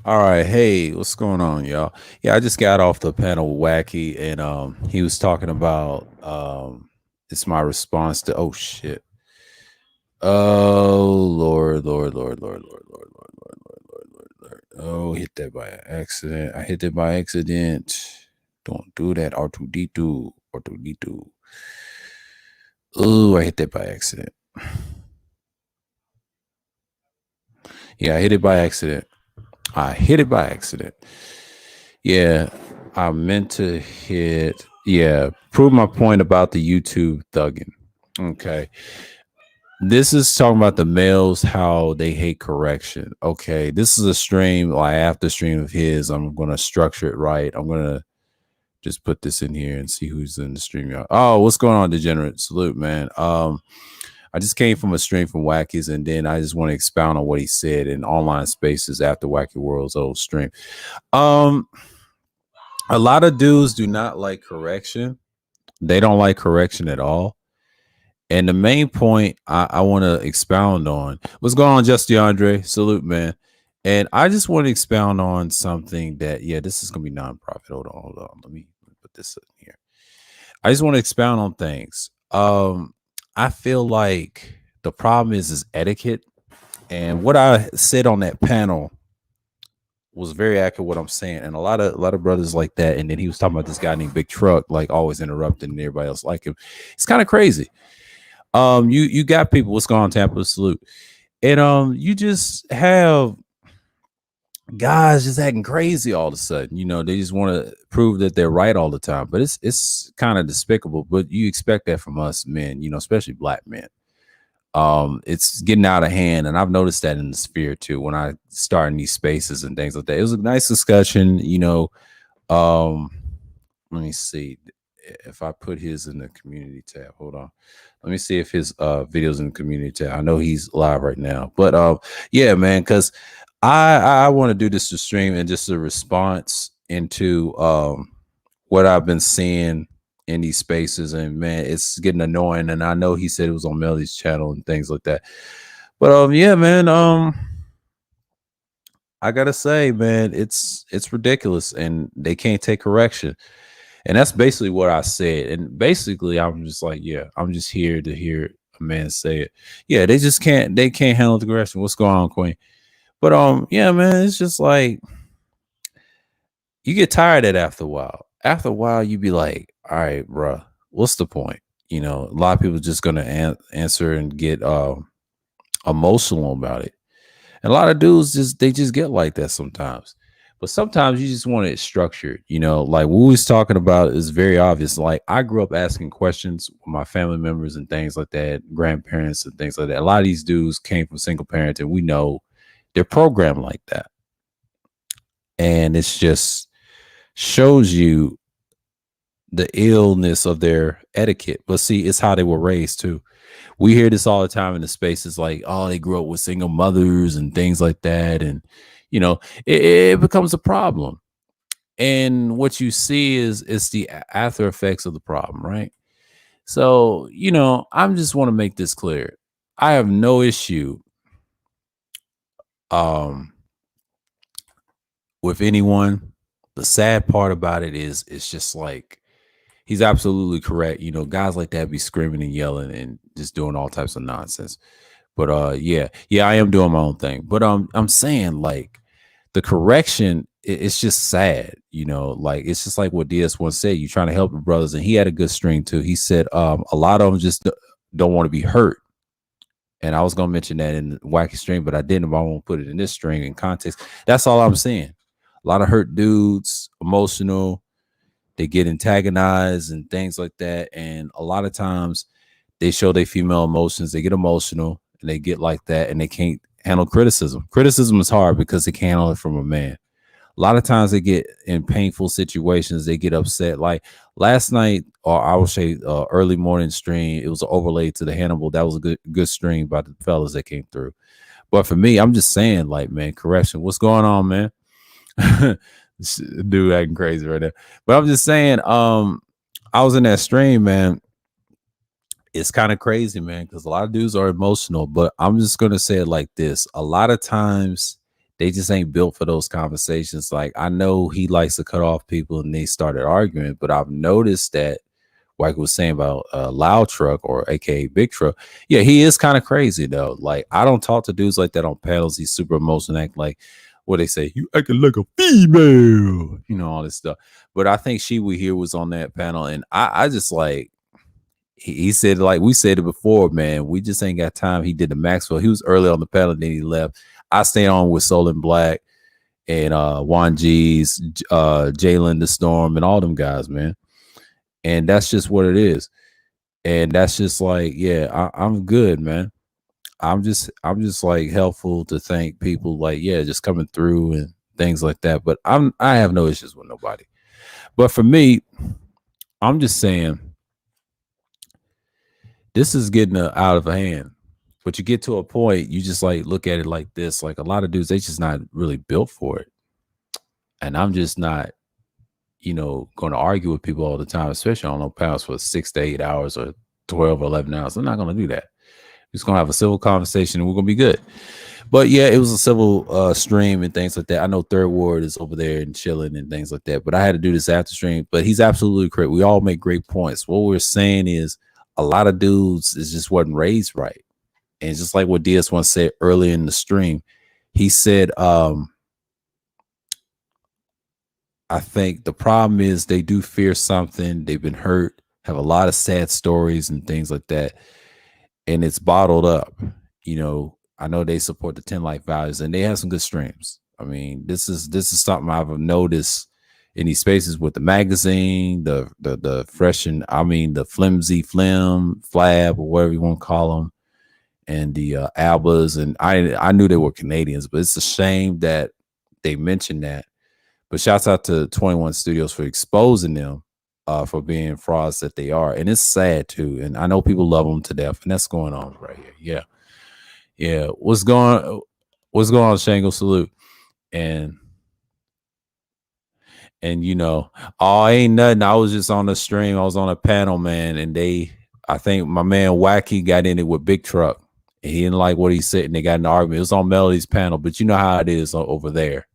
All right, hey, what's going on, y'all? Yeah, I just got off the panel with Wacky, and he was talking about it's my response to oh shit, oh Lord. Oh, hit that by accident. I hit that by accident. Don't do that. R2D2. Oh, I hit that by accident. Yeah, I hit it by accident. I hit it by accident. Yeah, I meant to hit. Yeah, prove my point about the YouTube thugging. Okay. This is talking about the males, how they hate correction. Okay. This is a stream, like after stream of his. I'm going to structure it right. I'm going to just put this in here and see who's in the stream. Y'all. Oh, what's going on, Degenerate? Salute, man. I just came from a stream from Wacky's, and then I just want to expound on what he said in online spaces after Wacky World's old stream. Um, a lot of dudes do not like correction. They don't like correction at all. And the main point I want to expound on, what's going on, Just DeAndre? Salute, man. And I just want to expound on something that, yeah, this is gonna be nonprofit. Hold on. Let me put this in here. I just want to expound on things. I feel like the problem is etiquette. And what I said on that panel was very accurate what I'm saying. And a lot of brothers like that. And then he was talking about this guy named Big Truck, like always interrupting and everybody else like him. It's kind of crazy. You got people, what's going on, Tampa? Salute. And you just have guys just acting crazy all of a sudden. You know, they just want to prove that they're right all the time. But it's kind of despicable. But you expect that from us men, you know, especially black men. It's getting out of hand, and I've noticed that in the sphere too when I start in these spaces and things like that. It was a nice discussion, you know. um Let me see if I put his in the community tab. Hold on, let me see if his videos in the community tab. I know he's live right now, but yeah, man, because I want to do this to stream and just a response into what I've been seeing in these spaces, and man, it's getting annoying. And I know he said it was on Melly's channel and things like that, but yeah, man, I gotta say, man, it's ridiculous, and they can't take correction. And that's basically what I said. And basically, I'm just like, yeah, I'm just here to hear a man say it. Yeah, they can't handle the correction. What's going on, Queen? But yeah, man, it's just like you get tired of it after a while. After a while, you be like, all right, bruh, what's the point? You know, a lot of people just gonna answer and get emotional about it. And a lot of dudes just get like that sometimes. But sometimes you just want it structured, you know, like what we was talking about is very obvious. Like I grew up asking questions with my family members and things like that, grandparents and things like that. A lot of these dudes came from single parents, and we know they're programmed like that. And it's just shows you the illness of their etiquette. But see, it's how they were raised too. We hear this all the time in the spaces like, oh, they grew up with single mothers and things like that. And, you know, it becomes a problem. And what you see is the after effects of the problem, right? So, you know, I just want to make this clear. I have no issue um with anyone. The sad part about it is it's just like he's absolutely correct. You know, guys like that be screaming and yelling and just doing all types of nonsense. But yeah, I am doing my own thing. But I'm saying like the correction, it's just sad, you know, like it's just like what DS once said, you trying to help the brothers, and he had a good string too. He said a lot of them just don't want to be hurt. And I was gonna mention that in the Wacky string, but I didn't. But I won't put it in this string in context. That's all I'm saying. A lot of hurt dudes, emotional, they get antagonized and things like that. And a lot of times they show their female emotions, they get emotional and they get like that, and they can't handle criticism. Criticism is hard because they can't handle it from a man. A lot of times they get in painful situations, they get upset. Like last night, or I would say early morning stream, it was an overlay to the Hannibal. That was a good stream by the fellas that came through. But for me, I'm just saying, like, man, correction. What's going on, man? Dude acting crazy right now. But I'm just saying, I was in that stream, man. It's kind of crazy, man, because a lot of dudes are emotional. But I'm just gonna say it like this: a lot of times They just ain't built for those conversations. Like I know he likes to cut off people and they started arguing, but I've noticed that like was saying about Loud Truck or aka Big Truck. Yeah, he is kind of crazy though. Like I don't talk to dudes like that on panels. He's super emotional, act like what they say, you acting like a female, all this stuff. But I think She We Here was on that panel, and I just like he said, like we said it before, man, we just ain't got time. He did the Maxwell. He was early on the panel, then he left. I stayed on with Soul and Black and Juan G's, Jalen the Storm, and all them guys, man. And that's just what it is. And that's just like, yeah, I'm good, man. I'm just like helpful to thank people like, yeah, just coming through and things like that. But I have no issues with nobody. But for me, I'm just saying this is getting out of hand. But you get to a point, you just like look at it like this. Like a lot of dudes, they just not really built for it. And I'm just not, going to argue with people all the time, especially on no panels for 6 to 8 hours or 12 or 11 hours. I'm not going to do that. Just going to have a civil conversation and we're going to be good. But yeah, it was a civil stream and things like that. I know Third Ward is over there and chilling and things like that. But I had to do this after stream. But he's absolutely correct. We all make great points. What we're saying is a lot of dudes is just wasn't raised right. And just like what Diaz once said earlier in the stream, he said, I think the problem is they do fear something. They've been hurt, have a lot of sad stories and things like that. And it's bottled up. I know they support the 10 Life Values and they have some good streams. I mean, this is something I've noticed in these spaces with the magazine, the fresh and the flimsy flab or whatever you want to call them, and the Albas. And I knew they were Canadians, but it's a shame that they mentioned that. But shouts out to 21 Studios for exposing them for being frauds that they are. And it's sad too. And I know people love them to death. And that's going on right here. Yeah. Yeah. What's going on, Shango? Salute. And oh, ain't nothing. I was just on the stream. I was on a panel, man. And I think my man Wacky got in it with Big Truck. And he didn't like what he said. And they got in an argument. It was on Melody's panel. But you know how it is over there.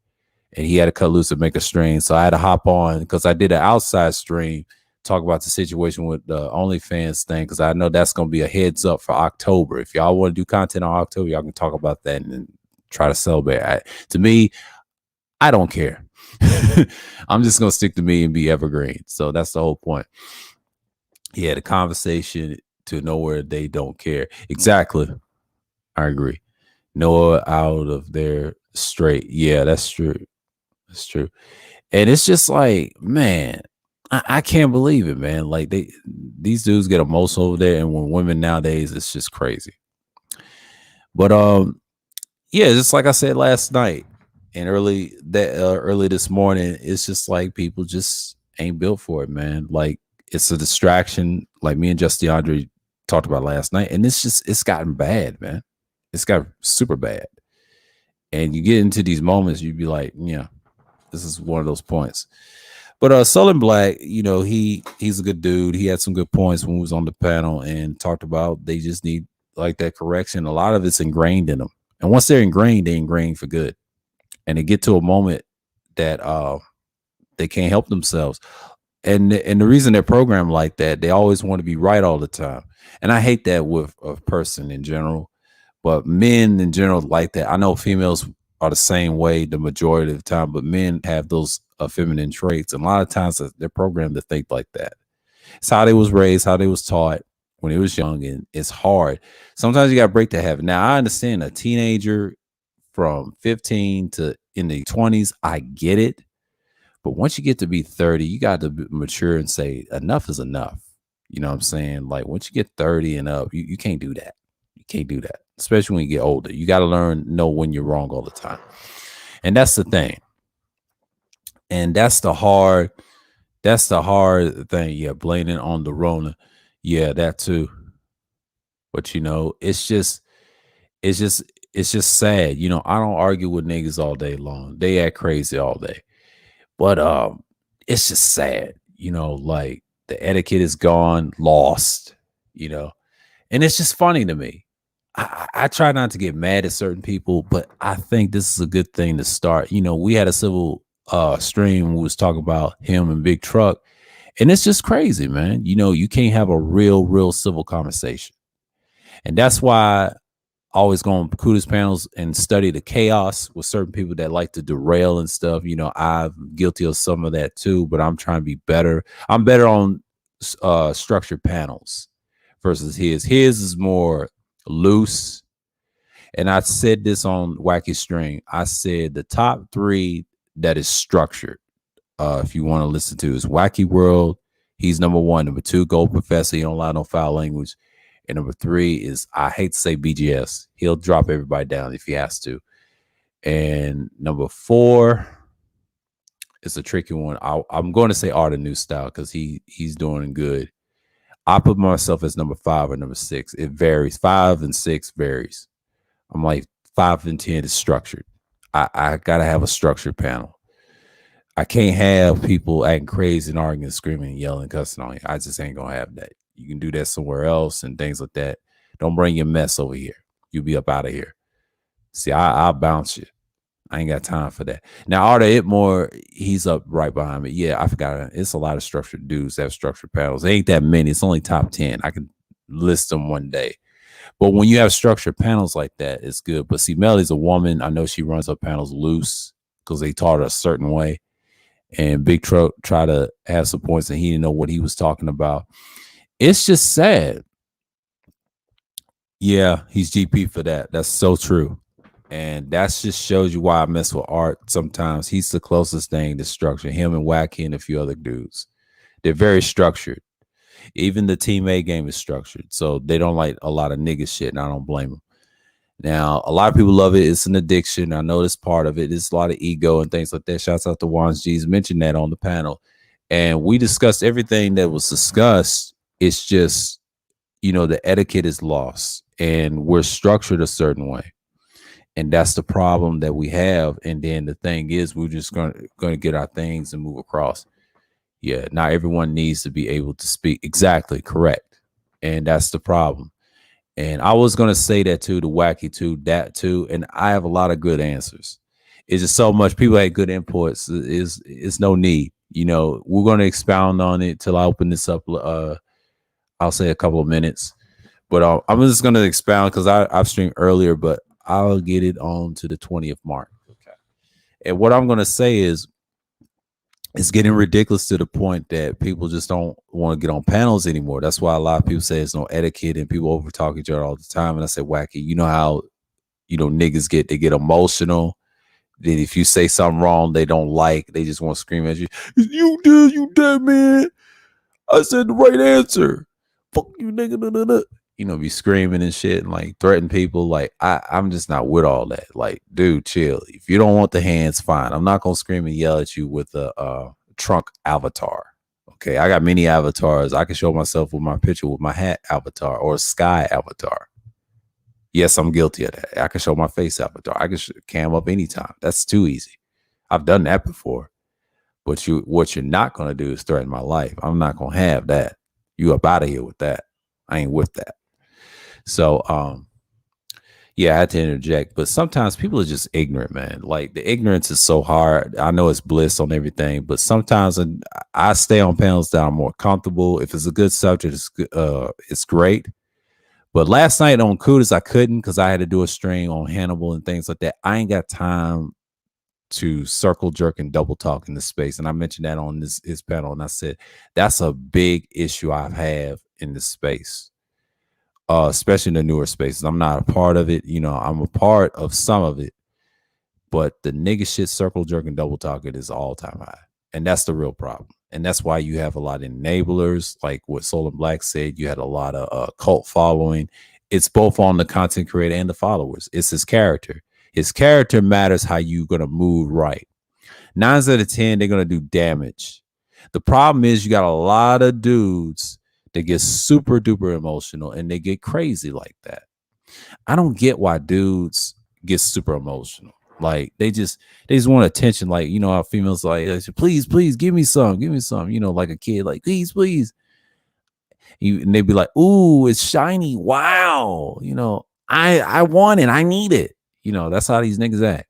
And he had to cut loose and make a stream. So I had to hop on because I did an outside stream, talk about the situation with the OnlyFans thing, because I know that's going to be a heads up for October. If y'all want to do content on October, y'all can talk about that and try to celebrate. To me, I don't care. I'm just going to stick to me and be evergreen. So that's the whole point. Yeah, the conversation to know where they don't care. Exactly. I agree. Noah out of there straight. Yeah, that's true. That's true. And it's just like, man, I can't believe it, man. Like these dudes get emotional over there, and when women nowadays, it's just crazy. But yeah, just like I said last night and early this morning, it's just like people just ain't built for it, man. Like it's a distraction, like me and Justin Andre talked about last night, and it's gotten bad, man. It's got super bad. And you get into these moments, you'd be like, yeah. This is one of those points. But Sullen Black, he's a good dude. He had some good points when we was on the panel and talked about they just need like that correction. A lot of it's ingrained in them. And once they're ingrained for good. And they get to a moment that they can't help themselves. And the reason they're programmed like that, they always want to be right all the time. And I hate that with a person in general. But men in general like that. I know females are the same way the majority of the time, but men have those feminine traits. And a lot of times they're programmed to think like that. It's how they was raised, how they was taught when they was young, and it's hard. Sometimes you got to break that habit. Now, I understand a teenager from 15 to in the 20s, I get it. But once you get to be 30, you got to mature and say enough is enough. You know what I'm saying? Like once you get 30 and up, you can't do that. You can't do that, especially when you get older. You got to know when you're wrong all the time. And that's the thing. And that's the hard thing. Yeah, blaming on the Rona. Yeah, that too. But it's just sad. I don't argue with niggas all day long. They act crazy all day. But it's just sad. Like the etiquette is gone, lost, and it's just funny to me. I try not to get mad at certain people, but I think this is a good thing to start. We had a civil stream. We was talking about him and Big Truck, and it's just crazy, man. You can't have a real civil conversation, and that's why I always go on Kudos panels and study the chaos with certain people that like to derail and stuff. I'm guilty of some of that too, but I'm trying to be better. I'm better on structured panels versus his. His is more loose. And I said this on Wacky String. I said the top three that is structured, if you want to listen to, is Wacky World. He's number one. Number two, Gold Professor. He don't allow no foul language. And number three is, I hate to say, BGS. He'll drop everybody down if he has to. And number four is a tricky one. I'm going to say Art of New Style because he's doing good. I put myself as number 5 or number 6. It varies. 5 and 6 varies. I'm like 5 and 10 is structured. I gotta have a structured panel. I can't have people acting crazy and arguing, screaming, yelling, cussing on you. I just ain't gonna have that. You can do that somewhere else and things like that. Don't bring your mess over here. You'll be up out of here. See, I'll bounce you. I ain't got time for that. Now, Arda Itmore, he's up right behind me. Yeah, I forgot. It's a lot of structured dudes that have structured panels. It ain't that many. It's only top 10. I can list them one day. But when you have structured panels like that, it's good. But see, Melly's a woman. I know she runs her panels loose because they taught her a certain way. And Big Truck tried to have some points and he didn't know what he was talking about. It's just sad. Yeah, he's GP for that. That's so true. And that just shows you why I mess with Art sometimes. He's the closest thing to structure. Him and Wacky and a few other dudes. They're very structured. Even the Team A game is structured. So they don't like a lot of nigga shit, and I don't blame them. Now, a lot of people love it. It's an addiction. I know this part of it. It's a lot of ego and things like that. Shouts out to Wands G's mentioned that on the panel. And we discussed everything that was discussed. It's just, the etiquette is lost. And we're structured a certain way. And that's the problem that we have. And then the thing is, we're just going to get our things and move across. Yeah, not everyone needs to be able to speak. Exactly, correct. And that's the problem. And I was going to say that too, the Wacky too, that too. And I have a lot of good answers. It's just so much. People had good inputs. It's no need. We're going to expound on it till I open this up. I'll say a couple of minutes. But I'm just going to expound because I've streamed earlier, but I'll get it on to the 20th mark. Okay. And what I'm going to say is, it's getting ridiculous to the point that people just don't want to get on panels anymore. That's why a lot of people say there's no etiquette and people over talk each other all the time. And I say, Wacky, you know how, niggas they get emotional. Then if you say something wrong, they don't like, they just want to scream at you. You dead, man. I said the right answer. Fuck you, nigga. Be screaming and shit and like threaten people. Like I'm just not with all that. Like, dude, chill. If you don't want the hands, fine. I'm not gonna scream and yell at you with a trunk avatar. Okay, I got many avatars. I can show myself with my picture with my hat avatar or a sky avatar. Yes, I'm guilty of that. I can show my face avatar. I can cam up anytime. That's too easy. I've done that before. But what you're not gonna do is threaten my life. I'm not gonna have that. You up out of here with that. I ain't with that. So, yeah, I had to interject, but sometimes people are just ignorant, man. Like the ignorance is so hard. I know it's bliss on everything, but sometimes I stay on panels that I'm more comfortable. If it's a good subject, it's great. But last night on Kudos, I couldn't because I had to do a stream on Hannibal and things like that. I ain't got time to circle jerk and double talk in this space. And I mentioned that on this panel, and I said that's a big issue I have in this space. Especially in the newer spaces. I'm not a part of it. I'm a part of some of it. But the nigga shit, circle jerking, double talking is all time high. And that's the real problem. And that's why you have a lot of enablers, like what Soul and Black said. You had a lot of cult following. It's both on the content creator and the followers. It's his character. His character matters how you're going to move right. 9 out of 10, they're going to do damage. The problem is you got a lot of dudes they get super duper emotional and they get crazy like that. I don't get why dudes get super emotional. Like they just want attention. Like, how females like, please, give me some, like a kid, like, please. And they'd be like, ooh, it's shiny. Wow. I want it. I need it. That's how these niggas act.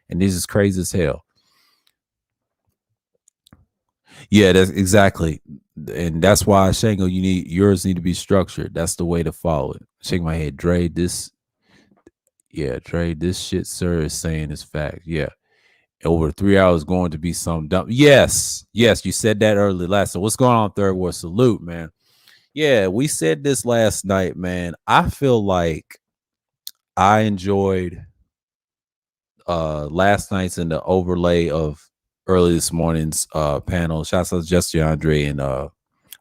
And this is crazy as hell. Yeah, that's exactly. And that's why Shango, yours need to be structured. That's the way to follow it. Shake my head. Dre, this shit, sir, is saying is fact. Yeah. Over 3 hours going to be some dumb. Yes. Yes, you said that early last. So what's going on, Third War Salute, man? Yeah, we said this last night, man. I feel like I enjoyed last night's and the overlay of early this morning's panel. Shouts out to Justin Andre and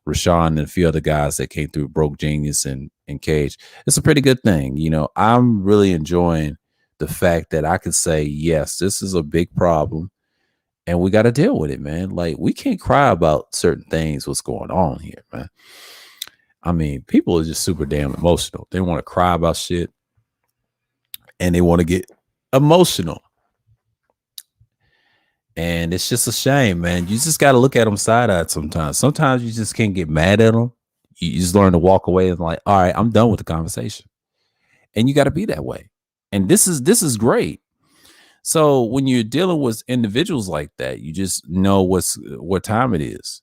Rashawn and a few other guys that came through, Broke Genius and Cage. It's a pretty good thing. I'm really enjoying the fact that I could say, yes, this is a big problem and we got to deal with it, man. Like, we can't cry about certain things, what's going on here, man. I mean, people are just super damn emotional. They want to cry about shit and they want to get emotional. And it's just a shame, man. You just got to look at them side-eyed sometimes. Sometimes you just can't get mad at them. You just learn to walk away and like, all right, I'm done with the conversation. And you got to be that way. And this is great. So when you're dealing with individuals like that, you just know what time it is.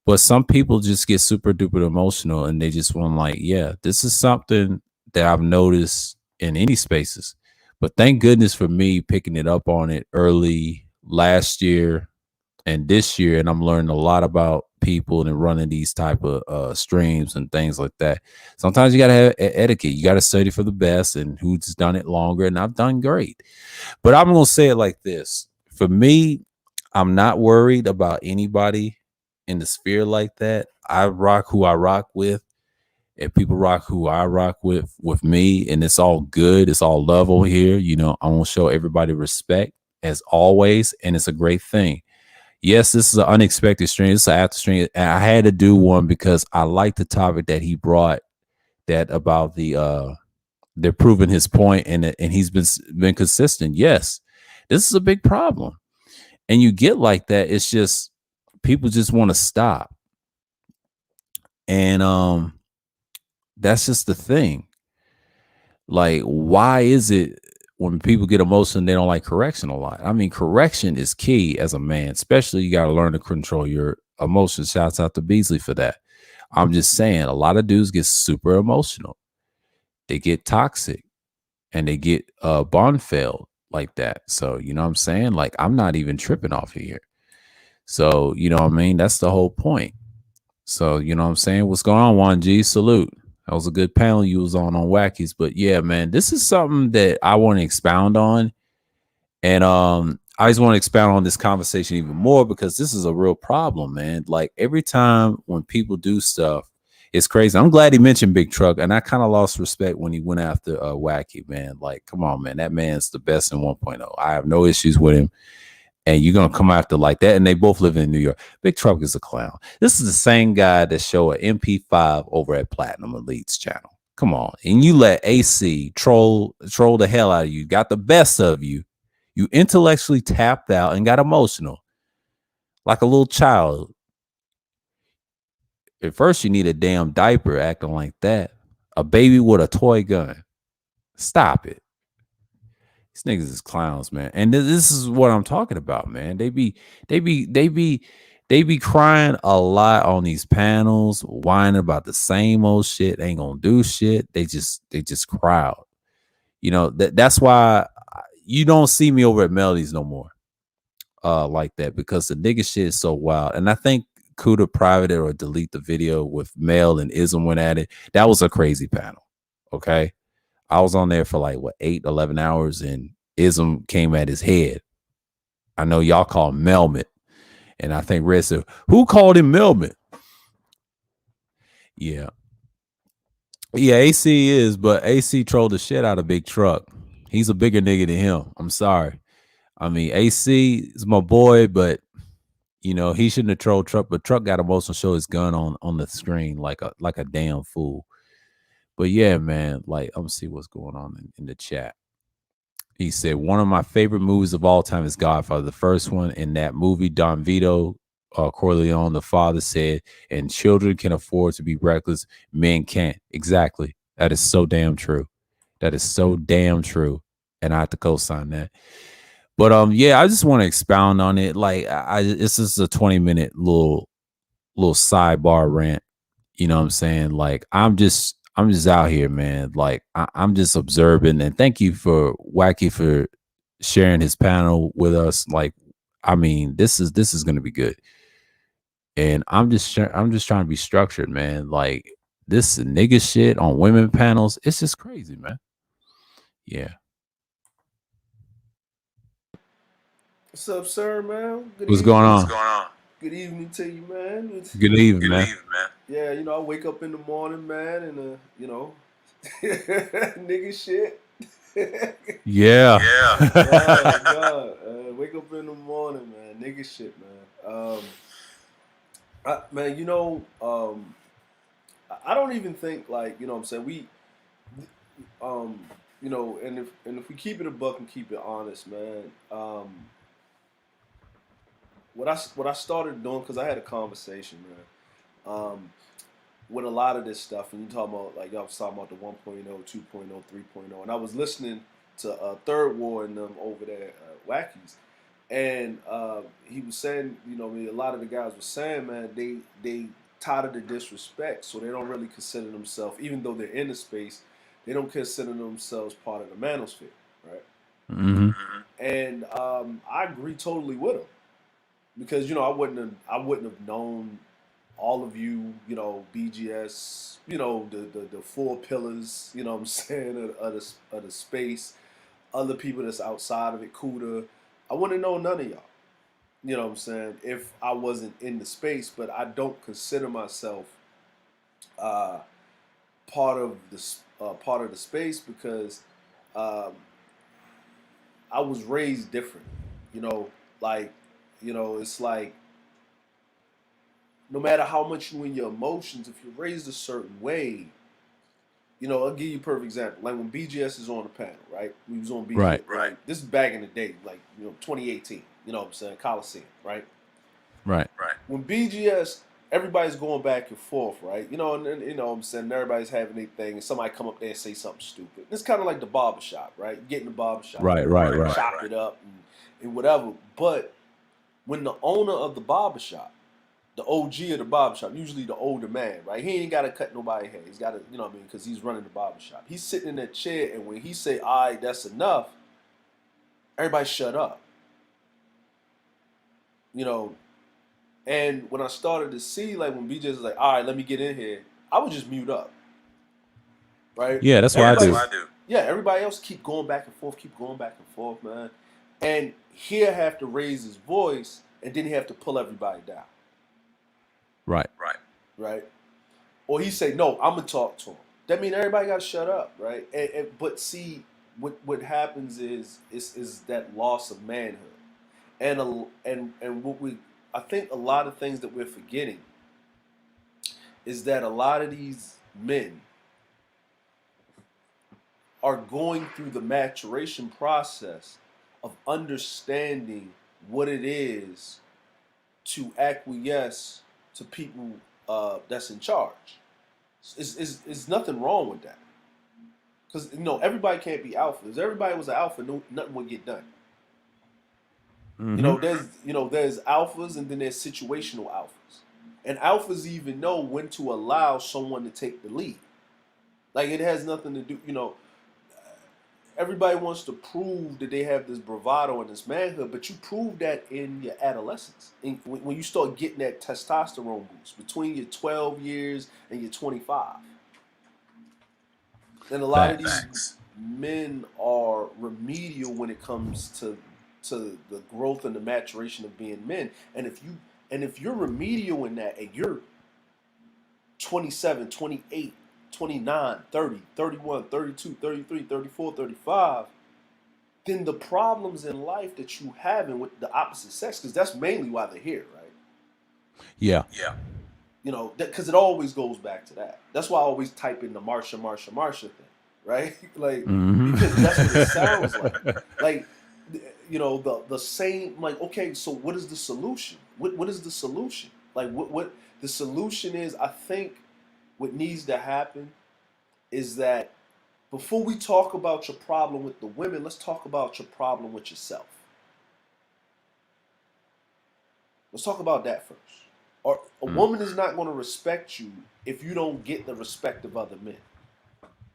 But some people just get super duper emotional and they just want like, yeah, this is something that I've noticed in any spaces. But thank goodness for me picking it up on it early last year and this year, and I'm learning a lot about people and running these type of streams and things like that. Sometimes you gotta have etiquette. You gotta study for the best and who's done it longer, and I've done great. But I'm gonna say it like this: for me, I'm not worried about anybody in the sphere like that. I rock who I rock with, and people rock who I rock with me, and it's all good. It's all love over here. I want to show everybody respect as always, and it's a great thing. Yes, this is an unexpected stream. This is an after stream. And I had to do one because I like the topic that he brought, that about they're proving his point, and he's been consistent. Yes, this is a big problem. And you get like that, it's just people just want to stop. And that's just the thing. Like, why is it when people get emotional, they don't like correction a lot? I mean, correction is key as a man, especially you got to learn to control your emotions. Shouts out to Beasley for that. I'm just saying, a lot of dudes get super emotional. They get toxic and they get bond failed like that. So, you know what I'm saying? Like, I'm not even tripping off of here. So, you know what I mean? That's the whole point. So, you know what I'm saying? What's going on, Juan G? Salute. That was a good panel you was on Wackies. But yeah, man, this is something that I want to expound on. And I just want to expound on this conversation even more because this is a real problem, man. Like, every time when people do stuff, it's crazy. I'm glad he mentioned Big Truck, and I kind of lost respect when he went after Wacky, man. Like, come on, man. That man's the best in 1.0. I have no issues with him. And you're going to come after like that. And they both live in New York. Big Truck is a clown. This is the same guy that showed an MP5 over at Platinum Elite's channel. Come on. And you let AC troll the hell out of you. Got the best of you. You intellectually tapped out and got emotional. Like a little child. At first, you need a damn diaper acting like that. A baby with a toy gun. Stop it. These niggas is clowns, man. And this is what I'm talking about, man. They be crying a lot on these panels, whining about the same old shit. They ain't gonna do shit. They just crowd. That's why you don't see me over at Melodies no more. Like that, because the nigga shit is so wild. And I think Kuda private it or delete the video with Mel and Ism went at it. That was a crazy panel. Okay. I was on there for like 11 hours, and Ism came at his head. I know y'all call him Melmit, and I think Red said, "Who called him Melmit?" Yeah, AC is, but AC trolled the shit out of Big Truck. He's a bigger nigga than him. I'm sorry. I mean, AC is my boy, but he shouldn't have trolled Truck. But Truck got emotional, show his gun on the screen like a damn fool. But yeah, man, like, I'm gonna see what's going on in the chat. He said, one of my favorite movies of all time is Godfather. The first one. In that movie, Don Vito Corleone, the father, said, and children can afford to be reckless, men can't. Exactly. That is so damn true. That is so damn true, and I have to co-sign that. But yeah, I just want to expound on it. Like, this is a 20-minute little sidebar rant. You know what I'm saying? Like, I'm just out here, man. Like, I'm just observing, and thank you for Wacky for sharing his panel with us. Like, I mean, this is gonna be good, and I'm just trying to be structured, man. Like, this nigga shit on women panels, it's just crazy, man. Yeah, What's up, sir, man? Good what's going evening. What's on? going on? Good evening to you, man. Good evening, Good man. evening, man. Yeah, I wake up in the morning, man, and nigga shit. Yeah, Yeah. God, wake up in the morning, man, nigga shit, man. Man, I don't even think like what I'm saying um, and if we keep it a buck and keep it honest, man. What I started doing because I had a conversation, man, with a lot of this stuff, and you talking about like y'all was talking about the 1.0, 2.0, 3.0, and I was listening to Third War and them over there, Wackies, and he was saying, a lot of the guys were saying, man, they tired of the disrespect, so they don't really consider themselves, even though they're in the space, they don't consider themselves part of the manosphere, right? Hmm. And I agree totally with him because I wouldn't have known all of you, BGS, the four pillars, what I'm saying, of the space, other people that's outside of it, Kuda. I wouldn't know none of y'all, what I'm saying, if I wasn't in the space, but I don't consider myself uh, part of the space because um, I was raised different, you know, like, it's like no matter how much you in your emotions, if you're raised a certain way, I'll give you a perfect example. Like when BGS is on the panel, right? We was on BGS. Right. Right. This is back in the day, like 2018. You know what I'm saying? Coliseum, right? Right. Right. When BGS, everybody's going back and forth, right? And what I'm saying, everybody's having their thing, and somebody come up there and say something stupid. It's kind of like the barbershop, right? You get in the barbershop, Right. Right. Right. chop it up and whatever. But when the owner of the barbershop, the OG of the barbershop, usually the older man, right? He ain't got to cut nobody's hair. He's got to, you know what I mean? Because he's running the barbershop. He's sitting in that chair, and when he say, all right, that's enough, everybody shut up, you know? And when I started to see, like, when BJ was like, all right, let me get in here, I would just mute up, right? Yeah, that's what I Everybody, do. that's what I do. Yeah, everybody else keep going back and forth, keep going back and forth, man. And he'll have to raise his voice, and then he have to pull everybody down. Right. Right. Right? Or he say, "No, I'm gonna talk to him." That means everybody got to shut up, right? But see, what happens is that loss of manhood, and what we I think a lot of things that we're forgetting is that a lot of these men are going through the maturation process of understanding what it is to acquiesce to people that's in charge. It's nothing wrong with that. Because everybody can't be alpha. If everybody was an alpha, nothing would get done. Hmm. There's alphas and then there's situational alphas, and alphas even know when to allow someone to take the lead. Like it has nothing to do. Everybody wants to prove that they have this bravado and this manhood, but you prove that in your adolescence, when you start getting that testosterone boost between your 12 years and your 25. And a lot of these Facts. men are remedial when it comes to the growth and the maturation of being men. And if you're remedial in that and you're 27, 28, 29, 30, 31, 32, 33, 34, 35, then the problems in life that you having with the opposite sex, because that's mainly why they're here, right? Yeah. Yeah. Because it always goes back to that. That's why I always type in the Marsha thing, right? Like, Hmm. because that's what it sounds like. Like, the same. Like, okay, so what is the solution? What is the solution? Like, what the solution is? I think what needs to happen is that before we talk about your problem with the women, let's talk about your problem with yourself. Let's talk about that first. Or a Mm. woman is not going to respect you if you don't get the respect of other men.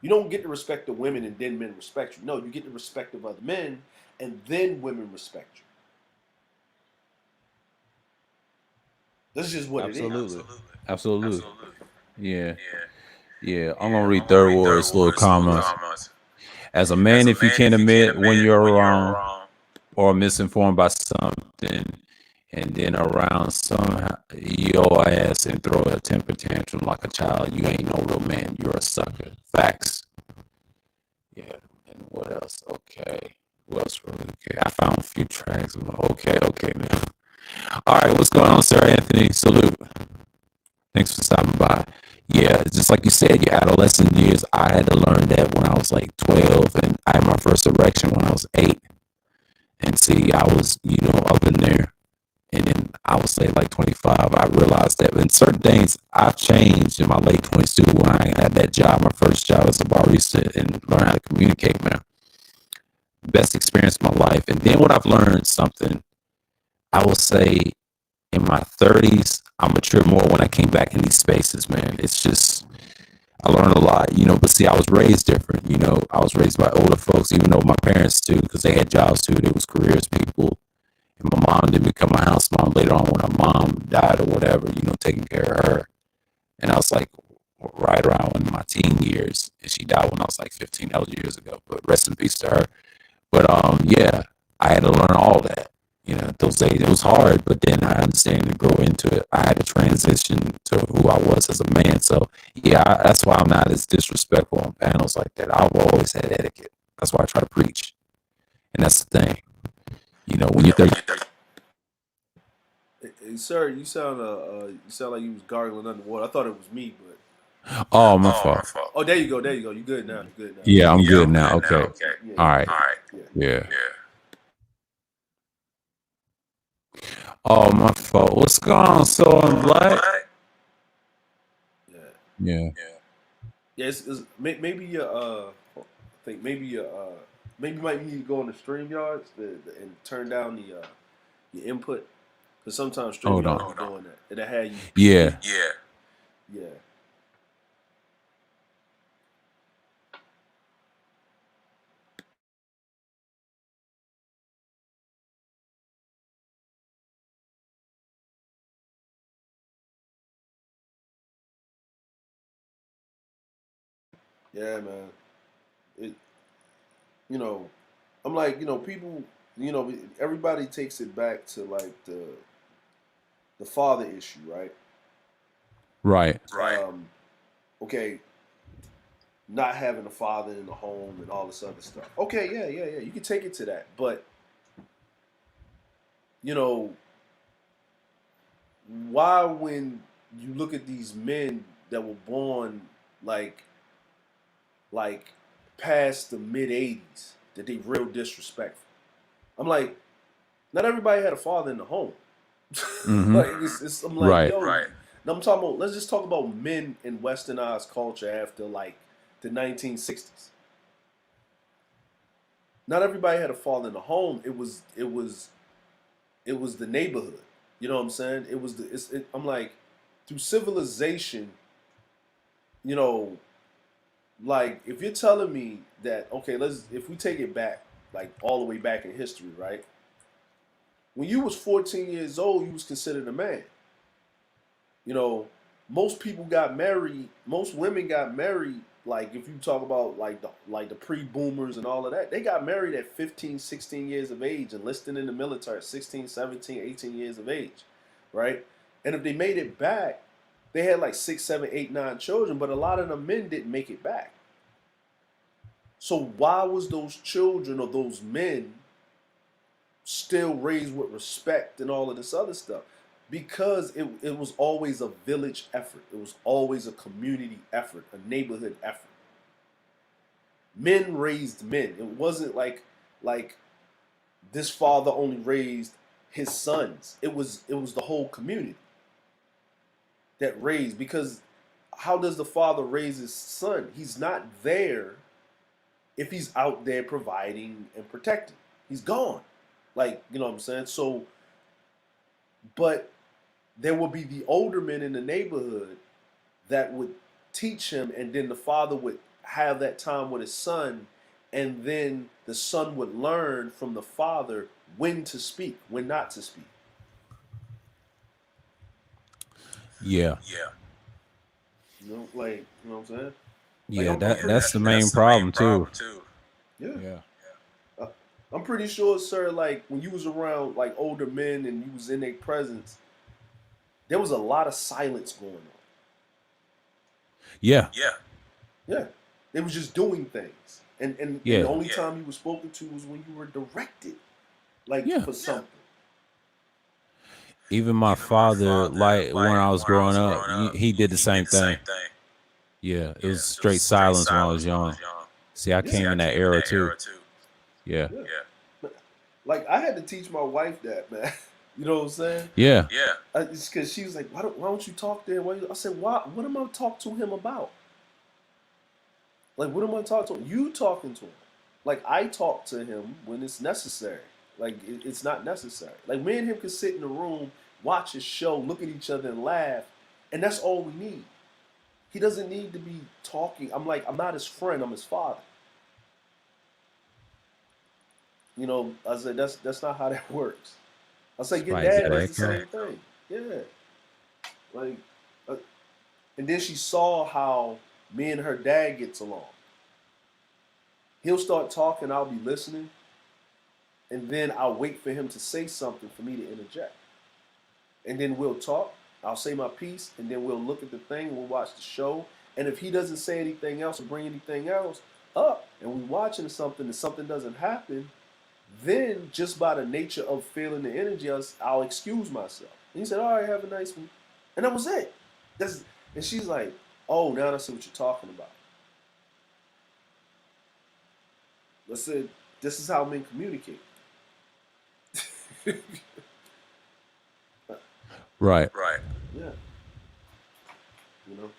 You don't get the respect of women and then men respect you. No, you get the respect of other men and then women respect you. This is just what it is. Absolutely. Absolutely. Yeah. Yeah. I'm Yeah, gonna I'm read gonna third read third ward's little ward's little comments. comments. As a As man, a if you man, can't if you can't admit when admit you're when you're wrong wrong or misinformed by something, and then around somehow your ass and throw a temper tantrum like a child, you ain't no real man. You're a sucker. Facts. Yeah. And what else? Okay. What else? Okay. I found a few tracks. Okay. Okay. Now. All right. What's going on, Sir Anthony? Salute. Thanks for stopping by. Yeah, just like you said, your adolescent years, I had to learn that when I was like 12, and I had my first erection when I was 8. And see, I was, up in there. And then I would say like 25, I realized that in certain things I've changed in my late 20s too. When I had that job, my first job as a barista, and learn how to communicate, man. Best experience of my life. And then what I've learned something, I will say in my 30s, I matured more when I came back in these spaces, man. It's just, I learned a lot, but see, I was raised different, I was raised by older folks, even though my parents too, because they had jobs too. They was careers people. And my mom didn't become a house mom later on when her mom died or whatever, taking care of her. And I was like right around in my teen years. And she died when I was like 15. That was years ago. But rest in peace to her. But yeah, I had to learn all that. At those days it was hard, but then I understand to grow into it. I had to transition to who I was as a man. So yeah, that's why I'm not as disrespectful on panels like that. I've always had etiquette. That's why I try to preach. And that's the thing. When you're 30, Hey, sir, you sound like you was gargling underwater. I thought it was me, but oh, my oh, my fault. fault. oh, there you go, there you go. You good now? You good now? Yeah, I'm Yeah, good I'm now. good now. Okay. Okay. Yeah, All yeah, right. All right. yeah, Yeah. Yeah. Oh, my fault. What's going on, Soul and Black? Black? yeah. Yeah. Yeah. Yeah, maybe I think maybe you might need to go on the stream yards and turn down your input because sometimes stream Hold yards on. be doing that. It'll have you Yeah. speak. Yeah. Yeah, yeah, man. It you know, I'm like people everybody takes it back to like the father issue, right? Right. Right. Okay, not having a father in the home and all this other stuff. Okay, yeah, yeah, yeah. You can take it to that, but you know why when you look at these men that were born like like past the mid '80s that they real disrespectful. I'm like, not everybody had a father in the home. Mm-hmm. Like I'm like, Right. yo, Right. now I'm talking about. Let's just talk about men in westernized culture after like the 1960s. Not everybody had a father in the home. It was the neighborhood. You know what I'm saying? It was I'm like, through civilization, you know, like if you're telling me that okay, if we take it back like all the way back in history, right? When you was 14 years old, you was considered a man. You know, most people got married, most women got married like if you talk about like the pre-boomers and all of that, they got married at 15, 16 years of age, enlisting in the military at 16, 17, 18 years of age, right? And if they made it back, they had like 6, 7, 8, 9 children, but a lot of the men didn't make it back. So why was those children or those men still raised with respect and all of this other stuff? Because it was always a village effort. It was always a community effort, a neighborhood effort. Men raised men. It wasn't like this father only raised his sons. It was the whole community that raised, because how does the father raise his son? He's not there if he's out there providing and protecting. He's gone. Like, you know what I'm saying? So, but there will be the older men in the neighborhood that would teach him, and then the father would have that time with his son, and then the son would learn from the father when to speak, when not to speak. Yeah. You know what I'm saying? Like Yeah, I'm that pretty that's the main problem too. yeah. Yeah. Uh, I'm pretty sure, sir. Like when you was around like older men and you was in their presence, there was a lot of silence going on. Yeah. Yeah, they was just doing things, and the Yeah. only time you were spoken to was when you were directed, like Yeah. for something. Even my father, like when I was growing up, he did the same thing. Yeah, it was straight silence when I was young. See, I Yeah, came in that era too. Yeah. yeah. Like I had to teach my wife that, man. You know what I'm saying? Yeah. It's because she was like, why don't you talk to him? I said, why? What am I talk to him about? Like, what am I talking to him? You talking to him? Like I talk to him when it's necessary. Like it's not necessary. Like me and him could sit in the room, watch a show, look at each other, and laugh, and that's all we need. He doesn't need to be talking. I'm like, I'm not his friend. I'm his father. You know, I said that's not how that works. I say your Spice dad that does the echo. same thing. Yeah, like, uh, and then she saw how me and her dad gets along. He'll start talking, I'll be listening, and then I'll wait for him to say something for me to interject, and then we'll talk. I'll say my piece, and then we'll look at the thing, we'll watch the show, and if he doesn't say anything else or bring anything else up, and we watching something and something doesn't happen, then just by the nature of feeling the energy, I'll excuse myself. And he said, "All right, have a nice one," and that was it. That's and she's like, "Oh, now I see what you're talking about." I said, "This is how men communicate." Right. Yeah, you know.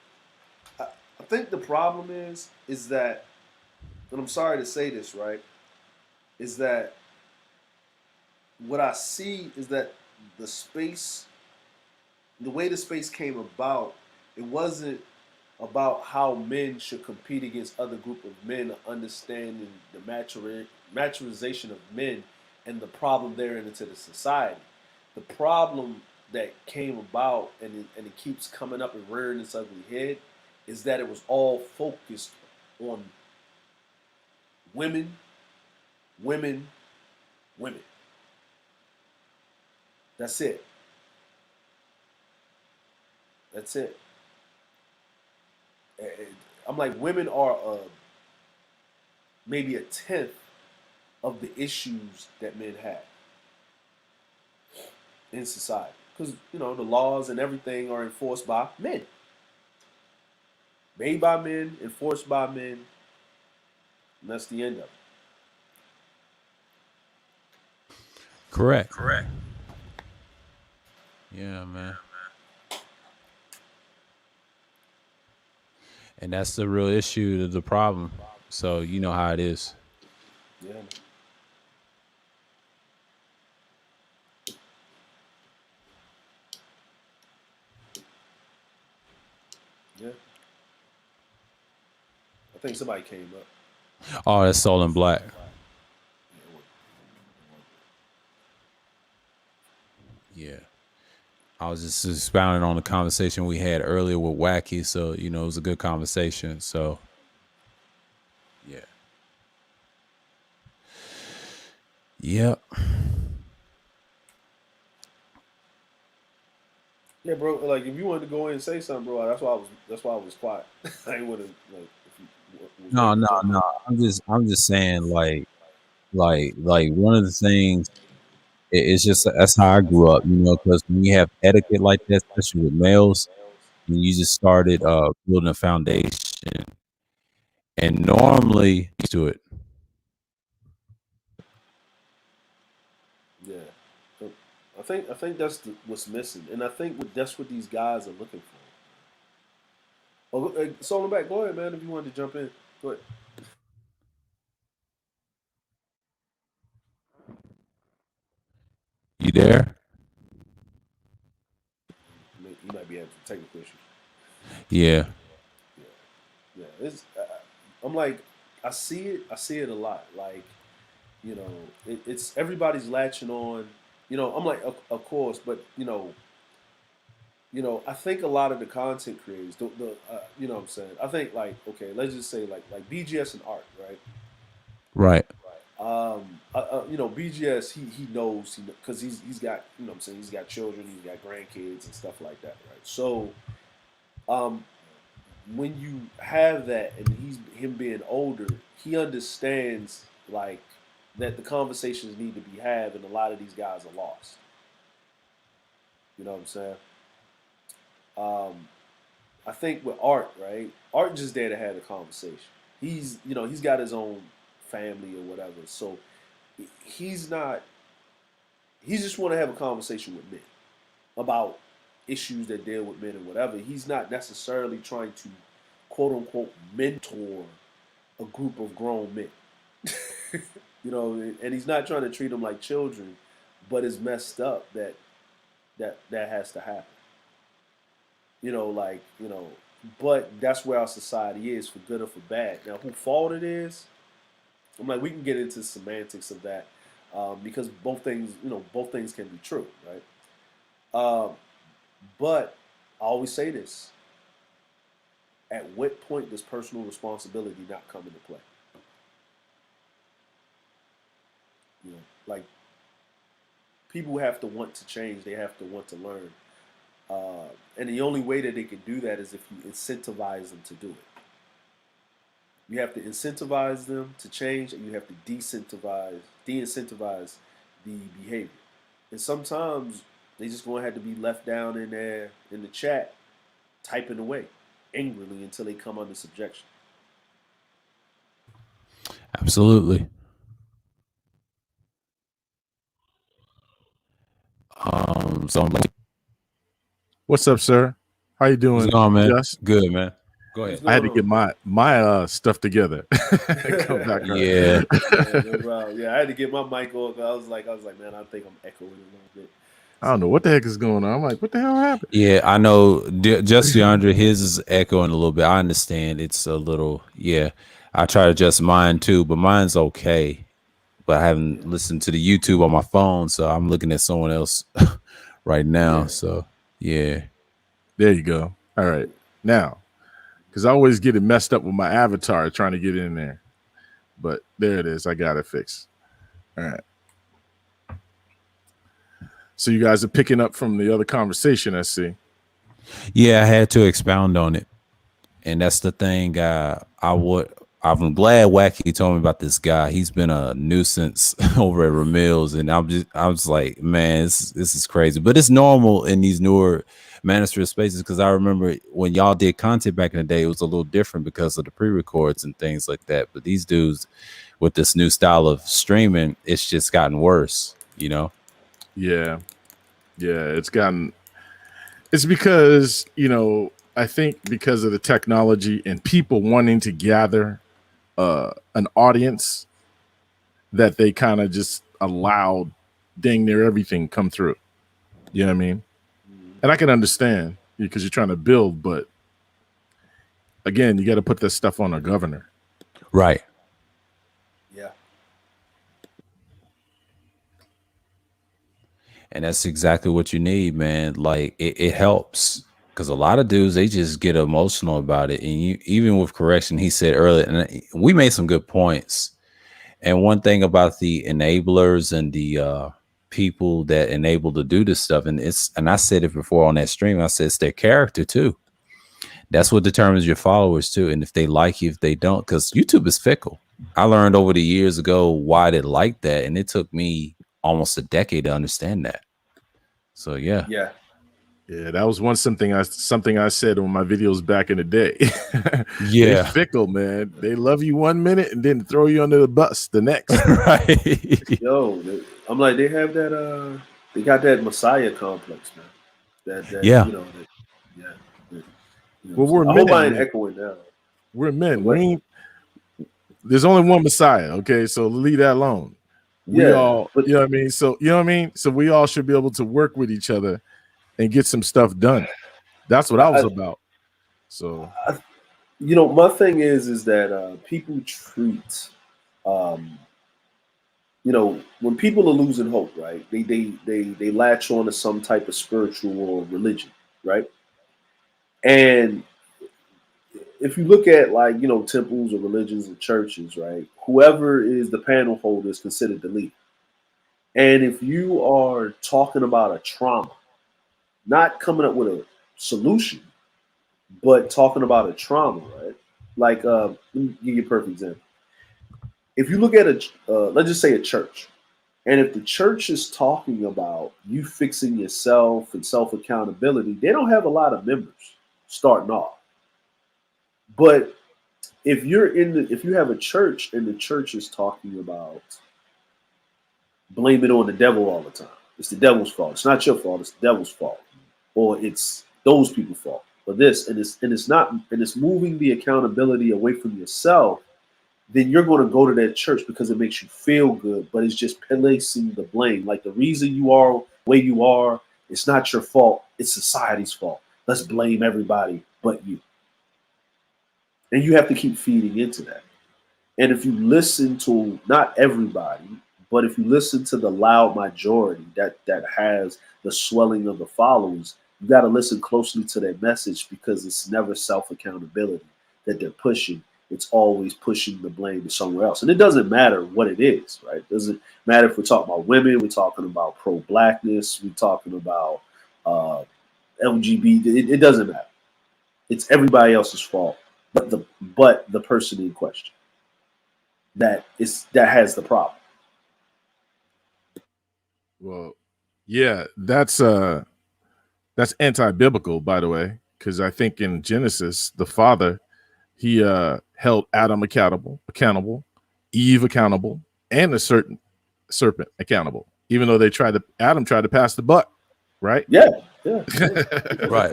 I think the problem is that, and I'm sorry to say this, right? Is that what I see is that the space, the way the space came about, it wasn't about how men should compete against other group of men, understanding the maturization of men and the problem therein into the society. The problem that came about and it keeps coming up and rearing its ugly head is that it was all focused on women, women, women. That's it. That's it. I'm like, women are maybe a tenth of the issues that men have in society. Because, you know, the laws and everything are enforced by men, made by men, enforced by men, and that's the end of it. Correct. Yeah, man. And that's the real issue, the problem. So you know how it is. Yeah, yeah. I think somebody came up. Oh, that's Soul and Black. Yeah, Yeah. I was just expounding on the conversation we had earlier with Wacky. So, it was a good conversation. So, yeah. Yep. yeah, bro. Like, if you wanted to go in and say something, bro, That's why I was quiet. I ain't would have like if you was No, ready to no, jump no. in. I'm just saying, like one of the things it's just that's how I grew up, because when you have etiquette like that, especially with males, and you just started building a foundation, and normally to it. Yeah. So, I think that's what's missing, and I think that's what these guys are looking for. Oh, Solar back. Go ahead, man. If you wanted to jump in, go ahead. You there? You might be having some technical issues. Yeah. Yeah, yeah. I'm like, I see it. I see it a lot. Like, it's everybody's latching on. I'm like, of course, but I think a lot of the content creators, what I'm saying. I think like, okay, let's just say like BGS and Art, right? Right. BGS, he knows because he's got what I'm saying, he's got children, he's got grandkids and stuff like that, right? So, um, when you have that and him being older, he understands like that the conversations need to be had, and a lot of these guys are lost. You know what I'm saying? Um, I think with Art, right? Art just there to have a conversation. He's got his own family or whatever, so he's not. He just want to have a conversation with men about issues that deal with men and whatever. He's not necessarily trying to quote unquote mentor a group of grown men. And he's not trying to treat them like children, but it's messed up that has to happen. Like, but that's where our society is for good or for bad. Now, who fault it is, I'm like, we can get into semantics of that because both things can be true, right? Um, but I always say this: at what point does personal responsibility not come into play? Like people have to want to change; they have to want to learn, and the only way that they can do that is if you incentivize them to do it. You have to incentivize them to change, and you have to de-incentivize the behavior. And sometimes they just gonna have to be left down in there in the chat, typing away angrily until they come under subjection. Absolutely. So I'm like, What's up, sir? How you what's doing, going on, man? Jess? Good, man. Go What's ahead. I had going to get on? my stuff together. Come back around. Yeah. Yeah, no problem. Yeah, I had to get my mic on. 'Cause I was like, man, I think I'm echoing a little bit. I don't know what the heck is going on. I'm like, what the hell happened? Yeah, I know. Just DeAndre, his is echoing a little bit. I understand. It's a little. Yeah, I try to adjust mine too, but mine's okay. But I Yeah, haven't listened to the YouTube on my phone, so I'm looking at someone else right now. yeah, So yeah, There you go. All right. Now, because I always get it messed up with my avatar trying to get in there. But there it is. I got it fixed. All right. So you guys are picking up from the other conversation, I see. yeah, I had to expound on it, and that's the thing. I'm glad Wacky told me about this guy. He's been a nuisance over at Ramil's, and I was like, man, this is crazy. But it's normal in these newer manosphere spaces because I remember when y'all did content back in the day, it was a little different because of the pre-records and things like that. But these dudes with this new style of streaming, it's just gotten worse, Yeah. Yeah. It's because, I think because of the technology and people wanting to gather an audience that they kind of just allowed dang near everything come through. You know what I mean? And I can understand because you're trying to build, but again, you got to put this stuff on a governor. Right. yeah. And that's exactly what you need, man. Like it helps because a lot of dudes, they just get emotional about it. And even with correction, he said earlier, and we made some good points. And one thing about the enablers and the people that enable to do this stuff, and I said it before on that stream, I said it's their character too. That's what determines your followers too. And if they like you, if they don't, because YouTube is fickle. I learned over the years ago why they like that, and it took me almost a decade to understand that. So yeah. Yeah. Yeah, that was something I said on my videos back in the day. They Yeah. fickle, man. They love you 1 minute and then throw you under the bus the next. Right. Yo, I'm like, they have that. They got that Messiah complex, man. That Yeah. yeah. that, Well, we're I hope I men, ain't man. echoing now. We're men. What? There's only one Messiah, okay? So leave that alone. we all, you know what I mean? So, you know what I mean? So we all should be able to work with each other and get some stuff done. That's what I was about. So, you know, my thing is that people treat, you know, when people are losing hope, right? They latch on to some type of spiritual or religion, right? And if you look at, like, you know, temples or religions and churches, right? Whoever is the panel holder is considered the leader. And if you are talking about a trauma, not coming up with a solution, but talking about a trauma, right? Like, let me give you a perfect example. If you look at let's just say a church, and if the church is talking about you fixing yourself and self accountability, they don't have a lot of members starting off. But if if you have a church and the church is talking about blame it on the devil all the time, it's the devil's fault. It's not your fault. It's the devil's fault, or it's those people's fault, or this, and it's not, and it's moving the accountability away from yourself. Then you're going to go to that church because it makes you feel good, but it's just placing the blame. Like, the reason you are the way you are, it's not your fault. It's society's fault. Let's blame everybody but you. And you have to keep feeding into that. And if you listen to not everybody, but if you listen to the loud majority that has the swelling of the followers, you got to listen closely to their message, because it's never self-accountability that they're pushing. It's always pushing the blame to somewhere else. And it doesn't matter what it is, right? It doesn't matter if we're talking about women, we're talking about pro-blackness, we're talking about LGBT. It doesn't matter. It's everybody else's fault, but the person in question that has the problem. well, yeah, that's anti-biblical, by the way, because I think in Genesis, the father, he held Adam accountable, Eve accountable, and a certain serpent accountable, even though Adam tried to pass the buck, right? Yeah. Right.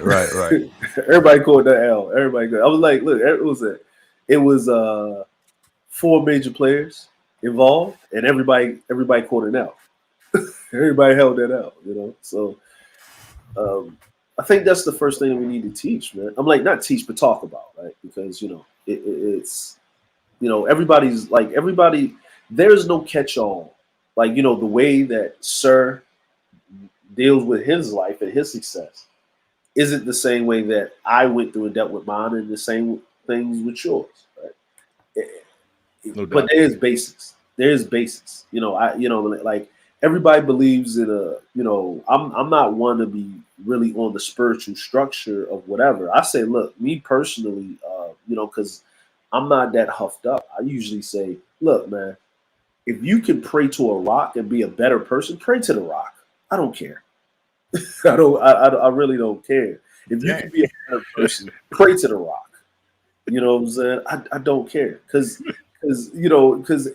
Everybody called that L. Everybody called. I was like, look, it was 4 major players involved, and everybody called an L. Everybody held that out, you know. So I think that's the first thing we need to teach, man. I'm like, not teach, but talk about, right? Because, you know, it's, you know, everybody. There's no catch-all. Like, you know, the way that Sir deals with his life and his success isn't the same way that I went through and dealt with mine, and the same things with yours, right? No doubt. But there's basics. You know, like, everybody believes in a, you know, I'm not one to be really on the spiritual structure of whatever. I say, look, me personally, you know, because I'm not that huffed up. I usually say, look, man, if you can pray to a rock and be a better person, pray to the rock. I don't care. I really don't care. If you can be a better person, pray to the rock. You know what I'm saying? I don't care, because you know, because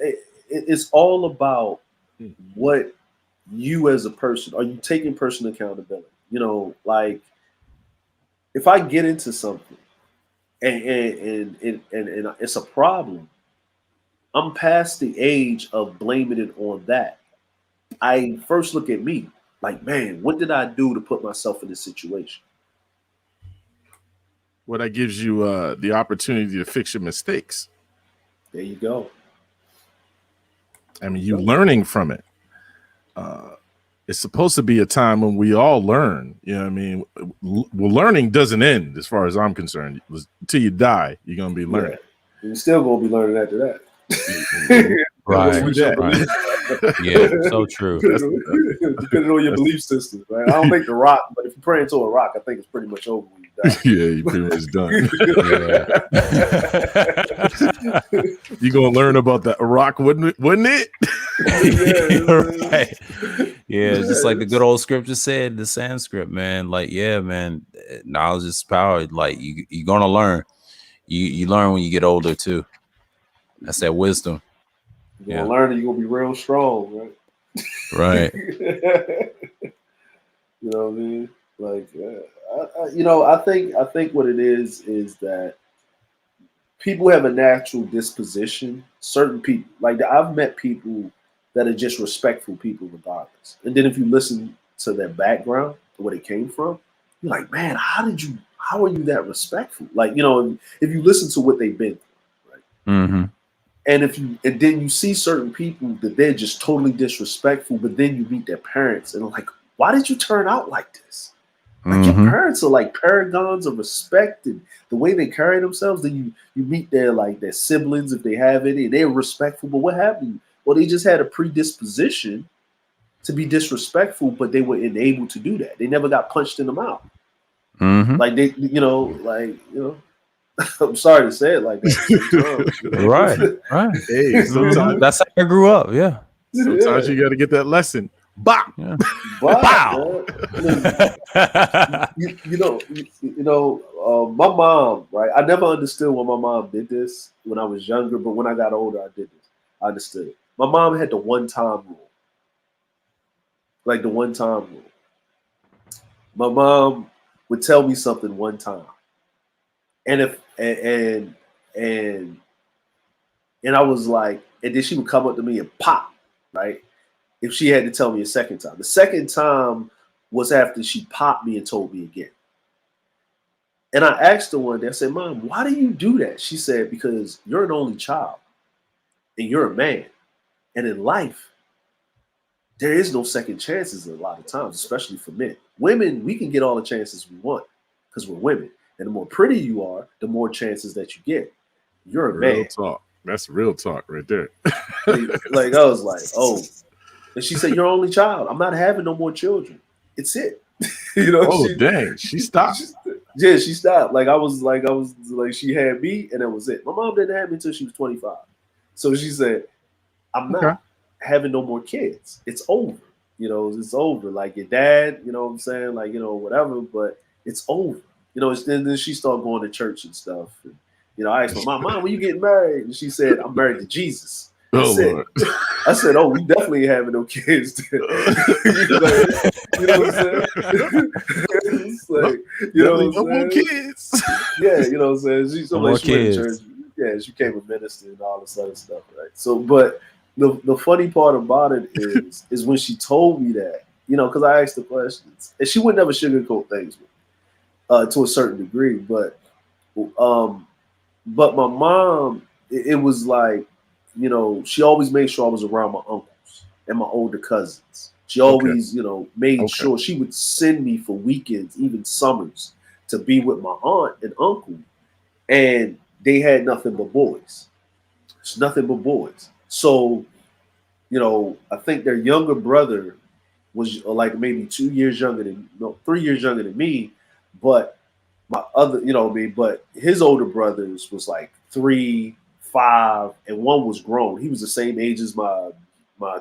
it's all about what you as a person, are you taking personal accountability? You know, like, if I get into something and it's a problem, I'm past the age of blaming it on that. I first look at me, like, man, what did I do to put myself in this situation? Well, that gives you the opportunity to fix your mistakes. There you go. I mean, you learning from it. It's supposed to be a time when we all learn. You know what I mean? Well, learning doesn't end, as far as I'm concerned. Until you die, you're going to be learning. Yeah. You're still going to be learning after that. Right. Yeah, so true. Depending on your belief system, right? I don't think the rock, but if you're praying to a rock, I think it's pretty much over when you die. Yeah, you're pretty much done. You're gonna learn about that rock, wouldn't it? Right. Yeah, just like the good old scripture said, the Sanskrit, man. Like, yeah, man, knowledge is power. Like, you're gonna learn. You learn when you get older too. That's that wisdom. You're gonna learn, and you're gonna be real strong, right? Right. You know what I mean? Like, you know, I think what it is that people have a natural disposition. Certain people, like, I've met people that are just respectful people regardless. And then if you listen to their background, where they came from, you're like, man, how are you that respectful? Like, if you listen to what they've been through, right? Mm-hmm. And then you see certain people that they're just totally disrespectful, but then you meet their parents and like, why did you turn out like this? Like your parents are like paragons of respect and the way they carry themselves. Then you meet their siblings if they have any, and they're respectful. But what happened? Well, they just had a predisposition to be disrespectful, but they were unable to do that. They never got punched in the mouth. Mm-hmm. Like I'm sorry to say it like that. Right. Hey, sometimes that's how I grew up. Yeah. Sometimes you got to get that lesson. Bop. Yeah. Wow. My mom, right? I never understood when my mom did this when I was younger, but when I got older, I did this. I understood it. My mom had the one-time rule. Like the one-time rule. My mom would tell me something one time. And I was like, and then she would come up to me and pop, right? If she had to tell me a second time. The second time was after she popped me and told me again. And I asked her one day, I said, Mom, why do you do that? She said, because you're an only child and you're a man. And in life, there is no second chances a lot of times, especially for men. Women, we can get all the chances we want because we're women. And the more pretty you are, the more chances that you get. You're a man. Real talk. That's real talk right there. Like I was like, oh. And she said, you're only child. I'm not having no more children. It's it. Dang. She stopped. She stopped. Like I was like, she had me and that was it. My mom didn't have me until she was 25. So she said, I'm not having no more kids. It's over. It's over. Like your dad, you know what I'm saying? Like, whatever, but it's over. Then she started going to church and stuff. And, I asked my mom, when you getting married? And she said, I'm married to Jesus. Lord. I said, oh, we definitely ain't having no kids. You know what I'm saying? It's like, no more kids. Yeah, you know what I'm saying? She went to church. Yeah, she became a minister and all this other stuff, right? So, but the funny part about it is when she told me that, because I asked the questions, and she would never sugarcoat things to a certain degree, but my mom, it was like, she always made sure I was around my uncles and my older cousins. She always, made sure she would send me for weekends, even summers, to be with my aunt and uncle, and they had nothing but boys. It's nothing but boys. So, I think their younger brother was like maybe 3 years younger than me, but my other, but his older brothers was like 3, 5, and one was grown. He was the same age as my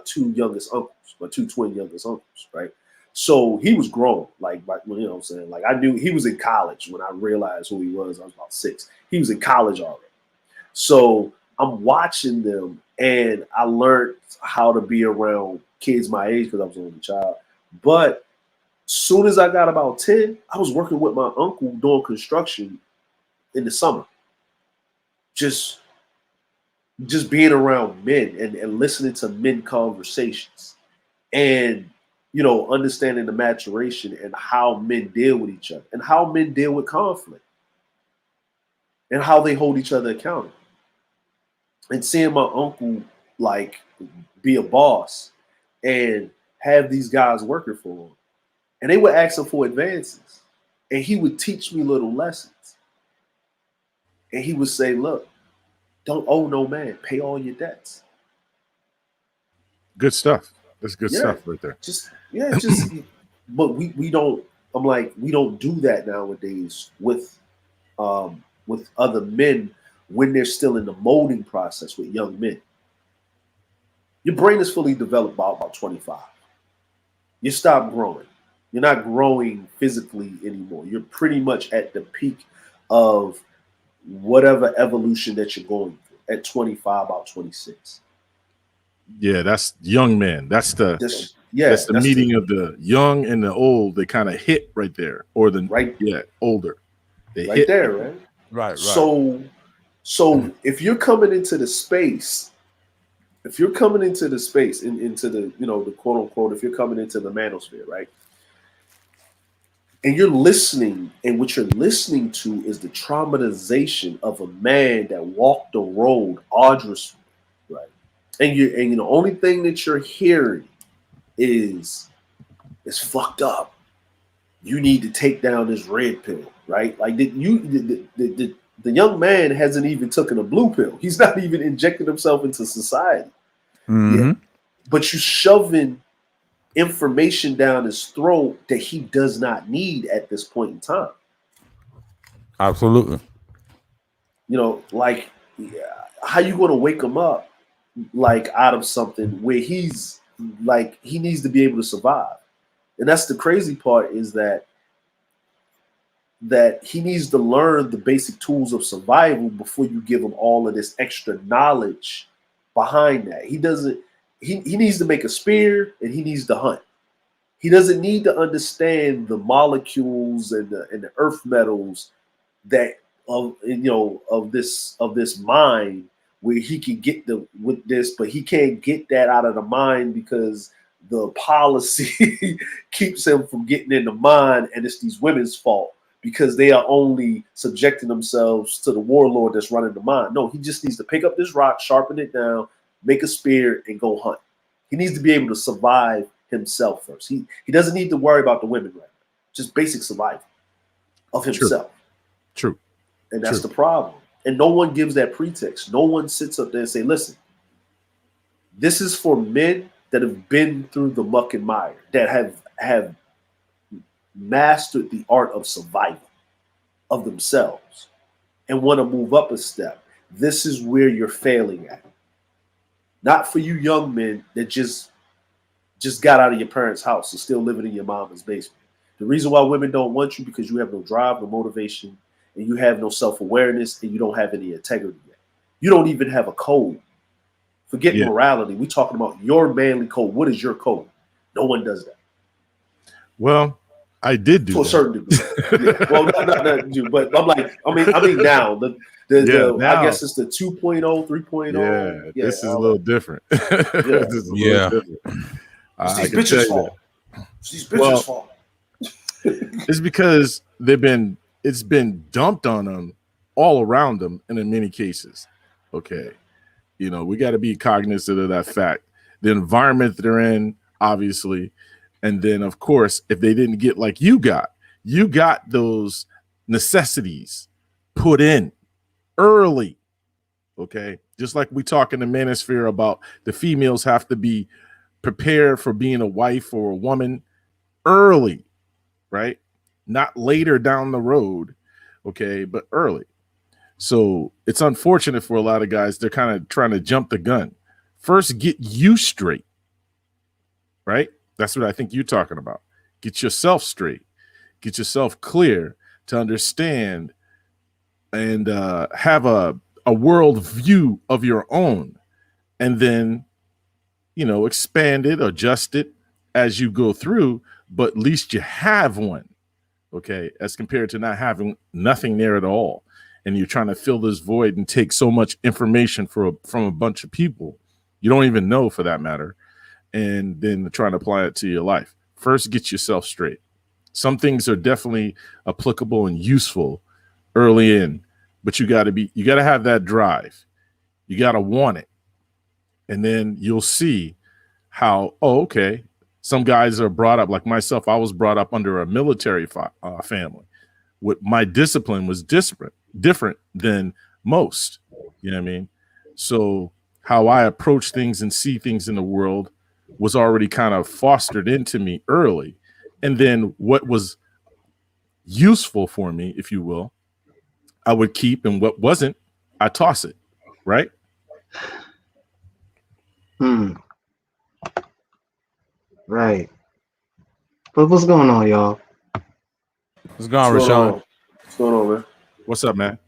two youngest uncles, my two twin youngest uncles, right? So he was grown, like, what I'm saying? Like I knew he was in college when I realized who he was. I was about 6. He was in college already. So I'm watching them, and I learned how to be around kids my age because I was an only child. But soon as I got about 10, I was working with my uncle doing construction in the summer. Just being around men and listening to men conversations and, understanding the maturation and how men deal with each other and how men deal with conflict and how they hold each other accountable. And seeing my uncle like be a boss and have these guys working for him. And they would ask him for advances. And he would teach me little lessons. And he would say, look, don't owe no man. Pay all your debts. Good stuff. That's good stuff right there. But we don't, I'm like, we don't do that nowadays with other men when they're still in the molding process with young men. Your brain is fully developed by about 25. You stop growing. You're not growing physically anymore. You're pretty much at the peak of whatever evolution that you're going through at 25, about 26. Yeah, that's young men. That's the meeting of the young and the old. They kind of hit right there, or older. They right hit there, right? Right. So if you're coming into the space if you're coming into the space, into the, the quote unquote, if you're coming into the manosphere, right? And you're listening, and what you're listening to is the traumatization of a man that walked the road arduously, right? And the only thing that you're hearing is it's fucked up. You need to take down this red pill, right? Like the young man hasn't even taken a blue pill. He's not even injecting himself into society. Yeah. But you shoving information down his throat that he does not need at this point in time. Absolutely. Like, how you going to wake him up like out of something where he's like he needs to be able to survive? And that's the crazy part, is that he needs to learn the basic tools of survival before you give him all of this extra knowledge behind that. He doesn't. He needs to make a spear, and he needs to hunt. He doesn't need to understand the molecules and the earth metals that of this mind, where he can get with this, but he can't get that out of the mind because the policy keeps him from getting in the mind, and it's these women's fault because they are only subjecting themselves to the warlord that's running the mind. No, he just needs to pick up this rock, sharpen it down, make a spear, and go hunt. He needs to be able to survive himself first. He doesn't need to worry about the women right now. Just basic survival of himself. True. And that's the problem. And no one gives that pretext. No one sits up there and say, listen, this is for men that have been through the muck and mire, that have mastered the art of survival of themselves and want to move up a step. This is where you're failing at. Not for you young men that just got out of your parents' house and still living in your mama's basement. The reason why women don't want you, because you have no drive, no motivation, and you have no self-awareness, and you don't have any integrity yet. You don't even have a code. Forget morality. We're talking about your manly code. What is your code? No one does that. Well, I did do to a certain degree. Yeah. Well, not you, but I'm like, I mean now now, I guess it's the 2.0, 3.0. Yeah, this is a little different. This is a little different. It's these bitches' fault. It's these bitches' fault. It's because it's been dumped on them all around them, and in many cases. Okay. We got to be cognizant of that fact. The environment they're in, obviously. And then, of course, if they didn't get like you got those necessities put in early. Okay. Just like we talk in the manosphere about the females have to be prepared for being a wife or a woman early, right? Not later down the road. Okay. But early. So it's unfortunate for a lot of guys. They're kind of trying to jump the gun. First, get you straight, right? That's what I think you're talking about. Get yourself straight. Get yourself clear to understand and have a world view of your own. And then, expand it, adjust it as you go through. But at least you have one, okay, as compared to not having nothing there at all. And you're trying to fill this void and take so much information from a bunch of people you don't even know, for that matter, and then trying to apply it to your life. First, get yourself straight. Some things are definitely applicable and useful early in, but you got to have that drive. You got to want it. And then you'll see how, okay, some guys are brought up, like myself, I was brought up under a military family. My discipline was different than most. You know what I mean? So how I approach things and see things in the world was already kind of fostered into me early. And then what was useful for me, if you will, I would keep, and what wasn't, I toss it. Right? Right. But what's going on, y'all? What's going on, Rashawn? What's going on, man? What's up, man?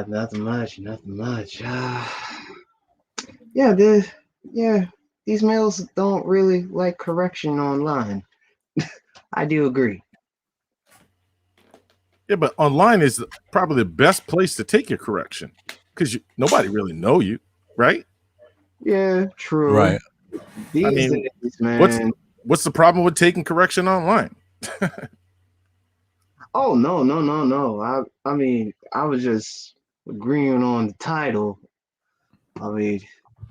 Nothing much. These males don't really like correction online. I do agree. Yeah, but online is probably the best place to take your correction because nobody really know you, right? Yeah, true. Right. I These mean, days, what's man. what's the problem with taking correction online? Oh no, no, no, no. I mean, I was just agreeing on the title. I mean,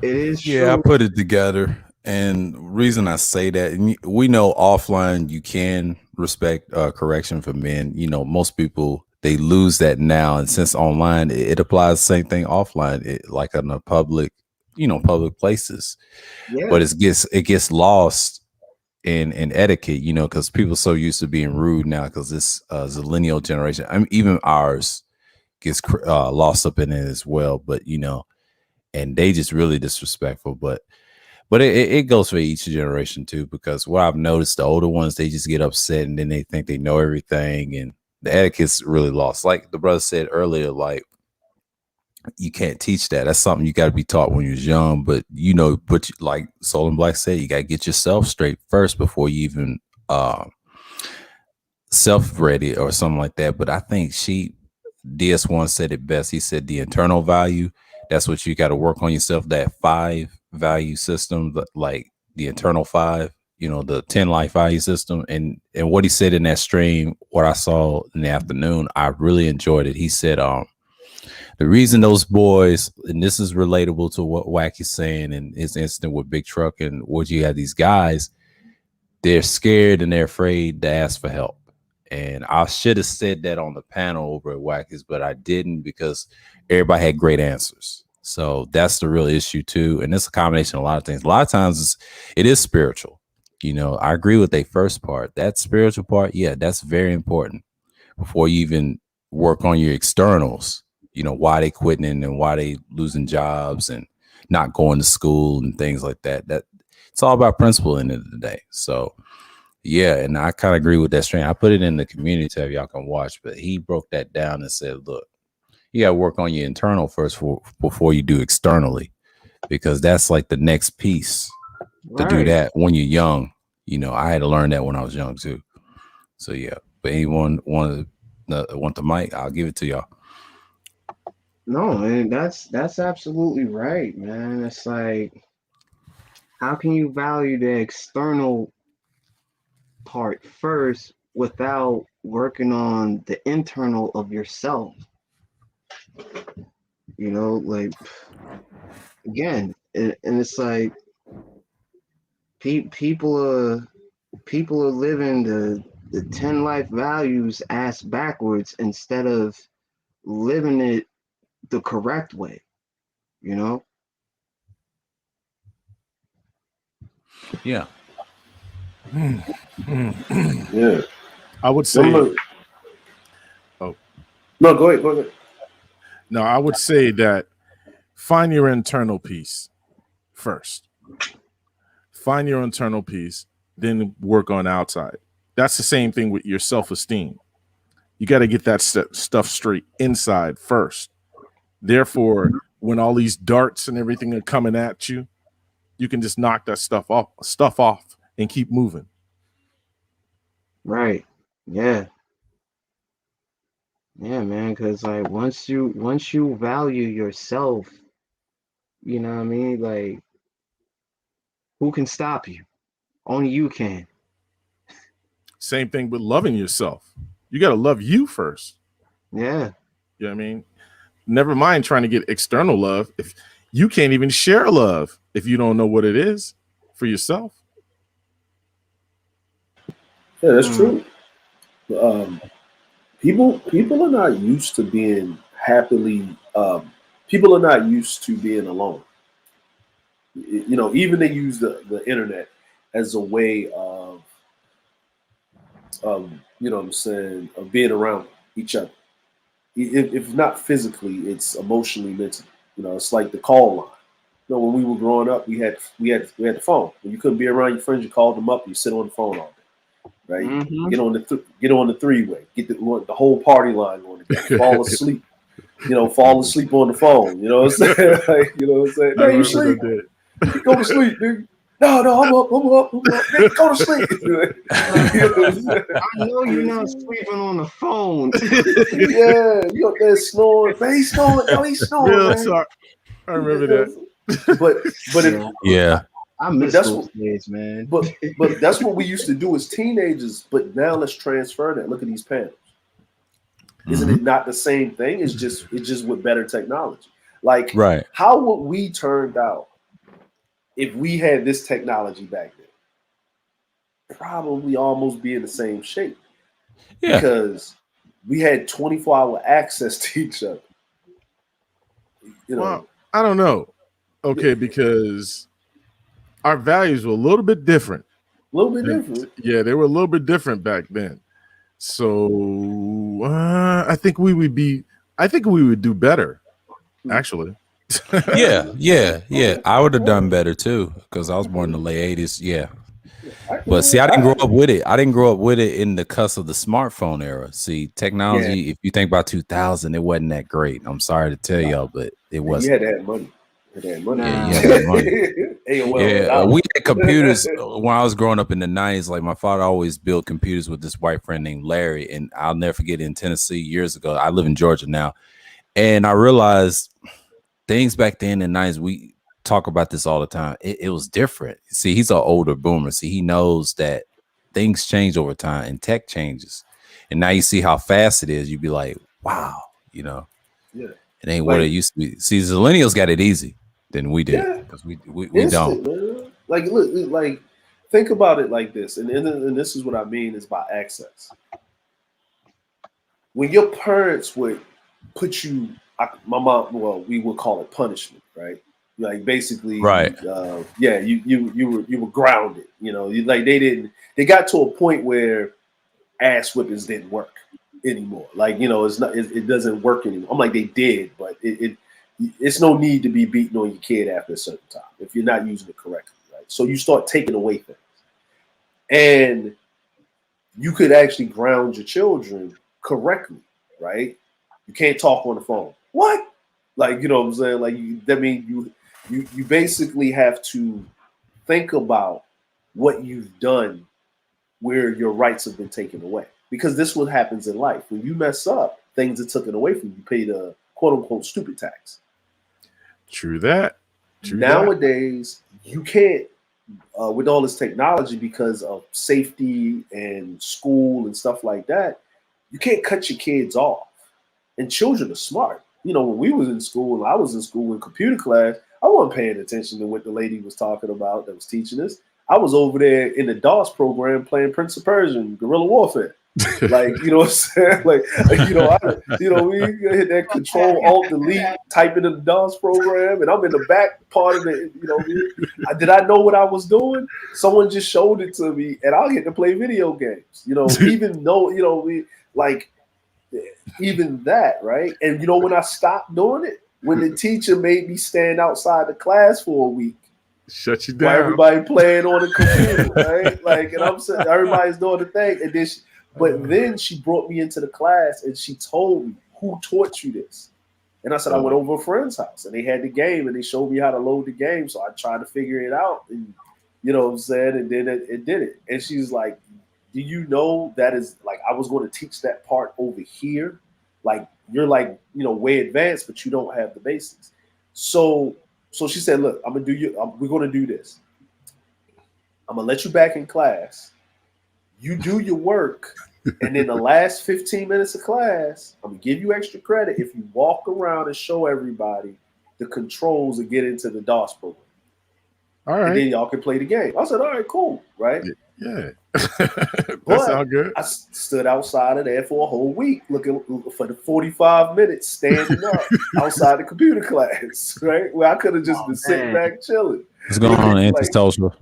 it is Yeah, I true. put it together. And reason I say that, and we know offline you can respect correction for men. You know, most people they lose that now, and since online it applies the same thing offline, like in a public, public places. But Yeah, it gets lost in etiquette, because people so used to being rude now because this zillennial generation. I mean, even ours gets lost up in it as well. But and they just really disrespectful. But it goes for each generation too, because what I've noticed, the older ones, they just get upset and then they think they know everything, and the etiquette's really lost. Like the brother said earlier, like you can't teach that. That's something you got to be taught when you're young. But like Soul and Black said, you got to get yourself straight first before you even self-ready or something like that. But I think DS1 said it best. He said the internal value, that's what you got to work on yourself, that 5 value system, like the internal 5, the 10 life value system. And what he said in that stream, what I saw in the afternoon, I really enjoyed it. He said, the reason those boys, and this is relatable to what Wacky's saying and his incident with Big Truck, and what you have these guys, they're scared and they're afraid to ask for help. And I should have said that on the panel over at Wacky's, but I didn't because everybody had great answers. So that's the real issue too. And it's a combination of a lot of things. A lot of times it is spiritual. I agree with the first part. That spiritual part, yeah, that's very important before you even work on your externals. Why they quitting and why they losing jobs and not going to school and things like that. That it's all about principle in the end of the day. So yeah, and I kind of agree with that stream. I put it in the community tab, y'all can watch, but he broke that down and said, look, you got to work on your internal first before you do externally, because that's like the next piece to do right. that when you're young. I had to learn that when I was young too. So yeah, but anyone want the mic, I'll give it to y'all. No, and that's absolutely right, man. It's like, how can you value the external part first without working on the internal of yourself? Like, again, and it's like people are living the 10 life values ass backwards instead of living it the correct way, you know? Yeah. Yeah. I would say, oh No, go ahead. Go ahead. no, I would say that find your internal peace first. Find your internal peace, then work on outside. That's the same thing with your self-esteem. You got to get that stuff straight inside first. Therefore, when all these darts and everything are coming at you, you can just knock that stuff off and keep moving. Right. Yeah. Yeah, man, because like once you value yourself, you know what I mean? Like, who can stop you? Only you can. Same thing with loving yourself. You got to love you first. Yeah. You know what I mean? Never mind trying to get external love. If you can't even share love if you don't know what it is for yourself. Yeah, that's Mm, true. People are not used to being happily. People are not used to being alone. Even they use the internet as a way of what I'm saying, of being around each other. If not physically, it's emotionally, mentally. It's like the call line. When we were growing up, we had the phone. When you couldn't be around your friends, you called them up. You sit on the phone all day, right? mm-hmm. Get on the 3-way. Get the whole party line going together. Fall asleep. Fall asleep on the phone. You know what I'm saying? Like, you know what I'm saying? I Man, you remember sleep. that. Go to sleep, nigga. No, I'm up. Nigga, go to sleep. You know what I'm saying? I know you're not sleeping on the phone. Yeah, you up there snoring. Man, he's snoring. No, he's snoring, Real man. talk. I remember that. but if Yeah. I miss that's those what days, man. but that's what we used to do as teenagers. But now let's transfer that. Look at these panels. Isn't Mhm. it not the same thing? It's just with better technology. Like, Right. how would we turned out if we had this technology back then? Probably almost be in the same shape Yeah. because we had 24-hour access to each other. You know, Well, I don't know. Okay, because our values were a little bit different. a little bit different. Yeah, they were a little bit different back then. So I think we would be. I think we would do better, actually. Yeah. I would have done better too because I was born in the late 80s. Yeah. But see, I didn't grow up with it. I didn't grow up with it in the cusp of the smartphone era. See, technology, if you think about 2000, it wasn't that great. I'm sorry to tell y'all, but it You wasn't. had to have money. You had to have money. Yeah, you had to have money. AOL. Yeah, we had computers when I was growing up in the 90s. Like my father always built computers with this white friend named Larry. And I'll never forget in Tennessee years ago. I live in Georgia now. And I realized things back then in the 90s, we talk about this all the time. It was different. See, he's an older boomer. See, he knows that things change over time and tech changes. And now you see how fast it is. You'd be like, wow, Yeah. it ain't what it used to be. See, the millennials got it easy than we did Yeah. because we Instant, don't. man. Like, look, like, think about it like this, and this is what I mean is by access. When your parents would put you, my mom, well, we would call it punishment, right? Like basically, Right. yeah, you were grounded. You know, like they got to a point where ass whippings didn't work anymore. Like, you know, it doesn't work anymore. I'm like, they did, but it's no need to be beating on your kid after a certain time if you're not using it correctly, right? So you start taking away things, and you could actually ground your children correctly, right? You can't talk on the phone. What? Like, you know what I'm saying? Like, that means you basically have to think about what you've done where your rights have been taken away. Because this is what happens in life. When you mess up, things are taken away from you. You pay the quote unquote stupid tax. True that. Nowadays, you can't, with all this technology, because of safety and school and stuff like that, you can't cut your kids off. And children are smart. You know, when we was in school, and I was in school in computer class, I wasn't paying attention to what the lady was talking about that was teaching us. I was over there in the DOS program playing Prince of Persia and Guerrilla Warfare. Like, you know what I'm saying? Like we hit that Control Alt Delete, type it in the DOS program, and I'm in the back part of it. You know, did I know what I was doing? Someone just showed it to me, and I'll get to play video games. You know, even though even that, right? And you know when I stopped doing it? When the teacher made me stand outside the class for a week. Shut you down. While everybody playing on the computer, right? Like, and I'm saying everybody's doing the thing. And then she brought me into the class and she told me, who taught you this? And I said, I went over a friend's house and they had the game and they showed me how to load the game. So I tried to figure it out. And you know what I'm saying? And then it did it. And she's like, do you know that is like, I was going to teach that part over here. Like, you're like, you know, way advanced, but you don't have the basics. So she said, look, we're going to do this. I'm going to let you back in class. You do your work. And in the last 15 minutes of class, I'm going to give you extra credit if you walk around and show everybody the controls to get into the DOS program. All right. And then y'all can play the game. I said, all right, cool. Right? Yeah. That sounds good. I stood outside of there for a whole week looking for the 45 minutes standing up outside the computer class, right? Where I could have just been sitting back chilling. What's going on, antisocial?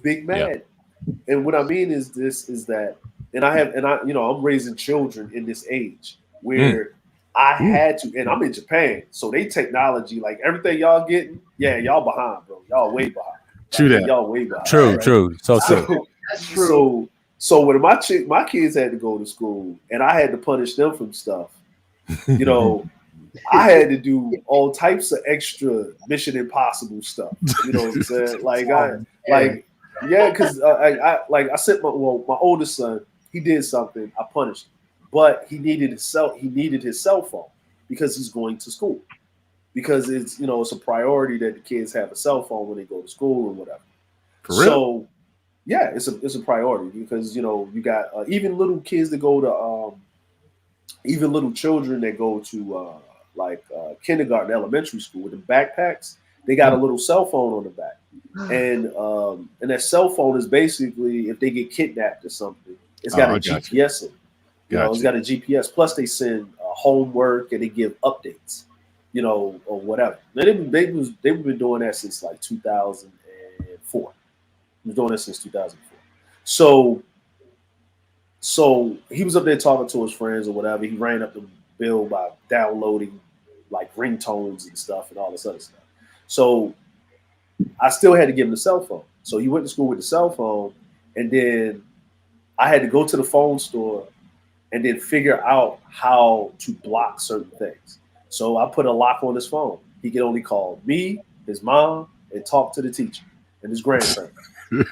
Big mad. Yeah. And what I mean is that I'm raising children in this age where I had to, and I'm in Japan, so they technology, like everything y'all getting, y'all behind, bro. Y'all way behind. True that. Y'all way behind. True, right? true. So true. That's true. So when my kids had to go to school and I had to punish them from stuff, you know, I had to do all types of extra Mission Impossible stuff. You know what I'm saying? Because I sent my oldest son, he did something, I punished him, but he needed his cell phone because he's going to school. because it's it's a priority that the kids have a cell phone when they go to school and whatever. For real? So yeah, it's a priority because you got even little kids that go to even little children that go to kindergarten, elementary school with the backpacks. They got a little cell phone on the back, and that cell phone is basically if they get kidnapped or something, it's got a I got GPS in it. It's got a GPS. Plus, they send homework and they give updates, or whatever. They've been doing that since like 2004. Been doing that since 2004. So he was up there talking to his friends or whatever. He ran up the bill by downloading like ringtones and stuff and all this other stuff. So I still had to give him the cell phone. So he went to school with the cell phone, and then I had to go to the phone store and then figure out how to block certain things. So I put a lock on his phone. He could only call me, his mom, and talk to the teacher and his grandparents.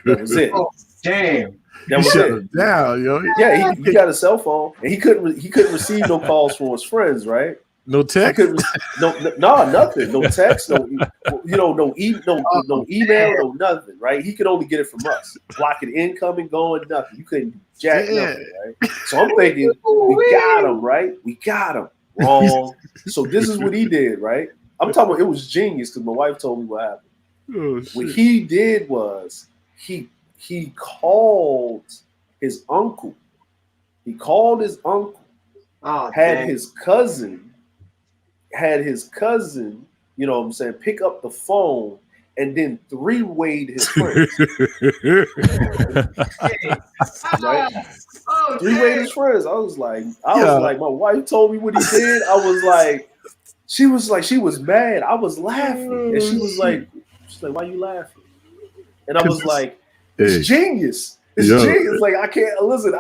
That was it. Oh, damn. That was Shut it. him down, yo. Yeah, he got a cell phone, and he couldn't receive no calls from his friends, right? No text. Nothing, no text, no email, no nothing, right? He could only get it from us, blocking incoming, going, nothing. You couldn't jack nothing, right? So I'm thinking, we got him, right? We got him. Wrong. So this is what he did, right? I'm talking about it was genius because my wife told me what happened. Oh, what he did was he called his uncle. He called his uncle. Oh, had dang. his cousin, you know what I'm saying, pick up the phone and then three-wayed his friends. Right? Oh, Three-wayed his friends. I was like, my wife told me what he did. I was like, she was mad. I was laughing. And she's like, why you laughing? And I was like, it's genius. It's genius. Like, I can't listen.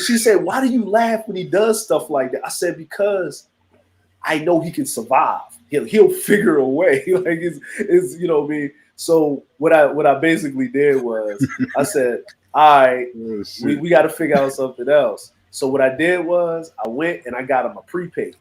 She said, why do you laugh when he does stuff like that? I said, because I know he can survive. He'll figure a way. Like it's you know what I mean. So what I basically did was I said, all right, we got to figure out something else. So what I did was I went and I got him a prepaid.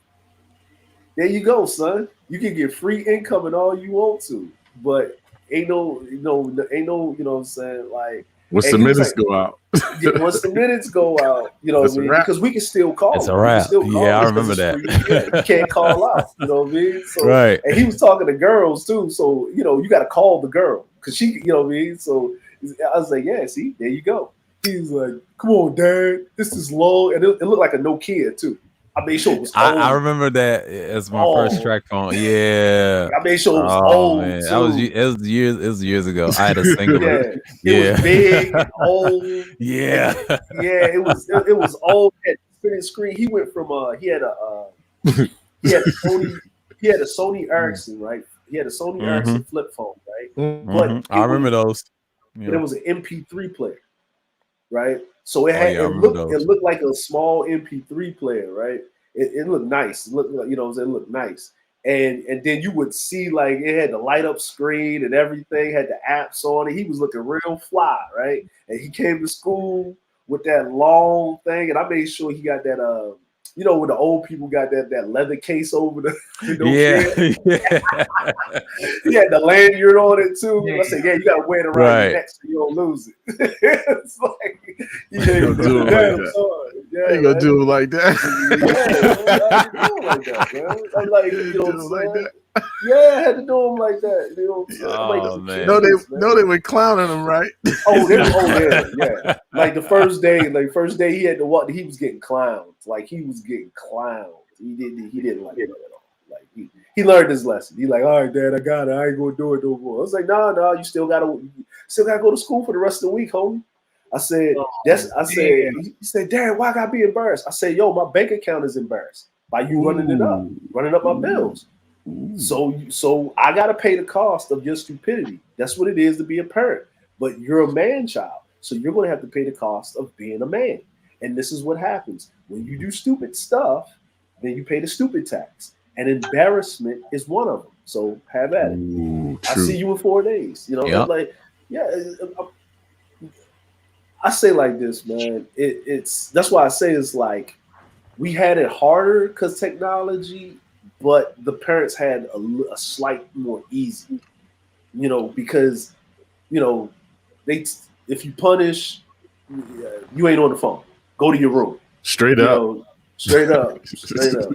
There you go, son. You can get free income and all you want to, but ain't no, you know what I'm saying? Like, once the minutes go out. Once the minutes go out, you know what I mean? Because we can still call. It's a wrap. Yeah, I remember that. Yeah, you can't call out. You know what I mean? So, right. And he was talking to girls too. So, you got to call the girl because she, you know what I mean? So I was like, yeah, see, there you go. He's like, come on, Dad. This is low. And it looked like a Nokia too. I made sure it was old. I remember that as my first track phone. Yeah. I made sure it was old. Man. Too. It was years ago. I had a single. It was big, old. Yeah. It was old. It had a spinning screen. He went from he had a Sony Ericsson, right? He had a Sony Ericsson flip phone, right? But I remember those. Yeah. But it was an MP3 player, right? So it had it looked like a small MP3 player, right? It looked nice. It looked like, you know what I'm saying? It looked nice. And then you would see like it had the light up screen and everything, had the apps on it. He was looking real fly, right? And he came to school with that long thing, and I made sure he got that when the old people got that leather case over the he had the lanyard on it too. I said, you gotta wear it around your neck so you don't lose it. It's like you ain't gonna do it like that. Yeah, you gonna do it like that. I'm like, you know what I'm saying? Yeah, I had to do them like that. You know what I'm saying? No, they were clowning him, right? Yeah. Like the first day he had to walk. He was getting clowned. Like he was getting clowned. He didn't like it at all. Like he learned his lesson. He like, all right, Dad, I got it. I ain't gonna do it no more. I was like, no, you still gotta go to school for the rest of the week, homie. I said, he said, Dad, why I gotta be embarrassed? I said, yo, my bank account is embarrassed by you running up my bills. So I gotta pay the cost of your stupidity. That's what it is to be a parent. But you're a man child, so you're gonna have to pay the cost of being a man. And this is what happens when you do stupid stuff. Then you pay the stupid tax, and embarrassment is one of them. So have at it. I see you in 4 days. You know, like I say like this, man. It's that's why I say it's like we had it harder because technology, but the parents had a slight more easy, because you know they if you punish, you ain't on the phone. Go to your room. Straight You up. know, straight up, straight up.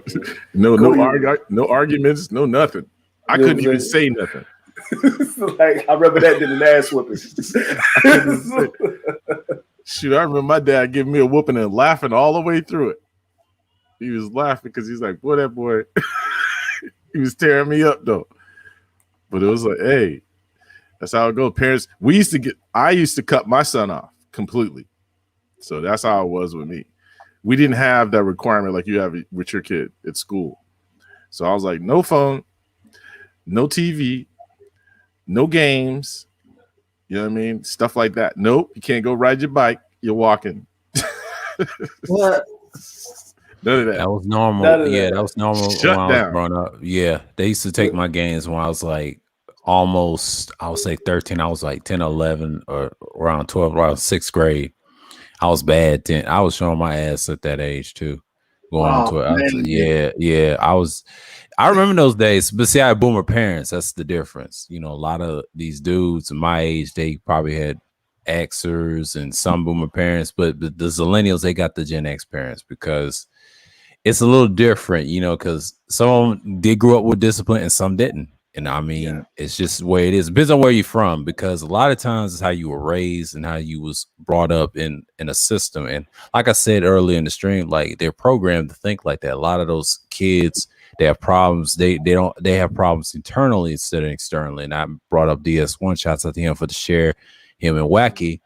No, Go no to your room. no arguments, no nothing. I You know couldn't what I'm even saying? say nothing. Like I remember that than an ass whipping. I couldn't say. Shoot, I remember my dad giving me a whooping and laughing all the way through it. He was laughing because he's like, boy, that boy, he was tearing me up though. But it was like, hey, that's how it goes. Parents, I used to cut my son off completely. So that's how it was with me. We didn't have that requirement like you have with your kid at school. So I was like, no phone, no TV, no games. You know what I mean? Stuff like that. Nope, you can't go ride your bike. You're walking. What? None of that. That was normal. None of Yeah, that. that was normal when Shut I was down. growing up. Yeah, they used to take my games when I was like almost, I would say 13. I was like 10, 11, or around 12, around sixth grade. I was bad then. I was showing my ass at that age too. Going on Oh to it. man. Yeah. I remember those days, but see, I had boomer parents. That's the difference. A lot of these dudes my age, they probably had Xers and some boomer parents, but the Zillennials, they got the Gen X parents because it's a little different, because some of them did grow up with discipline and some didn't. And I mean, it's just the way it is. It depends on where you're from, because a lot of times it's how you were raised and how you was brought up in a system. And like I said earlier in the stream, like they're programmed to think like that. A lot of those kids, they have problems. They have problems internally instead of externally. And I brought up DS1. Shouts out to him for the share, him and Wacky.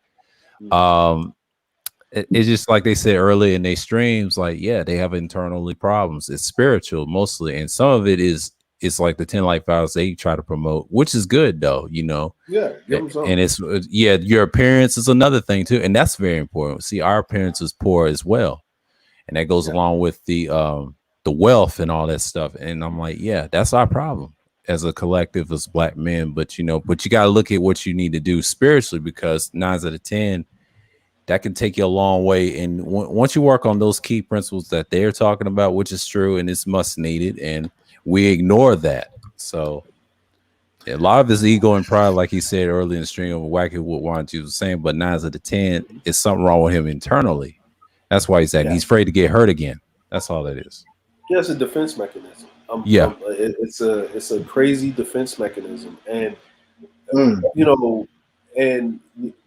It's just like they said earlier in their streams, like, yeah, they have internally problems. It's spiritual mostly, and some of it is it's like the 10 life vows they try to promote, which is good though, Yeah, give them some. and it's your appearance is another thing too, and that's very important. See, our appearance is poor as well, and that goes along with the wealth and all that stuff. And I'm like, yeah, that's our problem as a collective as black men. But you got to look at what you need to do spiritually, because 9 out of 10, that can take you a long way. And once you work on those key principles that they're talking about, which is true and it's much needed, and we ignore that. So a lot of his ego and pride, like he said earlier in the stream of Wacky, what Wanty was saying, but 9 out of 10 is something wrong with him internally. That's why he's he's afraid to get hurt again. That's all it is. Yeah, it's a defense mechanism. It's a crazy defense mechanism, and and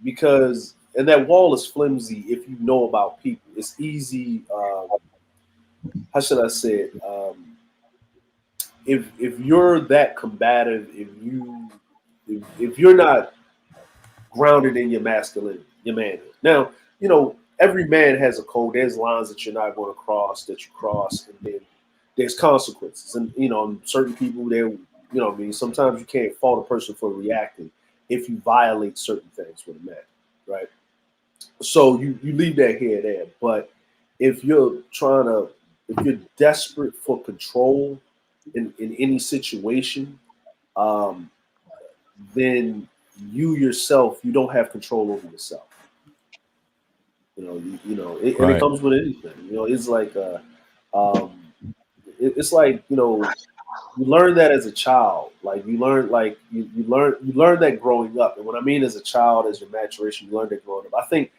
because that wall is flimsy if you know about people. It's easy. How should I say it? If you're that combative, if you're not grounded in your masculinity, your manhood. Now, every man has a code. There's lines that you're not going to cross that you cross, and then there's consequences. And certain people, sometimes you can't fault a person for reacting if you violate certain things with a man, right? So you leave that here there. But if you're desperate for control in any situation, then you yourself, you don't have control over yourself. And it comes with anything. It's like it's like you learn that as a child. Like you learn that growing up. And what I mean as a child, as your maturation, you learn that growing up. I think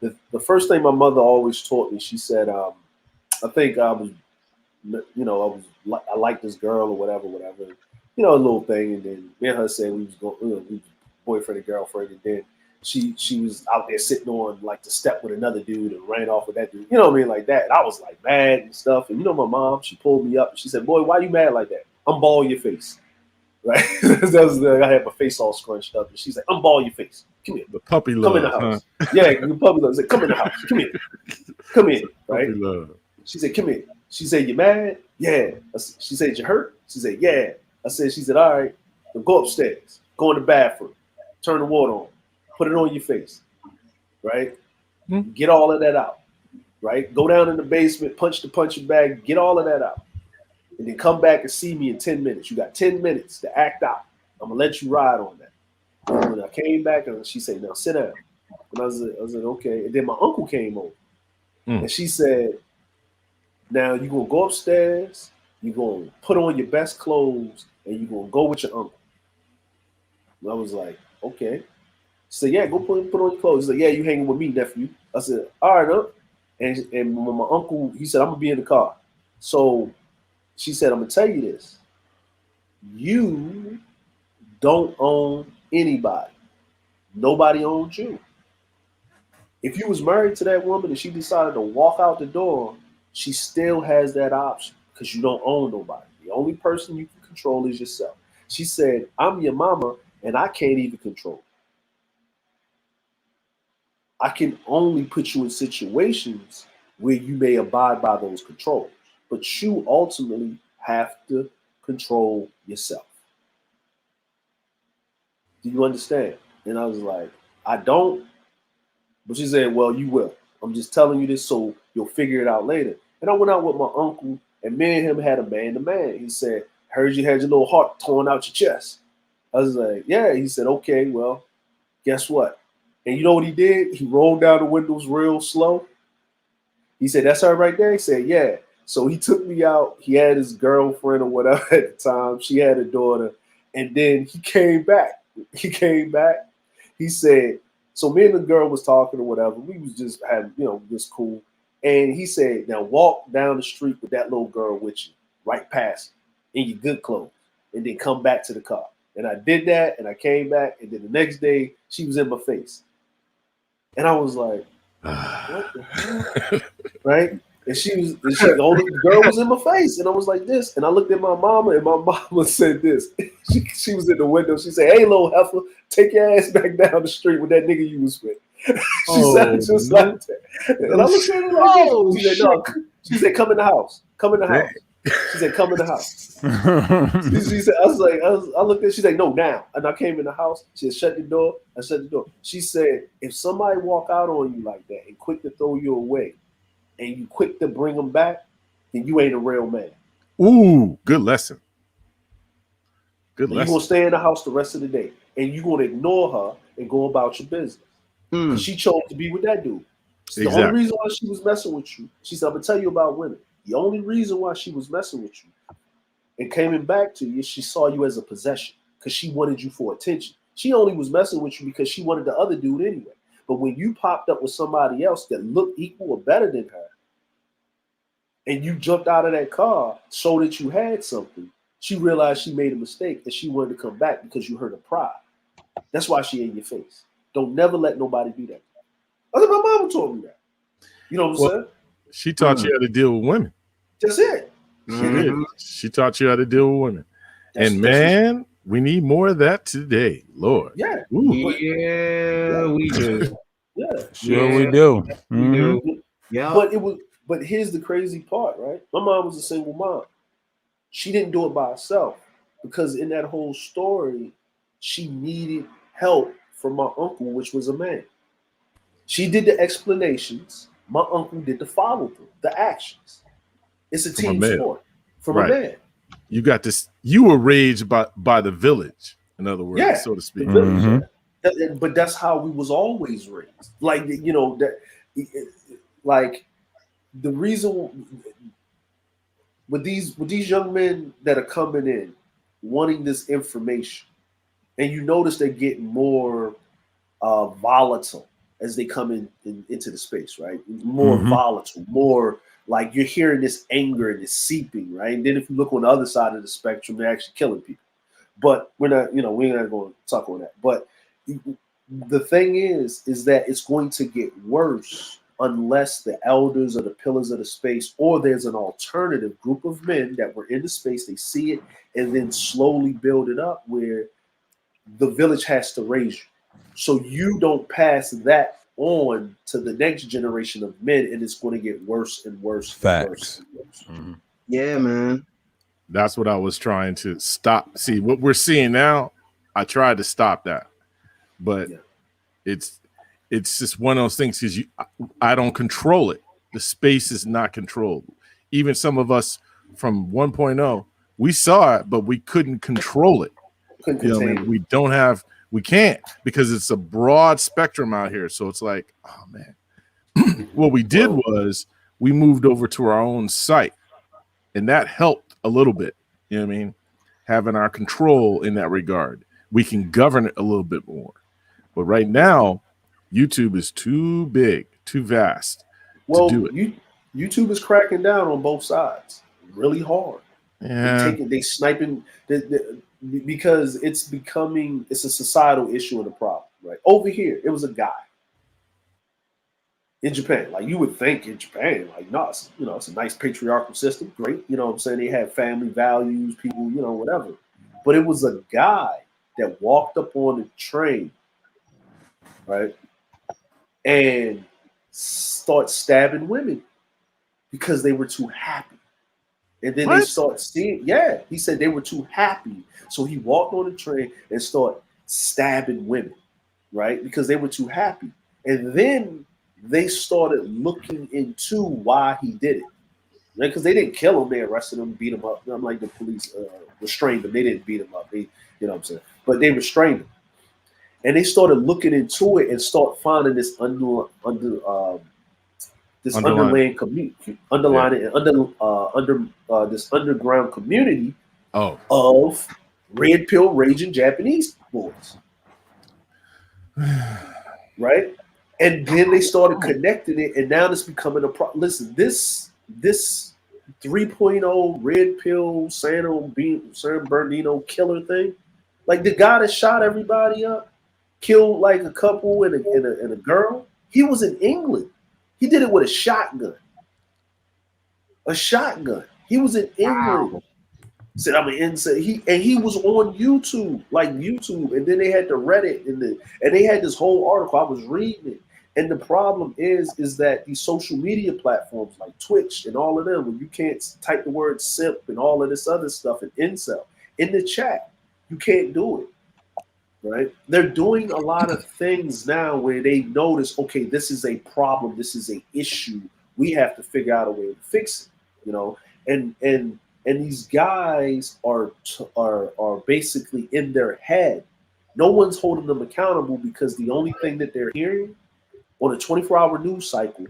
the first thing my mother always taught me, she said, I think I was, I liked this girl or whatever, a little thing. And then me and her said we was going, we was boyfriend and girlfriend. And then she was out there sitting on like the step with another dude and ran off with that dude. You know what I mean? Like that. And I was like mad and stuff. And my mom, she pulled me up and she said, "Boy, why you mad like that? Unball your face." Right? I had my face all scrunched up. And she's like, "Unball your face. Come here. The puppy love. Come in the house." Huh? Yeah, the puppy love. Said, "Come in the house. Come here. Come in." Right? Puppy love. She said, "Come here." She said, "You mad?" "Yeah." She said, "You hurt?" She said, "Yeah." She said, "All right, then go upstairs. Go in the bathroom. Turn the water on. Put it on your face." Right? Mm-hmm. Get all of that out. Right? Go down in the basement, punch the punching bag, get all of that out. And then come back and see me in 10 minutes. You got 10 minutes to act out. I'm going to let you ride on that. And when I came back, and she said, "Now sit down." And I was like, "Okay." And then my uncle came over. And she said, "Now you're going to go upstairs You're going to put on your best clothes and you're going to go with your uncle. And I was like, okay. She said, yeah, go put on your clothes. He's like, yeah, you hanging with me, nephew. I said, all right, huh? And when my uncle, he said, I'm going to be in the car. So she said, I'm going to tell you this. You don't own anybody. Nobody owns you. If you was married to that woman and she decided to walk out the door, she still has that option because you don't own nobody. The only person you can control is yourself. She said, I'm your mama and I can't even control you. I can only put you in situations where you may abide by those controls, but you ultimately have to control yourself. Do you understand? And I was like, I don't. But she said, well, you will. I'm just telling you this so you'll figure it out later. And I went out with my uncle, and me and him had a man to man. He said, heard you had your little heart torn out your chest. I was like, yeah. He said, okay, well, guess what? And you know what he did? He rolled down the windows real slow. He said, that's her right there? He said, yeah. So he took me out. He had his girlfriend or whatever at the time. She had a daughter. And then he came back. He came back. He said, so me and the girl was talking or whatever. We was just having, just cool. And he said, now walk down the street with that little girl with you, right past in your good clothes, and then come back to the car. And I did that, and I came back, and then the next day she was in my face. And I was like, what the hell? Right? And the only girl was in my face. And I was like this. And I looked at my mama, and my mama said this. She was in the window. She said, hey, little heifer, take your ass back down the street with that nigga you was with. She said just like that. And I looked at her like this. She said, no. She said, come in the house. Come in the house. She said, come in the house. She said, I looked at, she's like, no, now. And I came in the house. She said, shut the door. I shut the door. She said, if somebody walk out on you like that and quick to throw you away and you quick to bring them back, then you ain't a real man. Ooh, good lesson. Good lesson. You're going to stay in the house the rest of the day and you're going to ignore her and go about your business. She chose to be with that dude. Exactly. The only reason why she was messing with you, she said, I'm going to tell you about women. The only reason why she was messing with you and coming back to you, she saw you as a possession because she wanted you for attention. She only was messing with you because she wanted the other dude anyway. But when you popped up with somebody else that looked equal or better than her, and you jumped out of that car so that you had something, she realized she made a mistake and she wanted to come back because you hurt her pride. That's why she in your face. Don't never let nobody do that. I think my mama told me that. You know what I'm saying? She taught you how to deal with women. That's it. She did. She taught you how to deal with women. And we need more of that today, Lord. Yeah. Yeah, we do. Yeah. Sure we do. We do. Yeah. But here's the crazy part, right? My mom was a single mom. She didn't do it by herself because in that whole story, she needed help from my uncle, which was a man. She did the explanations. My uncle did the follow through, the actions. It's a team sport from a man. You got this. You were raised by the village, in other words, so to speak. But that's how we was always raised. Like, the reason with these young men that are coming in wanting this information, and you notice they're getting more volatile as they come into the space, right? More volatile, more like you're hearing this anger and this seeping, right? And then if you look on the other side of the spectrum, they're actually killing people. But we're not going to talk on that. But the thing is that it's going to get worse unless the elders or the pillars of the space, or there's an alternative group of men that were in the space, they see it, and then slowly build it up where the village has to raise you. So you don't pass that on to the next generation of men, and it's going to get worse and worse. Facts. And worse. Yeah, man. That's what I was trying to stop. See, what we're seeing now, I tried to stop that. But it's just one of those things because I don't control it. The space is not controlled. Even some of us from 1.0, we saw it, but we couldn't control it. We can't because it's a broad spectrum out here. So it's like, oh man. What we did was we moved over to our own site, and that helped a little bit. You know what I mean? Having our control in that regard. We can govern it a little bit more. But right now, YouTube is too big, too vast to do it. YouTube is cracking down on both sides really hard. Yeah. They sniping because it's a societal issue and a problem. Right over here, it was a guy in Japan. Like you would think in Japan, like no, it's a nice patriarchal system, great. You know what I'm saying? They have family values, people, whatever. But it was a guy that walked up on the train, right, and start stabbing women because they were too happy. And then they start seeing, he said they were too happy. So he walked on the train and started stabbing women, right? Because they were too happy. And then they started looking into why he did it. Right? Because they didn't kill him, they arrested him, beat him up. I'm like the police restrained him. They didn't beat him up. You know what I'm saying? But they restrained him. And they started looking into it and start finding this this underlying community, this underground community of red pill raging Japanese boys, right? And then they started connecting it, and now it's becoming a problem. Listen, this 3.0 red pill San Bernardino killer thing, like the guy that shot everybody up, killed like a couple and a girl. He was in England. He did it with a shotgun. A shotgun. He was in England. Wow. Said I'm an insane. He was on YouTube, and then they had the Reddit and they had this whole article. I was reading it. And the problem is that these social media platforms like Twitch and all of them, when you can't type the word simp and all of this other stuff and incel in the chat, you can't do it. Right? They're doing a lot of things now where they notice, okay, this is a problem, this is an issue. We have to figure out a way to fix it, And these guys are basically in their head. No one's holding them accountable because the only thing that they're hearing on a 24-hour news cycle,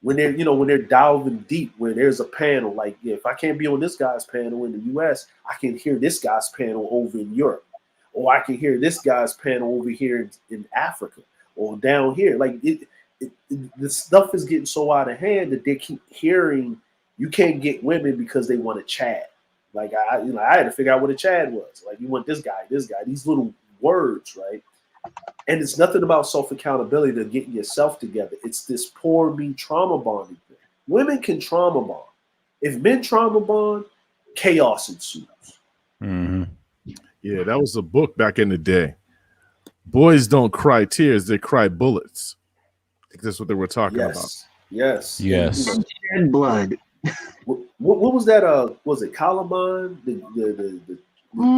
when they're diving deep, where there's a panel, like if I can't be on this guy's panel in the US, I can hear this guy's panel over in Europe. Or I can hear this guy's panel over here in Africa or down here. Like the stuff is getting so out of hand that they keep hearing you can't get women because they want a Chad. Like I had to figure out what a Chad was. Like you want this guy, these little words, right? And it's nothing about self-accountability to getting yourself together. It's this poor me trauma bonding thing. Women can trauma bond. If men trauma bond, chaos ensues. Mm-hmm. Yeah, that was a book back in the day. Boys don't cry tears, they cry bullets. I think that's what they were talking about. Yes. Shed blood. What was that? Was it Columbine, the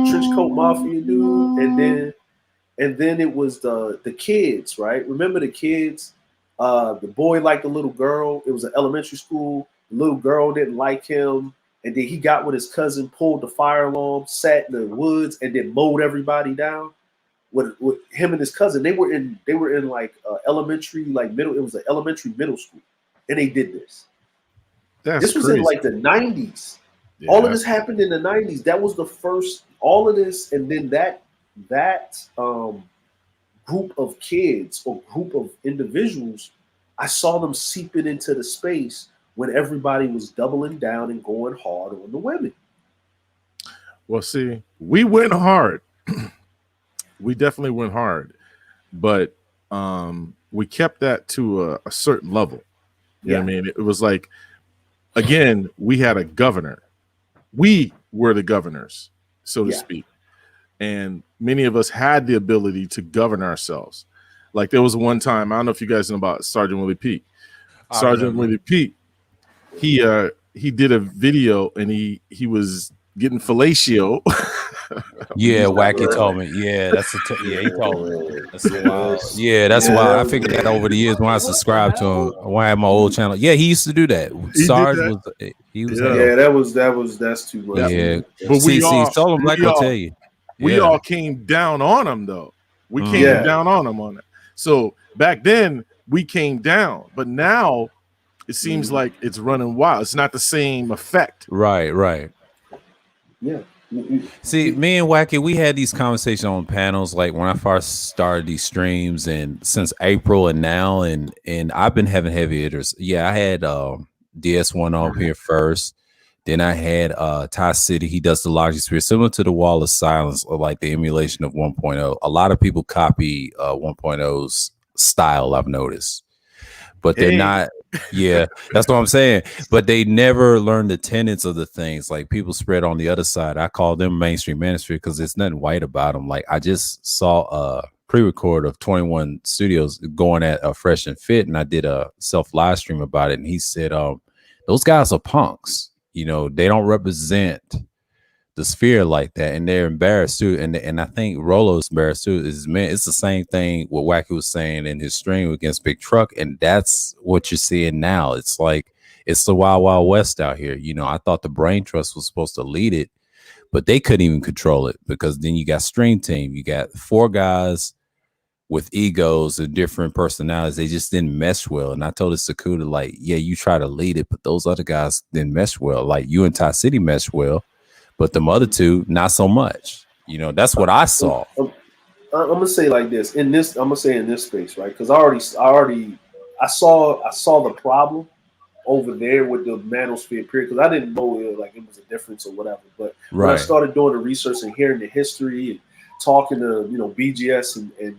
trench coat mafia dude, and then it was the kids, right? Remember the kids? The boy liked a little girl. It was an elementary school. The little girl didn't like him. And then he got with his cousin, pulled the fire alarm, sat in the woods, and then mowed everybody down. With him and his cousin, they were in like elementary, like middle. It was an elementary middle school, and they did this. This was crazy. In like the 90s. Yeah. All of this happened in the 90s. That was the first. All of this, and then that group of kids or group of individuals, I saw them seeping into the space when everybody was doubling down and going hard on the women. Well, see, we went hard. We definitely went hard, but we kept that to a certain level. You know what I mean? It was like, again, we had a governor. We were the governors, so to speak. And many of us had the ability to govern ourselves. Like there was one time, I don't know if you guys know about Sergeant Willie Pete. Sergeant Willie Pete, he did a video and he was getting fellatio. Yeah, Wacky told me. Yeah, he told me. That's wild. Yeah, that's why I figured that over the years when I subscribed to him, when I had my old channel. Yeah, he used to do that. Sarge was that's too much. Yeah, but Soul Black will tell you. We all came down on him though. We came down on him on it. So back then we came down, but now it seems like it's running wild. It's not the same effect. Right. Yeah. See, me and Wacky, we had these conversations on panels like when I first started these streams, and since April and now, and I've been having heavy hitters. Yeah, I had DS1 on here first. Then I had Ty City. He does the Logic Sphere, similar to the Wall of Silence, or like the emulation of 1.0. A lot of people copy 1.0's style, I've noticed, but they're Hey. not. Yeah, that's what I'm saying. But they never learn the tenets of the things. Like people spread on the other side. I call them mainstream ministry because there's nothing white about them. Like I just saw a pre-record of 21 Studios going at a Fresh and Fit, and I did a self live stream about it. And he said, those guys are punks. You know, they don't represent the sphere like that, and they're embarrassed too. And I think Rolo's embarrassed too. Is man, it's the same thing what Wacky was saying in his stream against Big Truck, and that's what you're seeing now. It's like it's the Wild Wild West out here. You know, I thought the Brain Trust was supposed to lead it, but they couldn't even control it because then you got Stream Team, you got 4 guys with egos and different personalities. They just didn't mesh well. And I told Sakuda, like, yeah, you try to lead it, but those other guys didn't mesh well. Like you and Ty City mesh well, but the other two, not so much. You know, that's what I saw. I'm gonna say like this in this. I'm gonna say in this space, right? Because I saw the problem over there with the manosphere period because I didn't know it was a difference or whatever. But when I started doing the research and hearing the history and talking to BGS and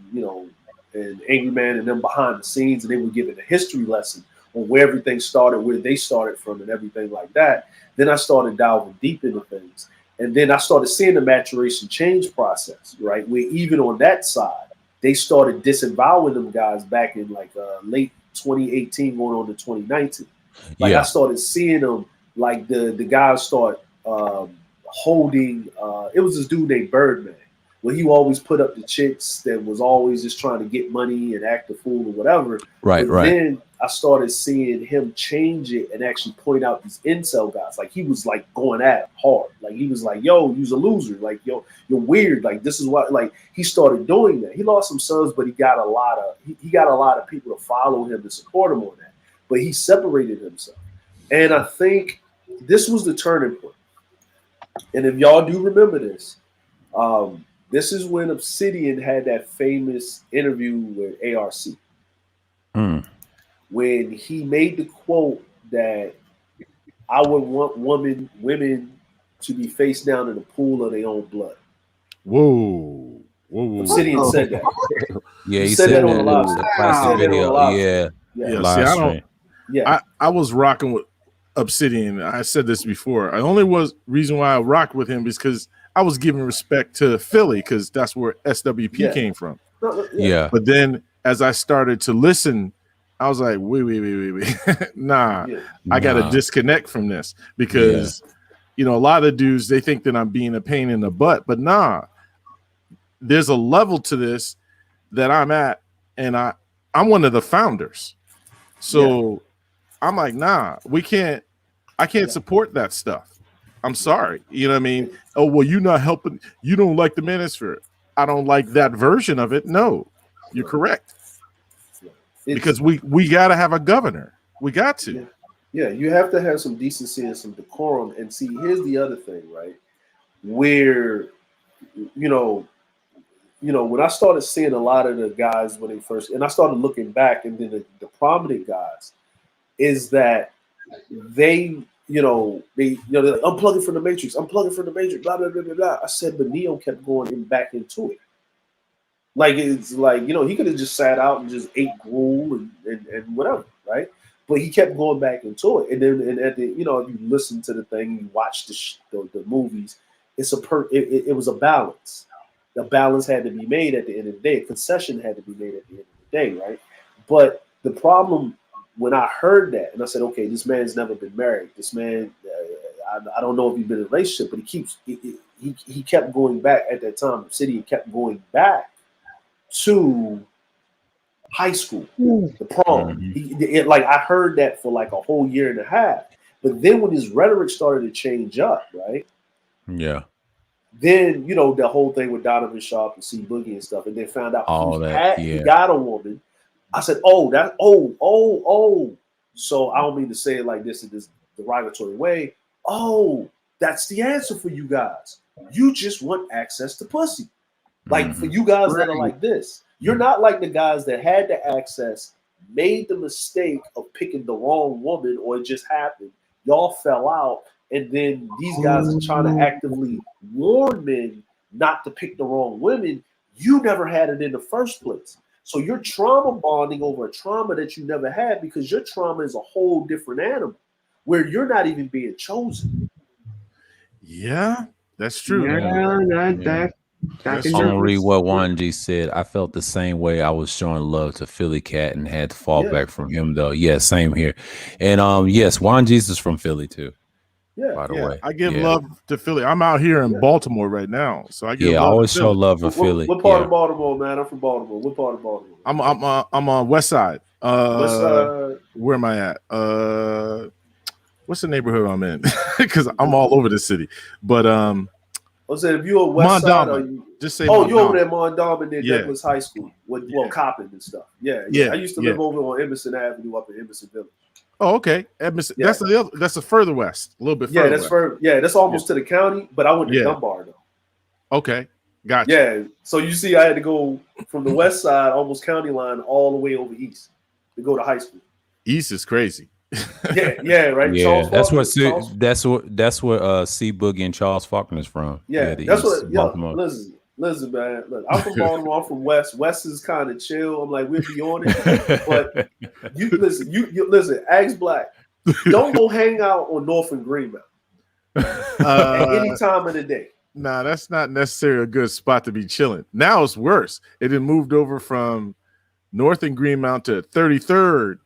Angry Man and them behind the scenes, and they were giving a history lesson on where everything started, where they started from, and everything like that. Then I started delving deep into things, and then I started seeing the maturation change process, right? Where even on that side, they started disavowing them guys back in late 2018, going on to 2019. Like I started seeing them, like the guys start holding. It was this dude named Birdman, where he always put up the chicks that was always just trying to get money and act a fool or whatever. Right. Then I started seeing him change it and actually point out these incel guys. Like he was like going at him hard. Like he was like, "Yo, you's a loser. Like yo, you're weird. Like this is what." Like he started doing that. He lost some sons, but he got a lot of people to follow him and support him on that. But he separated himself. And I think this was the turning point. And if y'all do remember this, this is when Obsidian had that famous interview with ARC. When he made the quote that I would want women to be face down in a pool of their own blood. Whoa. Obsidian said that. Yeah, he said that on that a live in stream. the plastic video. Yeah. Live See, stream. I was rocking with Obsidian. I said this before. I only was reason why I rocked with him is because I was giving respect to Philly because that's where SWP came from. Yeah. But then as I started to listen, I was like, wait. Nah, I got to disconnect from this because, a lot of dudes, they think that I'm being a pain in the butt, but nah, there's a level to this that I'm at, and I'm one of the founders. So I'm like, nah, I can't support that stuff. I'm sorry. You know what I mean? Oh, well, you're not helping. You don't like the manosphere. I don't like that version of it. No, you're correct. Because we got to have a governor. We got to. Yeah, you have to have some decency and some decorum. And see, here's the other thing, right? Where, when I started seeing a lot of the guys when they first, and I started looking back, and then the prominent guys, is that they're like, unplugging from the Matrix, blah, blah, blah, blah, blah. I said, but Neo kept going back into it. Like, it's like, he could have just sat out and just ate gruel and whatever, right? But he kept going back into it. And then, and at the, if you listen to the thing, you watch the movies, it was a balance. The balance had to be made at the end of the day. A concession had to be made at the end of the day, right? But the problem, when I heard that, and I said, okay, this man's never been married. This man, I don't know if he's been in a relationship, but he kept going back at that time. Obsidian kept going back to high school, the prom. I heard that for like a whole year and a half. But then when his rhetoric started to change up, right? Yeah. Then, the whole thing with Donovan Sharp and C Boogie and stuff, and then found out he got a woman. I said, oh. So I don't mean to say it like this in this derogatory way. Oh, That's the answer for you guys. You just want access to pussy. Like for you guys that are like this, you're not like the guys that had the access, made the mistake of picking the wrong woman, or it just happened. Y'all fell out, and then these guys are trying to actively warn men not to pick the wrong women. You never had it in the first place. So you're trauma bonding over a trauma that you never had because your trauma is a whole different animal where you're not even being chosen. Yeah, that's true. I'm gonna read what Juan G said. I felt the same way. I was showing love to Philly Cat and had to fall back from him though. Yeah, same here. And yes, Juan G's is from Philly too. Yeah, by the way, I give love to Philly. I'm out here in Baltimore right now, so I give love I always to show love for Philly. What part of Baltimore, man? I'm from Baltimore. What part of Baltimore? I'm on West Side. West Side. Where am I at? What's the neighborhood I'm in? Because I'm all over the city. But I said if you're a West Side, or you just say you over there, Mondawmin near Douglas High School with Coppin and stuff. Yeah. I used to live over on Emerson Avenue up in Emerson Village. Oh, okay. Emerson, that's the further west, a little bit further. That's almost to the county, but I went to Dunbar though. Okay, gotcha. Yeah, so you see, I had to go from the west side, almost county line, all the way over east to go to high school. East is crazy. Right. Yeah, that's what C Boogie and Charles Faulkner is from. That's what. Baltimore. Listen, man. Look, I'm from Baltimore. I'm from West. West is kind of chill. I'm like, we'll be on it. But you listen. You listen. Ask Black. Don't go hang out on North and Greenmount at any time of the day. Nah, that's not necessarily a good spot to be chilling. Now it's worse. It had moved over from North and Greenmount to 33rd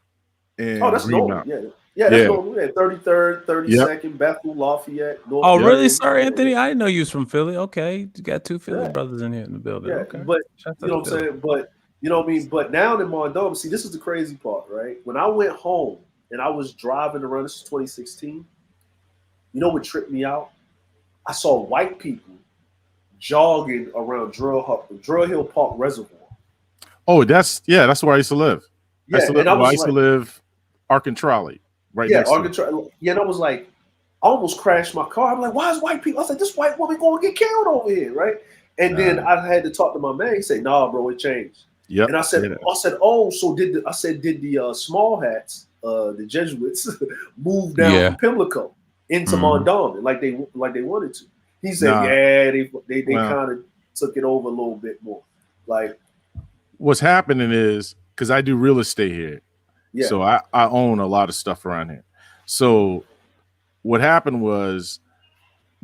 and that's Greenmount. Normal. That's normal. 33rd, 32nd, Bethel, Lafayette. North really? Sorry, Anthony. I didn't know you was from Philly. Okay, you got two Philly brothers in here in the building. Yeah, okay. But you know what I'm saying. But you know what I mean. But now in Mondawmin, see, this is the crazy part, right? When I went home and I was driving around, this is 2016. You know what tripped me out? I saw white people jogging around Drill Hill Park Reservoir. Oh, that's where I used to live. Yeah, I used to live Arkentrolley. Right next to it. And I was like, I almost crashed my car. I'm like, why is white people? I was like, this white woman going to get killed over here, right? And then I had to talk to my man. He said, nah, bro, it changed. Yeah. And I said, so did the small hats, the Jesuits, move down from Pimlico into Mondawmin like they wanted to? He said, they kind of took it over a little bit more. Like, what's happening is because I do real estate here. Yeah. So I own a lot of stuff around here. So what happened was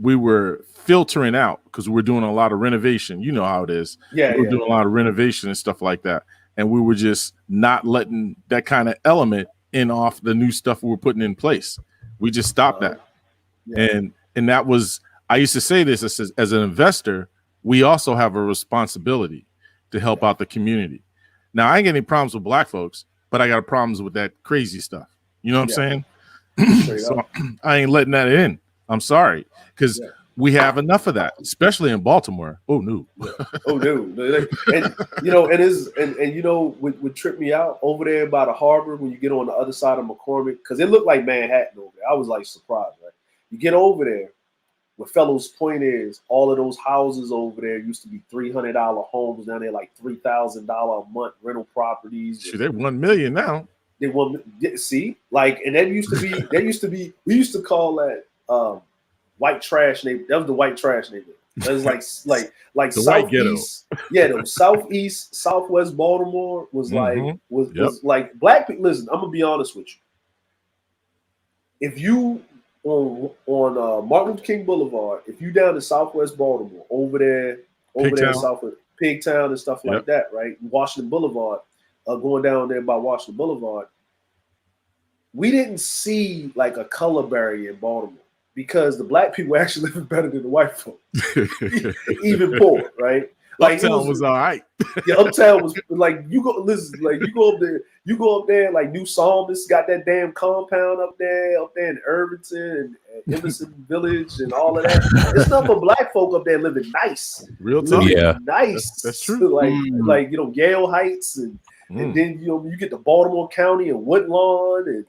we were filtering out because we were doing a lot of renovation. You know how it is. Yeah. We were doing a lot of renovation and stuff like that. And we were just not letting that kind of element in off the new stuff we were putting in place. We just stopped that. Yeah. And that was, I used to say this as an investor, we also have a responsibility to help out the community. Now, I ain't got any problems with black folks, but I got problems with that crazy stuff. You know what I'm saying? So I ain't letting that in. I'm sorry. Because we have enough of that, especially in Baltimore. Oh, no. And, you know, it is. And you know, would trip me out over there by the harbor when you get on the other side of McCormick, because it looked like Manhattan over there. I was like surprised, right? You get over there. What fellows' point is, all of those houses over there used to be $300 homes. Now they're like $3,000 a month rental properties. Shit, they're $1 million now. They see, like, and that used to be. We used to call that white trash neighborhood. That was the white trash neighborhood. That was like the southeast. The southeast, southwest Baltimore was was like black people. Listen, I'm gonna be honest with you. If you on Martin Luther King Boulevard, if you down in Southwest Baltimore, over there in Southwest Pigtown and stuff like that, right? Washington Boulevard, going down there by Washington Boulevard, we didn't see like a color barrier in Baltimore because the black people were actually living better than the white folk, even poor, right? Like Uptown was all right. Uptown was like you go up there, like New Psalmist got that damn compound up there in Irvington and Emerson Village and all of that. There's nothing but black folk up there living nice. Real time. Nice. That's true. Like you know, Yale Heights and then you get to Baltimore County and Woodlawn and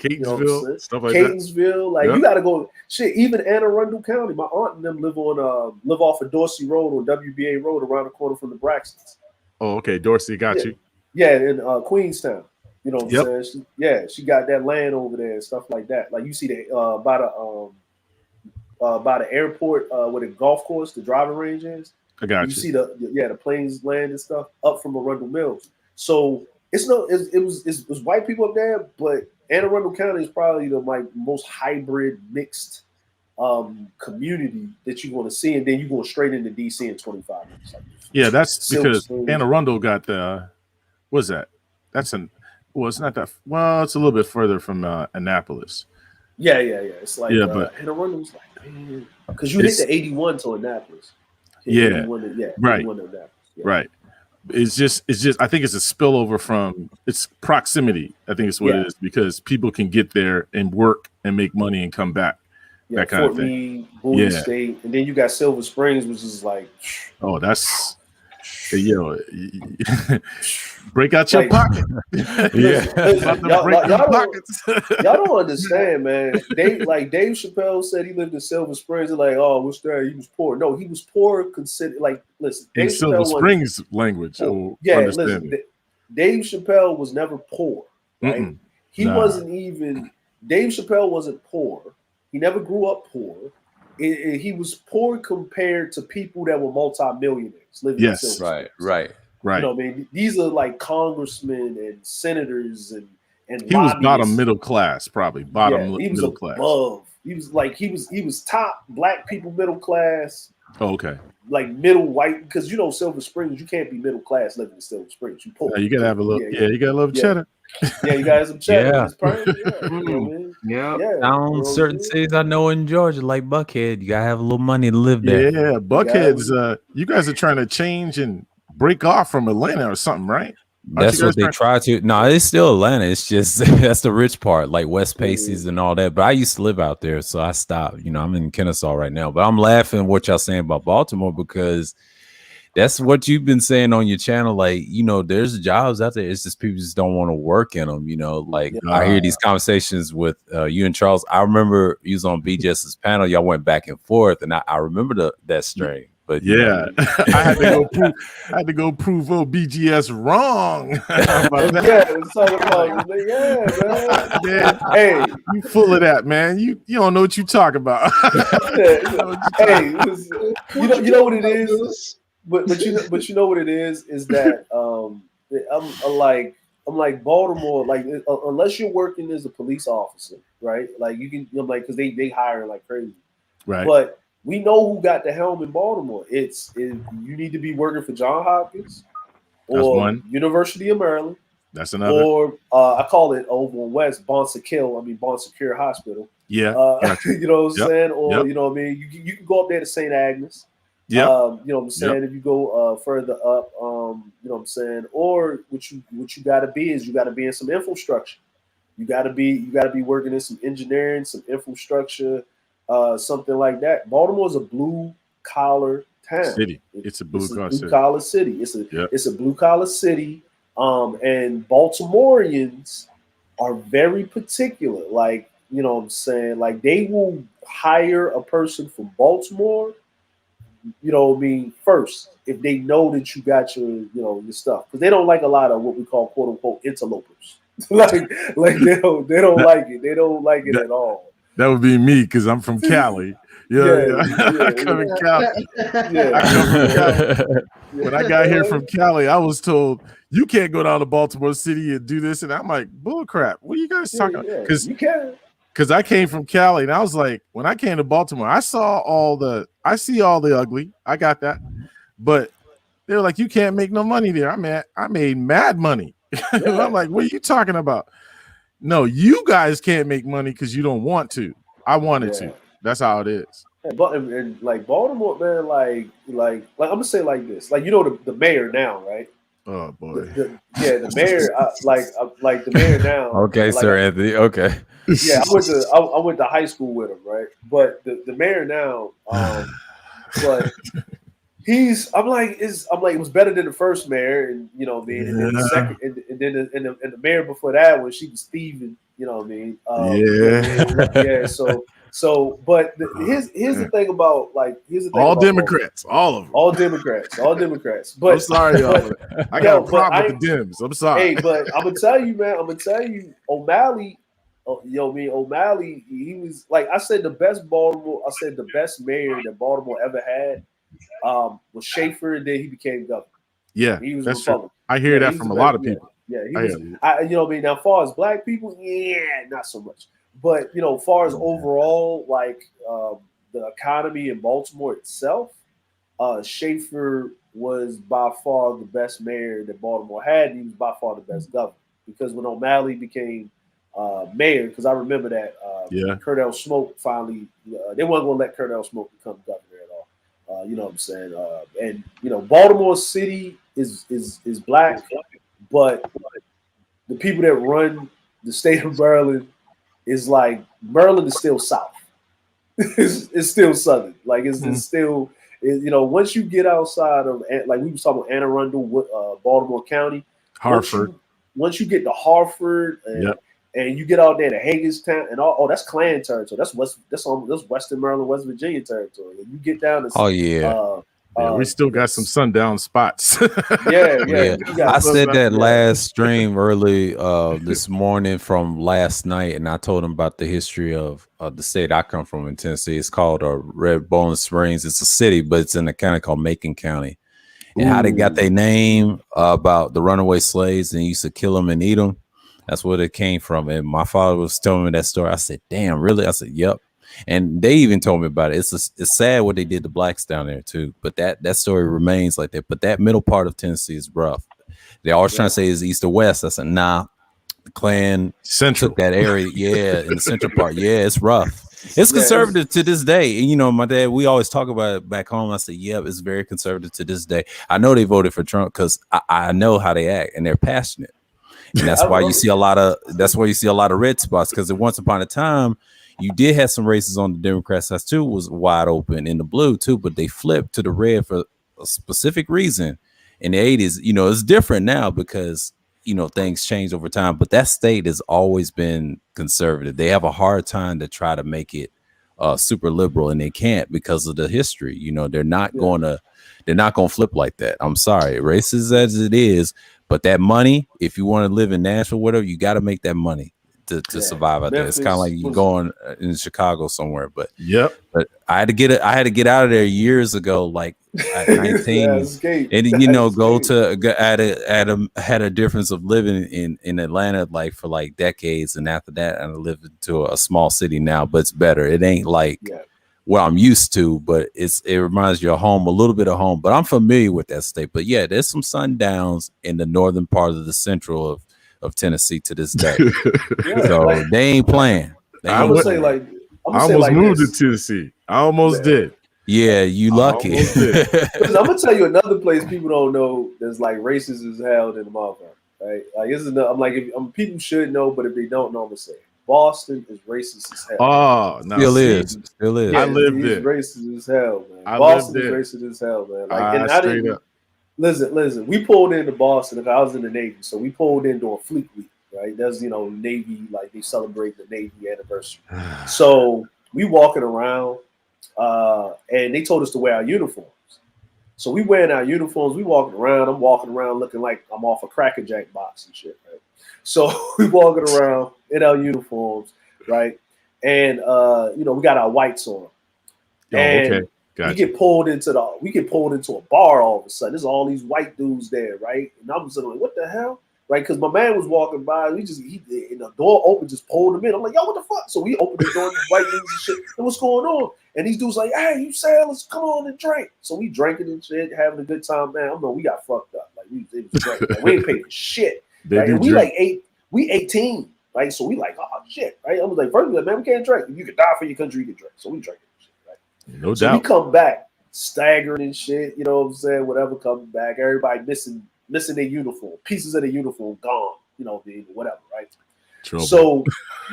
You know what I'm Catonsville, saying? stuff like that. Catonsville, like Yeah. you got to go. Shit, even Anne Arundel County. My aunt and them live off of Dorsey Road on WBA Road around the corner from the Braxtons. Oh, okay. Dorsey got Yeah. you. Yeah, in Queenstown. You know what Yep. I'm saying? She got that land over there and stuff like that. Like you see the by the airport where the golf course, the driving range is. I got You you. see the plains land and stuff up from Arundel Mills. So it was white people up there, but Anne Arundel County is probably the most hybrid mixed community that you're going to see, and then you're going straight into DC in 25 minutes. Like Yeah, that's Silver because Springs. Anne Arundel got the. What's that? That's an. Well, it's not that. Well, it's a little bit further from Annapolis. Yeah. It's like but Anne Arundel's like, man, because you hit the 81 to Annapolis. Yeah, 81 to, right. 81 to Annapolis. Yeah. Right. It's just. I think it's a spillover from its proximity. I think it's what it is because people can get there and work and make money and come back. Yeah, that kind Fort of thing. Meade, Bowie State, and then you got Silver Springs, which is like, oh, that's break out your pocket. Y'all don't understand, man. Dave Chappelle said he lived in Silver Springs. And like, oh, what's that? He was poor. No, he was poor. Considered like, listen, in Dave Silver Chappelle Springs language. listen, Dave Chappelle was never poor. Right? He wasn't even. Dave Chappelle wasn't poor. He never grew up poor. He was poor compared to people that were multimillionaires living in Silver Springs. Right. You know what I mean? These are like congressmen and senators and he was bottom middle class, probably bottom he was middle above. class. He was top black people middle class. Oh, okay. Like middle white, because you know Silver Springs, you can't be middle class living in Silver Springs. You poor. You gotta have a little. You gotta love cheddar. Yeah, you guys have cheddar. Yeah. It's perfect. Yeah. You know what I mean? Yeah. Down certain cities I know in Georgia, like Buckhead, you gotta have a little money to live there. Yeah, Buckhead's. You guys are trying to change and break off from Atlanta or something, right? That's what they try to. No, it's still Atlanta. It's just that's the rich part, like West Pacey's and all that. But I used to live out there, so I stopped. You know, I'm in Kennesaw right now. But I'm laughing what y'all saying about Baltimore because that's what you've been saying on your channel. Like, you know, there's jobs out there. It's just people just don't want to work in them. You know, like I hear these conversations with you and Charles. I remember you was on BJS's panel. Y'all went back and forth, and I remember that string. But yeah, I had to go prove BGS wrong. Man, hey, you full of that, man. You don't know what you talk about. Hey, you know what it is, but you know what it is that I'm like Baltimore, like unless you're working as a police officer, right? Like you can, because they hire like crazy, right? But we know who got the helm in Baltimore. You need to be working for Johns Hopkins or University of Maryland. That's another. Or I call it over on West Bon Secure Hospital. Yeah. You know what I'm saying? Or you know what I mean? You can go up there to St. Agnes. Yeah. You know what I'm saying? If you go further up, you know what I'm saying? Or what you gotta be is you gotta be in some infrastructure. You gotta be working in some engineering, some infrastructure. Something like that. Baltimore is a blue collar town. City. It's a blue collar city. It's a blue collar city. And Baltimoreans are very particular. Like, you know what I'm saying? Like they will hire a person from Baltimore, you know what I mean, first, if they know that you got your stuff. Because they don't like a lot of what we call quote unquote interlopers. like they don't like it. They don't like it at all. That would be me because I'm from Cali. I come from Cali. When I got here from Cali, I was told you can't go down to Baltimore City and do this, and I'm like, bull crap. What are you guys talking about? Because you can. Because I came from Cali, and I was like, when I came to Baltimore, I see all the ugly. I got that, but they were like, you can't make no money there. I made mad money. I'm like, what are you talking about? No, you guys can't make money because you don't want to. I wanted to. That's how it is. And like Baltimore, man, like I'm gonna say like this, like the mayor now, right? Oh boy, the mayor, like the mayor now. Okay, like, Sir Anthony. Okay. Yeah, I went to high school with him, right? But the mayor now, but I'm like it was better than the first mayor, and and then the second, and then the mayor before that when she was thieving You know what I mean? Yeah. But here's the thing about all Democrats, all of them. All Democrats. I'm sorry, y'all. I got a problem with the Dems. I'm sorry. Hey, but I'm gonna tell you, man. O'Malley. O'Malley. He was like I said, the best mayor that Baltimore ever had was Schaefer, and then he became governor. Yeah, he was that's a Republican. True. I hear that from a lot of people. Yeah, he was. You know what I mean? Now, as far as black people, not so much. But as far as overall, the economy in Baltimore itself, Schaefer was by far the best mayor that Baltimore had, and he was by far the best governor. Because when O'Malley became mayor, because I remember that Cordell Smoke finally, they weren't going to let Cordell Smoke become governor at all. You know what I'm saying? And Baltimore City is black, but the people that run the state of Maryland is like Maryland is still South. it's still Southern. Like it's still. Once you get outside of, like we were talking about Anne Arundel, Baltimore County, Hartford. Once you get to Hartford and you get out there to Hagerstown and all, that's Klan territory. That's Western Maryland, West Virginia territory. And you get down to we still got some sundown spots. yeah. I said that last stream early this morning from last night, and I told him about the history of the state I come from in Tennessee. It's called Red Bone Springs. It's a city, but it's in a county called Macon County. And how they got their name about the runaway slaves and used to kill them and eat them. That's where it came from. And my father was telling me that story. I said, "Damn, really?" I said, "Yep." And they even told me about it. It's sad what they did to blacks down there too. But that story remains like that. But that middle part of Tennessee is rough. They always trying to say is east or west. I said, nah. The Klan took that area. Yeah, in the central part. Yeah, it's rough. It's conservative to this day. And my dad, we always talk about it back home. I said, yep, it's very conservative to this day. I know they voted for Trump because I know how they act and they're passionate. And that's why you see a lot of red spots, because once upon a time you did have some races on the Democrat side too was wide open in the blue too, but they flipped to the red for a specific reason in the 80s. It's different now because things change over time, but that state has always been conservative. They have a hard time to try to make it super liberal, and they can't because of the history. They're not going to flip like that. I'm sorry, racist as it is, but that money, if you want to live in Nashville, whatever, you got to make that money to survive out there. It's kind of like you going in Chicago somewhere, but I had to get out of there years ago, like at 19, and go to had a difference of living in Atlanta like for like decades, and after that I live into a small city now, but it's better. It ain't like what I'm used to, but it reminds you of home, a little bit of home. But I'm familiar with that state. But yeah, there's some sundowns in the northern part of the central of Tennessee to this day. So they ain't playing. I almost moved to Tennessee. I almost did. Yeah, you lucky. I'm gonna tell you another place people don't know that's like racist as hell in the motherfucker. Right? Like I'm like people should know, but if they don't know, I'm gonna say it. Boston is racist as hell. Oh, no, still is. Yeah, I lived there. Racist as hell, man. Boston is racist as hell, man. Like, and I didn't. Listen. We pulled into Boston. Like, I was in the Navy, so we pulled in during Fleet Week, right? That's Navy, like they celebrate the Navy anniversary. So we walking around, and they told us to wear our uniforms. So we wearing our uniforms. We walking around. I'm walking around looking like I'm off a Cracker Jack box and shit, right? So we walking around in our uniforms, right? And we got our whites on. And gotcha. we get pulled into a bar all of a sudden. There's all these white dudes there, right? And I'm just like, what the hell? Right? Because my man was walking by, and the door open, just pulled him in. I'm like, yo, what the fuck? So we opened the door, and white dudes and shit. And what's going on? And these dudes like, hey, you sailors, come on and drink. So we drinking and shit, having a good time, man. I know we got fucked up. Like it was great. Like, we ain't paid for shit. Right? And we 18, right? So we like, oh shit, right? I was like, first, man, we can't drink. If you could die for your country, you can drink. So we drinking shit, right? No so doubt. We come back, staggering and shit, you know what I'm saying? Whatever comes back, everybody missing their uniform, pieces of their uniform gone, whatever, right? Trouble. So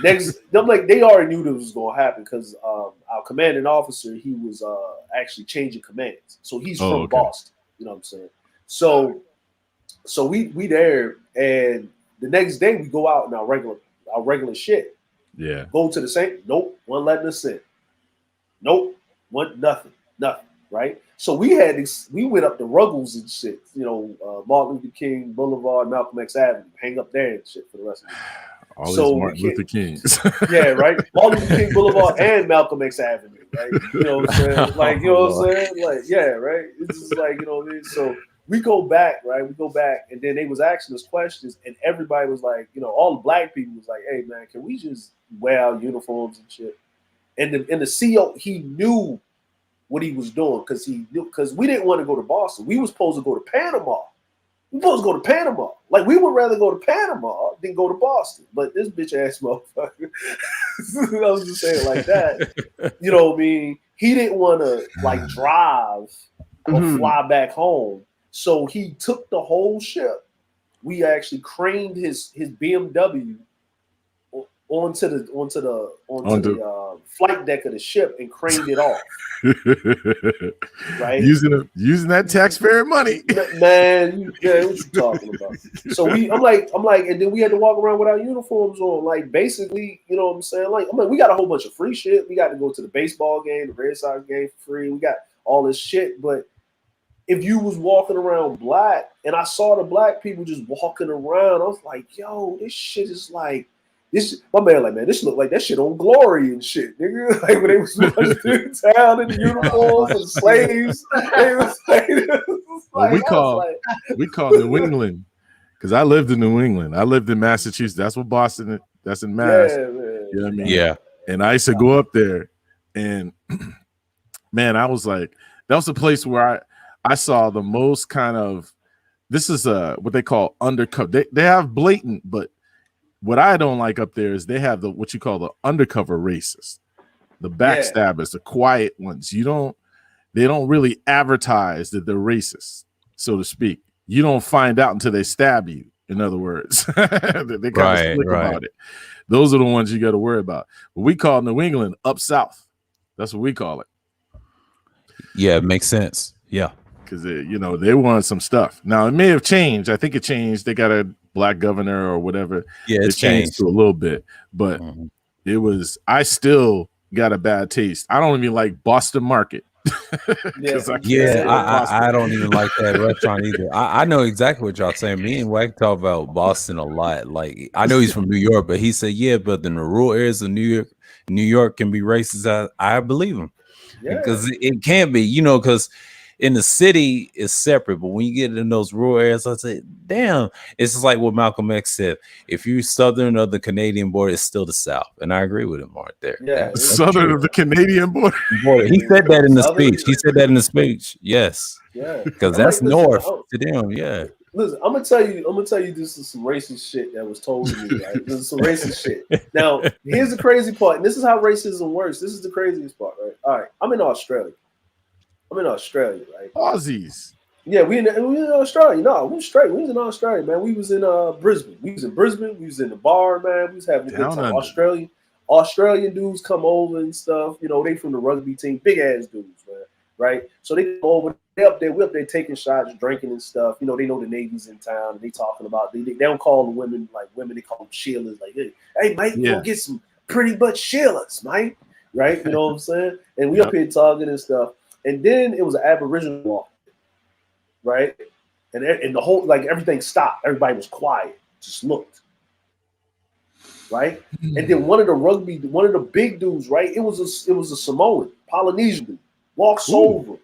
next, I'm like, they already knew this was gonna happen because our commanding officer, he was actually changing commands. So he's from Boston, you know what I'm saying? So we there, and the next day we go out in our regular our regular shit. Yeah. Go to the same. Nope, one letting us in. Nope, one nothing, right? So we had this. We went up to Ruggles and shit. Martin Luther King Boulevard, Malcolm X Avenue, hang up there and shit for the rest of the day. All So these we Martin can't. Luther Kings. Yeah, right. Martin Luther King Boulevard and Malcolm X Avenue, right? You know what I'm saying? Like, you know what I'm saying? Like, yeah, right. It's just like, you know what I mean. So we go back, right? We go back, and then they was asking us questions, and everybody was like, all the black people was like, "Hey, man, can we just wear our uniforms and shit?" And the CEO, he knew what he was doing because we didn't want to go to Boston. We was supposed to go to Panama. We supposed to go to Panama. Like, we would rather go to Panama than go to Boston. But this bitch ass motherfucker, I was just saying like that. You know what I mean? He didn't want to like drive or fly back home. So he took the whole ship. We actually craned his BMW onto the flight deck of the ship and craned it off. Right, using that taxpayer money, man. Yeah, what you talking about? So I'm like, and then we had to walk around with our uniforms on, like, basically, you know what I'm saying? Like, we got a whole bunch of free shit. We got to go to the baseball game, the Red Sox game for free. We got all this shit, but if you was walking around black, and I saw the black people just walking around, I was like, yo, this shit is like. My man, like, man, this look like that shit on Glory and shit, nigga. Like, when they was running through town in the uniforms and slaves, they was like, we call New England, because I lived in New England. I lived in Massachusetts. That's what Boston is. That's in Mass. Yeah, man. You know what I mean? Yeah. And I used to go up there, and man, I was like, that was a place where I saw the most kind of. This is what they call undercover. They have blatant, but what I don't like up there is they have what you call the undercover racists, the backstabbers, the quiet ones. They don't really advertise that they're racist, so to speak. You don't find out until they stab you. In other words, they kind of slick about it. Those are the ones you got to worry about. But we call New England up south. That's what we call it. Yeah, it makes sense. Yeah, because they want some stuff. Now it may have changed. I think it changed. They got a black governor or whatever. Yeah, it's changed to a little bit, but it was. I still got a bad taste. I don't even like Boston Market. I don't even like that restaurant either. I know exactly what y'all saying. Me and Wacky talk about Boston a lot. Like, I know he's from New York, but he said, yeah, but in the rural areas of New York can be racist. I believe him because it can be, because in the city it's separate, but when you get in those rural areas, I say, damn, it's just like what Malcolm X said. If you're southern of the Canadian border, it's still the South. And I agree with him right there. Yeah, southern of the Canadian border. He said that in the speech. He said that in the speech. Yes. Yeah. Because that's north to them. Yeah. Listen, I'm gonna tell you this is some racist shit that was told to me, right? This is some racist shit. Now, here's the crazy part, and this is how racism works. This is the craziest part, right? All right, I'm in Australia, right? Aussies. Yeah, we in Australia. No, we straight. We was in Australia, man. We was in Brisbane. We was in the bar, man. We was having a good time. Australian dudes come over and stuff. They from the rugby team, big ass dudes, man. Right? So they come over. We up there taking shots, drinking and stuff. They know the Navy's in town, and they talking about. They don't call the women like women. They call them Sheilas. Like, hey, mate, you gonna get some pretty much Sheilas, mate. Right? You know what I'm saying? And we up here talking and stuff. And then it was an Aboriginal walk, right? And the whole, like, everything stopped. Everybody was quiet, just looked, right? And then one of the big dudes, right? It was a Samoan, Polynesian dude, walks over,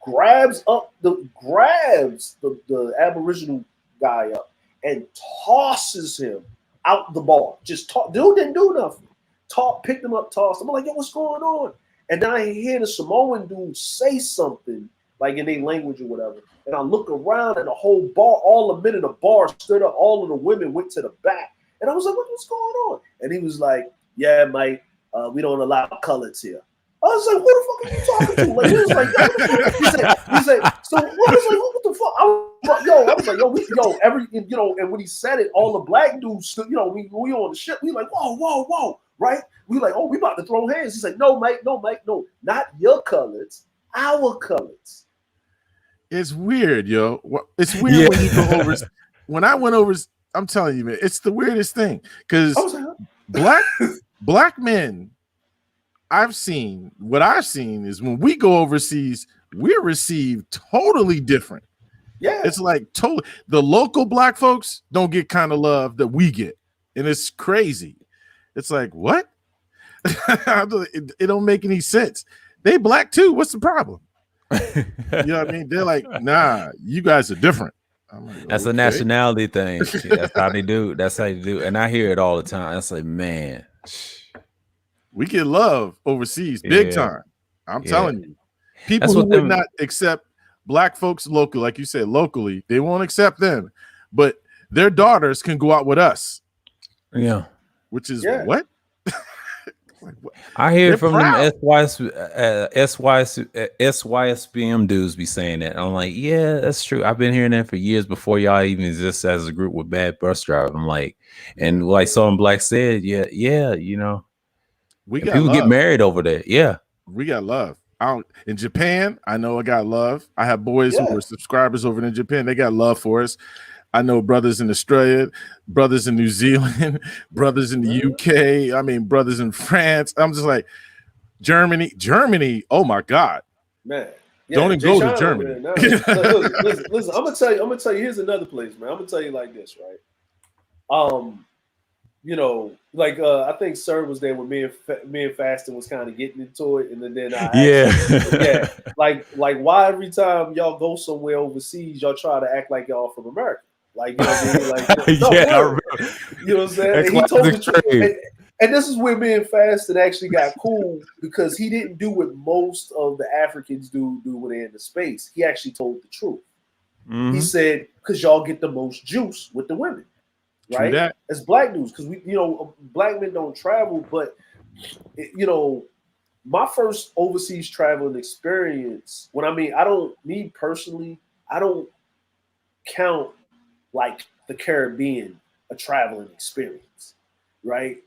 grabs the Aboriginal guy up and tosses him out the bar. Dude didn't do nothing. Picked him up, tossed him. I'm like, yo, what's going on? And then I hear the Samoan dude say something, like in their language or whatever. And I look around and the whole bar, all the men in the bar stood up. All of the women went to the back. And I was like, what's going on? And he was like, yeah, mate, we don't allow colors here. I was like, who the fuck are you talking to? Like, he was like, he said, so what the fuck? I was like, and when he said it, all the black dudes stood, we on the ship. We like, whoa, right? We like, oh, we about to throw hands. He's like, no, mate, no, not your colors, our colors. It's weird, yo. It's weird when you go over. When I went over, I'm telling you, man, it's the weirdest thing because black men. What I've seen is when we go overseas, we're received totally different. Yeah. It's like totally the local black folks don't get kind of love that we get, and it's crazy. It's like what? It don't make any sense. They black too. What's the problem? You know what I mean? They're like, nah, you guys are different. I'm like, That's okay. a nationality thing. That's how they do. That's how you do. And I hear it all the time. It's like, man, We get love overseas, big Yeah. time. I'm Yeah. telling you. People That's who what would them- not accept black folks locally, like you said, locally, they won't accept them. But their daughters can go out with us, yeah. which is Yeah. what? Like, what? I hear They're from proud. them SYSBM dudes be saying that. I'm like, yeah, that's true. I've been hearing that for years before y'all even exist as a group with bad bus drivers. I'm like, and like Someone Black said, yeah, you know, We and got people love. get married over there. Yeah. We got love. In Japan, I know I got love. I have boys who Yeah. were subscribers over in Japan. They got love for us. I know brothers in Australia, brothers in New Zealand, brothers in the UK. I mean, brothers in France. I'm just like, Germany. Oh my God. Man. Don't even Jay go to Sean, Germany. man, no. Listen, I'm gonna tell you, here's another place, man. I'm gonna tell you like this, right? You know, like I think Sir was there when me and Faston was kind of getting into it, and then I Yeah. like why every time y'all go somewhere overseas, y'all try to act like y'all from America, like you know what I mean? Like no, Yeah, I for real. remember. You know what I'm saying? That And he told the classic truth. phrase. And this is where me and Faston actually got cool because he didn't do what most of the Africans do when they're in the space. He actually told the truth. Mhm. He said, "Because y'all get the most juice with the women." True Right, that. as black dudes, because we, you know, black men don't travel. But you know, my first overseas traveling experience. When I mean, me personally, I don't count like the Caribbean a traveling experience, right?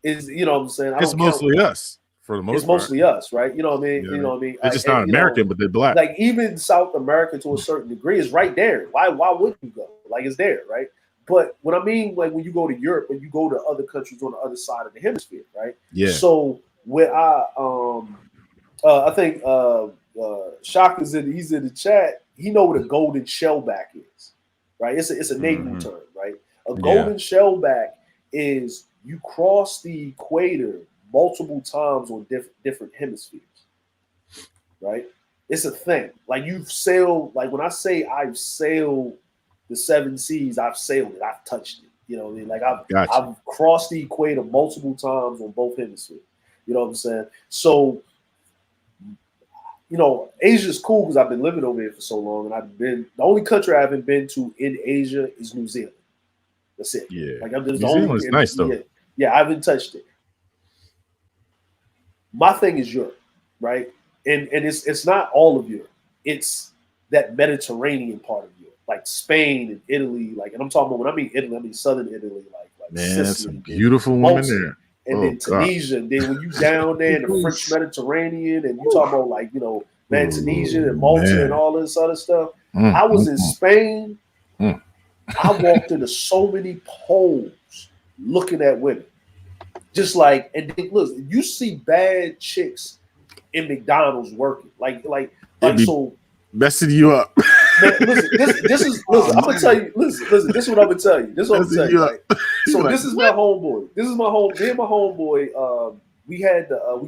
Is you know what I'm saying? I It's don't count mostly that. us for the most It's part. mostly us, right? You know what I mean? Yeah. You know what I mean? They're just not you know, American, but they're black. like even South America to a certain degree is right there. Why wouldn't you go? Like it's there, right? But what I mean, like when you go to Europe and you go to other countries on the other side of the hemisphere, right? Yeah. So where I think Shaka's he's in the chat. He know what a golden shellback is, right? It's a naval term, right? A golden shellback is you cross the equator multiple times on different hemispheres, right? It's a thing. Like you've sailed. Like when I say I've sailed the 7 seas, I've sailed it. I've touched it. You know what I mean? Like I've crossed the equator multiple times on both hemispheres. You know what I'm saying? So, you know, Asia's cool because I've been living over here for so long, and the only country I haven't been to in Asia is New Zealand. That's it. Yeah. Like I'm just New Zealand's nice though. Yeah, I haven't touched it. My thing is Europe, right? And it's not all of Europe. It's that Mediterranean part of Europe, like Spain and Italy. Like, and I'm talking about when I mean Italy, I mean southern Italy, like Man, Sicily, some beautiful women there. and then Tunisia. And then when you down there in the French Mediterranean, and you talk about like Tunisia and Malta and all this other stuff. I was in Spain. I walked into so many poles looking at women. Just like, and then, look, you see bad chicks in McDonald's working. Like so messing you up. Man, listen, I'm gonna tell you, listen, this is what I'm gonna tell you. This is what I'm gonna tell you. Like, so this is my homeboy. Me and my homeboy, we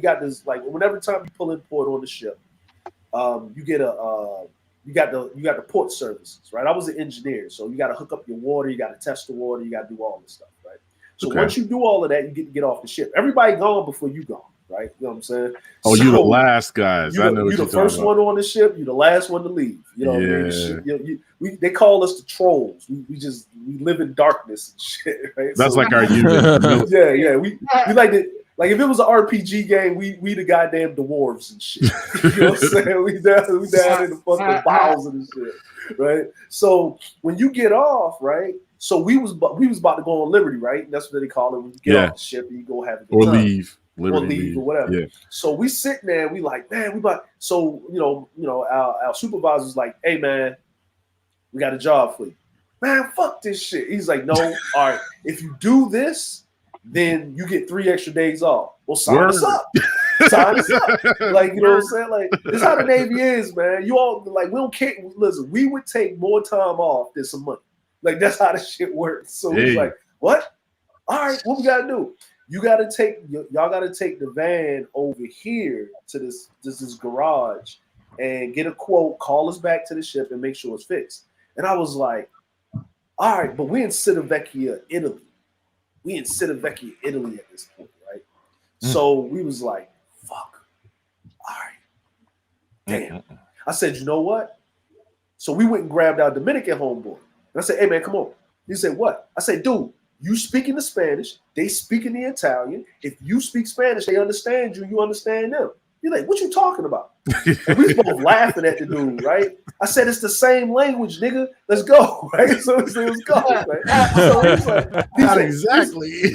got this, like, whenever time you pull in port on the ship, you get you got the port services, right? I was an engineer, so you got to hook up your water, you got to test the water, you got to do all this stuff, right? So once you do all of that, you get off the ship. Everybody gone before you gone, right? You know what I'm saying? Oh, so, you're the last guys. I know you're the first one on the ship. You're the last one to leave. You know what I mean? They call us the trolls. We live in darkness and shit. Right? That's like our unit. Yeah. We like to. Like if it was an RPG game, we the goddamn dwarves and shit. You know what I'm saying? We down in the fucking bowels of the shit, right? So when you get off, right? So we was about to go on Liberty, right? And that's what they call it when you get off the ship and you go have a good time. Leave. Liberty, or whatever. Yeah. So we sitting there, we like, man, we about. So our supervisor's like, hey man, we got a job for you. Man, fuck this shit. He's like, no, all right. If you do this, then you get 3 extra days off. Well, sign us up. Sign us up. Like, you know what I'm saying? Like, this is how the Navy is, man. You all, like, we don't care. Listen, we would take more time off than some money. Like, that's how the shit works. So he's like, what? All right, what we got to do? You got to take, y'all got to take the van over here to this garage and get a quote, call us back to the ship and make sure it's fixed. And I was like, all right, but we're in Civitavecchia, Italy. We in Civitavecchia, Italy at this point, right? So we was like, fuck. All right. Damn. I said, you know what? So we went and grabbed our Dominican homeboy. And I said, hey, man, come on. He said, what? I said, dude, you speaking the Spanish. They speaking the Italian. If you speak Spanish, they understand you. You understand them. You're like, what you talking about? And we both laughing at the dude, right? I said, it's the same language, nigga. Let's go, right? So let's go, right? So he's like, exactly.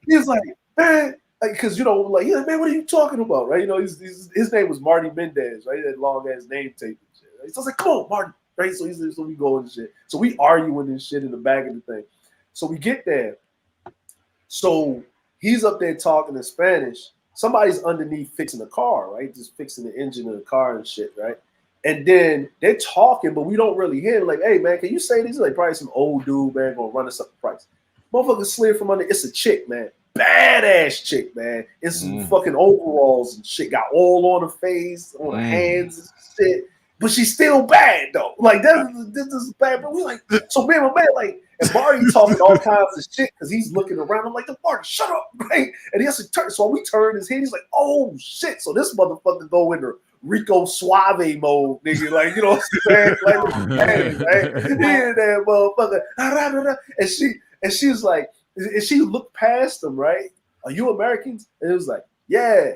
He's like, man, like, because, you know, like, he's like, man, what are you talking about, right? You know, his name was Marty Mendez, right? That long ass name tape and shit. Right? So I was like, come on, Marty, right? So so we go and shit. So we arguing this shit in the back of the thing. So we get there. So he's up there talking in Spanish. Somebody's underneath fixing the car, right? Just fixing the engine of the car and shit, right? And then they're talking, but we don't really hear. Like, hey, man, can you say this? Like, probably some old dude, man, gonna run us up the price. Motherfucker slid from under. It's a chick, man. Badass chick, man. It's some fucking overalls and shit. Got all on her face, on her hands and shit. But she's still bad, though. Like, this is bad. But we like, so man, my man, like, and Marty talking all kinds of shit because he's looking around. I'm like, Marty, shut up, right? And he has to turn. So we turn his head. He's like, oh, shit. So this motherfucker go into Rico Suave mode, nigga. Like, you know what I'm saying? Like, hey, right? Yeah, that motherfucker. And she was like, and she looked past him, right? Are you Americans? And it was like, yeah.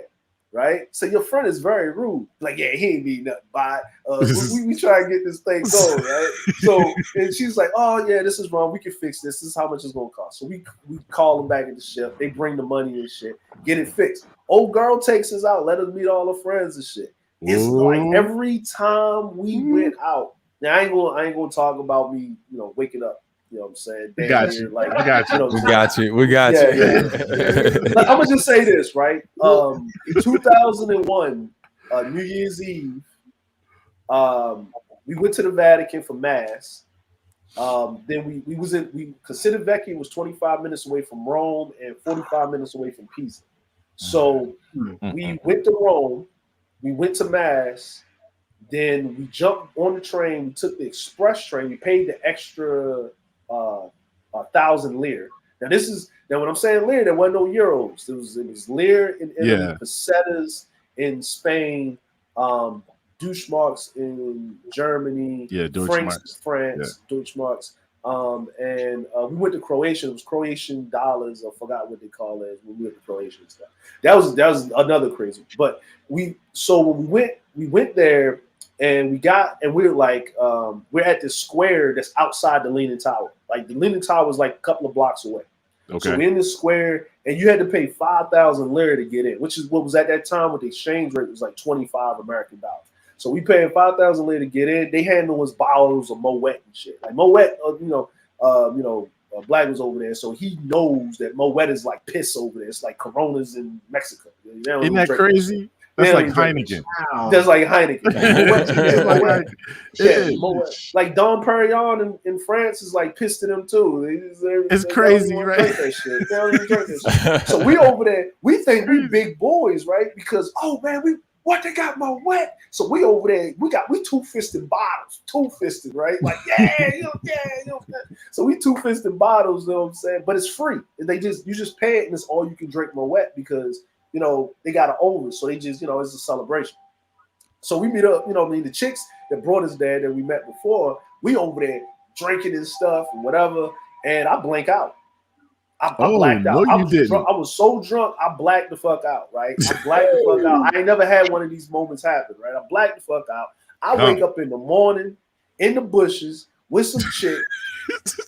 Right, so your friend is very rude. Like, yeah, he ain't mean nothing by it. We try to get this thing going, right? So, and she's like, oh yeah, this is wrong. We can fix this. This is how much it's gonna cost. So we call them back at the ship. They bring the money and shit, get it fixed. Old girl takes us out, let us meet all her friends and shit. It's like every time we went out. Now I ain't gonna talk about me, you know, waking up. You know what I'm saying? We got you. Like, I got you. You know we got you. We got you. Yeah. I'm gonna just say this, right? In 2001, New Year's Eve, we went to the Vatican for mass. Then we considered Vecchia was 25 minutes away from Rome and 45 minutes away from Pisa. So we went to Rome, we went to mass. Then we jumped on the train. We took the express train. We paid the extra 1,000 lire. Now when I'm saying lire, there wasn't no euros. It was lire in Italy, pesetas in Spain, Deutschmarks in Germany, francs in France, Deutschmarks. And we went to Croatia. It was Croatian dollars. I forgot what they call it when we went to Croatia and stuff. That was another crazy. But when we went there. And we're like, we're at this square that's outside the Leaning Tower. Like the Leaning Tower is like a couple of blocks away. Okay. So we're in this square, and you had to pay 5,000 lira to get in, which is what was at that time with the exchange rate was like 25 American dollars. So we paying 5,000 lira to get in. They handle us bottles of Moet and shit. Like Moet, Black was over there, so he knows that Moet is like piss over there. It's like Coronas in Mexico. Isn't that crazy? That's like Heineken. Wow. That's like Heineken. Like Dom Perignon in France is like pissed at him too. It's crazy, right? So we over there. We think we big boys, right? Because they got my wet. So we over there. We two-fisted bottles, two-fisted, right? Like So we two-fisted bottles. You know what I'm saying? But it's free. You just pay it, and it's all you can drink my wet because. You know, they got an over, so they just, it's a celebration. So we meet up, the chicks that brought us there that we met before, we over there drinking and stuff and whatever, and I blank out. I blacked out. I was so drunk, I blacked the fuck out, right? I blacked the fuck out. I ain't never had one of these moments happen, right? I blacked the fuck out. I wake up in the morning in the bushes with some chick,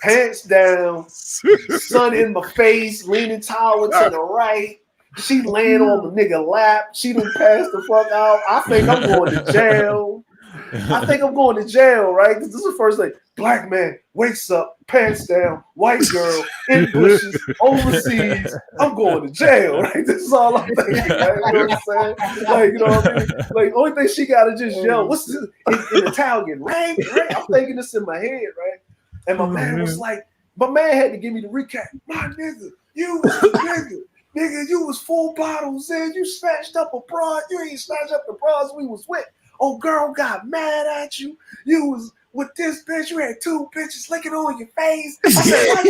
pants down, sun in my face, leaning tower to the right. She laying on the nigga lap. She done passed the fuck out. I think I'm going to jail. I think I'm going to jail, right? Because this is the first thing. Black man wakes up, pants down, white girl in bushes, overseas. I'm going to jail, right? This is all I'm thinking, right? You know what I'm saying? Like, you know what I mean? Like, only thing she got to just yell, what's this in Italian? Right? I'm thinking this in my head, right? And my man was like, my man had to give me the recap. My nigga, you was the nigga. Nigga, you was full bottles, and you snatched up a broad. You ain't snatched up the broads we was with. Oh, girl got mad at you. You was with this bitch. You had 2 bitches licking on your face. I said, what?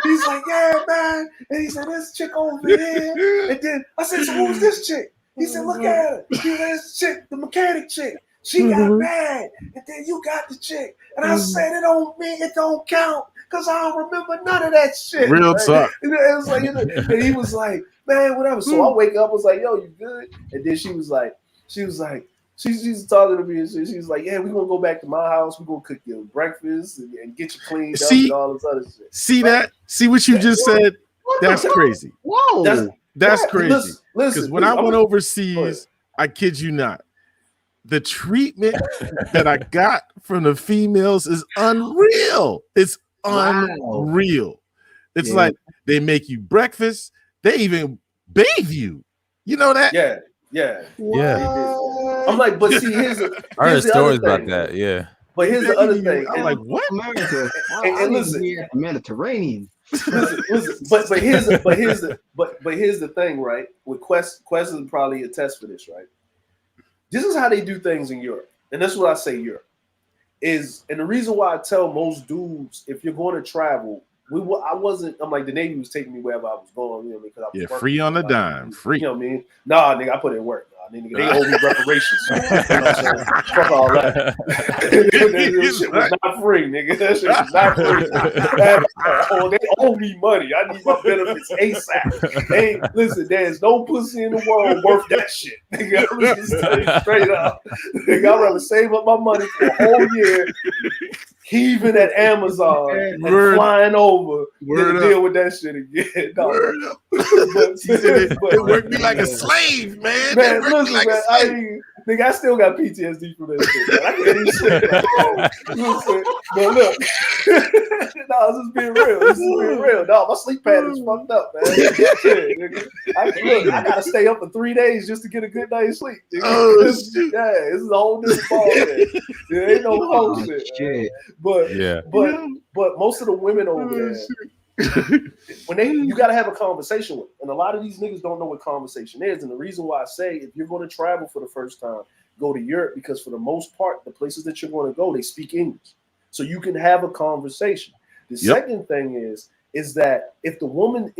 He's like, yeah, man. And he said, this chick over here. And then I said, so who's this chick? He said, look at her. This chick, the mechanic chick. She got mad. And then you got the chick. And I said, it don't count. Because I don't remember none of that shit. Real talk. And it was like, and he was like, man, whatever. So I wake up, I was like, yo, you good? And then she was she's talking to me and shit. She was like, yeah, we're gonna go back to my house. We're gonna cook you breakfast and get you cleaned up and all this other shit. See that? See what you just said? That's crazy. Whoa. That's crazy. Because when I went overseas, I kid you not, the treatment that I got from the females is unreal. It's unreal. It's like they make you breakfast. They even bathe you. You know that? Yeah. I'm like, but see, I heard stories about that. Yeah. But here's the other thing. I'm like, what? America. And listen, the Mediterranean. listen, but here's the thing, right? With Quest is probably a test for this, right? This is how they do things in Europe, and that's what I say Europe is. And the reason why I tell most dudes, if you're going to travel, I'm like, the Navy was taking me wherever I was going, you know, because I was free on the dime, free. You know what I mean? Nah, nigga, I put in work. Nah, nigga, they owe me reparations. You know what I'm saying? Fuck all that. That shit was not free, nigga. That shit was not free. They owe me money. I need my benefits ASAP. Hey, listen, there's no pussy in the world worth that shit. Nigga, I'm just telling you straight up. Nigga, I'd rather save up my money for a whole year, heaving at Amazon and flying over to deal with that shit again. No. It worked me like a slave, man. Man, listen, like man, I still got PTSD from that shit. Man. I can't even say listen, but look, no, this is being real. This is being real. No, my sleep pattern's fucked up, man. Shit, nigga. I gotta stay up for 3 days just to get a good night's sleep. Nigga. This is a whole different ball game. There ain't no bullshit. But most of the women over there, you gotta have a conversation with them. And a lot of these niggas don't know what conversation is. And the reason why I say if you're going to travel for the first time, go to Europe, because for the most part, the places that you're going to go, they speak English. So you can have a conversation. The second thing is that if the woman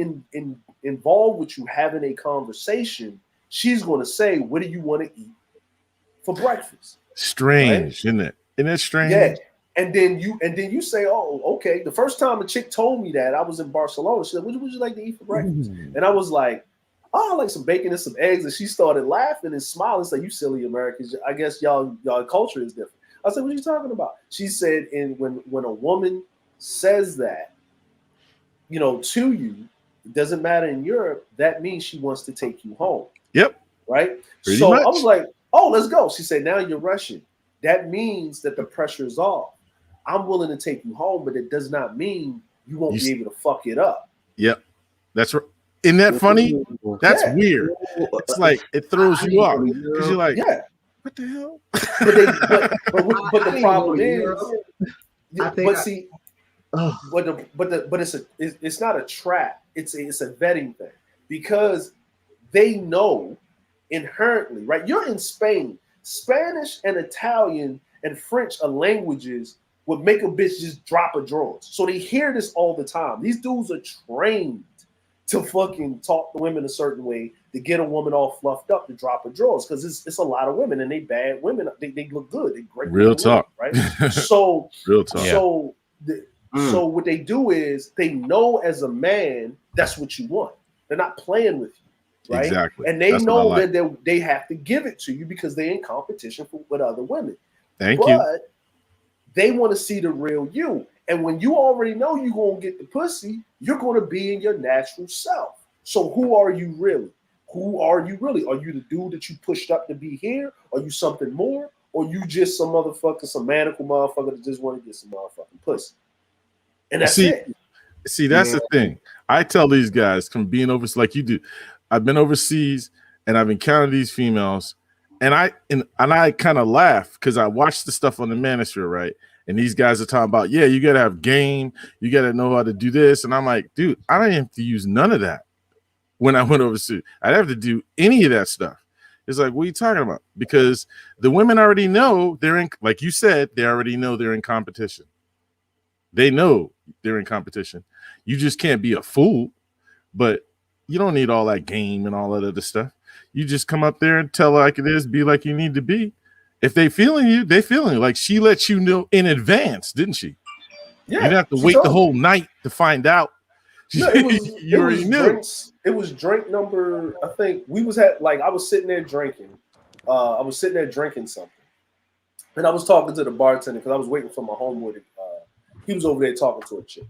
involved with you having a conversation, she's going to say, what do you want to eat for breakfast? Strange, right? Isn't it? Isn't it strange? Yeah. And then you say, oh, okay. The first time a chick told me that, I was in Barcelona. She said, what would you like to eat for breakfast? And I was like, oh, I like some bacon and some eggs. And she started laughing and smiling. It's like, you silly Americans. I guess y'all culture is different. I said, what are you talking about? She said, when a woman says that, you know, to you, it doesn't matter in Europe, that means she wants to take you home. Yep. Right? Pretty so much. I was like, oh, let's go. She said, now you're Russian. That means that the pressure is off. I'm willing to take you home, but it does not mean you won't be able to fuck it up. Yep. That's right. Isn't that funny? That's weird. It's like it throws you off because you're like, what the hell? But the problem is, it's not a trap. It's a vetting thing because they know inherently, right? You're in Spain. Spanish and Italian and French are languages would make a bitch just drop a drawers. So they hear this all the time. These dudes are trained to fucking talk to women a certain way to get a woman all fluffed up to drop her drawers because it's a lot of women and they bad women. They look good. They great. Real talk, women, right? So real talk. So what they do is they know as a man that's what you want. They're not playing with you, right? Exactly. And they know that they have to give it to you because they're in competition with other women. But they want to see the real you. And when you already know you're going to get the pussy, you're going to be in your natural self. So who are you really? who are you really? Are you the dude that you pushed up to be here? Are you something more? Or you just some motherfucker, some maniacal motherfucker that just want to get some motherfucking pussy? And that's See, it. that's Yeah. the thing. I tell these guys from being overseas, like you do. I've been overseas and I've encountered these females, and I kind of laugh because I watch the stuff on the manosphere, right? And these guys are talking about, yeah, you gotta have game, you gotta know how to do this, and I'm like, dude, I didn't have to use none of that when I went overseas. I didn't have to do any of that stuff. It's like, what are you talking about? Because the women already know they're in, like you said, they already know they're in competition. They know they're in competition. You just can't be a fool, but you don't need all that game and all that other stuff. You just come up there and tell like it is, be like you need to be. If they feeling you, they feeling you. Like she let you know in advance, didn't she? Yeah, You didn't have to she wait the told whole me. night to find out. No, it was You already knew. drinks. It was drink number. I think we was at like I was sitting there drinking. I was sitting there drinking something, and I was talking to the bartender because I was waiting for my homeboy. He was over there talking to a chick,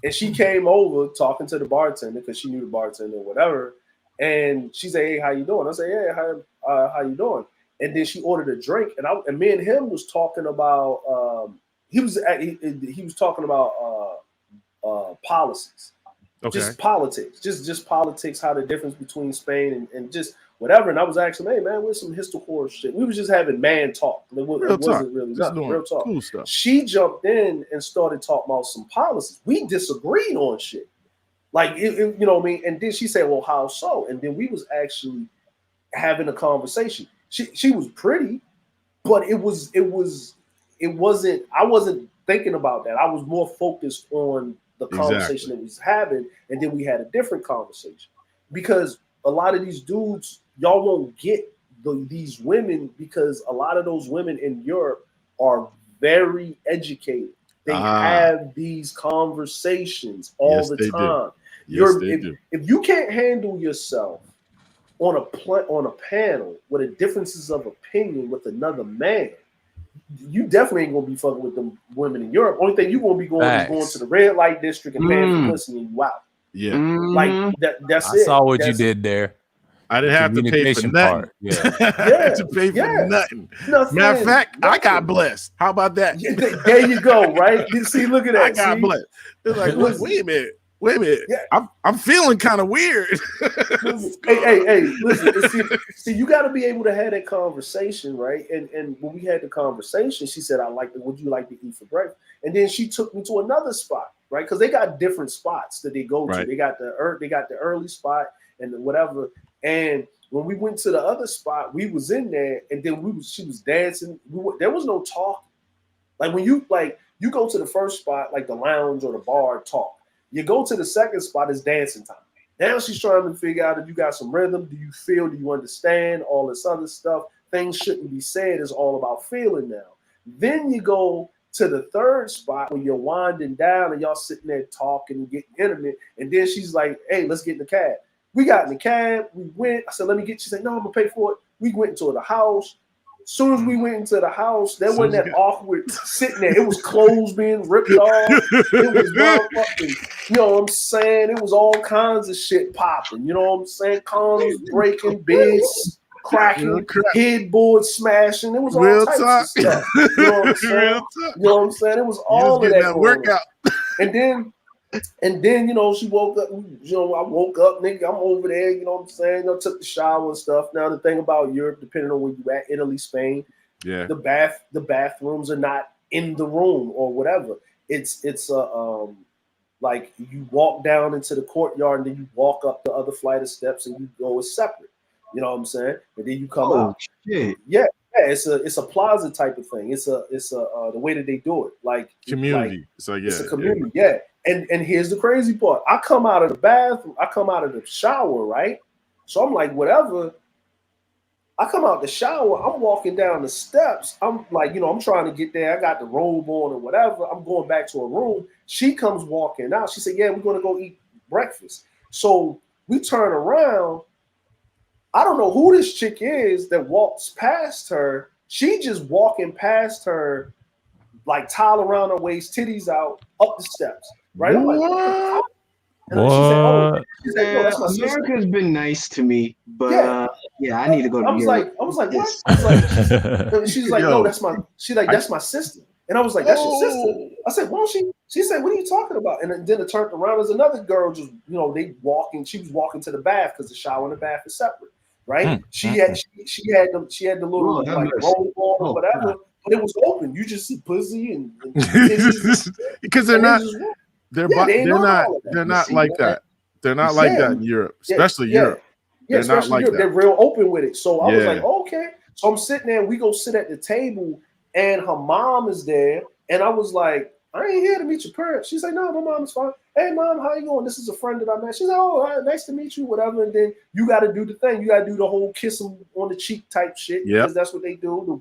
and she came over talking to the bartender because she knew the bartender or whatever. And she said, "Hey, how you doing?" I said, "Yeah, how you doing?" And then she ordered a drink, and me and him was talking about. He was talking about policies. Okay. Just politics, just politics, how the difference between Spain and just whatever. And I was asking, hey man, what's some historical shit? We was just having man talk. It wasn't really Just nothing. doing Real talk. cool stuff. She jumped in and started talking about some policies. We disagreed on shit. Like you know what I mean? And then she said, well, how so? And then we was actually having a conversation. She was pretty, but it wasn't I wasn't thinking about that. I was more focused on the conversation that we was having, and then we had a different conversation. Because a lot of these dudes, y'all won't get these women because a lot of those women in Europe are very educated. They have these conversations all the time. If you can't handle yourself on a panel with a differences of opinion with another man, you definitely ain't gonna be fucking with them women in Europe. Only thing you gonna be going is going to the red light district and paying for pussy and you out. Yeah. Like that's I it. saw what you did there. I didn't have to pay for nothing. Yeah. I had to pay for nothing. Matter of fact, I got blessed. How about that? Yeah, there you go, right? You see, look at that. I got blessed. It's like, wait a minute. Yeah. I'm feeling kind of weird. hey, listen. See, you got to be able to have that conversation, right? And when we had the conversation, she said, would you like to eat for breakfast? And then she took me to another spot, right? Because they got different spots that they go to. They got the early spot and the whatever. And when we went to the other spot, we was in there, and then she was dancing. There was no talking. Like when you go to the first spot, like the lounge or the bar, talk. You go to the second spot, it's dancing time. Now she's trying to figure out if you got some rhythm. Do you feel? Do you understand? All this other stuff. Things shouldn't be said. It's all about feeling now. Then you go to the third spot where you're winding down and y'all sitting there talking and getting intimate. And then she's like, hey, let's get in the cab. We got in the cab. We went. I said, let me get you. She said, no, I'm going to pay for it. We went into the house. As soon as we went into the house, there wasn't that awkward sitting there. It was clothes being ripped off. It was motherfucking, you know what I'm saying? It was all kinds of shit popping. You know what I'm saying? Condoms breaking, beds cracking, headboards smashing. It was all types of stuff. You know what I'm saying? You know what I'm saying? It was all of that workout. And then, you know, she woke up, you know, I woke up, nigga, I'm over there, you know what I'm saying? I took the shower and stuff. Now, the thing about Europe, depending on where you at, Italy, Spain, the bathrooms are not in the room or whatever. It's like you walk down into the courtyard and then you walk up the other flight of steps and you go as separate. You know what I'm saying? And then you come out. Shit. Yeah, it's a plaza type of thing. It's the way that they do it. Like community. So yeah. It's a community, yeah. And here's the crazy part. I come out of the bathroom, I come out of the shower, right? So I'm like, whatever. I come out the shower, I'm walking down the steps. I'm like, you know, I'm trying to get there. I got the robe on or whatever. I'm going back to her room. She comes walking out. She said, yeah, we're going to go eat breakfast. So we turn around. I don't know who this chick is that walks past her. She just walking past her, like towel around her waist, titties out, up the steps. Right? I'm like, what? And she said, oh, She's like, no, that's my sister. America's been nice to me, but Yeah. yeah, I need to go to Europe. I was like, what? Yes. I was like, she's like, no, Yo. that's my sister. And I was like, that's your sister? Oh. I said, well, she said, what are you talking about? And then it turned around. There's another girl just, she was walking to the bath because the shower and the bath is separate, right? She had the little like roll on or whatever, but it was open. You just see pussy and because they're not like that. They're not like that in Europe, especially Europe. Yeah, they're not like that. They're real open with it. So I was like, okay. So I'm sitting there and we go sit at the table and her mom is there. And I was like, I ain't here to meet your parents. She's like, no, my mom is fine. Hey, mom, how you going? This is a friend that I met. She's like, oh, all right, nice to meet you, whatever. And then you got to do the thing. You got to do the whole kiss them on the cheek type shit because that's what they do.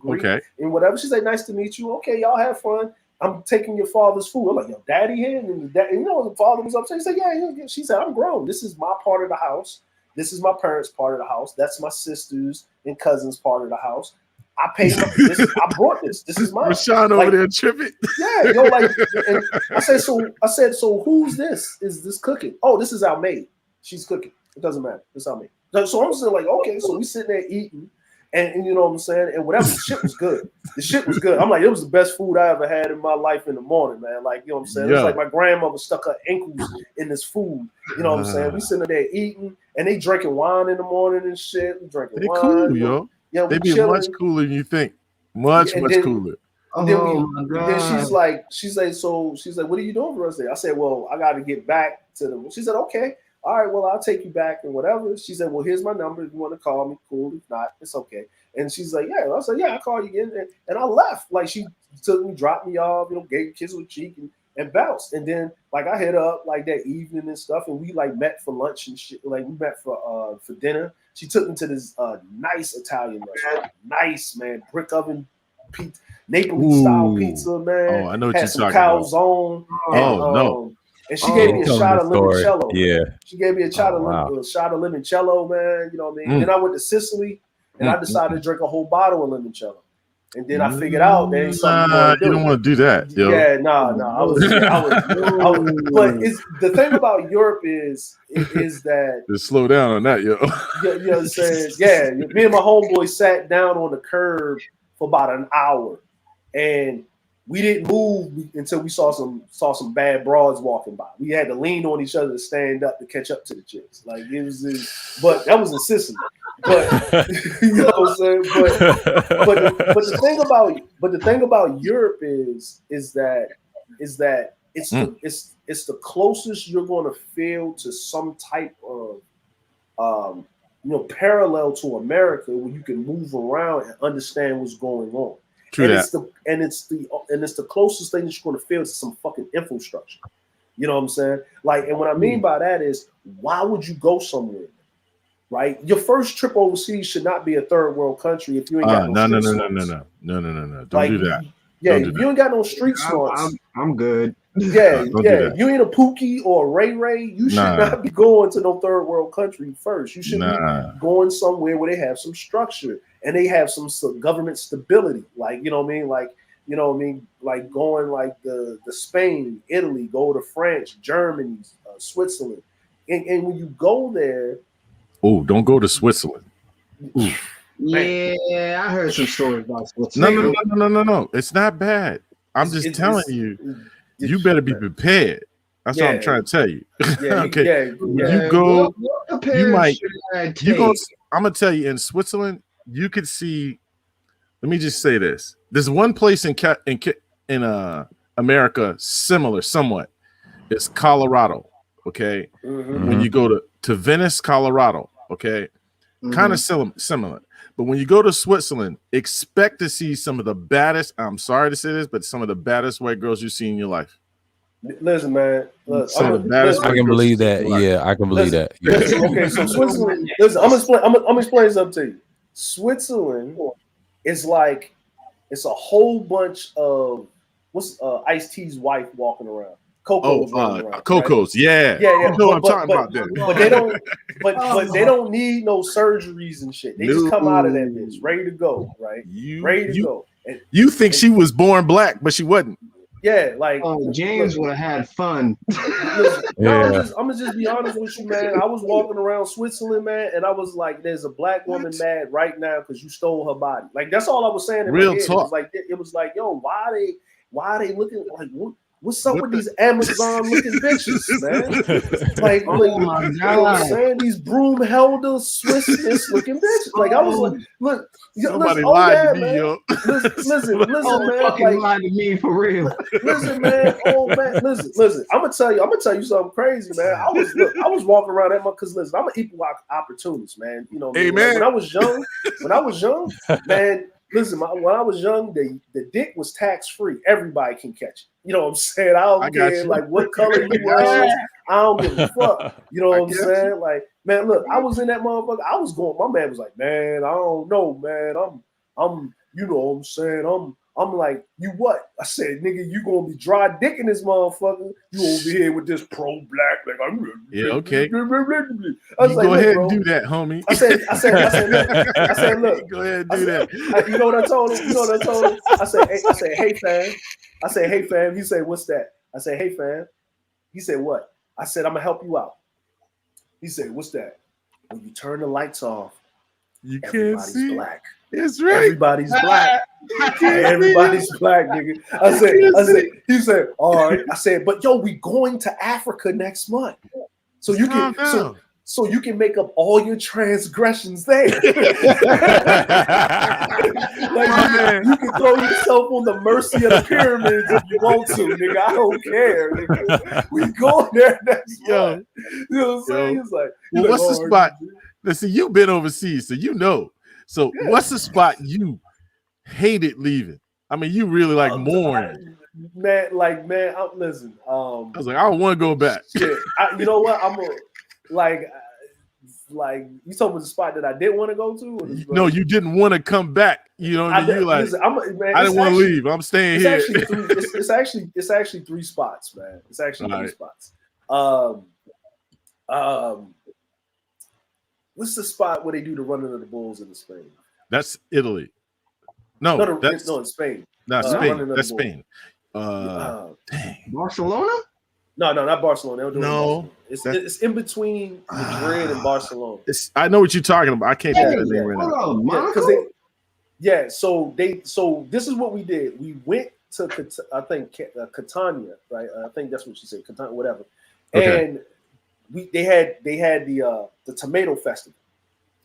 And whatever. She's like, nice to meet you. Okay, y'all have fun. I'm taking your father's food. I'm like, yo, daddy here? And the father was upset. He said, yeah. She said, I'm grown. This is my part of the house. This is my parents' part of the house. That's my sisters and cousins' part of the house. I paid this. I brought this. This is mine. Rashawn over there tripping. Yeah, and I said, so who's this? Is this cooking? Oh, this is our maid. She's cooking. It doesn't matter. It's our maid. So I'm still like, okay, so we sitting there eating, and you know what I'm saying? And whatever, the shit was good. The shit was good. I'm like, it was the best food I ever had in my life in the morning, man. Like, you know what I'm saying? It was like my grandmother stuck her ankles in this food. You know what I'm saying? We sitting there eating, and they drinking wine in the morning and shit. We drinking wine. Cool, yo. Yeah, they be chilling. Much cooler than you think. Much cooler. Then she's like, what are you doing for us there? I said, well, I got to get back to them. She said, okay, all right, well, I'll take you back and whatever. She said, well, here's my number. If you want to call me, cool. If not, it's okay. And she's like, yeah. I said, yeah, I'll call you again. And I left. Like, she took me, dropped me off, gave a kiss on the cheek and bounced. And then, like, I hit up like that evening and stuff, and we like met for lunch and shit. Like, we met for dinner. She took me to this nice Italian restaurant. Nice, man. Brick oven pizza, Napoli style pizza, man. Oh, I know what you're talking calzone. about. No. And she gave me a shot of limoncello. Yeah. She gave me a shot of limoncello, man. You know what I mean? Then I went to Sicily and I decided to drink a whole bottle of limoncello. And then I figured out there ain't something you don't want to do that, yo. Yeah, no. I was but the thing about Europe is that just slow down on that, yo. You know what I'm saying? Yeah, me and my homeboy sat down on the curb for about an hour, and we didn't move until we saw some bad broads walking by. We had to lean on each other to stand up to catch up to the chicks. Like but that was in Sicily. But you know what I'm saying? But the thing about Europe is that it's the closest you're going to feel to some type of parallel to America, where you can move around and understand what's going on. It's the closest thing that you're going to feel to some fucking infrastructure. You know what I'm saying? Like, and what I mean by that is, why would you go somewhere? Right? Your first trip overseas should not be a third world country if you ain't got no. Don't do that. Yeah, if you ain't got no street smarts, I'm good. Yeah. You ain't a Pookie or a Ray. You should not be going to no third world country first. You should be going somewhere where they have some structure and they have some government stability. Like, you know what I mean? Like going like the Spain, Italy, go to France, Germany, Switzerland. And when you go there. Oh, don't go to Switzerland. Ooh. Yeah, I heard some stories about Switzerland. No. It's not bad. I'm just telling you, you better be prepared. That's what I'm trying to tell you. Okay. You go, you might. I'm gonna tell you, in Switzerland, you could see. Let me just say this: there's one place in America similar, somewhat. It's Colorado. Okay, when you go to Venice, Colorado. Okay, kind of similar. But when you go to Switzerland, expect to see some of the baddest. I'm sorry to say this, but some of the baddest white girls you see in your life. Listen, man. I can believe that. Yeah, I can believe that. Yeah. Okay, so Switzerland. Listen, I'm gonna explain something to you. Switzerland is like it's a whole bunch of what's Ice-T's wife walking around. Coco's Coco's, right? Yeah. You know what I'm talking about that. But they don't. But they don't need no surgeries and shit. They just come out of that bitch ready to go, right? Ready to go. And, you think she was born black, but she wasn't. Yeah, like James would have had fun. listen, no, Yeah. I'm gonna just be honest with you, man. I was walking around Switzerland, man, and I was like, "There's a black woman mad right now because you stole her body." Like that's all I was saying in Real my head. talk. It was like, yo, why are they looking like what's up What with the- these Amazon looking bitches, man? Like, Oh my you know what I'm God. saying? These broom helder Swiss miss looking bitches. Like I was like, look, Somebody listen, lied yeah, to me, man. yo. Listen, Oh, man. fucking Like, lied to me for real. listen, man. Oh man, listen. I'm gonna tell you something crazy, man. I was walking around that much because listen, I'm an equal opportunist, man. You know, Hey, like, man. when I was young, man. Listen, when I was young, the dick was tax free. Everybody can catch it. You know what I'm saying? I don't I got care you. like what color you I got was. I don't give a fuck. You know I what I'm get saying? Like, man, look, I was in that motherfucker. I was going. My man was like, man, I don't know, man. I'm. You know what I'm saying? I'm like, you what? I said, nigga, you gonna be dry dicking this motherfucker. You over here with this pro-black, like I'm Yeah, okay. I was You like, go look, ahead bro. and do that, homie. I said, look. Go ahead and I do said, that. you know what I told him? I said, hey fam. I said, hey fam. He said, what's that? I said, hey fam. He said, what? I said, I'm gonna help you out. He said, what's that? When you turn the lights off, You can't everybody's see. black. It's right. Everybody's black. can't see Everybody's black, nigga. I said, he said, all right. I said, but yo, we going to Africa next month. So you Calm can down. so you can make up all your transgressions there. Like you can throw yourself on the mercy of the pyramids if you want to, nigga. I don't care, nigga. We going there next month. You know what I'm saying? It's like, Well, what's the all spot? right. Now, see, you've been overseas, so you know. So, Yeah. what's the spot you hated leaving? I mean, you really like mourned. Man, listen. I was like, I don't want to go back. Shit. You know what? I'm a like you talking about the spot that I didn't want to go to? Or No, you didn't want to come back. You know what I mean? You like, listen, I didn't want to leave. I'm staying here. It's actually three spots, man. It's actually All three right. spots. What's the spot where they do the running of the bulls in Spain? That's Italy. No, that's in Spain. not Spain. That's Spain. Dang. Barcelona? No, not Barcelona. They don't do it in No, Barcelona. It's in between Madrid and Barcelona. I know what you're talking about. I can't think of the name right now. Hold on, So this is what we did. We went to Catania, right? I think that's what she said, Catania, whatever. Okay. And they had the tomato festival.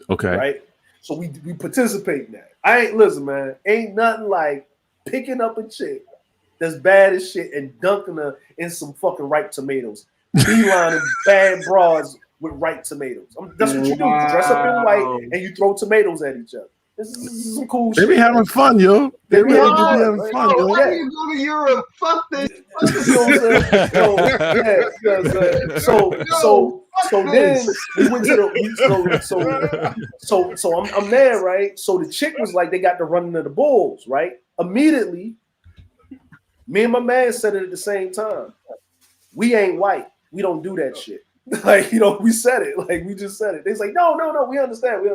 Okay. Right. So we participate in that. Listen, man, ain't nothing like picking up a chick that's bad as shit and dunking her in some fucking ripe tomatoes. Beelining bad broads with ripe tomatoes. That's what you do. You dress up in white and you throw tomatoes at each other. This is some cool shit. They be having fun, yo. They really do be having fun, yo. Why do you go to Europe? Fuck this. You know what I'm saying? So then we went to the so I'm there, right? So the chick was like, they got the running of the bulls, right? Immediately, me and my man said it at the same time. We ain't white. We don't do that shit. Like, you know, we said it. Like, we just said it. They's like, no, we understand.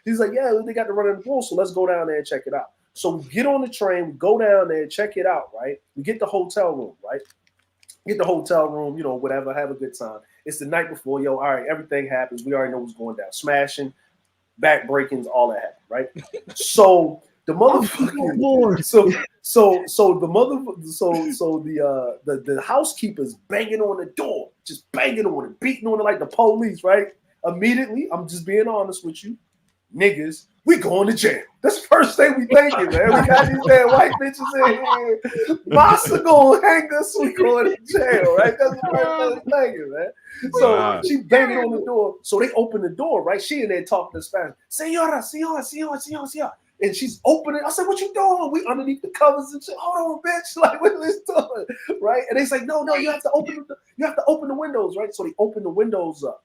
He's like, yeah, they got the running of the bulls, so let's go down there and check it out. So we get on the train, we go down there, check it out, right? We get the hotel room, right? Get the hotel room, you know, whatever, have a good time. It's the night before, yo, all right, everything happens. We already know what's going down. Smashing, back breakings, all that happened, right? So the motherfucking the housekeeper's banging on the door, just banging on it, beating on it like the police, right? Immediately, I'm just being honest with you, niggas, we going to jail. That's the first thing we thinking, man. We got these damn white bitches in here. Massa gonna hang us, we going to jail, right? That's the first thing we thinking, man. So she banging on the door. So they open the door, right? She in there talking in Spanish. Senora. And she's opening. I said, what you doing? We underneath the covers and shit. Hold on, bitch. Like, what is this doing? Right? And they say, no, you have to open the windows, right? So they open the windows up.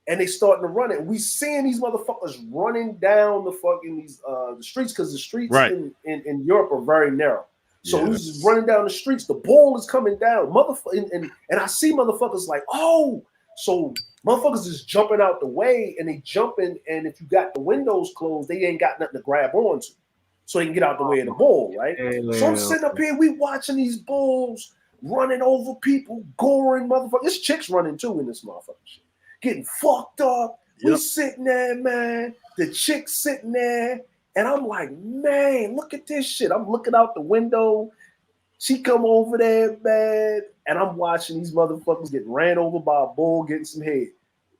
And they starting to run it. We seeing these motherfuckers running down the fucking the streets, because the streets in Europe are very narrow. So we was just running down the streets. The ball is coming down, and I see motherfuckers like, oh, so motherfuckers is jumping out the way, and they jumping. And if you got the windows closed, they ain't got nothing to grab onto. so they can get out the way of the bull, right? So I'm sitting up here, we watching these bulls running over people, goring motherfuckers. This chick's running too in this motherfucker shit. Getting fucked up. We sitting there, man. The chick's sitting there. And I'm like, man, look at this shit. I'm looking out the window. She come over there, man. And I'm watching these motherfuckers get ran over by a bull, getting some head.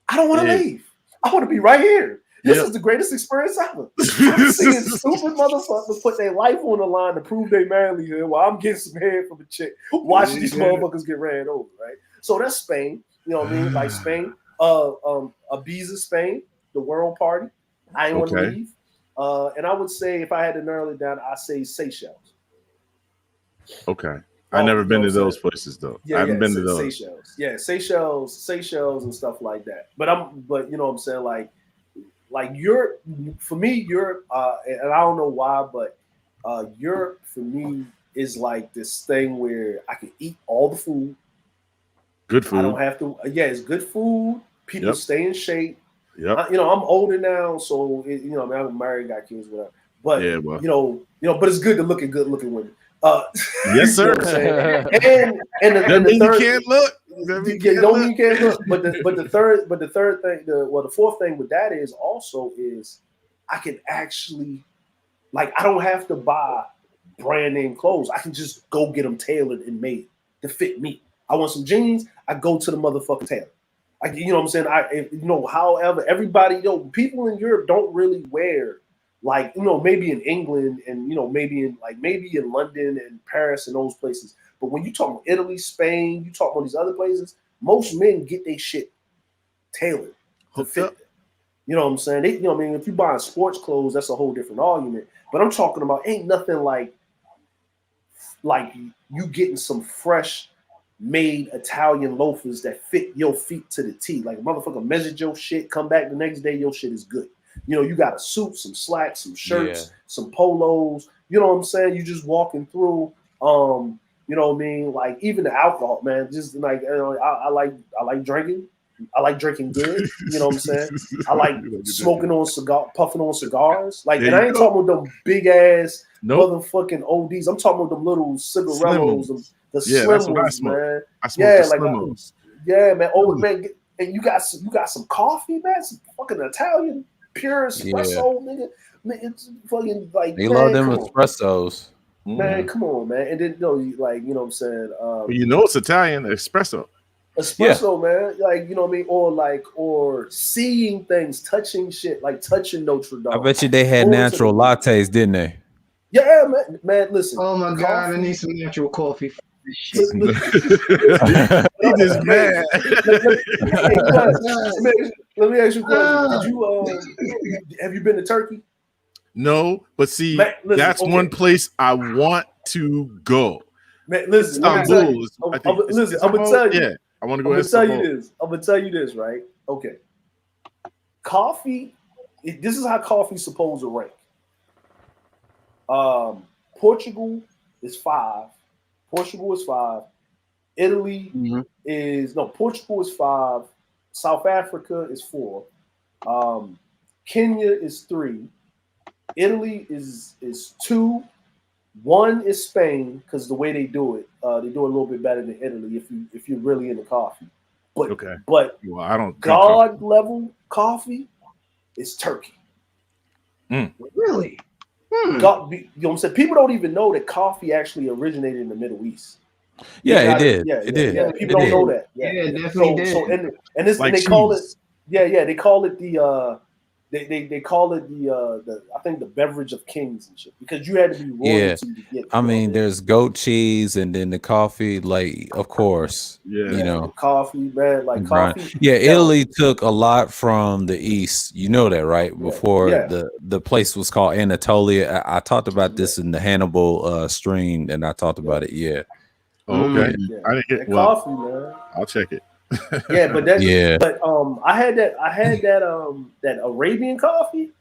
I don't want to leave. I want to be right here. This is the greatest experience ever. I'm seeing stupid motherfuckers put their life on the line to prove they manly here while I'm getting some head from a chick, watching these motherfuckers get ran over, right? So that's Spain. You know what I mean? Like Spain. Ibiza, Spain, the world party. I ain't want to leave. And I would say if I had to narrow it down, I say Seychelles. Okay. I've never been to those places though. I haven't been to those. Seychelles. Yeah, Seychelles and stuff like that. But you know what I'm saying? Like Europe, for me, Europe, and I don't know why, but Europe for me is like this thing where I can eat all the food. Good food. I don't have to. Yeah, it's good food. People stay in shape. Yep. You know, I'm older now, so you know, I'm married, got kids, whatever. But you know, but it's good to look at good looking women. Yes, sir. And the third, you can't look. You can't look. But the third thing, the fourth thing with that is I can actually, like, I don't have to buy brand name clothes. I can just go get them tailored and made to fit me. I want some jeans. I go to the motherfucking tailor. You know what I'm saying? However, everybody, people in Europe don't really wear, like, maybe in England and, maybe in London and Paris and those places. But when you talk about Italy, Spain, you talk about these other places, most men get their shit tailored to fit them. You know what I'm saying? If you buying sports clothes, that's a whole different argument. But I'm talking about ain't nothing like you getting some fresh made Italian loafers that fit your feet to the T. Like a motherfucker measured your shit, come back the next day, your shit is good. You got a suit, some slacks, some shirts, some polos. You know what I'm saying? You just walking through. You know what I mean? Like even the alcohol, man. Just like I like drinking. I like drinking good. You know what I'm saying? I like smoking on puffing on cigars. Like, and I ain't talking about them big ass motherfucking ODs. I'm talking about them little cigarillos. The slim ones, man. I smoke the slimmos. Man. Oh man, and you got some coffee, man. Some fucking Italian pure espresso, nigga. Man, it's fucking like they love them espressos. Man, come on, man. And then you know what I'm saying? It's Italian espresso. Man. Like, you know what I mean? Or seeing things, touching shit, like touching Notre Dame. I bet you they had natural lattes, didn't they? Yeah, man. Listen. Oh my God, I need some natural coffee. He just mad. Let me ask you a question. Have you been to Turkey? No, but see, that's one place I want to go. Man, listen, I'm gonna tell you. Yeah, I want to go. I'm gonna tell you this, right? Okay. Coffee. This is how coffee's supposed to rank. Portugal is 5. Portugal is 5. Italy Portugal is 5. South Africa is 4. Kenya is 3. Italy is 2. 1 is Spain, because the way they do it, they do it a little bit better than Italy if you're really into coffee. But I don't God level coffee is Turkey. Really? God, you know what I'm saying? People don't even know that coffee actually originated in the Middle East. It did. It did. Yeah, people don't know that. Yeah, it definitely did. So and this like they call it. They call it the. They call it the I think the beverage of kings and shit, because you had to be royalty to get it. I mean, there's goat cheese and then the coffee, like, of course. Yeah. Coffee, man, like coffee. Yeah, Italy took a lot from the East. You know that, right? Before the place was called Anatolia. I talked about this in the Hannibal stream, and I taled about it. Yeah. Okay. I didn't get coffee, man. I'll check it. But I had that Arabian coffee.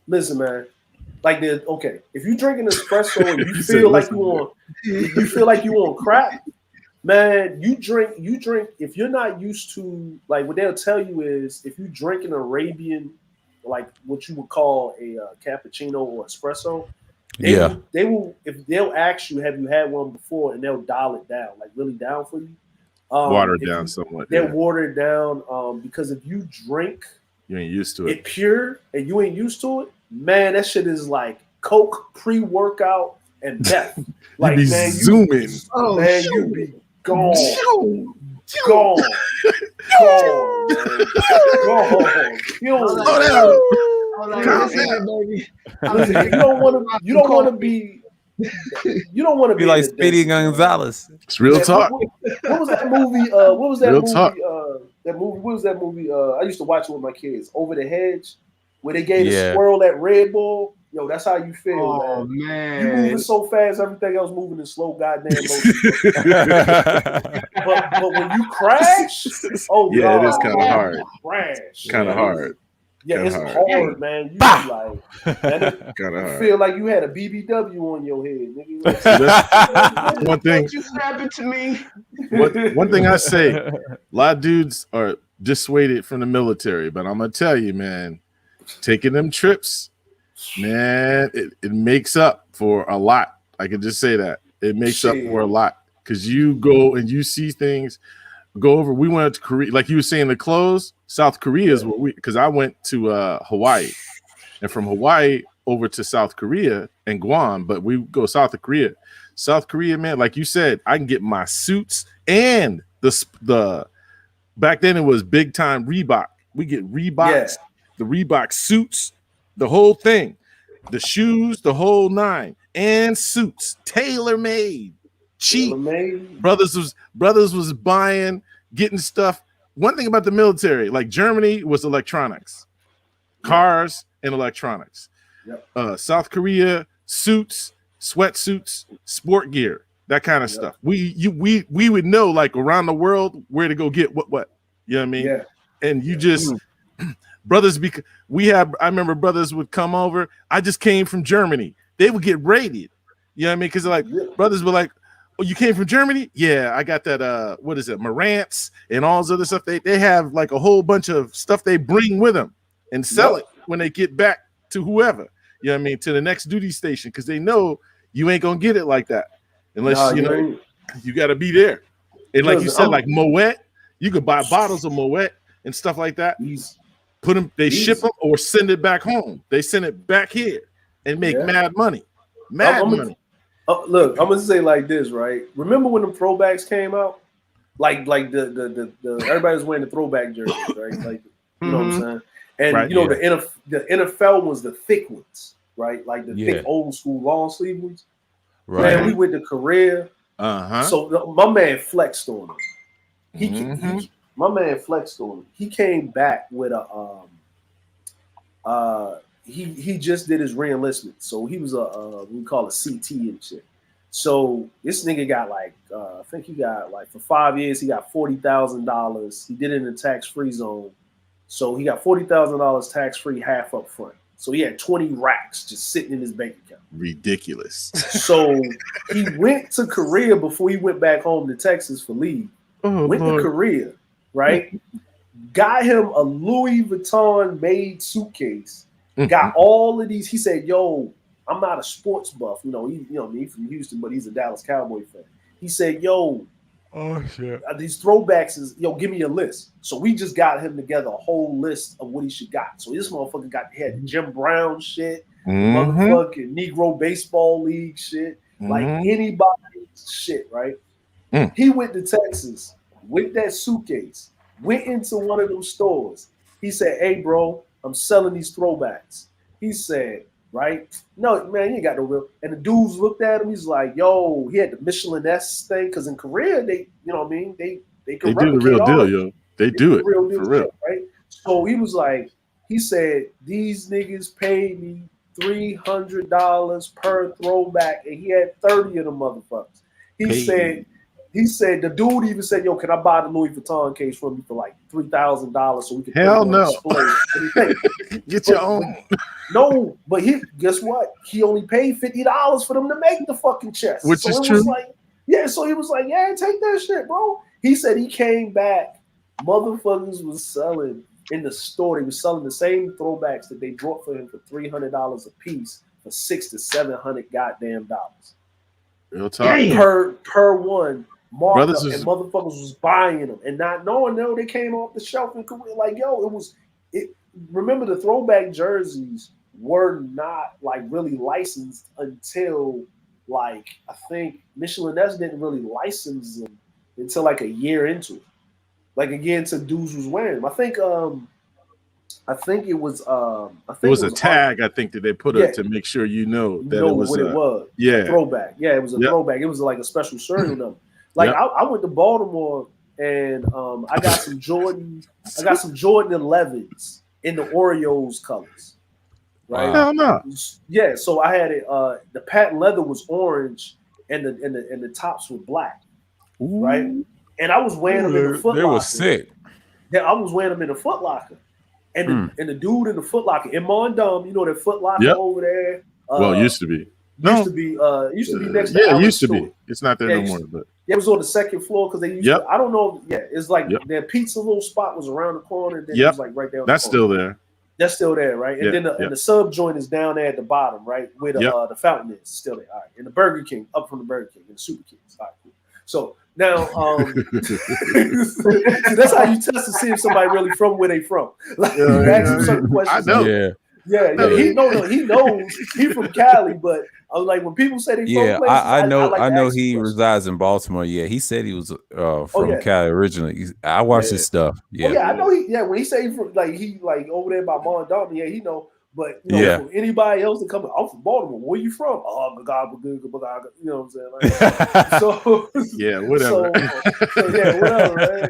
Listen, man, like if you drink an espresso and you feel like you on crack, man, you drink. If you're not used to, like, what they'll tell you is, if you drink an Arabian, like what you would call a cappuccino or espresso, Yeah. They will if they'll ask you, have you had one before, and they'll dial it down, like really down for you. Water it If down you, somewhat. they'll Yeah. water it down because if you drink You ain't used to it. it pure and you ain't used to it, man, that shit is like Coke pre-workout and meth. You Like be man, zooming. man, you be gone, gone, gone, man, gone. You don't, Slow down. I'm like, Calm listen, down. baby. listen, you don't want to be, you don't want to Be be like in the Speedy desert, man. Gonzalez. It's real Man, talk. what was that movie? What was that Real movie? talk. That movie. What was that movie? I used to watch it with my kids. Over the Hedge, where they gave the Yeah. squirrel that Red Bull. Yo, that's how you feel, Oh man. You moving man. so fast, everything else moving in slow goddamn motion. But when you crash, oh Yeah, god, it is kind of man, hard. you crash. Kind of man. hard. Yeah, Kinda it's hard. hard, man. You be Bah! like, man, Kind of you hard. feel like you had a BBW on your head, nigga. See, that's one thing. What you snapping to me? One thing I say, a lot of dudes are dissuaded from the military, but I'm gonna tell you, man, taking them trips, man, it makes up for a lot. I can just say that. It makes up for a lot because you go and you see things. Go over. We went to Korea, like you were saying, the clothes. South Korea is what we, because I went to Hawaii, and from Hawaii over to South Korea and Guam, but we go South Korea. South Korea, man, like you said, I can get my suits and the back then it was big time Reebok. We get Reeboks, the Reebok suits, the whole thing, the shoes, the whole nine, and suits, tailor made, cheap. Brothers was buying, getting stuff. One thing about the military, like Germany, was electronics, cars, and electronics. Yep. South Korea, suits, sweatsuits, sport gear, that kind of stuff. We would know like around the world where to go get what. You know what I mean? Yeah. And you just brothers, because I remember brothers would come over. I just came from Germany. They would get raided. You know what I mean? Because like brothers were like, "Oh, you came from Germany? Yeah, I got that. What is it? Marantz and all this other stuff. They have like a whole bunch of stuff they bring with them and sell it when they get back to whoever. You know what I mean? To the next duty station, because they know you ain't gonna get it like that unless you got to be there. And like you said, like Moet, you could buy bottles of Moet and stuff like that. Put them, they ship them or send it back home. They send it back here and make mad money. Money. Look, I'm gonna say like this, right? Remember when the throwbacks came out? Like the everybody was wearing the throwback jerseys, right? Like you know what I'm saying? And you know the NFL was the thick ones, right? Like the thick old school long sleeve ones. Right. Man, we went to Korea. So my man flexed on him. My man flexed on him. He came back with a he just did his reenlistment. So he was we call it CT and shit. So this nigga got like I think he got like for 5 years he got $40,000. He did it in a tax-free zone. So he got $40,000 tax-free, half up front. So he had 20 racks just sitting in his bank account. Ridiculous. So he went to Korea before he went back home to Texas for leave. To Korea, right? Got him a Louis Vuitton made suitcase. Got all of these. He said, "Yo, I'm not a sports buff. You know, he's from Houston, but he's a Dallas Cowboy fan." He said, "Yo, these throwbacks is give me a list." So we just got him together a whole list of what he should got. So this motherfucker had the Jim Brown shit, motherfucking Negro Baseball League shit, like anybody's shit, right? He went to Texas with that suitcase, went into one of those stores. He said, "Hey, bro, I'm selling these throwbacks." He said, right? "No, man, you ain't got no real." And the dudes looked at him. He's like, "Yo," he had the Michelin S thing because in Korea they, you know what I mean? They can do the real deal, yo. They do it real deal for real, right? So he was like, he said, "These niggas paid me $300 per throwback," and he had 30 of them motherfuckers. He said the dude even said, "Yo, can I buy the Louis Vuitton case from you for like $3,000 so we can hell no display?" Get your own. No, but guess what? He only paid $50 for them to make the fucking chest. Which is true. So he was like, "Yeah, take that shit, bro." He said he came back. Motherfuckers was selling in the store. They were selling the same throwbacks that they brought for him for $300 a piece for $600 to $700 goddamn dollars. Real talk. Per one markup, Brothers and motherfuckers was buying them and not knowing they came off the shelf in Korea. Like, yo, it. Remember, the throwback jerseys were not like really licensed until like I think Michelin S didn't really license them until like a year into it. Like again, to dudes was wearing them. I think it was it was a tag, I think, that they put up to make sure you know that it was what it was. Yeah. A throwback. Yeah, it was a throwback. It was like a special serial number. Like I went to Baltimore and I got some Jordan 11s in the Oreos colors. Right? Hell no. Yeah, so I had it the patent leather was orange and the tops were black. Ooh. Right? And I was wearing them in the Foot Locker. They were sick. Yeah, I was wearing them in the Foot Locker. And the dude in the Foot Locker in Mondum, you know that Foot Locker over there. Well, it used to be. Used to be next to it used to store. be. It's not there no more. But it was on the second floor because they used to. I don't know. Yeah, it's like their pizza little spot was around the corner. And then it was like right there. That's still there. That's still there, right? And then the sub joint is down there at the bottom, right? Where the fountain is still there. All right. And the Burger King up from the Burger King and the Super Kings. All right, cool. So now, that's how you test to see if somebody really from where they from. Like you ask them certain questions. I know. Yeah. He knows he from Cali, but I was like when people say they from places, I know I know he resides in Baltimore. Yeah, he said he was from Cali originally. I watched his stuff. Yeah, I know when he say he from he over there by Mondom, he know. But from anybody else that come, I'm from Baltimore. Where you from? Oh, you know what I'm saying? Like, so whatever. Whatever. Right?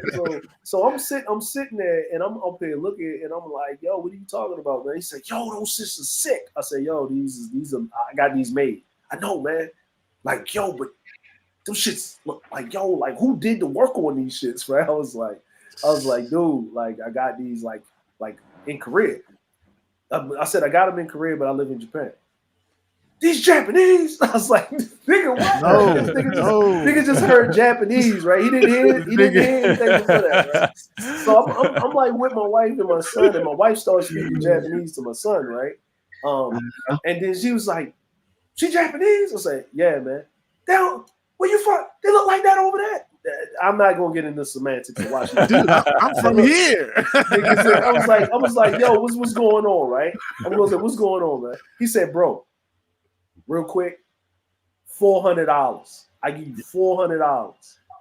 So I'm sitting there and I'm up there looking and I'm like, yo, what are you talking about, man? He said, yo, those shits are sick. I said, yo, these are I got these made. I know, man. Like, yo, but those shits look like, yo, like who did the work on these shits, right? I was like, dude, like I got these like in Korea. I said I got them in Korea, but I live in Japan. These Japanese? I was like, nigga, what? Nigga just heard Japanese, right? He didn't hear anything before that, right? So I'm like with my wife and my son, and my wife started speaking Japanese to my son, right? And then she was like, "She Japanese?" I said, "Yeah, man." Down where you from? They look like that over there. I'm not gonna get into semantics of watching. Dude, I'm from here. I was like, yo, what's going on, right? I'm gonna say, what's going on, man? He said, bro, real quick, $400. I give you $400.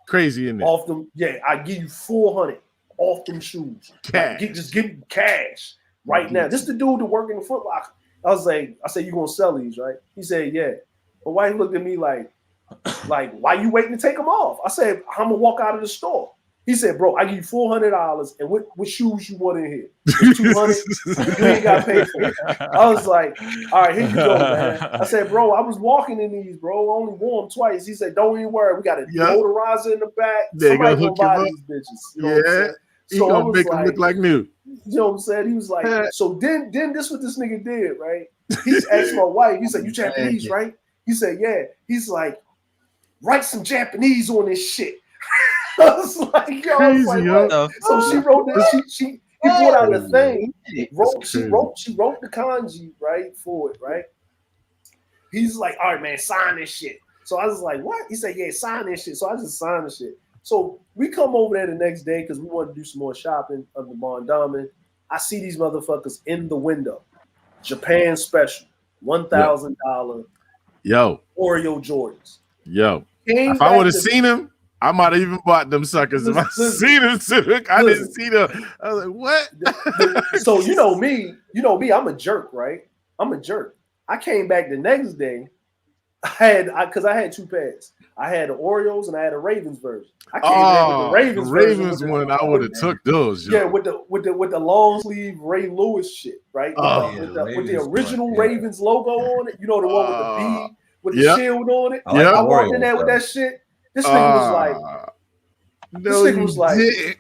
Crazy, isn't it? Off them, I give you $400 off them shoes. Cash. Like, just give me cash right now. This is the dude that work in the Foot Locker. I said, you gonna sell these, right? He said, yeah. My wife looked at me like, why you waiting to take them off? I said, I'm gonna walk out of the store. He said, bro, I give you $400, and what shoes you want in here? $200. You ain't got paid for it. I was like, all right, here you go, man. I said, bro, I was walking in these, bro. I only wore them twice. He said, don't even worry. We got a motorizer in the back. Somebody gonna buy these bitches. You know what I'm saying? He gonna make them look like new. You know what I'm saying? He was like, so then this what this nigga did, right? He asked my wife. He said, you Japanese, right? He said, yeah. He's like, write some Japanese on this shit. I was like, yo, so she wrote this. He brought out the thing. She wrote the kanji right for it, right? He's like, all right, man, sign this shit. So I was like, what? He said, yeah, sign this shit. So I just signed the shit. So we come over there the next day because we want to do some more shopping of the Mondom. I see these motherfuckers in the window. Japan special, $1,000. Yo, Oreo Jordans. Yo, if I would have seen them, I might have even bought them suckers. If I seen them, I didn't see them. I was like, what? So you know me, I'm a jerk, right? I'm a jerk. I came back the next day. Because I had two pairs. I had the Oreos and I had a Ravens version. I came back with the Ravens one. I would have took those. Yeah, with the long sleeve Ray Lewis shit, right? With the original Ravens logo on it. You know the one with the B with the shield on it. I walked in there with that shit. This nigga was like, this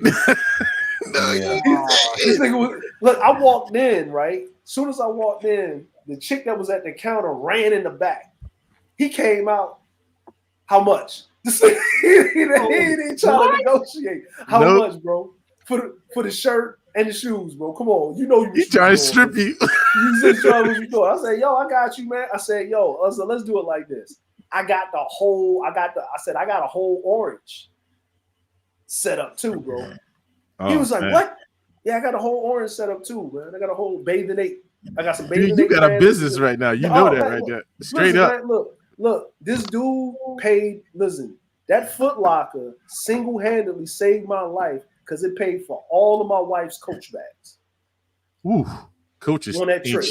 nigga was, look, I walked in, right? As soon as I walked in, the chick that was at the counter ran in the back. He came out. How much? He didn't try to negotiate. How much, bro? for the shirt and the shoes, bro. Come on, you know you. He trying to strip you. You just trying what you doing. I said, yo, I got you, man. I said, yo, let's do it like this. I got a whole orange set up too, bro. He was like, what? Yeah, I got a whole orange set up too, man. I got a whole bathing ape. I got some bathing ape. You got a business right now. You know that right there. Straight up. Man, look, this dude paid, listen, that Foot Locker single-handedly saved my life because it paid for all of my wife's Coach bags. Ooh, Coaches on that trip.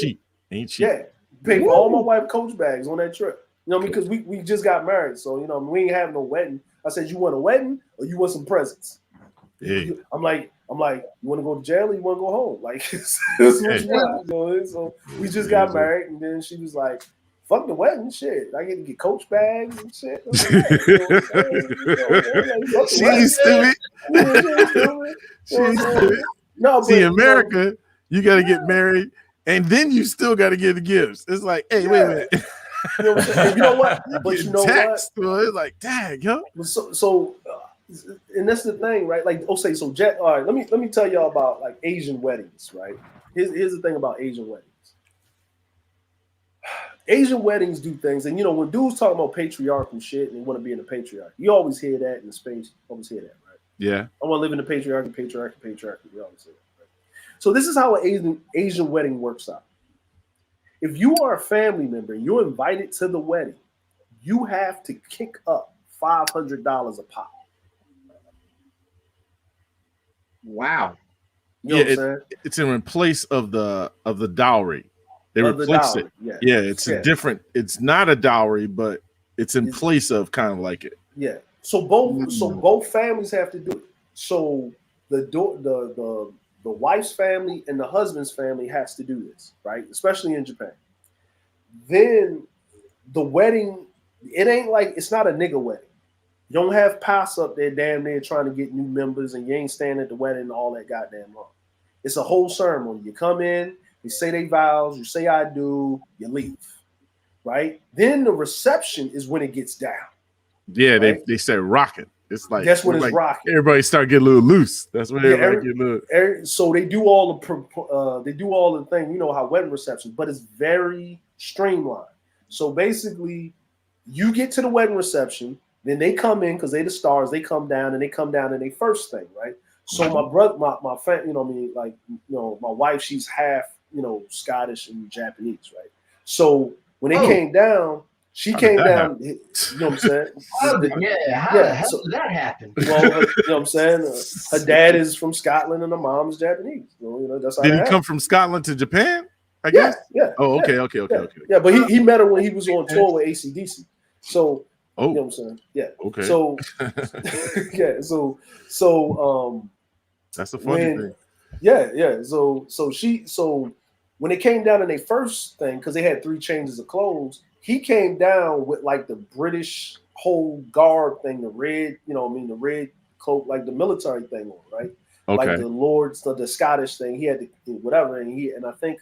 Ain't cheap. Yeah, paid for all my wife's Coach bags on that trip. You know what I mean? Because we just got married, so you know we ain't having no wedding. I said, you want a wedding or you want some presents? Hey. I'm like, you want to go to jail or you want to go home? Like, this is what you want. You know? So we just got married, and then she was like, fuck the wedding, shit. I get to get Coach bags and shit. She ain't stupid. She ain't stupid. No, see, America, you got to get married, and then you still got to get the gifts. It's like, hey, wait a minute. You know what I'm saying? And you know what? But you know text, what? Bro. It's like, dang, yo. So and that's the thing, right? Like, okay, so Jack. All right, let me tell y'all about like Asian weddings, right? Here's the thing about Asian weddings. Asian weddings do things, and you know when dudes talk about patriarchal shit and they want to be in the patriarchy, you always hear that in the space. You always hear that, right? Yeah. I want to live in the patriarchy. You always hear that. Right? So this is how an Asian wedding works out. If you are a family member and you're invited to the wedding, you have to kick up $500 a pop. Wow. You know what I'm saying? It's in place of the dowry. They replace it. Yeah, it's a different. It's not a dowry, but it's in place of kind of like it. Yeah. So both families have to do it. So the wife's family and the husband's family has to do this, right? Especially in Japan. Then the wedding, it's not a nigga wedding. You don't have pass up there damn near trying to get new members and you ain't staying at the wedding and all that goddamn long. It's a whole ceremony. You come in, you say they vows, you say I do, you leave, right? Then the reception is when it gets down. Yeah, right? they say rocking. It's like that's when it's rocking. Everybody start getting a little loose. That's when everybody get a little. So they do all the thing. You know how wedding reception, but it's very streamlined. So basically, you get to the wedding reception, then they come in because they the stars. They come down and they first thing, right? So my brother, my family, you know, what I mean, like, you know, my wife, she's half, you know, Scottish and Japanese, right? So when they came down, she came down. You know what I'm saying? How the hell did that happen? Well, you know what I'm saying? Her dad is from Scotland and her mom is Japanese. You know, that's how. Did he come from Scotland to Japan? I guess. Yeah. Oh, okay. Yeah, but he met her when he was on tour with AC/DC. So. Oh. You know what I'm saying? Yeah. Okay. So, yeah. So, that's the funny thing. Yeah. So when it came down in their first thing, because they had 3 changes of clothes, he came down with like the British whole garb thing, the red, you know what I mean, the red coat, like the military thing on, right? Okay. Like the Lords, the Scottish thing. He had the whatever, and I think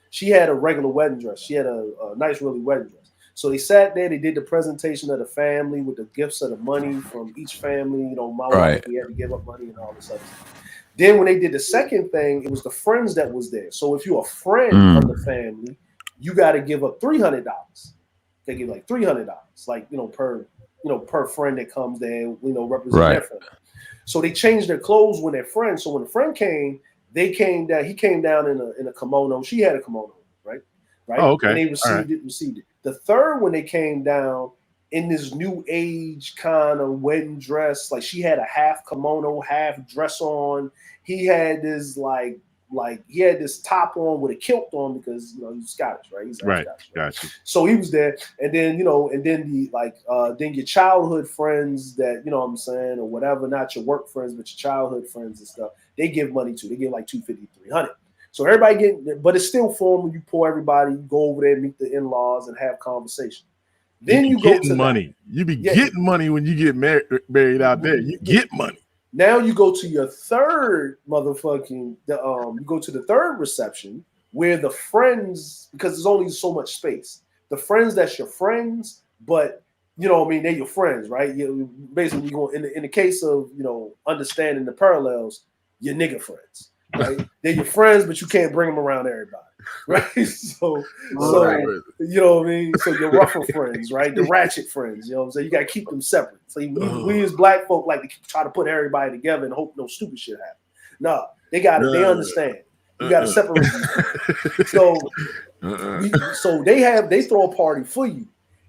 she had a regular wedding dress. She had a nice, really wedding dress. So they sat there, they did the presentation of the family with the gifts of the money from each family. You know, my wife, we had to give up money and all this other stuff. Then when they did the second thing, it was the friends that was there. So if you're a friend of the family, you got to give up $300. They give like $300, like, you know, per friend that comes there, you know, represent their friend. So they changed their clothes when they're friends. So when the friend came, he came down in a kimono. She had a kimono, right? Oh, okay. And they received it. The third, when they came down in this new age kind of wedding dress, like she had a half kimono, half dress on. He had this like he had this top on with a kilt on because, you know, he's Scottish, right? He's right. Scottish, right? Gotcha. So he was there, and then, you know, then your childhood friends that, you know what I'm saying, or whatever, not your work friends, but your childhood friends and stuff. They give money too. They give like $250, $300. So everybody but it's still formal. You pour everybody, you go over there, meet the in-laws, and have conversation. Then you go to money. You be getting money when you get married out there. You get money. Now you go to your third you go to the third reception where the friends, because there's only so much space. The friends that's your friends, but you know what I mean, they're your friends, right? You basically going in the case of, you know, understanding the parallels. your nigga friends, right? They're your friends, but you can't bring them around everybody, right? So you know what I mean? So your rougher friends, right? The ratchet friends, you know what I'm saying? You got to keep them separate. So we as black folk like to try to put everybody together and hope no stupid shit happens. No, they got it. They understand. You got to separate these. So they throw a party for you.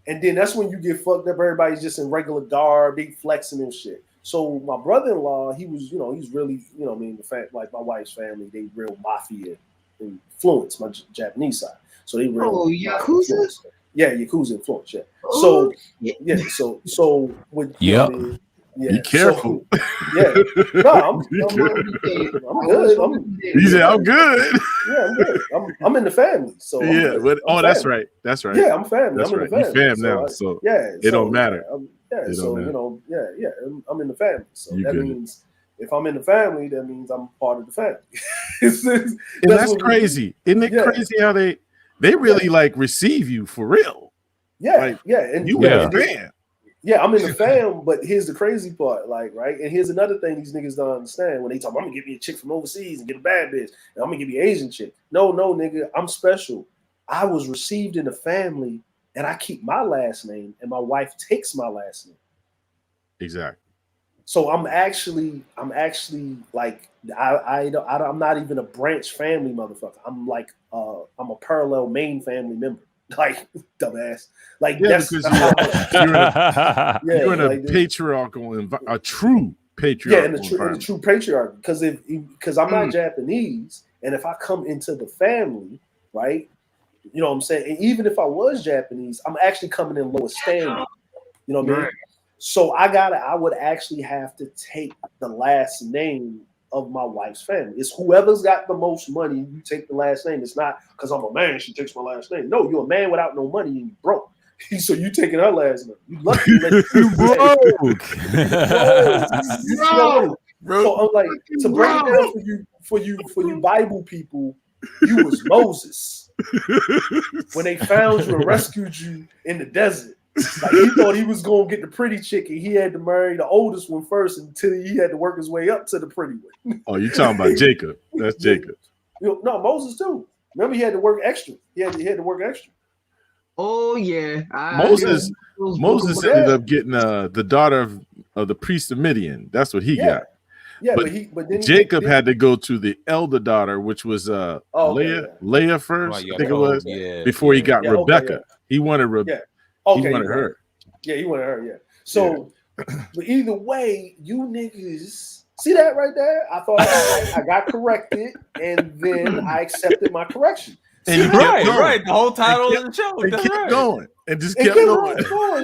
And then that's when you get fucked up. Everybody's just in regular garb, they flexing and shit. So my brother-in-law, he was, he's really, I mean, the fact, like my wife's family, they real mafia influence, my Japanese side. So they real Yakuza? Yeah, Yakuza influence, yeah. So so with be careful. So, yeah. No, I'm good. He said, I'm good. Yeah, I'm good. I'm in the family. So yeah, that's right. That's right. Yeah, I'm family. That's I'm in the family. You fam now, so it don't matter. I'm in the family. So that means if I'm in the family, that means I'm part of the family. And that's crazy. Isn't it crazy how they really like receive you for real? Yeah, like, and you in the fam. Yeah, I'm in the fam, but here's the crazy part, like, right? And here's another thing these niggas don't understand when they talk, I'm gonna get me a chick from overseas and get a bad bitch, and I'm gonna get me an Asian chick. No, nigga, I'm special. I was received in a family, and I keep my last name, and my wife takes my last name. Exactly. So I'm actually like I'm not even a branch family motherfucker. I'm like I'm a parallel main family member. Like dumbass. Like that's you're in a patriarchal a true patriarchal. Yeah, in the true patriarchy. Because I'm not Japanese, and if I come into the family, right? You know what I'm saying? And even if I was Japanese, I'm actually coming in lower standing. You know what I mean? So I would actually have to take the last name of my wife's family. It's whoever's got the most money, you take the last name. It's not because I'm a man, she takes my last name. No, you're a man without no money and you broke. So you taking her last name. You lucky. You broke. So I'm like, to break it down for you Bible people, you was Moses. When they found you and rescued you in the desert. Like he thought he was gonna get the pretty chick, and he had to marry the oldest one first until he had to work his way up to the pretty one. Oh, you talking about Jacob? That's Jacob. No, Moses too. Remember, he had to work extra. He had to work extra. Oh yeah, Moses ended up getting the daughter of the priest of Midian. That's what he got. Yeah, but then Jacob had to go to the elder daughter, which was Leah first. I think it was before he got Rebecca. He wanted Rebecca. Okay, he wanted her. Yeah, he wanted her. Yeah. So, but either way, you niggas see that right there. I thought I got corrected, and then I accepted my correction. And right. The whole title of the show. It kept going. And just kept going.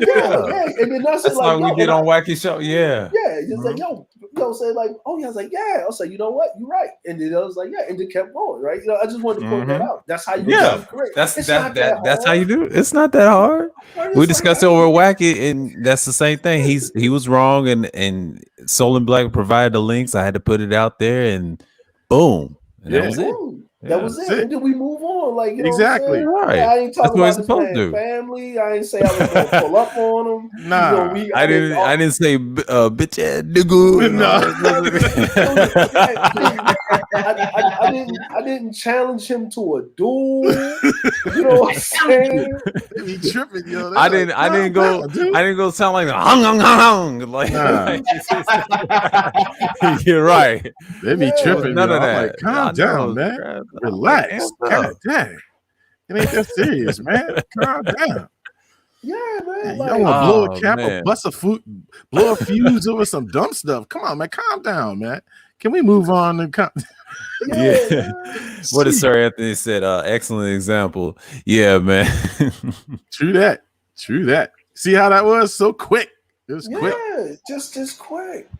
Yeah. And then that's like, we get on Wacky Show. Yeah. Yeah. Just like, say like, oh yeah. I was like, yeah. I was like, you know what? You're right. And then I was like, yeah. And it kept going, right? I just wanted to point that out. That's how you do it. That's how you do it. It's not that hard. We discussed it over Wacky, and that's the same thing. He was wrong, and Soul and Black provided the links. I had to put it out there, and boom. And that was it. That was it. And then we move on. Like, you know exactly. What I'm saying? Right. I ain't talking about this man's family. I ain't say I was going to pull up on him. Nah. I didn't say bitch ass nigga. I didn't challenge him to a duel. You know what I'm saying? He tripping, yo. I didn't go sound like hung. Like, you're right. They be tripping. None of that. Like, calm down, man. Relax. God dang. It ain't that serious, man. Calm down. Yeah, man. Like, y'all want to blow a cap or bust a blow a fuse over some dumb stuff. Come on, man. Calm down, man. Can we move on? Yeah. What did Sir Anthony said? Excellent example. Yeah, man. True that. See how that was? So quick. It was quick. Yeah, just quick.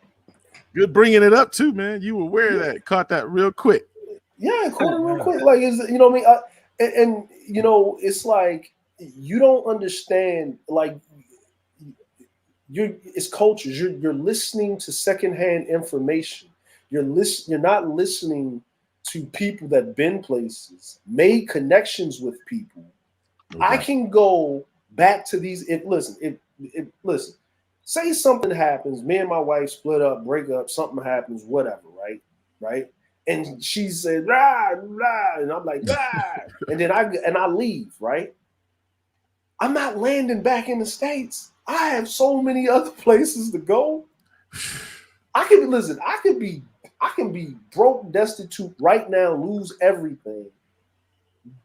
Good bringing it up too, man. You were aware of that. Caught that real quick. Yeah, caught it real quick. Like, you know what I mean? And you know, it's like you don't understand. Like, it's cultures. You're listening to secondhand information. You're not listening to people that been places, made connections with people. Okay. I can go back to these. Listen. Say something happens. Me and my wife split up, break up. Something happens. Whatever, right? right? And she said, rah, rah, and I'm like, rah, and then I leave, right? I'm not landing back in the States. I have so many other places to go. I can be broke, destitute right now, lose everything,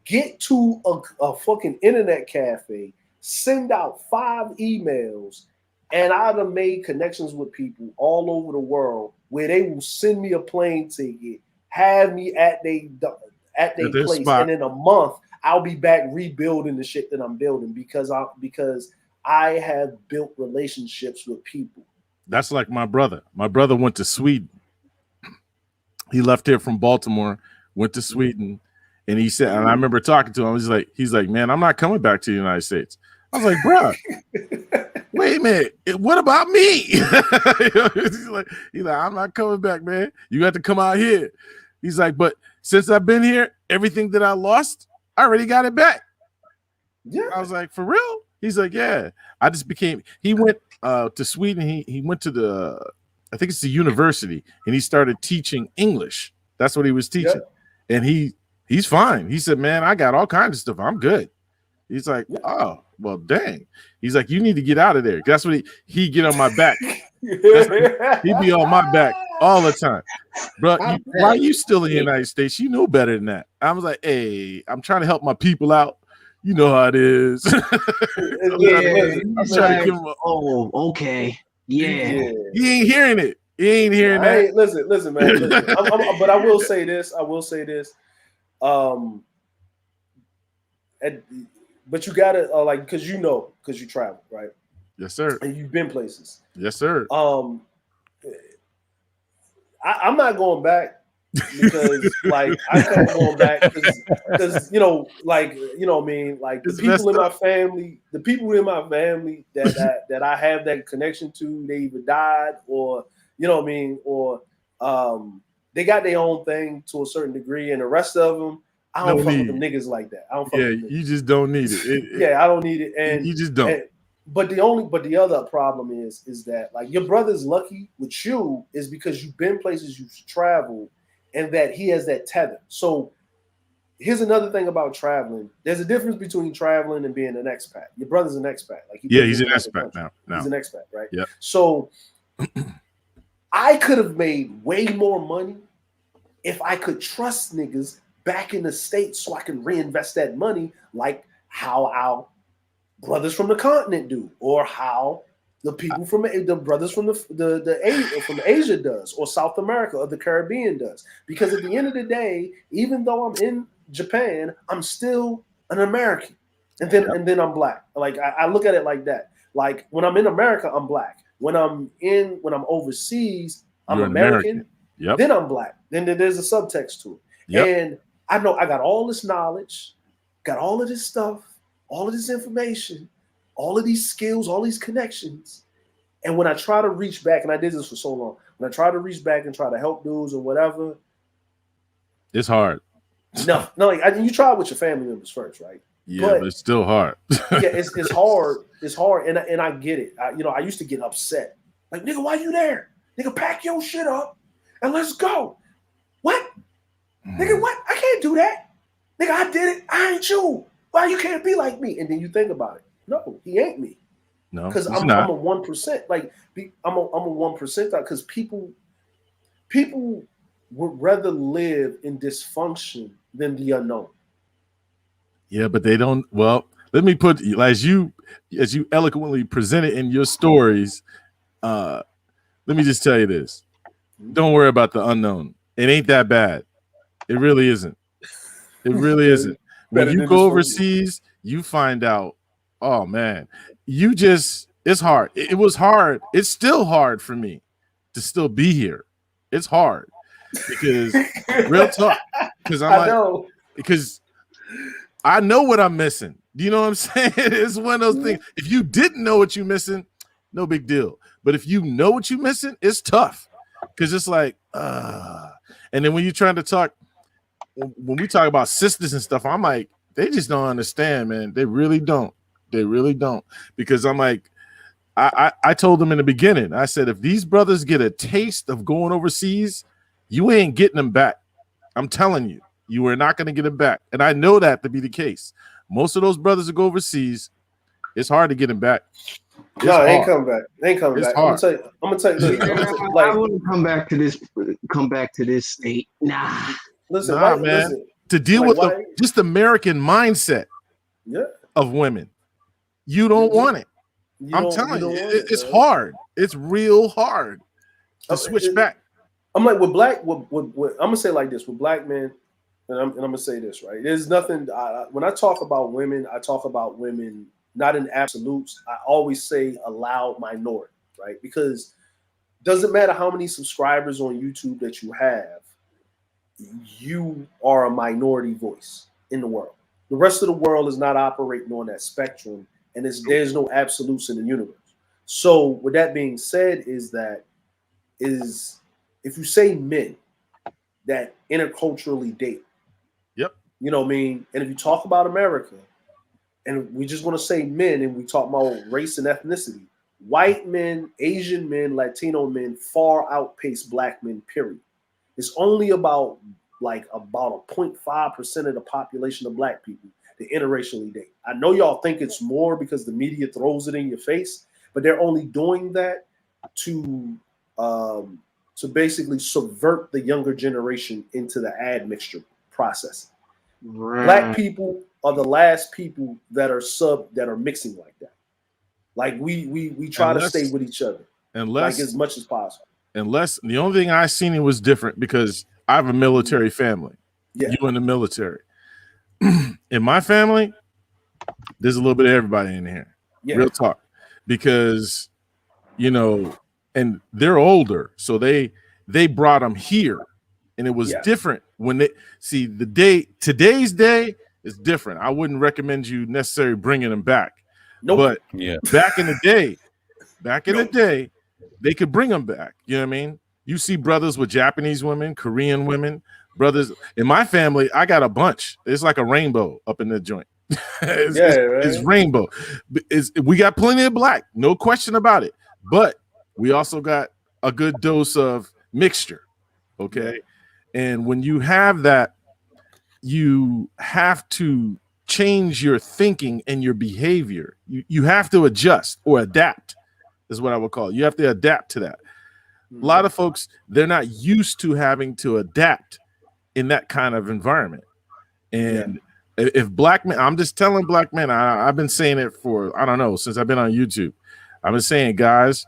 get to a fucking internet cafe, send out 5 emails, and I'd have made connections with people all over the world where they will send me a plane ticket, have me at their place, spot. and in a month I'll be back rebuilding the shit that I'm building because I have built relationships with people. That's like my brother. My brother went to Sweden. He left here from Baltimore, went to Sweden, and he said, and I remember talking to him. He's like, man, I'm not coming back to the United States. I was like, bro, wait a minute, what about me? he's like, I'm not coming back, man. You got to come out here. He's like, but since I've been here, everything that I lost, I already got it back. Yeah. I was like, for real? He's like, yeah. He went to Sweden. He went to I think it's the university, and he started teaching English. That's what he was teaching. Yeah. And he's fine. He said, man, I got all kinds of stuff. I'm good. He's like, oh, well, dang. He's like, you need to get out of there. That's what he get on my back. He'd be on my back all the time. Bro, why are you still in the United States? You know better than that. I was like, hey, I'm trying to help my people out. You know how it is. I'm trying to give him okay. Yeah. He ain't hearing it. He ain't hearing that. Hey, listen, man. Listen. But I will say this. But you gotta because you travel, right? Yes, sir. And you've been places. Yes, sir. I'm not going back because I can't going back because the people in my family that I have that connection to, they either died or or they got their own thing to a certain degree, and the rest of them, I don't fuck with them niggas like that. I don't fuck with them. You just don't need it. I don't need it, and you just don't. But the other problem is that your brother's lucky with you is because you've been places you've traveled, and that he has that tether. So here's another thing about traveling. There's a difference between traveling and being an expat. Your brother's an expat. He's an expat now. He's an expat, right? Yeah. So I could have made way more money if I could trust niggas back in the States so I can reinvest that money like how our brothers from the continent do, or how the people from the brothers from from Asia does, or South America or the Caribbean does. Because at the end of the day, even though I'm in Japan, I'm still an American, and then I'm black. I look at it like that. Like when I'm in America, I'm black. When I'm overseas, I'm American. Yep. Then I'm black. Then there's a subtext to it. Yep. And I know I got all this knowledge, got all of this stuff, all of this information, all of these skills, all these connections. And when I try to reach back, and I did this for so long, when I try to reach back and try to help dudes or whatever, it's hard. No, you try with your family members first, right? Yeah, but it's still hard. It's hard. It's hard, and I get it. I used to get upset. Like, nigga, why you there? Nigga, pack your shit up and let's go. What? Nigga, what? I can't do that. Nigga, I did it. I ain't you. Why you can't be like me? And then you think about it. No, he ain't me. No, because I'm a 1%. Like I'm a 1%. Because people would rather live in dysfunction than the unknown. Yeah, but they don't. Well, let me put as you eloquently present it in your stories. Let me just tell you this: don't worry about the unknown. It ain't that bad. It really isn't. It really isn't. When you go overseas, you find out. Oh man, it's hard. It was hard. It's still hard for me to still be here. It's hard because real talk. Because because I know what I'm missing. Do you know what I'm saying? It's one of those things. If you didn't know what you're missing, no big deal. But if you know what you're missing, it's tough because it's like, and then when you're trying to talk, when we talk about sisters and stuff, I'm like, they just don't understand, man. They really don't. They really don't. Because I'm like, I told them in the beginning, I said, if these brothers get a taste of going overseas, you ain't getting them back. I'm telling you, you are not going to get them back. And I know that to be the case. Most of those brothers that go overseas, it's hard to get them back. No, it ain't coming back. It ain't coming It's back. hard. I'm gonna tell you. Look, I wouldn't come back to this state. Nah. Listen, man. listen. To deal with just American mindset of women, you don't want it. I'm telling you, it's hard. It's real hard to switch back. I'm like with I'm gonna say like this with black men, and I'm gonna say this right. There's nothing. When I talk about women, I talk about women not in absolutes. I always say a loud minority, right? Because it doesn't matter how many subscribers on YouTube that you have, you are a minority voice in the world. The rest of the world is not operating on that spectrum, and there's no absolutes in the universe. So with that being said, if you say men that interculturally date, yep, you know what I mean, and if you talk about America, and we just want to say men, and we talk about race and ethnicity, white men, Asian men, Latino men far outpace black men. Period. It's only about a 0.5% of the population of black people that interracially date. I know y'all think it's more because the media throws it in your face, but they're only doing that to basically subvert the younger generation into the admixture process. Right. Black people are the last people that are mixing like that. Like we try to stay with each other, like as much as possible. Unless the only thing I seen it was different because I have a military family. Yeah. You in the military. In my family, there's a little bit of everybody in here. Yeah. Real talk. Because, and they're older, so they brought them here. And it was different when they see today's day is different. I wouldn't recommend you necessarily bringing them back. Nope. But back in the day, they could bring them back. You know what I mean? You see brothers with Japanese women, Korean women, brothers. In my family, I got a bunch. It's like a rainbow up in the joint. It's rainbow. We got plenty of black, no question about it. But we also got a good dose of mixture. Okay. And when you have that, you have to change your thinking and your behavior. You have to adjust or adapt, is what I would call it. You have to adapt to that. A lot of folks, they're not used to having to adapt in that kind of environment. And if black men, I'm just telling black men, I've been saying it for, I don't know, since I've been on YouTube. I've been saying, guys,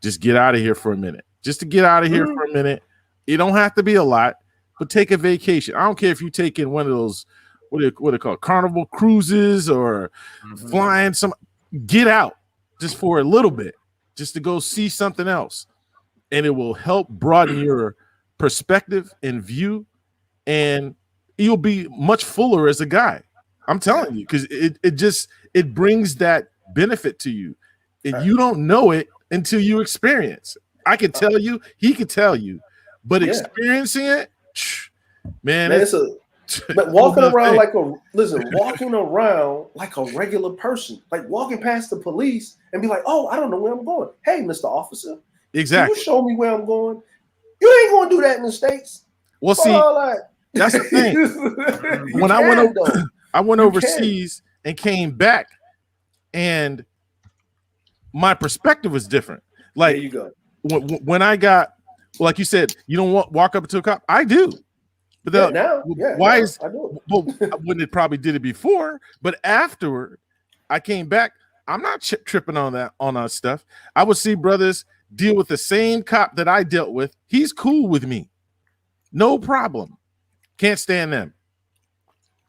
just get out of here for a minute. Just to get out of here for a minute. It don't have to be a lot, but take a vacation. I don't care if you take in one of those, what do they call it, Carnival cruises or flying some, get out just for a little bit, just to go see something else. And it will help broaden your perspective and view, and you'll be much fuller as a guy. I'm telling you, because it brings that benefit to you. And you don't know it until you experience. I can tell you, he could tell you, but experiencing it, man, but walking around walking around like a regular person, like walking past the police and be like, oh, I don't know where I'm going. Hey, Mr. Officer. Exactly. Can you show me where I'm going? You ain't gonna do that in the States. Well, see, that's the thing. When I went overseas and came back, and my perspective was different. Like, there you go. When I got, like you said, you don't walk up to a cop. I do. But I wouldn't probably did it before, but afterward, I came back. I'm not tripping on that stuff. I would see brothers deal with the same cop that I dealt with. He's cool with me. No problem. Can't stand them.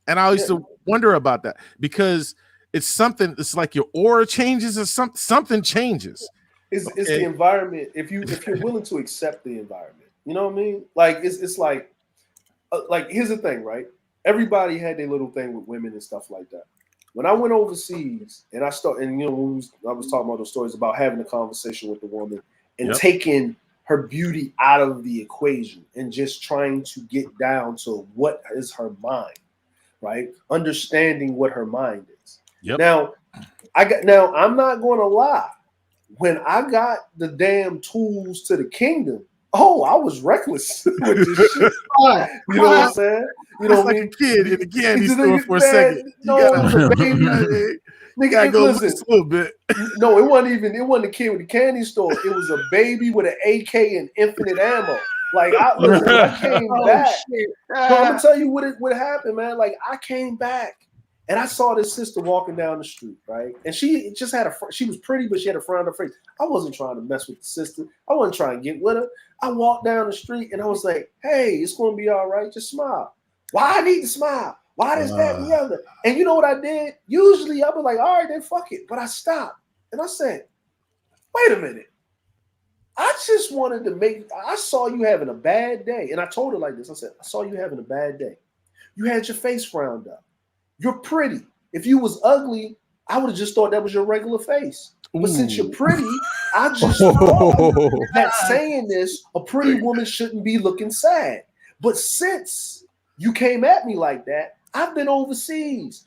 And I used to wonder about that because it's something, it's like your aura changes or something changes. It's the environment. If you're willing to accept the environment, you know what I mean? Like, it's like here's the thing, right? Everybody had their little thing with women and stuff like that. When I went overseas and I was talking about those stories about having a conversation with the woman and taking her beauty out of the equation and just trying to get down to what is her mind, right? Understanding what her mind is. Yep. Now, I'm not going to lie. When I got the damn tools to the kingdom Oh, I was reckless with this shit. You know what I'm saying? You know what I mean? A kid in the candy It's store for a second. No, it was a baby. Nigga, go listen, loose a little bit. No, it wasn't a kid with the candy store. It was a baby with an AK and infinite ammo. Like when I came back. No, I'm gonna tell you what happened, man. Like I came back and I saw this sister walking down the street, right? And she just had she was pretty, but she had a frown on her face. I wasn't trying to mess with the sister. I wasn't trying to get with her. I walked down the street and I was like, hey, it's gonna be all right. Just smile. Why I need to smile? Why this, that, and the other? And you know what I did? Usually I was like, all right, then fuck it. But I stopped and I said, wait a minute. I just wanted to I saw you having a bad day. And I told her like this. I said, I saw you having a bad day. You had your face frowned up. You're pretty. If you was ugly, I would have just thought that was your regular face. But since you're pretty, I just thought that saying this, a pretty woman shouldn't be looking sad. But since you came at me like that, I've been overseas.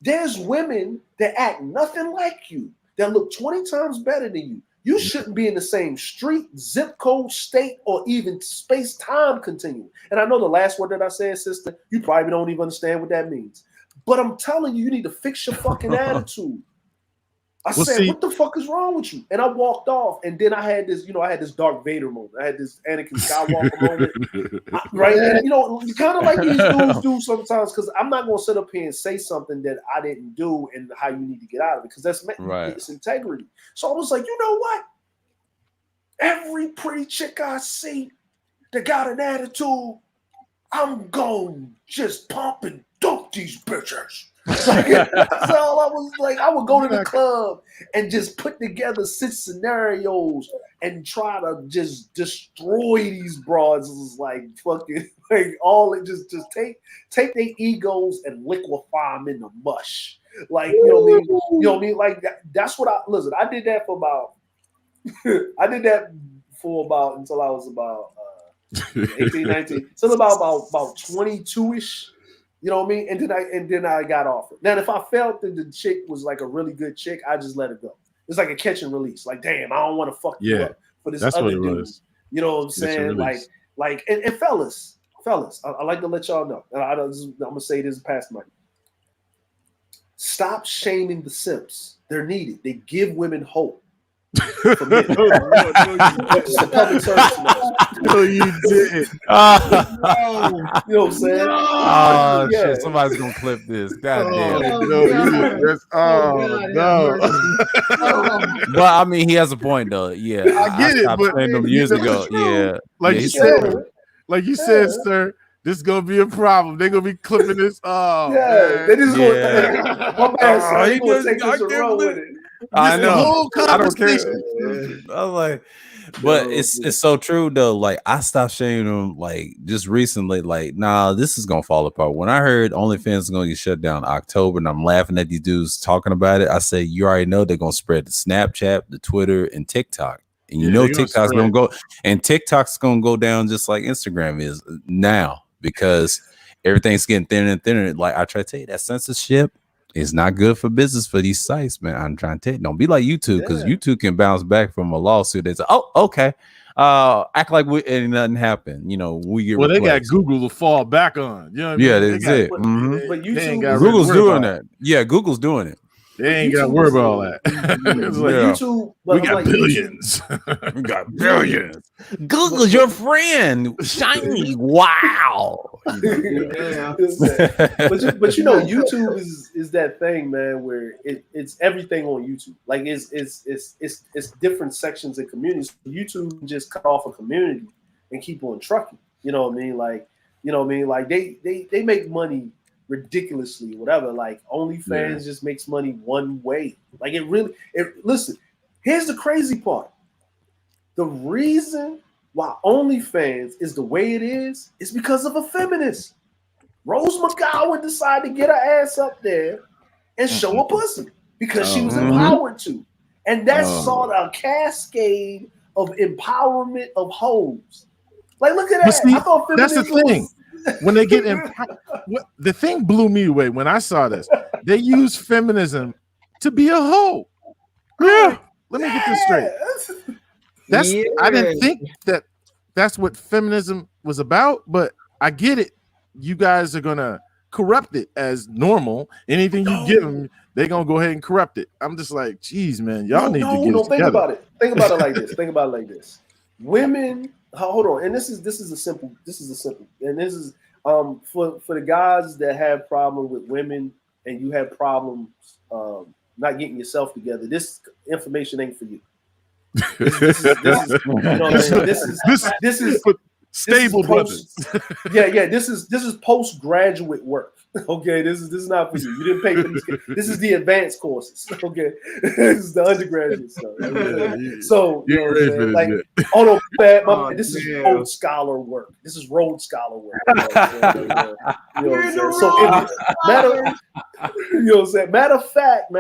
There's women that act nothing like you, that look 20 times better than you. You shouldn't be in the same street, zip code, state, or even space-time continuum. And I know the last word that I said, sister, you probably don't even understand what that means. But I'm telling you, you need to fix your fucking attitude. I said, what the fuck is wrong with you? And I walked off. And then I had this, I had this Darth Vader moment. I had this Anakin Skywalker moment. Right? And, kind of like these dudes do sometimes, because I'm not going to sit up here and say something that I didn't do and how you need to get out of it, because that's it's integrity. So I was like, you know what? Every pretty chick I see that got an attitude, I'm going to just pump and dunk these bitches. That's all I was like. I would go to the club and just put together 6 scenarios and try to just destroy these broads. It was like fucking like all it just take their egos and liquefy them in the mush. Like you know what I mean? Like that's what I did that for about until I was about 18, 19. So about 22-ish. You know what I mean? And then I got off it. Now, if I felt that the chick was like a really good chick, I just let it go. It's like a catch and release. Like, damn, I don't want to fuck you up for this other dude. You know what I'm saying? Like, and fellas, I like to let y'all know. I'm gonna say this past my. Stop shaming the simps. They're needed. They give women hope. For men. It's a public service announcement. No, you didn't. You know what I'm saying? Oh, shit. Somebody's going to clip this. God damn. But I mean, he has a point, though. Yeah. I get it. But them years ago. Yeah. Like you said, sir, this is going to be a problem. They're going to be clipping this. They just going to take this and run with it. I know. I don't care. I was like, but it's so true though. Like I stopped shaming them like just recently. Like, nah, this is gonna fall apart. When I heard OnlyFans is gonna get shut down in October, and I'm laughing at these dudes talking about it, I say, you already know they're gonna spread the Snapchat, the Twitter, and TikTok. And you know TikTok's gonna go, and TikTok's gonna go down just like Instagram is now because everything's getting thinner and thinner. Like I try to tell you, that censorship. It's not good for business for these sites, man. I'm trying to tell you, don't be like YouTube because YouTube can bounce back from a lawsuit. It's okay, act like ain't nothing happened. You know, we get they got Google to fall back on. You know what I mean? That's it. But YouTube, Google's doing that. Yeah, Google's doing it. They ain't got to worry about all that. It's like YouTube, we got billions. We got billions. Google's your friend. Shiny. Wow. But you know, YouTube is that thing, man, where it's everything on YouTube. Like it's different sections and communities. YouTube just cut off a community and keep on trucking. You know what I mean? Like, you know what I mean? Like they make money ridiculously, whatever. Like OnlyFans just makes money one way. Like listen, here's the crazy part. The reason why OnlyFans is the way it is because of a feminist. Rose McGowan decided to get her ass up there and show a pussy because she was empowered to. And that saw a cascade of empowerment of hoes. Like, look at that. See, I thought that's the thing. When they get the thing blew me away when I saw this. They use feminism to be a hoe. Yeah. Let me get this straight. I didn't think that that's what feminism was about. But I get it. You guys are gonna corrupt it as normal. Anything you give them, they're gonna go ahead and corrupt it. I'm just like, geez, man, y'all need to get it Think together. about it. Think about it like this. Think about it like this. Women, hold on, and this is a simple, and this is for the guys that have problem with women and you have problems not getting yourself together. This information ain't for you. This is you know what I'm saying? This is stable brothers. Yeah. This is postgraduate work. Okay, this is not for you. You didn't pay for this. This is the advanced courses. Okay, this is the undergraduate stuff. So you know what I'm saying? Like, oh no, bad. This is Rhodes Scholar work. This is Rhodes Scholar work. You know what I'm saying? So matter of fact,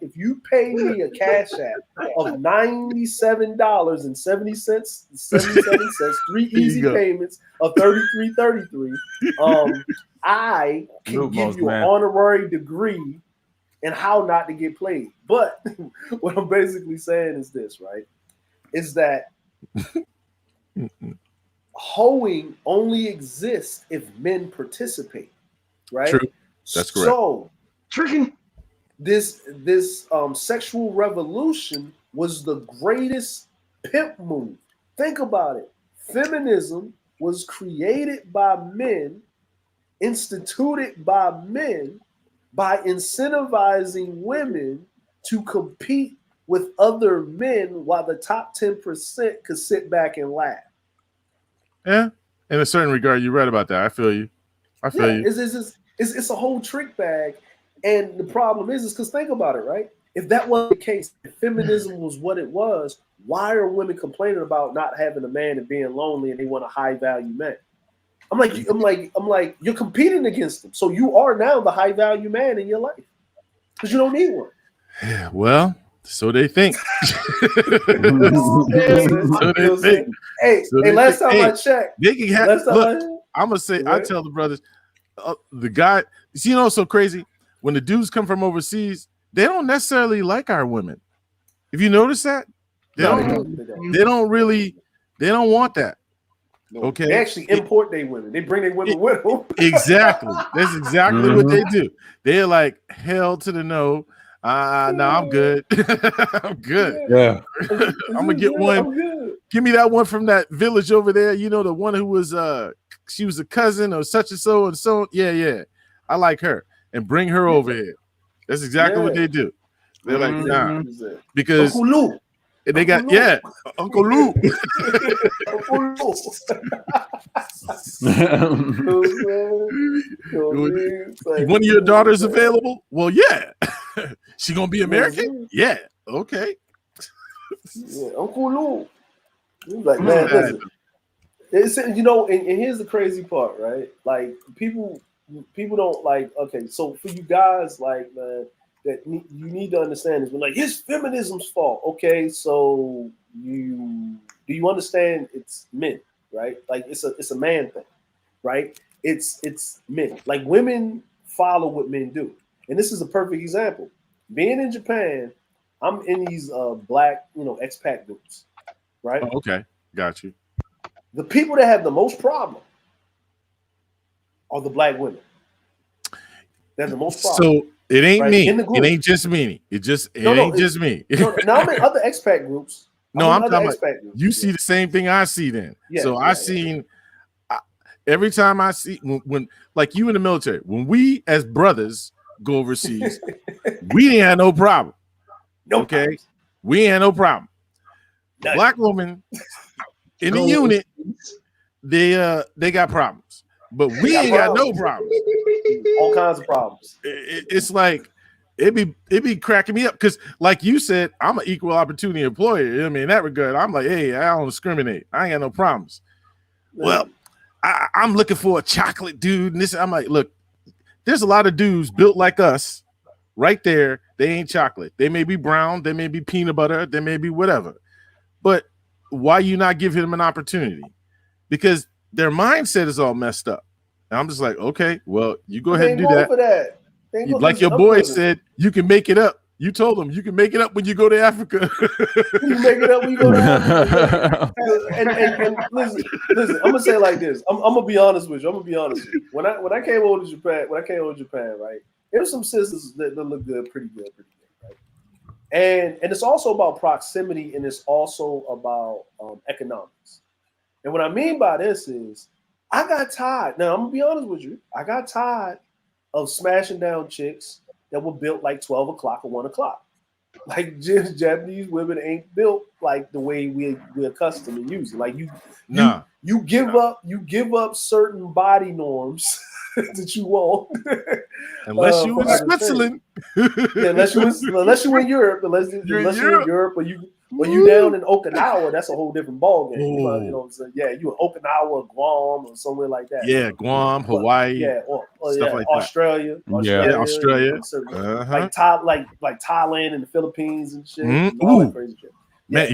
if you pay me a cash app of $97.77, 3 easy payments of $33.33, I can give you an honorary degree in how not to get played. But what I'm basically saying is this, right? Is that hoeing only exists if men participate, right? True. That's correct. So tricking this sexual revolution was the greatest pimp move. Think about it. Feminism was created by men, instituted by men, by incentivizing women to compete with other men while the top 10% could sit back and laugh. Yeah, in a certain regard, you're right about that. I feel you. It's a whole trick bag. And the problem is because think about it, right? If that wasn't the case, if feminism was what it was, why are women complaining about not having a man and being lonely and they want a high value man? I'm like, you're competing against them. So you are now the high value man in your life because you don't need one. Yeah, well, so they think. Hey, last time I checked, they can have. Look, I'm gonna say, I tell the brothers, the guy. You know, so crazy when the dudes come from overseas, they don't necessarily like our women. If you notice that, they don't want that. No, okay, they actually import their women. They bring their women with them. Exactly. That's exactly what they do. They're like, hell to the no. No, I'm good. I'm good. Yeah. I'm gonna get one. Give me that one from that village over there. You know, the one who was she was a cousin or such and so. Yeah. I like her. And bring her over here. That's exactly what they do. They're like, nah. Because they got Uncle Lou. Uncle Lou. One of your daughters available? Well, yeah. She gonna be American? Yeah. Okay. Uncle Lou. Like, man, listen. It's, you know, and here's the crazy part, right? Like people don't like. Okay, so for you guys, like, man, that you need to understand is when like it's feminism's fault. Okay, so do you understand it's men, right? Like it's a man thing, right? It's men. Like women follow what men do, and this is a perfect example. Being in Japan, I'm in these black, expat groups, right? Oh, okay, got you. The people that have the most problem are the black women. They have the most problem. So it ain't me. It ain't just me. It ain't just me. Now I'm in other expat groups. I'm talking about you see the same thing I see then. I seen every time I see when like you in the military, when we as brothers go overseas, we didn't have no problem. Problems. We ain't had no problem. The black woman in the unit, they got problems. But we ain't got no problems. All kinds of problems. It's like it be cracking me up because, like you said, I'm an equal opportunity employer. I mean, in that regard, I'm like, hey, I don't discriminate. I ain't got no problems. Well, I'm looking for a chocolate dude, and this. I'm like, look, there's a lot of dudes built like us, right there. They ain't chocolate. They may be brown. They may be peanut butter. They may be whatever. But why you not give him an opportunity? Because their mindset is all messed up. And I'm just like, okay, well, you go ahead and do that. For that. Like your boy said, you can make it up. You told them you can make it up when you go to Africa. You make it up when you go to Africa. and listen, I'm gonna say it like this. I'm gonna be honest with you. When I came over to Japan, right, there were some sisters that look good, pretty good, right? And it's also about proximity, and it's also about economics. And what I mean by this is, I got tired. Now I'm gonna be honest with you. I got tired of smashing down chicks that were built like 12 o'clock or 1 o'clock. Like Japanese women ain't built like the way we're accustomed to using. Like you give up certain body norms that you want. Unless you in Switzerland. Yeah, unless you in Europe, unless you're in Europe, or you down in Okinawa, that's a whole different ballgame. You know what I'm saying? Yeah, you in Okinawa or Guam or somewhere like that. Yeah, Guam, Hawaii. Yeah, or stuff like Australia. Australia. Like Thailand and the Philippines and shit. And all that crazy shit. Yeah,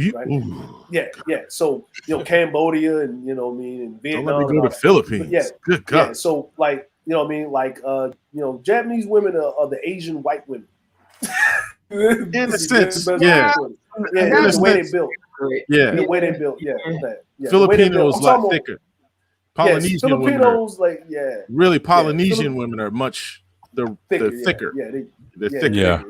right? So Cambodia and and Vietnam. Don't let me go to Philippines. Yeah, good God. Yeah, so Japanese women are the Asian white women. In a sense, yeah. The way they built. Yeah. The way they built. Yeah. Filipinos a lot thicker. Polynesian Filipinos, women really Polynesian women are much thicker. They're thicker. Yeah.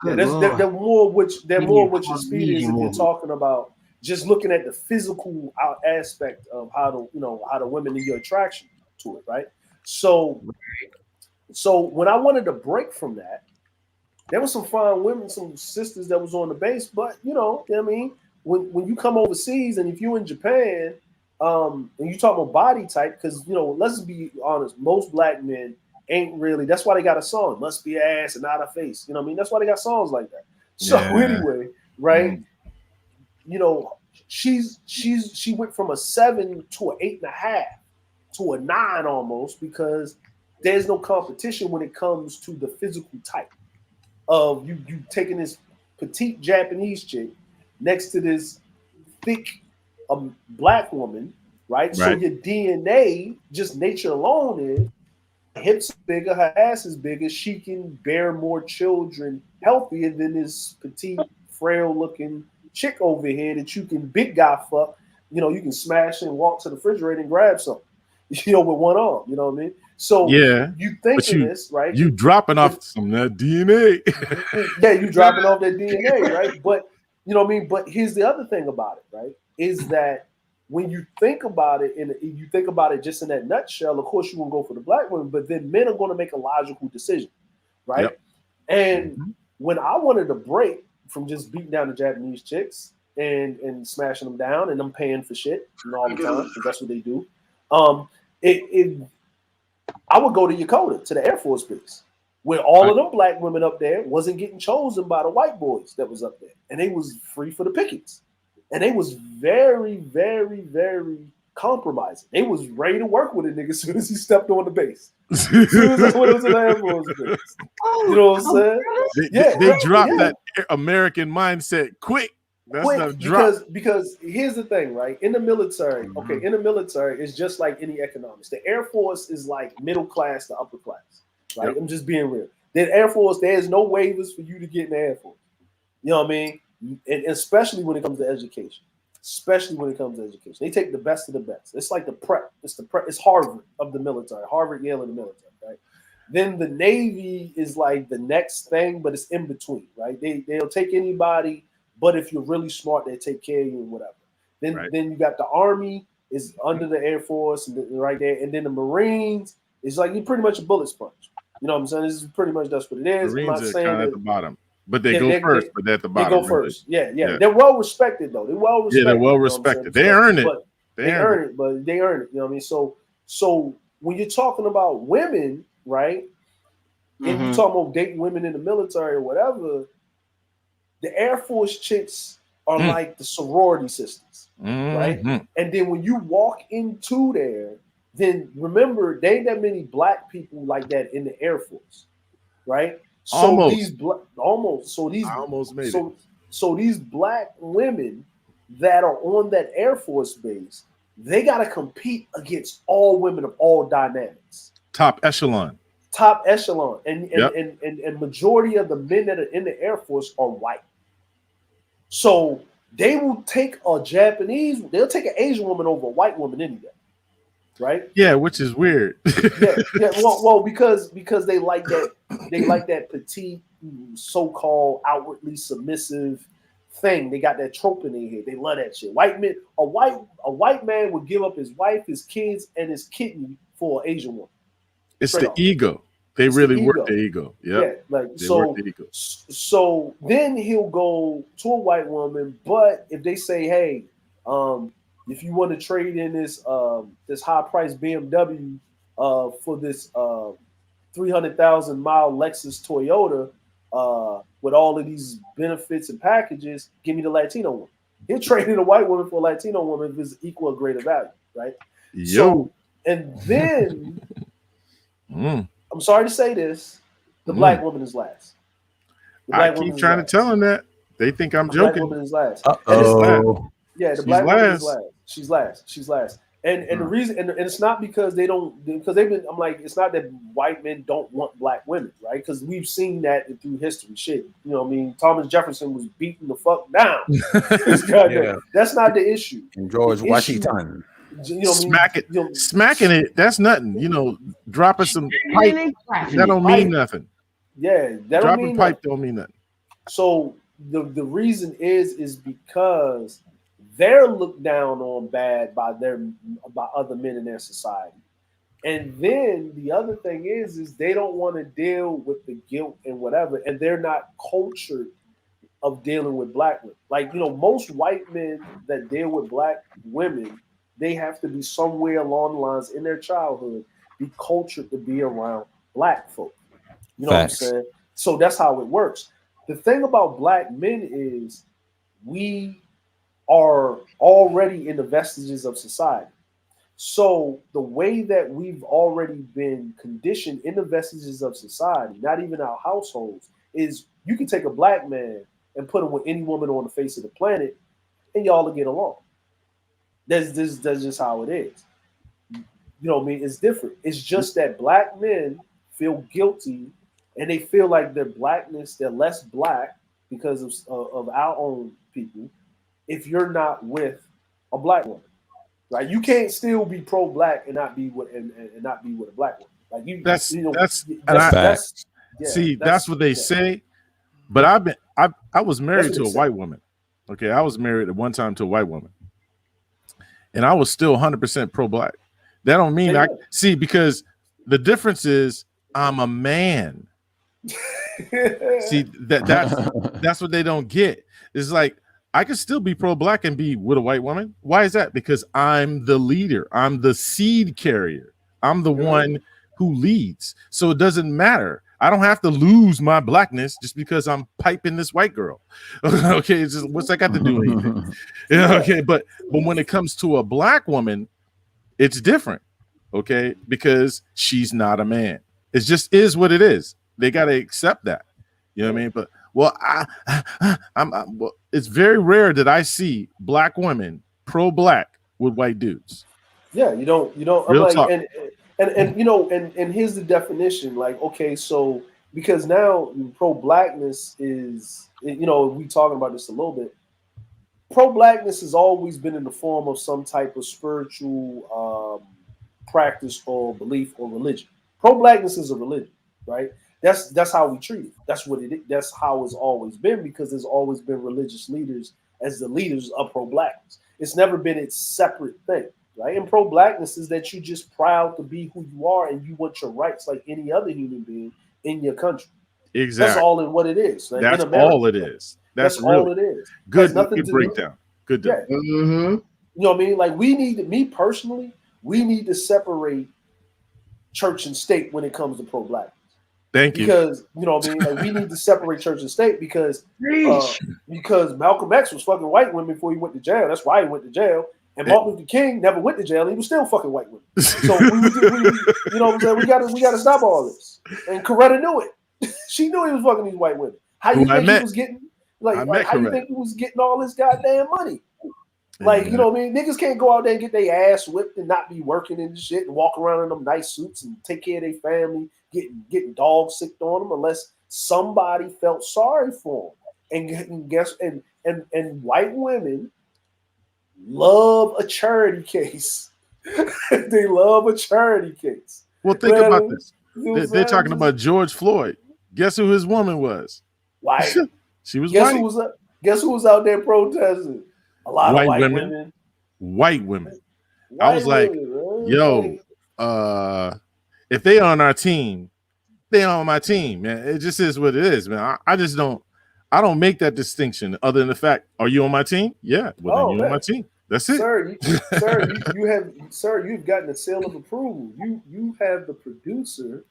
They're more what your speed is if you're talking about just looking at the physical aspect of how the women in your attraction to it, right? So when I wanted to break from that, there were some fine women, some sisters that was on the base, but I mean, when you come overseas and if you're in Japan, and you talk about body type, because let's be honest, most black men ain't really. That's why they got a song, "Must Be Ass and Not a Face." You know what I mean? That's why they got songs like that. So anyway, right? She went from a 7 to an 8.5 to a 9 almost, because there's no competition when it comes to the physical type of you taking this petite Japanese chick next to this thick black woman, right? So your DNA, just nature alone, is hips bigger, her ass is bigger, she can bear more children healthier than this petite, frail-looking chick over here that you can big guy fuck. You can smash and walk to the refrigerator and grab something, with one arm. You know what I mean? So you thinking this, right? You dropping off some of that DNA. Yeah, you dropping off that DNA, right? But you know what I mean? But here's the other thing about it, right? Is that when you think about it, and you think about it just in that nutshell, of course you won't go for the black women, but then men are going to make a logical decision, right? Yep. And when I wanted to break from just beating down the Japanese chicks and smashing them down, and them paying for shit all the time, because that's what they do. I would go to Yokota, to the Air Force Base, where all of them black women up there wasn't getting chosen by the white boys that was up there, and they was free for the pickets, and they was very, very, very compromising. They was ready to work with a nigga as soon as he stepped on the base. As soon as I went up to the Air Force Base. You know what I'm saying? They dropped that American mindset quick. Because here's the thing, right? In the military, in the military, it's just like any economics. The Air Force is like middle class to upper class, right? I'm just being real. The Air Force, there's no waivers for you to get in the Air Force. You know what I mean? And especially when it comes to education. They take the best of the best. It's like the prep. It's Harvard of the military. Harvard, Yale of the military, right? Then the Navy is like the next thing, but it's in between, right? They'll take anybody. But if you're really smart, they take care of you and whatever. Then you got the Army is under the Air Force and right there, and then the Marines is like you're pretty much a bullet sponge. You know what I'm saying? This is pretty much that's what it is. Marines are kind of at the bottom, but they go first. But they're at the bottom. They go first. Yeah. They're well respected though. They're well respected. Yeah, they're well respected. They earn it. They earn it. But they earn it. You know what I mean? So when you're talking about women, right? And you're talking about dating women in the military or whatever. The Air Force chicks are like the sorority sisters, right? And then when you walk into there, then remember, there ain't that many black people like that in the Air Force, right? So almost. These black women that are on that Air Force base, they got to compete against all women of all dynamics. Top echelon. top echelon, and Yep. and majority of the men that are in the Air Force are white. So they will take a Japanese, they'll take an Asian woman over a white woman any day, right? Yeah, which is weird. Yeah. Well, because they like that petite, so-called outwardly submissive thing. They got that trope in their head. They love that shit. White men, a white man would give up his wife, his kids, and his kidney for an Asian woman. It's Straight the off. ego. They It's really the work ego. the ego. Yep. Yeah, like They work the ego. so then he'll go to a white woman, but if they say, hey, if you want to trade in this this high priced BMW for this 300,000 mile Lexus Toyota with all of these benefits and packages, give me the Latino one. He'll trade in a white woman for a Latino woman if it's equal or greater value, right? Yo. So, and then I'm sorry to say this, the black woman is last. I keep trying to tell them that. They think I'm joking. The black woman is last. Yeah, the black woman is last. She's last. And the reason, and it's not because they've been, I'm like, it's not that white men don't want black women, right? Because we've seen that through history. Shit, you know what I mean? Thomas Jefferson was beating the fuck down. That's not the issue. And George Washington. You know, smacking it, that's nothing. You know, dropping some pipe, that don't mean nothing. Yeah, that dropping pipe don't mean nothing. So the reason is because they're looked down on bad by other men in their society. And then the other thing is they don't want to deal with the guilt and whatever, and they're not cultured of dealing with black women. Like, you know, most white men that deal with black women, they have to be somewhere along the lines in their childhood be cultured to be around black folk. You know Facts. what I'm saying? So that's how it works. The thing about black men is we are already in the vestiges of society. So the way that we've already been conditioned in the vestiges of society, not even our households, is you can take a black man and put him with any woman on the face of the planet, and y'all will get along. That's just how it is. You know what I mean? It's different. It's just that black men feel guilty, and they feel like their blackness, they're less black because of our own people. If you're not with a black woman, right? You can't still be pro-black and not be with and not be with a black woman. Like that's what they say. But I was married to a white woman. Okay, I was married at one time to a white woman, and I was still 100% pro-black. That don't mean because the difference is I'm a man. See that's what they don't get. It's like I could still be pro-black and be with a white woman. Why is that? Because I'm the leader. I'm the seed carrier. I'm the one who leads. So it doesn't matter. I don't have to lose my blackness just because I'm piping this white girl. Okay, it's just, what's that got to do with anything? Okay, but when it comes to a black woman, it's different. Okay, because she's not a man. It just is what it is. They got to accept that. You know what I mean? But well, it's very rare that I see black women pro-black with white dudes. Yeah, you don't. I'm like, and you know, and here's the definition. Like, okay, so because now pro-blackness is, you know, we talking about this a little bit. Pro-blackness has always been in the form of some type of spiritual practice or belief or religion. Pro-blackness is a religion, right? That's how we treat it. That's what it is. That's how it's always been, because there's always been religious leaders as the leaders of pro-blackness. It's never been its separate thing, right? And pro-blackness is that you're just proud to be who you are and you want your rights like any other human being in your country. Exactly. That's all in what it is. Like, that's all it is. That's really all it is. Good breakdown. Good. Yeah. Mm-hmm. You know what I mean? Like, me personally, we need to separate church and state when it comes to pro-blackness. Thank you. Because, you know what I mean? Like, we need to separate church and state because Malcolm X was fucking white women before he went to jail. That's why he went to jail. And Martin Luther King never went to jail. He was still fucking white women. So you know what I'm saying? We gotta stop all this. And Coretta knew it. She knew he was fucking these white women. How you think he was getting how you think he was getting all this goddamn money? Like, you know what I mean? Niggas can't go out there and get their ass whipped and not be working and shit and walk around in them nice suits and take care of their family getting dog sicked on them unless somebody felt sorry for them. And guess and white women love a charity case. They love a charity case. Well, think about this. They're talking about George Floyd. Guess who his woman was? White. She was guess white. Guess who was out there protesting? A lot of white women. White women. I was like, yo, if they on our team, they on my team, man. It just is what it is, man. I don't make that distinction other than the fact, are you on my team? Yeah. Well, then you're on my team. That's it. You've gotten a seal of approval. You have the producer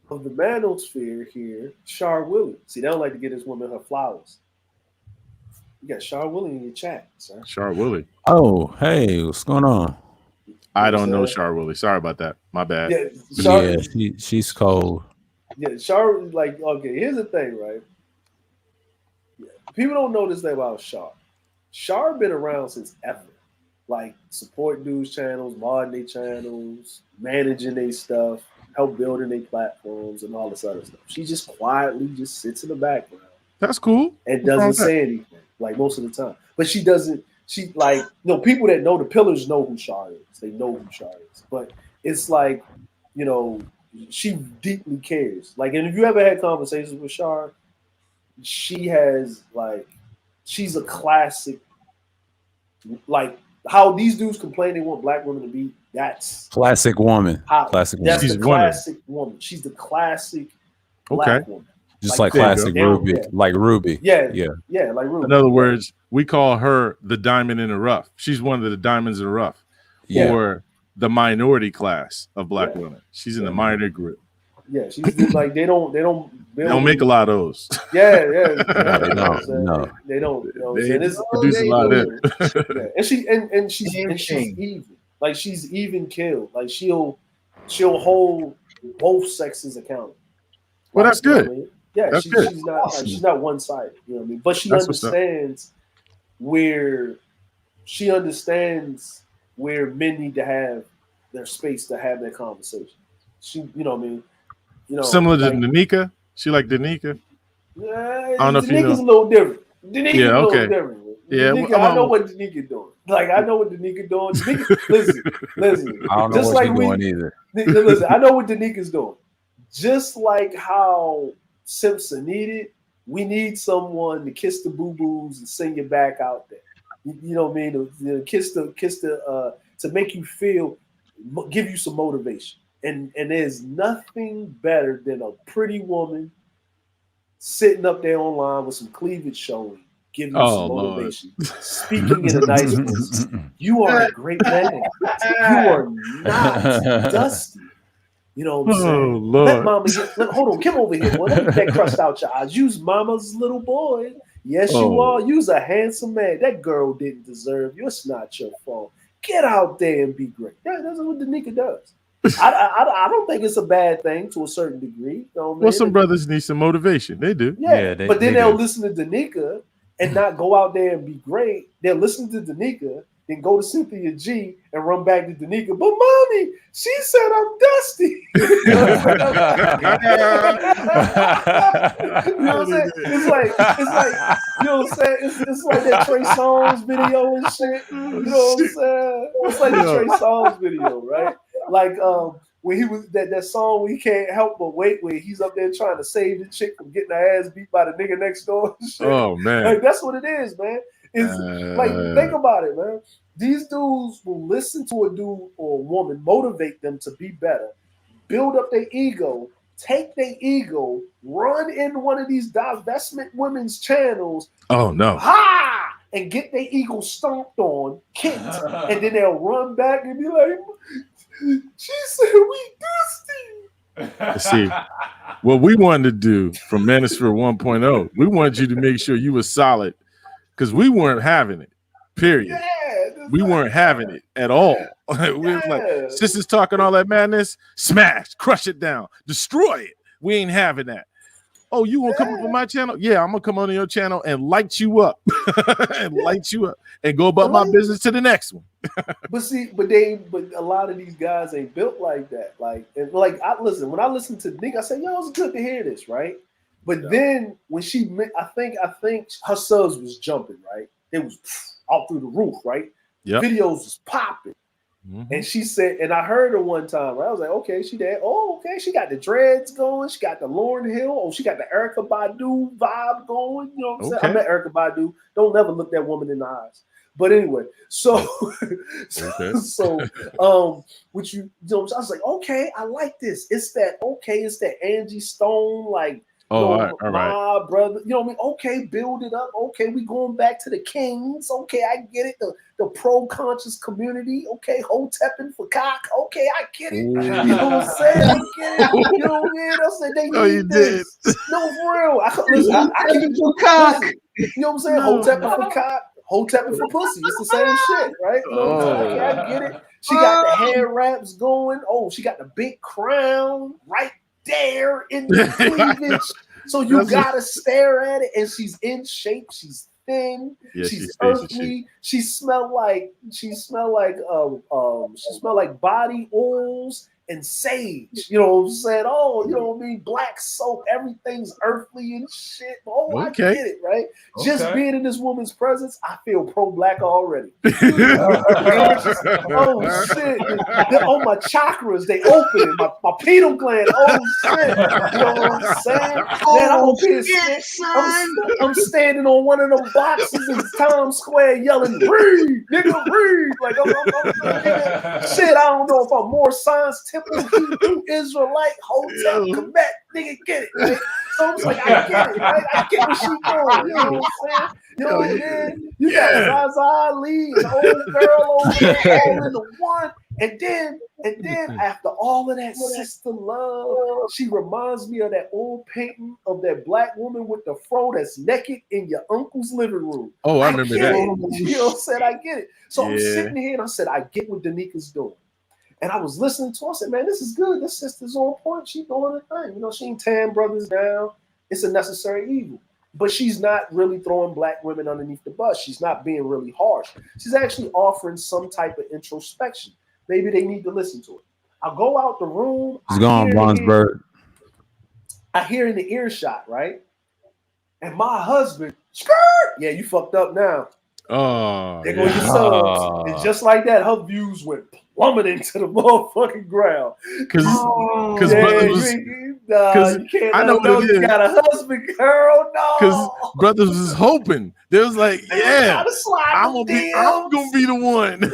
of the Manosphere here, Char Willie. See, they don't like to get this woman her flowers. You got Char Willie in your chat, sir. Char Willie. Oh, hey, what's going on? I don't know Char Willie. Sorry about that. My bad. Yeah, she's cold. Yeah, Char, like, okay, here's the thing, right? People don't know this thing about Char. Char been around since ever. Like, support news channels, modding their channels, managing their stuff, help building their platforms, and all this other stuff. She just quietly just sits in the background. That's cool. And doesn't say anything, like, most of the time. But she doesn't, people that know the pillars know who Char is. They know who Char is. But it's like, she deeply cares. Like, and if you ever had conversations with Char, she's a classic, like how these dudes complain they want black women to be. That's classic woman. That's the classic woman. She's the classic black woman. Just like classic Ruby, like Ruby. Yeah, like Ruby. In other words, we call her the diamond in the rough. She's one of the diamonds in the rough for the minority class of black women. She's in the minor group. Yeah, she's like they don't make a lot of those. Yeah. No. They don't. They produce a lot of it. And she's even. Like, she's even killed. Like, she'll hold both sexes accountable. Well, that's good. I mean? Yeah, she's not one sided. You know what I mean? But she understands where men need to have their space to have that conversation. She, you know what I mean? Similar to Danica. She like Danica. I don't know if you know. Danica's a little different. Danica's a little different. Danica, I know what Danica doing. Like, I know what Danica doing. Listen. I don't know what she's doing either. Listen, I know what Danica's doing. Just like how Simpson needed, we need someone to kiss the boo-boos and sing you back out there. You know what I mean? To kiss the to make you feel, give you some motivation. And there's nothing better than a pretty woman sitting up there online with some cleavage showing, giving you some motivation, speaking in a nice voice. You are a great man. You are not dusty. You know what I'm saying? Lord. Let mama hold on, come over here, boy. Let me get that crust out your eyes. You's mama's little boy. Yes, you are. You's a handsome man. That girl didn't deserve you. It's not your fault. Get out there and be great. That's what Danica does. I don't think it's a bad thing to a certain degree. You know what I mean? Well, some brothers need some motivation. They do. Yeah, but then they'll listen to Danica and not go out there and be great. They'll listen to Danica, then go to Cynthia G and run back to Danica. But mommy, she said I'm dusty. You know what I'm saying? It's like, you know what I'm saying? It's like that Trey Songz video and shit. You know what I'm saying? It's like the Trey Songz video, right? Like when he was that song where he can't help but wait, where he's up there trying to save the chick from getting her ass beat by the nigga next door. And shit. Oh man, like, that's what it is, man. It's like, think about it, man. These dudes will listen to a dude or a woman, motivate them to be better, build up their ego, take their ego, run in one of these divestment women's channels. Oh no. And get their ego stomped on, kicked, and then they'll run back and be like, she said we dusty. See, what we wanted to do from Manosphere 1.0, we wanted you to make sure you were solid because we weren't having it, period. Yeah, we weren't having it at all. We was like, sisters talking all that madness, smash, crush it down, destroy it. We ain't having that. Oh, you want to come up on my channel? Yeah, I'm gonna come on your channel and light you up, and light you up, and go about my business to the next one. But a lot of these guys ain't built like that. Like, when I listen to Nick, I say, yo, it's good to hear this, right? But then when I think her subs was jumping, right? It was out through the roof, right? Yep. Videos was popping. And she said, and I heard her one time, right? I was like, okay, she there. Oh, okay, she got the dreads going. She got the Lauryn Hill. Oh, she got the Erykah Badu vibe going. You know what I'm saying? I met Erykah Badu. Don't never look that woman in the eyes. But anyway, what you know, I was like, okay, I like this. It's that Angie Stone, like, my brother, you know what I mean? Okay, build it up. Okay, we going back to the Kings. Okay, I get it. The pro-conscious community. Okay, hotepping for cock. Okay, I get it. You know what I'm saying? I get it. You know what I mean? I said they need this. No, for real. I can for cock. You know what I'm saying? Hotepping for cock. Hotepping for pussy. It's the same shit, right? You know what I'm saying? Okay, I get it. She got the hair wraps going. Oh, she got the big crown right there in the cleavage. So you gotta stare at it, and she's in shape. She's thin. Yeah, she's earthly. She smell like body oils and sage. You know what I'm saying? Oh, you know what I mean? Black soap. Everything's earthly and shit. Oh, I get it, right? Just being in this woman's presence, I feel pro-black already. Oh shit! Oh, my chakras, they open. My pineal gland. Oh shit! You know what I'm saying? I'm standing on one of them boxes in Times Square yelling, "Read, nigga, read!" Like I'm shit. I don't know if I'm more science, temple, Hebrew, Israelite, Hotep, Kemet, nigga, get it, right? So I'm like, I get it, right? I get what she doing. You know what I'm saying? You know what I mean? You got Zaza Ali, an old girl over there, all in the one. And then after all of that sister love, she reminds me of that old painting of that black woman with the fro that's naked in your uncle's living room. Oh, I remember that. You know what I'm saying? I get it. So I'm sitting here and I said, I get what Danika's doing. And I was listening to her. I said, man, this is good. This sister's on point. She doing her thing. You know, she ain't tearing brothers down. It's a necessary evil. But she's not really throwing black women underneath the bus. She's not being really harsh. She's actually offering some type of introspection. Maybe they need to listen to it. I go out the room. It's gone, Bronsberg. I hear in the earshot, right? And my husband, skirt. Yeah, you fucked up now. Oh, there go your subs. And just like that, her views went plummeting to the motherfucking ground. Because I know what it is. You got a husband, girl. No, because brothers was hoping. They was like, yeah, I'm gonna be the one.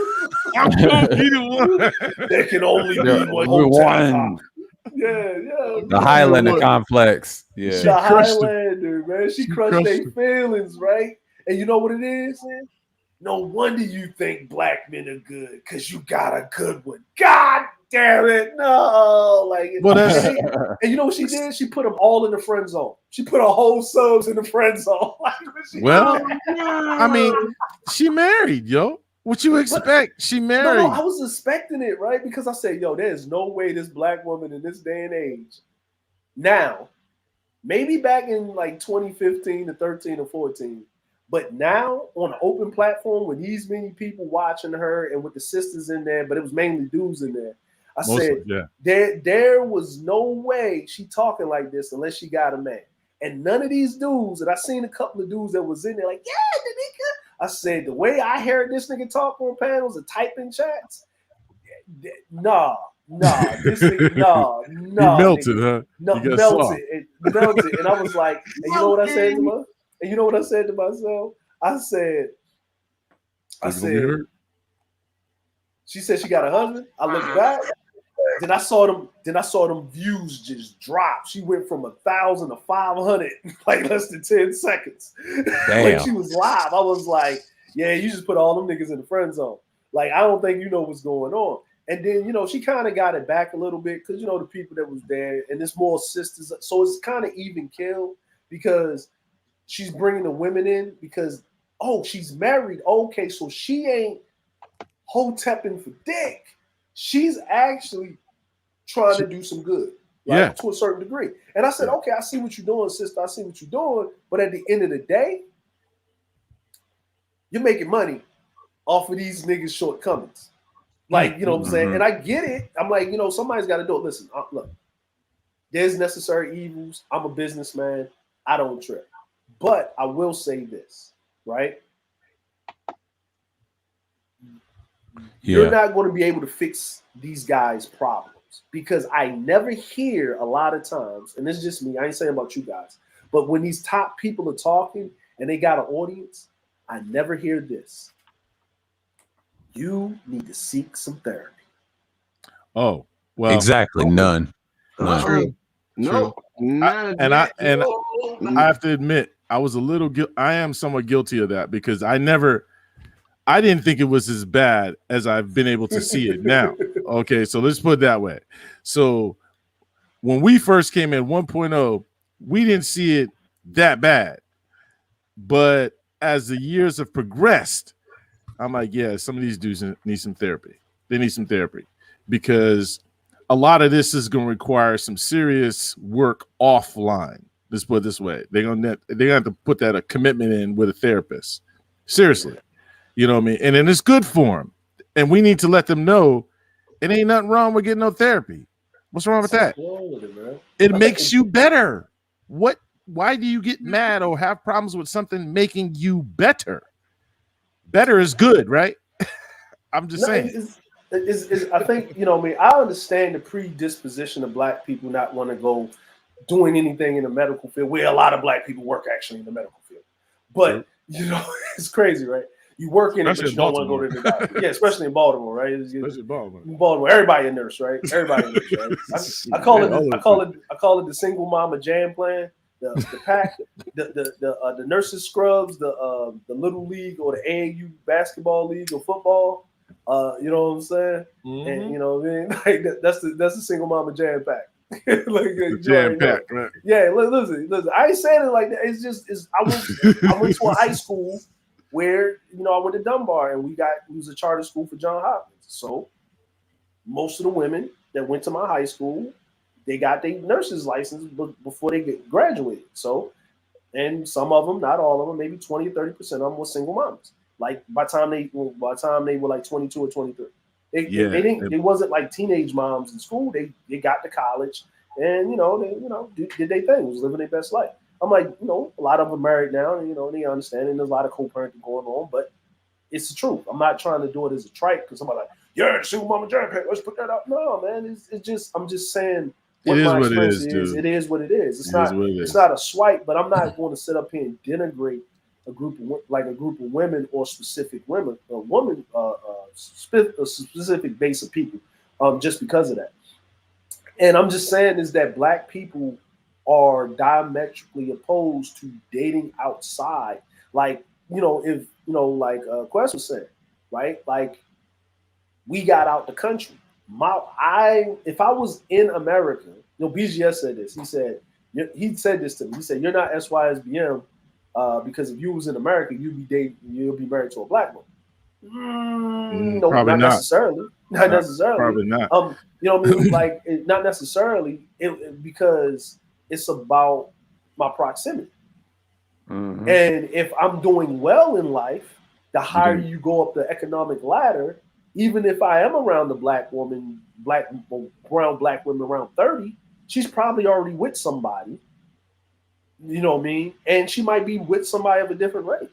I'm gonna be the one. There can only be one. Yeah. The Highlander complex. Yeah. The Highlander, man. She crushed their feelings, right? And you know what it is? No wonder you think black men are good, because you got a good one. God damn it. No. And you know what she did? She put them all in the friend zone. She put her whole subs in the friend zone. I mean, she married, yo. What you expect? She married. No, I was expecting it, right? Because I said, yo, there's no way this black woman in this day and age. Now, maybe back in like 2015 to 13 or 14, but now on an open platform with these many people watching her and with the sisters in there, but it was mainly dudes in there. I said, there was no way she talking like this unless she got a man. And none of these dudes, and I seen a couple of dudes that was in there like, yeah, Danica. I said, the way I heard this nigga talk on panels and type in chats, nah, this nigga, nah. He melted, huh? No, melted. And I was like, and you know what I said to her? And you know what I said to myself? I said, she said she got a husband. I looked back. Then I saw them views just drop. She went from 1,000 to 500 like less than 10 seconds. Like she was live. I was like, yeah, you just put all them niggas in the friend zone. Like, I don't think you know what's going on. And then, you know, she kind of got it back a little bit because, you know, the people that was there, and it's more sisters. So it's kind of even kill because she's bringing the women in because, oh, she's married. Okay, so she ain't hotepping for dick. She's actually trying to do some good. like to a certain degree. And I said, okay, I see what you're doing, sister. I see what you're doing. But at the end of the day, you're making money off of these niggas' shortcomings. Like, you know what I'm saying? And I get it. I'm like, you know, somebody's got to do it. Listen, look, there's necessary evils. I'm a businessman. I don't trip. But I will say this, right? You're not going to be able to fix these guys' problems because I never hear a lot of times, and this is just me, I ain't saying about you guys, but when these top people are talking and they got an audience, I never hear this. You need to seek some therapy. Oh, well, exactly. None. True. No, I have to admit, I was a little I am somewhat guilty of that because I didn't think it was as bad as I've been able to see it now. Okay, so let's put it that way. So when we first came in 1.0, we didn't see it that bad. But as the years have progressed, I'm like, yeah, some of these dudes need some therapy. They need some therapy because a lot of this is going to require some serious work offline. Let's put it this way. They're gonna have to put that a commitment in with a therapist. Seriously. You know what I mean? And then it's good for them. And we need to let them know it ain't nothing wrong with getting no therapy. What's wrong with that? It makes you better. Why do you get mad or have problems with something making you better? Better is good, right? I'm just saying. I think, you know, I mean, I understand the predisposition of black people not want to go doing anything in the medical field, where a lot of black people work actually in the medical field. But, you know, it's crazy, right? You work in it, but you don't want to go to the doctor. Yeah, especially in Baltimore, right? Especially in Baltimore. Baltimore, everybody a nurse, right? Everybody a nurse, right? I call it the single mama jam plan. The pack, the nurses scrubs, the little league or the AAU basketball league or football. You know what I'm saying? And you know what I mean? Like that's the single mama jam pack. Like jam pack, right? Yeah, listen. I ain't saying it like that. I went to a high school where, you know, I went to Dunbar and it was a charter school for Johns Hopkins. So most of the women that went to my high school, they got their nurse's license before they graduated. So, and some of them, not all of them, maybe 20 or 30% of them were single moms. Like by the time they were like 22 or 23. They wasn't like teenage moms in school. They got to college and, you know, did their thing, was living their best life. I'm like, you know, a lot of them married now, and, you know, they understand, and there's a lot of co-parenting going on, but it's the truth. I'm not trying to do it as a trite because somebody like, yeah, single mama jam pack, let's put that up. No, man, I'm just saying what my experience is. It is what it is. It's not a swipe, but I'm not going to sit up here and denigrate a group of women or specific women, a specific base of people, just because of that. And I'm just saying is that black people are diametrically opposed to dating outside. Like, you know, if, you know, like Quest was saying, right? Like, we got out the country. If I was in America, you know, BGS said this. He said this to me. He said, "You're not SYSBM because if you was in America, you'll be married to a black woman." No, not necessarily. Not necessarily. Probably not. You know what I mean? Like, not necessarily. Because it's about my proximity. Mm-hmm. And if I'm doing well in life, the higher you go up the economic ladder, even if I am around the black woman, brown black women around 30, she's probably already with somebody. You know what I mean? And she might be with somebody of a different race.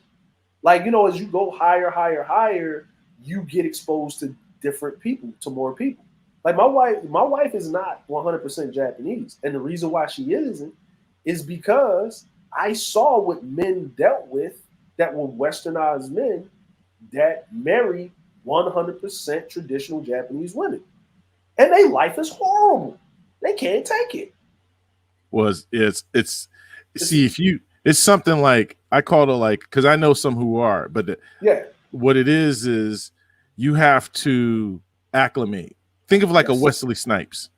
Like, you know, as you go higher, you get exposed to different people, to more people. Like my wife is not 100% Japanese. And the reason why she isn't is because I saw what men dealt with that were westernized men that married 100% traditional Japanese women. And their life is horrible. They can't take it. It's something like, I call it like, because I know some who are, but what it is you have to acclimate. Think of like a Wesley Snipes.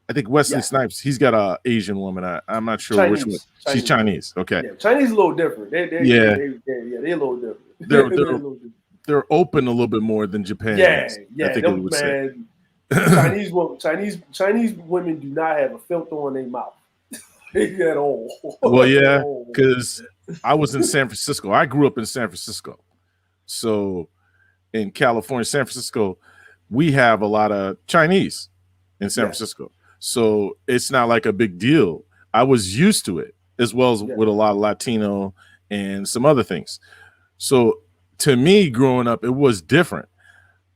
I think Wesley Snipes, he's got an Asian woman. I'm not sure which one. She's Chinese. Okay. Yeah, Chinese a little different. They're a little different. They're open a little bit more than Japan. I think man, Chinese women do not have a filter on their mouth at all. Well, yeah, because I was in San Francisco. I grew up in San Francisco. So in California, San Francisco, we have a lot of Chinese in San Francisco. So it's not like a big deal. I was used to it, as well as with a lot of Latino and some other things. So to me, growing up, it was different.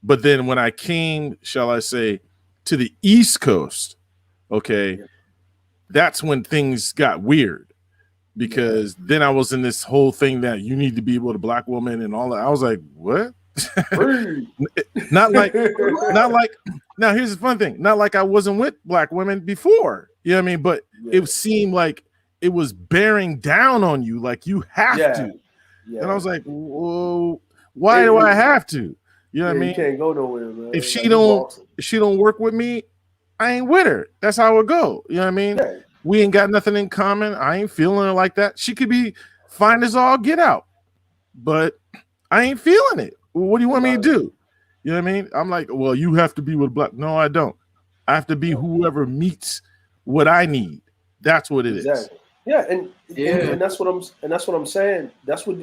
But then when I came, shall I say, to the East Coast, that's when things got weird. Because then I was in this whole thing that you need to be with a black woman and all that. I was like, what? not like now here's the fun thing. Not like I wasn't with black women before. You know what I mean? But it seemed like it was bearing down on you, like you have to. Yeah. And I was like, whoa, why do I have to? You know what I mean? You can't go nowhere, man. If she don't work with me, I ain't with her. That's how it go. You know what I mean? Yeah. We ain't got nothing in common. I ain't feeling her like that. She could be fine as all get out, but I ain't feeling it. What do you want me to do? You know what I mean? I'm like, well, you have to be with black. No, I don't. I have to be whoever meets what I need. That's what it is. Yeah, and that's what I'm saying. That's what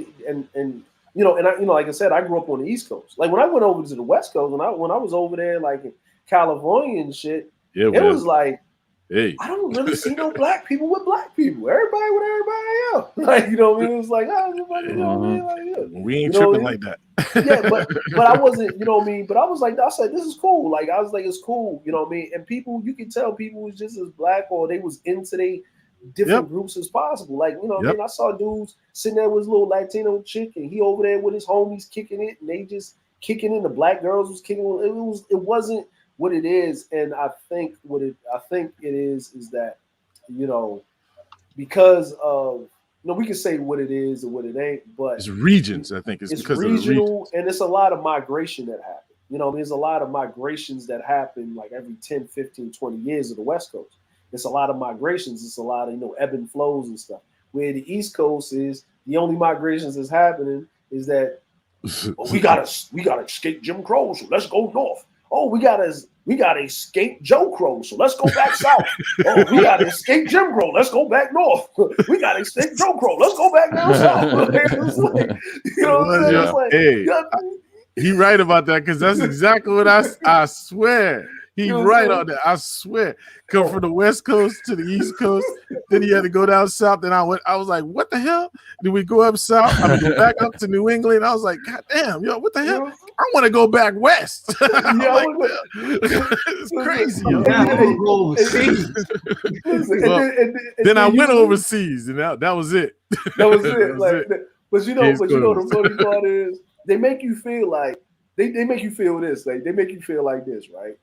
like I said, I grew up on the East Coast. Like when I went over to the West Coast, when I was over there, like in California and shit, it was like, I don't really see no black people with black people. Everybody with everybody else. Like, you know what I mean? It was like, you know what I mean? Like, we ain't tripping like that. but I wasn't, you know what I mean? But I said, this is cool. Like, I was like, it's cool, you know what I mean? And people, you can tell people was just as black or they was into they different groups as possible. Like, you know what I mean? I saw dudes sitting there with his little Latino chick and he over there with his homies kicking it and they just kicking in. The black girls was kicking it. It wasn't what it is, and I think it is that, you know, because of, you know, we can say what it is and what it ain't, but it's regions. I think it's because regional, of the and it's a lot of migration that happen. You know, there's a lot of migrations that happen like every 10, 15, 20 years of the West Coast. It's a lot of migrations. It's a lot of, you know, ebb and flows and stuff. Where the East Coast is, the only migrations that's happening is that we gotta escape Jim Crow, so let's go north. Oh, we gotta escape Joe Crow, so let's go back south. Oh, we gotta escape Jim Crow, let's go back north. We gotta escape Joe Crow, let's go back down south. Like, you know what I'm saying? He right about that because that's exactly what I swear. He's right on that. I swear. Come from the West Coast to the East Coast. Then he had to go down south. Then I was like, what the hell? Did we go up south? I mean, go back up to New England. I was like, God damn, yo, what the hell? I want to go back west. It's crazy, yo. Then I went overseas, and that was it. That was it. Like, but you know the funny part is they make you feel like they make you feel this. Like they make you feel like this, right?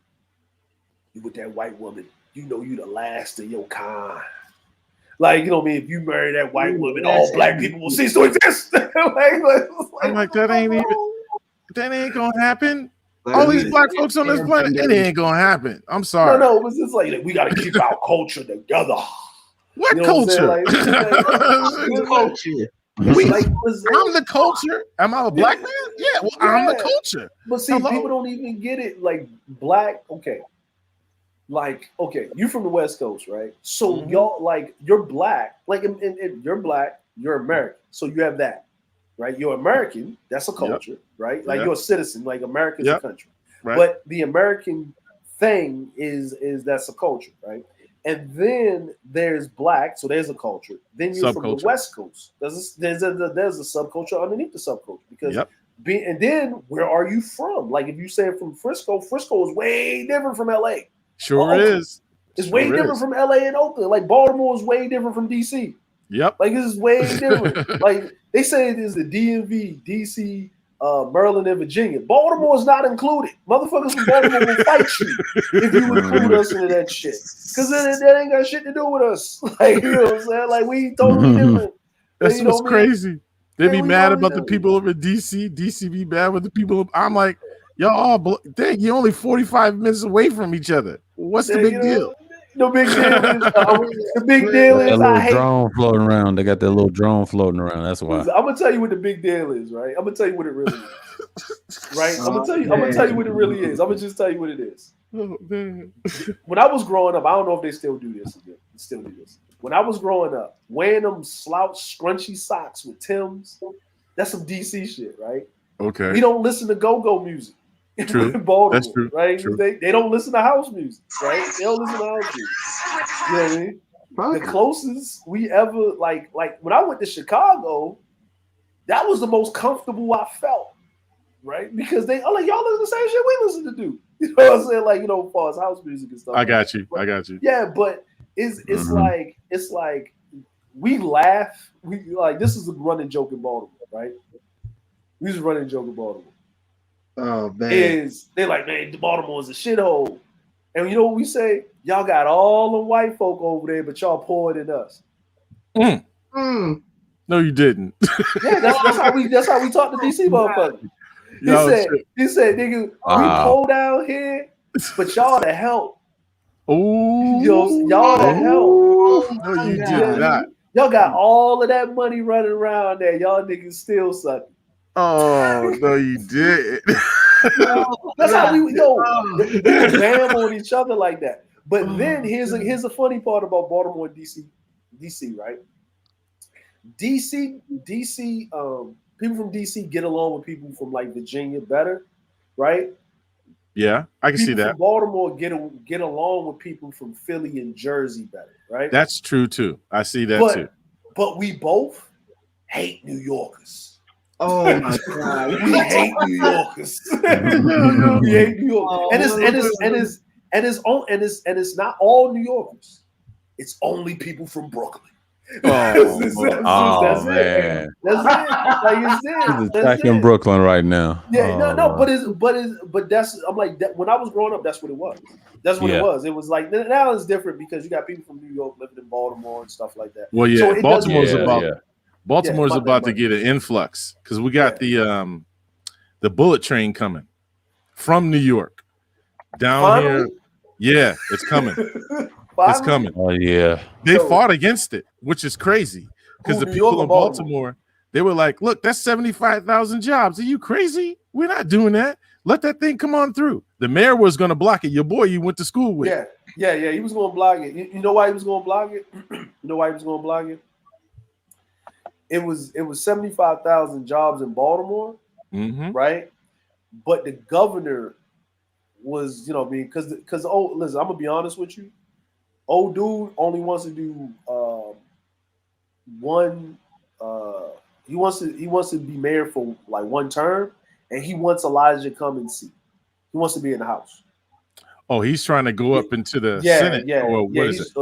You with that white woman, you know you the last of your kind. Like, you know what I mean? If you marry that white woman, all black people will cease to exist. I'm like, that ain't gonna happen. All these black folks on this planet, it ain't gonna happen. I'm sorry. No, it was just like we gotta keep our culture together. What culture? Culture. I'm the culture. Am I a black man? Yeah, well, I'm the culture. But see, people don't even get it. Like black, okay. Like, okay, you from the West Coast, right? So y'all, like, you're black. Like, you're black, you're American. So you have that, right? You're American. That's a culture, right? Like, you're a citizen. Like, America's a country. Right. But the American thing is that's a culture, right? And then there's black, so there's a culture. Then you're from the West Coast. There's a subculture underneath the subculture because. And then where are you from? Like, if you say from Frisco is way different from LA. Sure is. It's way different from LA and Oakland. Like Baltimore is way different from DC. Yep. Like this is way different. Like they say it is the DMV, DC, Maryland, and Virginia. Baltimore is not included. Motherfuckers from Baltimore will fight you if you include us into that shit. Because that ain't got shit to do with us. Like, you know what I'm saying? Like we totally different. That's what's crazy. They be mad about the people over DC. DC be mad with the people. I'm like, y'all, dang, you're only 45 minutes away from each other. What's the big deal? The big deal is that little drone floating around. They got that little drone floating around. That's why. I'm gonna tell you what the big deal is, right? I'm gonna tell you what it really is. Right? I'm gonna tell you what it really is. I'm gonna just tell you what it is. Oh, man. When I was growing up, I don't know if they still do this again. Still do this. When I was growing up, wearing them slouch scrunchy socks with Timbs, that's some DC shit, right? Okay. We don't listen to go-go music True. in Baltimore, That's true. right? True. They don't listen to house music, right? They don't listen to house music. You know what I mean? The closest we ever like when I went to Chicago, that was the most comfortable I felt, right? Because I'm like, y'all listen to the same shit we listen to do. You know what I'm saying? Like, as far as house music and stuff. I got you. I got you. Yeah, but it's like we laugh. We like this is a running joke in Baltimore, right? We was running joke in Baltimore. Oh man. They're like, man, Baltimore is a shithole. And you know what we say? Y'all got all the white folk over there, but y'all poorer than us. No, you didn't. Yeah, that's how we talk to DC motherfuckers. He said, nigga, we pull down here, but y'all to help. Oh, y'all to help. No, you did not. Y'all got all of that money running around there. Y'all niggas still suck. Oh, no, you did. That's how we bam on each other like that. But then here's a funny part about Baltimore and DC, right? DC, people from DC get along with people from like Virginia better, right? Yeah, I can see that. From Baltimore get along with people from Philly and Jersey better, right? That's true too. I see that too. But we both hate New Yorkers. Oh my god, we hate New Yorkers. We hate New York, and it's not all New Yorkers. It's only people from Brooklyn. Man, That's it. Like he's attacking Brooklyn right now. Yeah, but that's I'm like that, when I was growing up, that's what it was. That's what it was. It was like now it's different because you got people from New York living in Baltimore and stuff like that. Well, yeah, so Baltimore's about to get an influx because we got the bullet train coming from New York down here. Yeah, it's coming. It's coming. Oh yeah, they fought against it, which is crazy because the people in Baltimore, they were like, "Look, that's 75,000 jobs. Are you crazy? We're not doing that. Let that thing come on through." The mayor was going to block it. Your boy, you went to school with. Yeah. He was going to block it. You know why he was going to block it? You know why he was going to block it? It was 75,000 jobs in Baltimore, right? But the governor was, because listen, I'm gonna be honest with you. Old dude only wants to do one. He wants to be mayor for like one term, and he wants Elijah to come and see. He wants to be in the House. Oh, he's trying to go up into the Senate. Or what is it?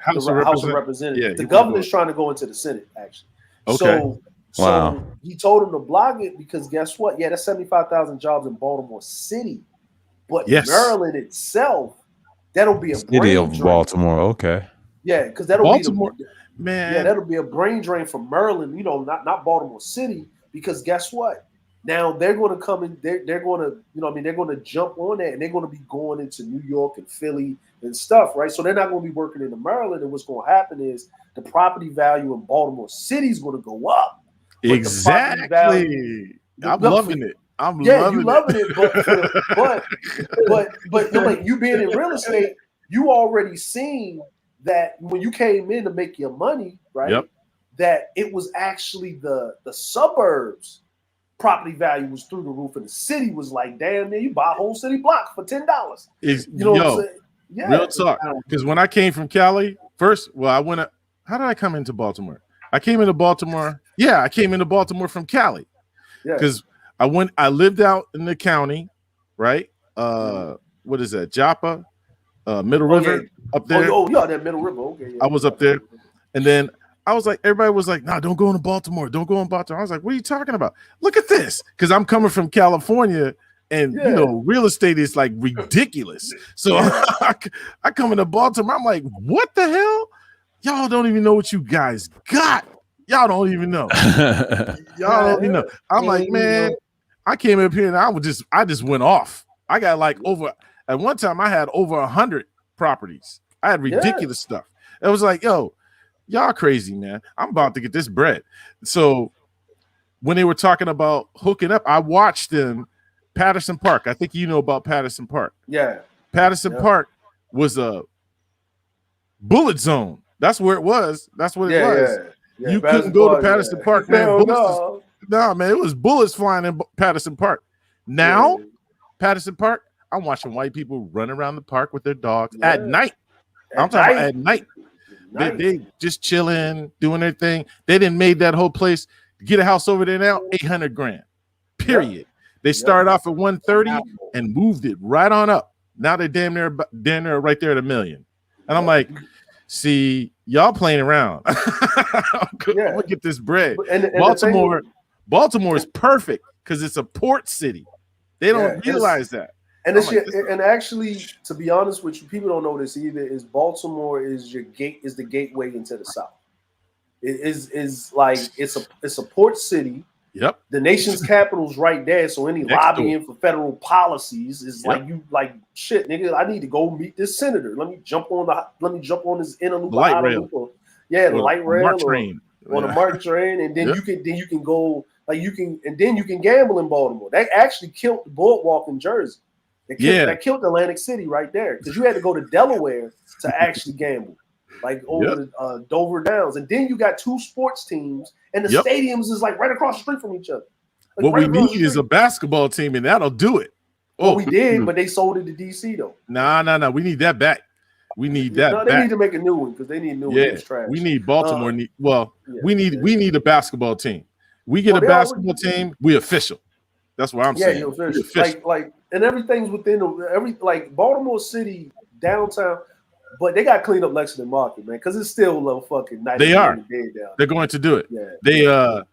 House of Representatives. The governor's trying to go into the Senate, actually. Okay. So he told him to block it because guess what? Yeah, that's 75,000 jobs in Baltimore City, but Maryland itself. That'll be a city of Baltimore. Okay. Yeah, because that'll Baltimore, be man. Yeah, that'll be a brain drain from Maryland. Not Baltimore City. Because guess what? Now they're going to come in. They're going to, they're going to jump on that, and they're going to be going into New York and Philly and stuff, right? So they're not going to be working in Maryland. And what's going to happen is the property value in Baltimore City is going to go up. Exactly. I'm loving it. You loving it, but like you being in real estate, you already seen that when you came in to make your money, right? Yep. That it was actually the suburbs property value was through the roof, and the city was like, damn, man, you buy a whole city block for $10. What I'm saying? Yeah. Real talk. Because when I came from Cali, first, how did I come into Baltimore? I came into Baltimore. Yeah, I came into Baltimore from Cali. Yeah. Because I lived out in the county, right? What is that? Joppa, Middle River, up there. That Middle River. Okay. Yeah. I was up there, and then I was like, everybody was like, "Nah, don't go into Baltimore. Don't go in Baltimore." I was like, "What are you talking about? Look at this." Because I'm coming from California, and real estate is like ridiculous. So I come into Baltimore. I'm like, "What the hell? Y'all don't even know what you guys got. Y'all don't even know. Y'all don't even know." I'm like, man. I came up here and I just went off. I got like at one time I had over 100 properties. I had ridiculous stuff. It was like, yo, y'all crazy, man. I'm about to get this bread. So when they were talking about hooking up, I watched them Patterson Park. I think you know about Patterson Park. Yeah. Patterson Park was a bullet zone. That's where it was. That's what it was. Yeah, You Patterson couldn't go Park, to Patterson Park, man. Hell Bullets nah, man, it was bullets flying in Patterson Park. Now, Patterson Park, I'm watching white people run around the park with their dogs at night. I'm talking about at night. They just chilling, doing their thing. They didn't made that whole place. Get a house over there now, 800 grand. Period. They started off at 130 and moved it right on up. Now they're damn near right there at $1 million. And I'm like, see, y'all playing around. I'm gonna get this bread. And Baltimore is perfect because it's a port city. They don't realize that. And and actually, to be honest with you, people don't know this either. Is Baltimore is the gateway into the South. It is like it's a port city. Yep. The nation's capital's right there, so any lobbying for federal policies is like shit, nigga. I need to go meet this senator. Let me jump on this interloop light rail. The light rail train. On a MARC train, and then you can go and then you can gamble in Baltimore. That actually killed the boardwalk in Jersey. That killed Atlantic City right there because you had to go to Delaware to actually gamble, like over the Dover Downs, and then you got 2 sports teams, and the stadiums is like right across the street from each other. Like what we need is a basketball team, and that'll do it. Well, we did, but they sold it to DC though. Nah. We need that back. We need that. No, they need to make a new one because they need a new one. It's trash. We need Baltimore. We need a basketball team. We get a basketball team. We official. That's what I'm saying. You're official. Like, and everything's within Baltimore City downtown, but they got to clean up Lexington Market, man, because it's still a little fucking night. They are. Down. They're going to do it. Yeah. They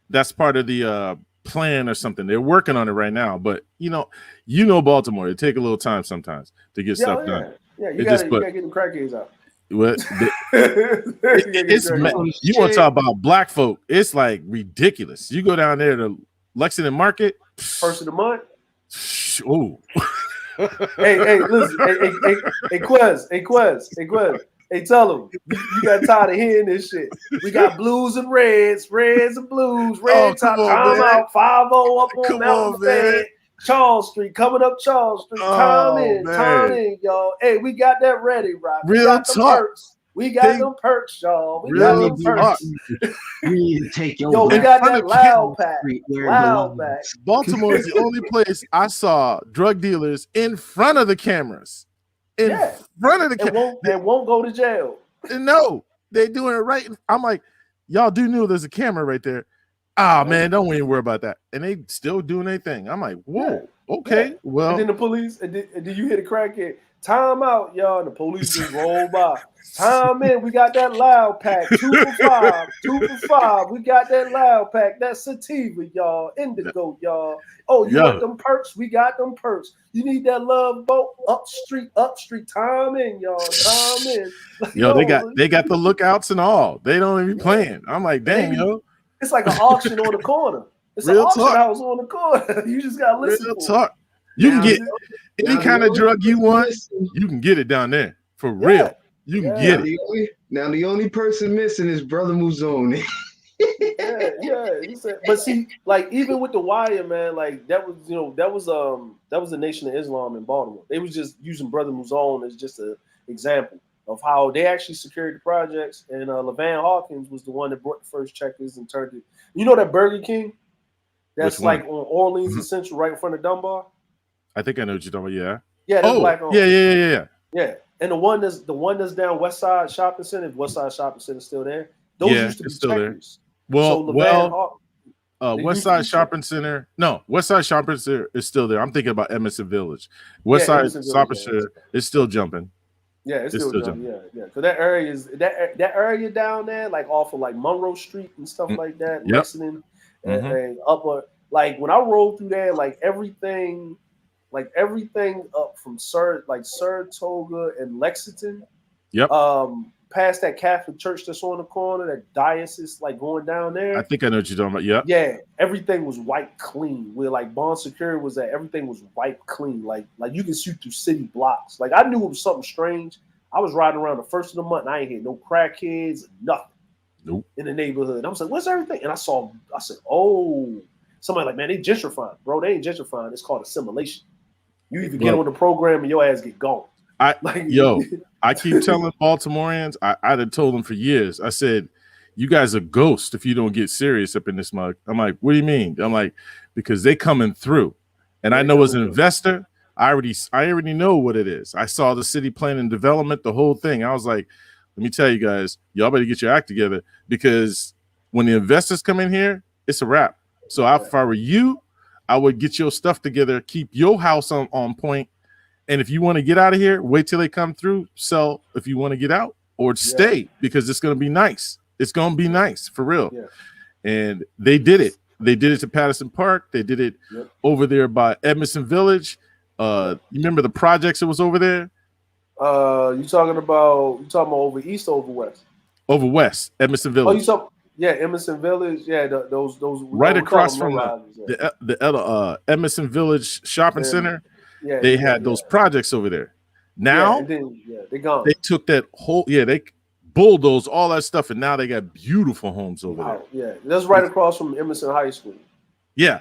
that's part of the plan or something. They're working on it right now, but you know Baltimore. It take a little time sometimes to get stuff done. Yeah, you gotta get them crackheads out. What? You want to talk about black folk? It's like ridiculous. You go down there to Lexington Market, first of the month. Oh, hey, listen, hey, Quez. Hey, tell them you got tired of hearing this shit. We got blues and reds and blues. Red top, time out, 5-0 up on Mountain Fan. Charles Street, coming up Charles Street. Time in, y'all. Hey, we got that ready, right? Real talk. We got them perks, y'all. We got them perks. We need to take your we got that loud pack. Baltimore is the only place I saw drug dealers in front of the cameras. In front of the cameras. They won't go to jail. No, they're doing it right. I'm like, y'all do know there's a camera right there. Man, don't even worry about that. And they still doing their thing. I'm like, whoa, okay. Well, and then the police, and then you hit a crackhead. Time out, y'all. And the police just roll by. Time in. We got that loud pack. 2 for 5. 2 for 5. We got that loud pack. That sativa, y'all. Indigo, y'all. Oh, you want them perks? We got them perks. You need that love boat? Up street. Time in, y'all. Time in. They got the lookouts and all. They don't even be playing. I'm like, dang, yo. It's like an auction on the corner. It's an auction house on the corner. You just gotta listen. Real talk. You can get any kind of drug you want. You can get it down there for real. You can get it. Now the only person missing is Brother Muzone. But see, like even with the wire, man, like that was the Nation of Islam in Baltimore. They was just using Brother Muzone as just an example of how they actually secured the projects. And LaVan Hawkins was the one that brought the first checkers and turned it. You know that Burger King that's like on Orleans and Central, right in front of Dunbar. I think I know what you're talking about. Yeah, that's black owned. Yeah. And the one that's down West Side Shopping Center. West Side Shopping Center still there. Those used to be still checkers. There. West Side Shopping Center. No, West Side Shopping Center is still there. I'm thinking about Emerson Village. West Side Shopping Center is still jumping. Yeah, it's still jumping. Yeah. So that area is that area down there, like off of like Monroe Street and stuff like that. Lexington and upper. Like when I rolled through there, like everything up from Saratoga and Lexington. Yep. Past that Catholic church that's on the corner, that diocese, like going down there. I think I know what you're talking about. Yep. Yeah. Everything was white clean. Where like Bond Security was at, everything was white clean. Like you can shoot through city blocks. Like I knew it was something strange. I was riding around the first of the month and I ain't hear no crackheads, nothing. Nope. In the neighborhood. I was like, what's everything? And I said, oh, somebody like, man, they gentrifying. Bro, they ain't gentrifying. It's called assimilation. You either get on the program and your ass get gone. I Like, I keep telling Baltimoreans, I'd have told them for years. I said, you guys are ghosts if you don't get serious up in this mug. I'm like, what do you mean? I'm like, because they coming through. And I know as an investor, I already know what it is. I saw the city plan and development, the whole thing. I was like, let me tell you guys, y'all better get your act together, because when the investors come in here, it's a wrap. So if I were you, I would get your stuff together, keep your house on point. And if you want to get out of here, wait till they come through, sell if you want to get out, or stay, because it's going to be nice. It's going to be nice for real. Yeah. And they did it. They did it to Patterson Park. They did it over there by Edmondson Village. You remember the projects that was over there? You talking about over east or over west? Over west, Edmondson Village. Edmondson Village. Yeah, those right across from the Edmondson Village Shopping Center. Yeah, they had those projects over there. Now they gone. They took that whole they bulldozed all that stuff, and now they got beautiful homes over there. Yeah, that's right across from Emerson High School. Yeah.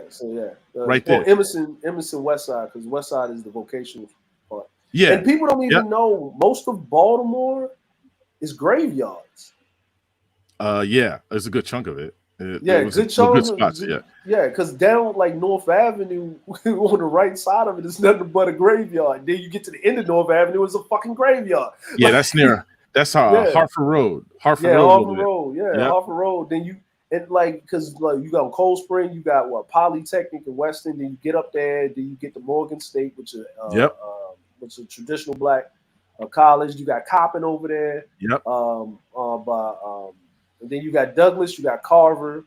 So right there. Emerson West Side, because West Side is the vocational part. Yeah, and people don't even know most of Baltimore is graveyards. There's a good chunk of it. Good chunk. Good spots. Because down like North Avenue on the right side of it is nothing but a graveyard. Then you get to the end of North Avenue, it's a fucking graveyard. Yeah, that's near. That's Hartford Road. Hartford Road. Then you because you got Cold Spring, you got Polytechnic and Weston. Then you get up there, then you get to Morgan State, which is which is a traditional black college. You got Coppin over there. And then you got Douglas, you got Carver,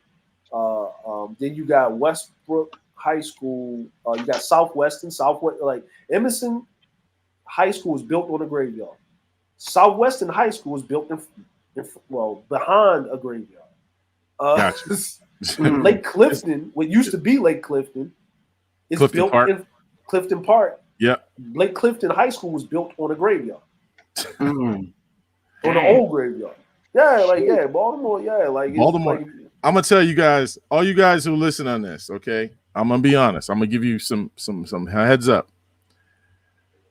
then you got Westbrook High School, you got Southwest. Like Emerson High School was built on a graveyard. Southwestern High School was built behind a graveyard. Gotcha. Lake Clifton, what used to be Lake Clifton, is built in Clifton Park. Yeah. Lake Clifton High School was built on a graveyard. On an old graveyard. Baltimore. Baltimore. I'm gonna tell you guys, all you guys who listen on this, okay? I'm gonna be honest. I'm gonna give you some heads up.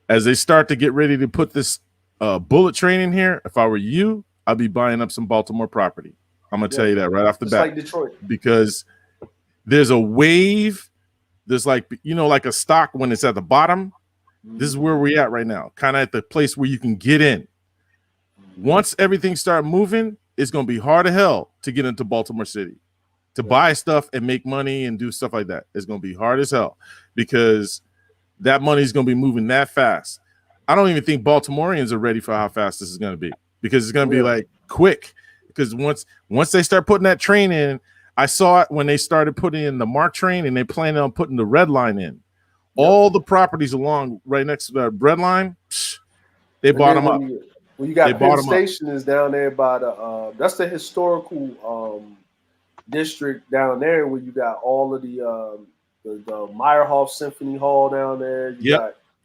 As they start to get ready to put this bullet train in here, if I were you, I'd be buying up some Baltimore property. I'm gonna tell you that right off the bat. Like Detroit. Because there's a wave. There's like a stock when it's at the bottom. This is where we're at right now, kind of at the place where you can get in. Once everything start moving, it's going to be hard as hell to get into Baltimore City, to buy stuff and make money and do stuff like that. It's going to be hard as hell because that money is going to be moving that fast. I don't even think Baltimoreans are ready for how fast this is going to be, because it's going to be like quick. Because once they start putting that train in, I saw it when they started putting in the MARC train, and they planned on putting the red line in. All the properties along right next to the red line, they bought them up. Well, you got Penn Station is down there by the that's the historical district down there, where you got all of the Meyerhoff Symphony Hall down there.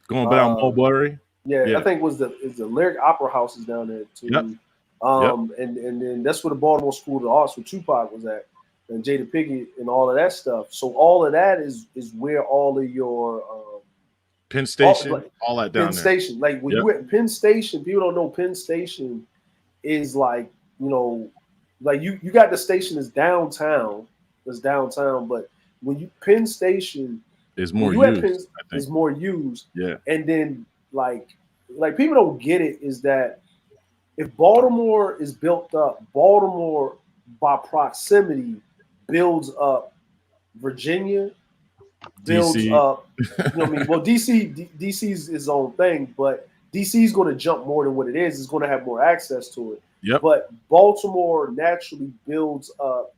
Going down Mulberry. I think is the Lyric Opera House is down there too. And then that's where the Baltimore School of Arts, where Tupac was at, and Jada Pinkett and all of that stuff. So all of that is where all of your Penn Station, all that down Penn Station. Like when you at Penn Station, people don't know Penn Station is like, like you got the station is downtown. It's downtown, but when you Penn Station is more used. Is more used. Yeah. And then like people don't get it is that if Baltimore is built up, Baltimore by proximity builds up Virginia, builds DC. up, Well, DC's its own thing, but DC's going to jump more than what it is. It's going to have more access to it. Yep. But Baltimore naturally builds up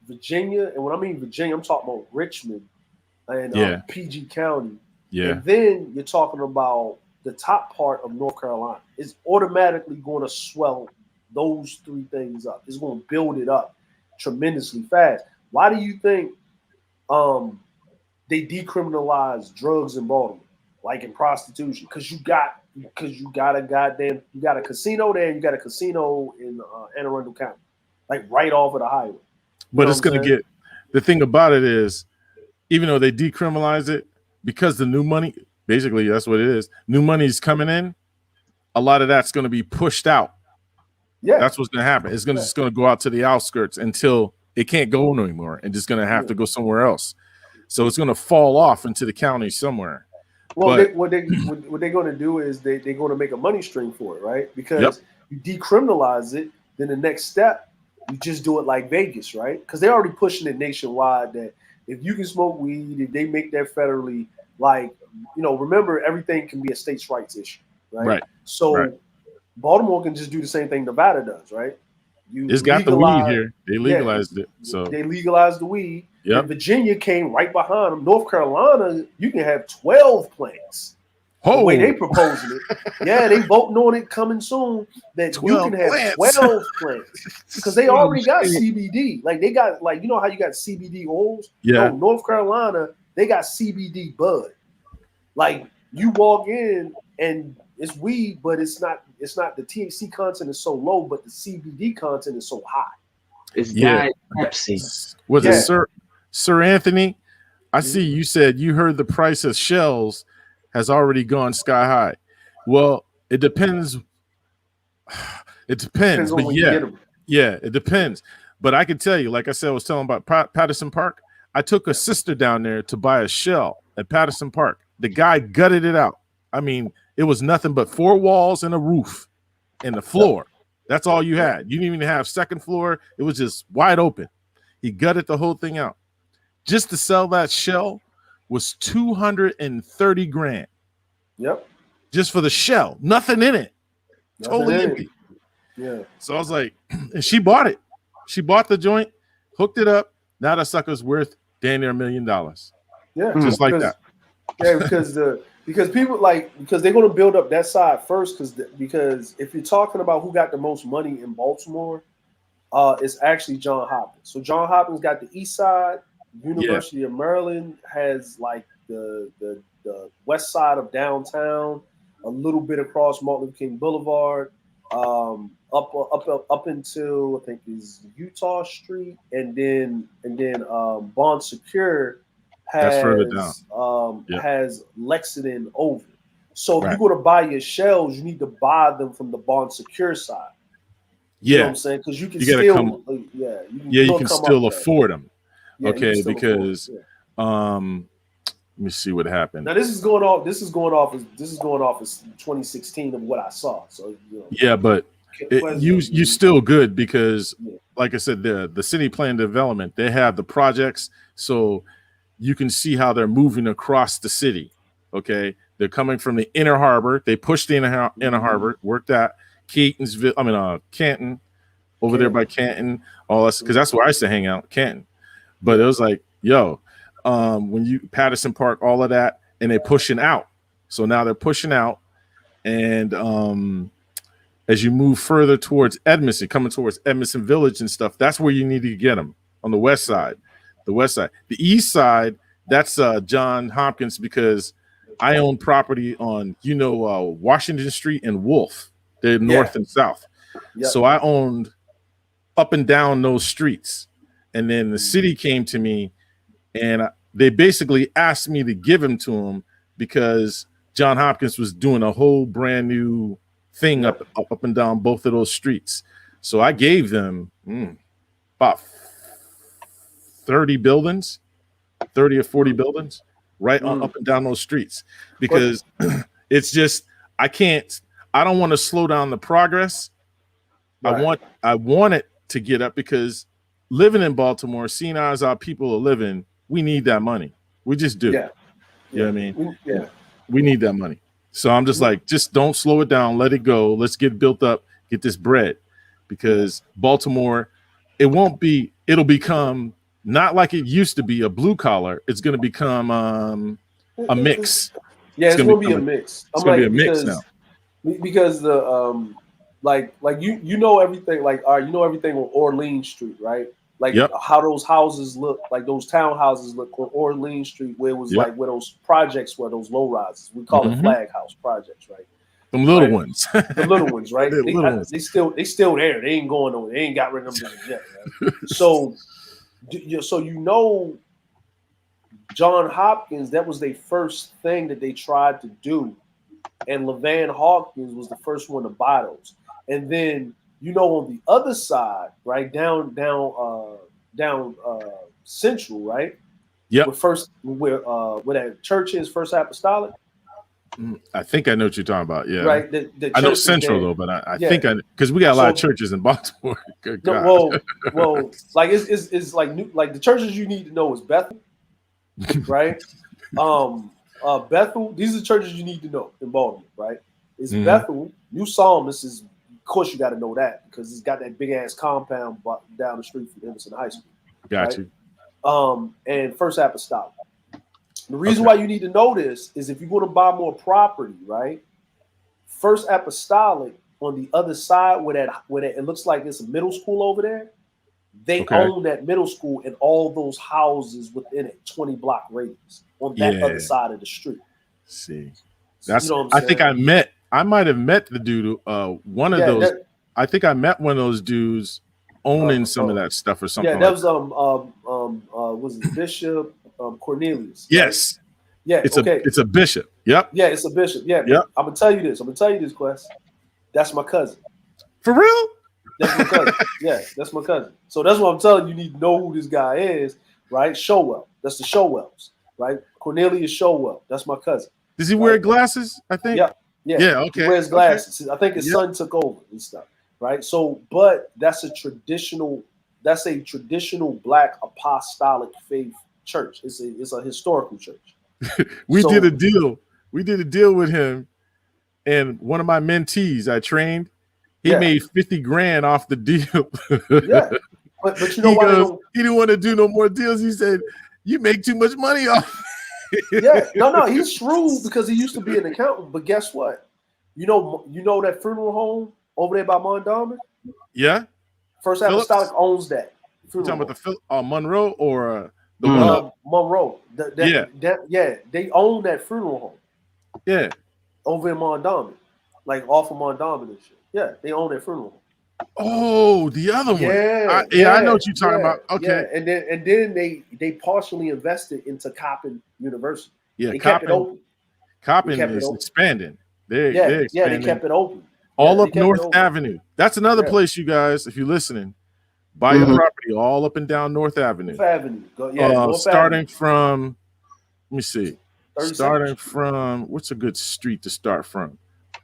Virginia, and when I mean Virginia, I'm talking about Richmond and PG County. Yeah. And then you're talking about the top part of North Carolina. It's automatically going to swell those three things up. It's going to build it up tremendously fast. Why do you think they decriminalize drugs in Baltimore, like in prostitution? Because you got a casino there, and you got a casino in Anne Arundel County, like right off of the highway. But it's going to get, the thing about it is, even though they decriminalize it, because the new money, basically that's what it is. New money is coming in. A lot of that's going to be pushed out. Yeah, That's what's going to happen. It's going to just going to go out to the outskirts until it can't go no anymore, and just going to have to go somewhere else. So it's going to fall off into the county somewhere. Well, But- what they're going to do is they're going to make a money stream for it, right? Because Yep. you decriminalize it, then the next step you just do it like Vegas, right? Because they're already pushing it nationwide that if you can smoke weed, if they make that federally, like, you know, remember everything can be a states' rights issue, right? Right. So Right. Baltimore can just do the same thing Nevada does, right? You It's got the weed here. They legalized it. So they legalized the weed. Yep. And Virginia came right behind them. North Carolina, you can have 12 plants. The way they proposing it, yeah, they voting on it coming soon. That you 12 can have plants. 12 plants because they already got CBD. Like they got, like, you know how you got CBD oils. Yeah. No, North Carolina, they got CBD bud. Like you walk in and it's weed, but it's not. It's not. The THC content is so low, but the CBD content is so high. It's Yeah. Diet Pepsi. Was Yeah. it Sir Anthony? I see you said you heard the price of shells has already gone sky high. Well, it depends. It depends, on but when you get 'em. yeah, it depends. But I can tell you, like I said, I was telling about Patterson Park. I took a sister down there to buy a shell at Patterson Park. The guy gutted it out. I mean, it was nothing but 4 walls and a roof and the floor. That's all you had. You didn't even have second floor. It was just wide open. He gutted the whole thing out. Just to sell that shell was $230,000. Yep. Just for the shell, nothing in it, Nothing totally in it. empty. Yeah. So I was like, and she bought it. She bought the joint, hooked it up. Now that sucker's worth damn near $1 million, Yeah. just like Because- that. Yeah, because people because they're going to build up that side first. Because if you're talking about who got the most money in Baltimore, it's actually Johns Hopkins. So Johns Hopkins got the east side. University of Maryland has like the west side of downtown, a little bit across Martin Luther King Boulevard, up until I think is Utah Street, and then Bon Secure has That's further down. has Lexington over. So if Right. you're going to buy your shells, you need to buy them from the Bon Secure side. You know what Yeah, I'm saying? Because you can You gotta still, come- you you can still afford them. Yeah, you can Okay, still because afford it. let me see what happened. Now this is going off as 2016 of what I saw. So Yeah, but you still good because, like I said, the city plan development, they have the projects, so you can see how they're moving across the city. Okay, they're coming from the inner harbor. They pushed the inner harbor, worked at Canton, over there by Canton, all that, because that's where I used to hang out, Canton. But it was like, yo, when you Patterson Park, all of that, and they're pushing out. So now they're pushing out, and as you move further towards Edmondson, coming towards Edmondson Village and stuff, that's where you need to get them on the west side. The west side, the east side, that's John Hopkins, because I own property on Washington Street and Wolf. They're north and south. Yep. So I owned up and down those streets, and then the city came to me, and they basically asked me to give him to them because John Hopkins was doing a whole brand new thing up and down both of those streets. So I gave them about 30 buildings, 30 or 40 buildings right on up and down those streets, because it's just I don't want to slow down the progress. Right. I want it to get up, because living in Baltimore, seeing as our people are living, we need that money. We just do. Yeah. You know what I mean? Yeah. We need that money. So I'm just like, just don't slow it down. Let it go. Let's get built up, get this bread, because Baltimore, it'll become not like it used to be a blue collar. It's going to become a mix. Yeah, it's going to be a mix. It's going to be a mix now. Because the like you know everything, like you know everything on Orleans Street, right? Like how those houses look, like those townhouses look on Orleans Street, where it was like where those projects were, those low rises. We call it flag house projects, right? Them little ones. The little ones, right? They still there. They ain't going nowhere. They ain't got rid of them yet. Right? So John Hopkins, that was their first thing that they tried to do, and LeVan Hawkins was the first one to buy those. And then on the other side, right down Central, right, Yep. where that church is, First Apostolic. I think I know what you're talking about. Yeah. Right. The I know church is Central there. though, but I Yeah. think because we got a lot of So- churches in Baltimore. Good God. Well, like it's like new, like the churches you need to know is Bethel, right? Bethel. These are the churches you need to know in Baltimore, right? It's Mhm. Bethel, New Psalmist is, of course, you got to know that because it's got that big ass compound down the street from Emerson High School. Got right? you. And First Apostolic. The reason why you need to know this is if you're going to buy more property, right? First Apostolic on the other side, where that it looks like it's a middle school over there. They own that middle school and all those houses within it, 20 block radius on that other side of the street. See, that's you know what I'm I think I might have met the dude. One of those. I think I met one of those dudes owning some of that stuff or something. Yeah, that was it Bishop Cornelius? Yes. Right? Yeah, it's a bishop. Yep. Yeah, it's a bishop. Yeah. Yep. I'm gonna tell you this, Quest. That's my cousin. For real? That's my cousin. Yeah, that's my cousin. So that's what I'm telling you. You need to know who this guy is, right? Showell. That's the Showells, right? Cornelius Showell. That's my cousin. Does he wear glasses? I think. Yeah. Okay. He wears glasses. I think his son took over and stuff, right? So, but that's a traditional Black apostolic faith church. It's a historical church. We did a deal. We did a deal with him, and one of my mentees I trained. He made 50 grand off the deal. Yeah, but you know why he didn't want to do no more deals. He said, "You make too much money off." No, he's shrewd because he used to be an accountant. But guess what? You know that funeral home over there by Mondawmin? Yeah. First Apostolic owns that. You talking about the Monroe or the one Monroe? They own that funeral home. Yeah. Over in Mondawmin, like off of Mondawmin and shit. Yeah, they own that funeral home. Oh, the other one. Yeah, I know what you're talking about. Okay. Yeah. And then they partially invested into Coppin University. Yeah, they kept it open. Coppin is expanding. They're expanding. They kept it open. All up North Avenue. That's another place, you guys, if you're listening. Buy your property all up and down North Avenue. North Avenue. North starting Avenue. from, let me see. 30 Starting seconds. from, what's a good street to start from?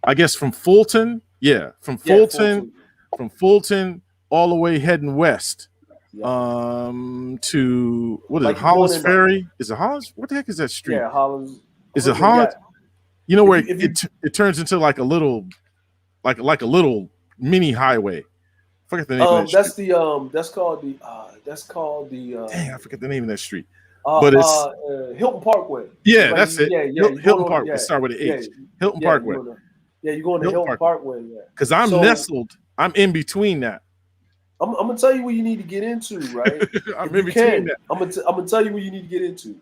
I guess from Fulton. Yeah, from Fulton. From Fulton all the way heading west. To what is it? Hollis Ferry? Is it Hollis? What the heck is that street? Yeah, Hollis. Is it Hollis? You know where it turns into like a little mini highway. I forget the name of that that's called the dang, I forget the name of that street. But it's Hilton Parkway. Yeah, that's it. Hilton Parkway. Yeah, start with an H. Hilton Parkway. You're going to Hilton Parkway. Yeah. Because I'm nestled. I'm in between that. I'm gonna tell you what you need to get into, right? I'm in between that. I'm gonna tell you what you need to get into.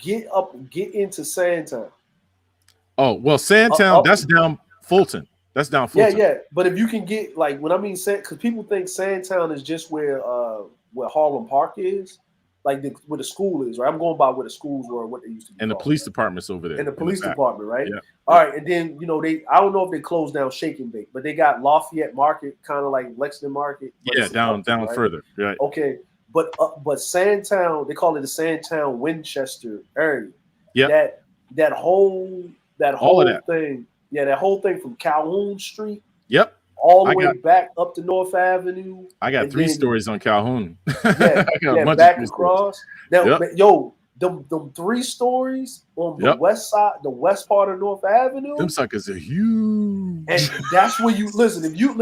Get into Sandtown. Oh well, Sandtown. That's down Fulton. That's down Fulton. Yeah. But if you can get like when I mean because people think Sandtown is just where Harlem Park is, like where the school is, right? I'm going by where the schools were, what they used to be. And the police department's over there. And the police department, right? Yeah. All right, and then I don't know if they closed down Shake and Bake, but they got Lafayette Market, kind of like Lexington Market. Yeah, down right? Further. Right. Okay, but Sandtown, they call it the Sandtown Winchester area. Yeah. That whole thing. Yeah, that whole thing from Calhoun Street. Yep. All the way back up to North Avenue. I got 3 stories on Calhoun. Yeah, back across. Now, yo, them 3 stories on the west side, the west part of North Avenue. Them suckers are huge. And that's where you listen. If you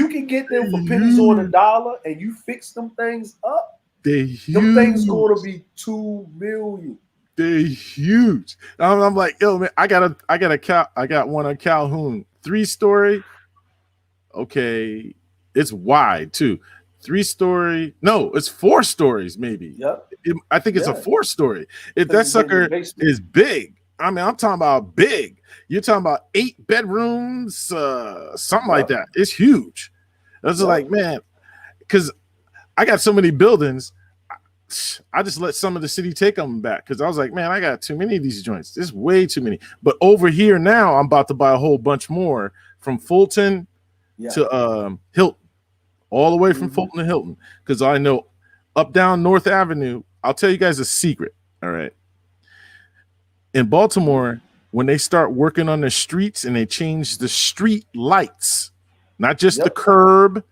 can get them for pennies on a dollar and you fix them things up, they huge. Them things gonna be $2 million. They huge. I'm like, yo, man, I got one on Calhoun, 3-story. Okay, it's wide too. 3-story. No, it's 4 stories maybe. Yep. I think it's a 4-story. If that sucker is big, I mean, I'm talking about big. You're talking about 8 bedrooms, something like that. It's huge. That's like, man, because I got so many buildings. I just let some of the city take them back because I was like, man, I got too many of these joints. There's way too many. But over here now, I'm about to buy a whole bunch more from Fulton to Hilton, all the way from Fulton to Hilton, because I know up down North Avenue. I'll tell you guys a secret. All right, in Baltimore, when they start working on the streets and they change the street lights, not just the curb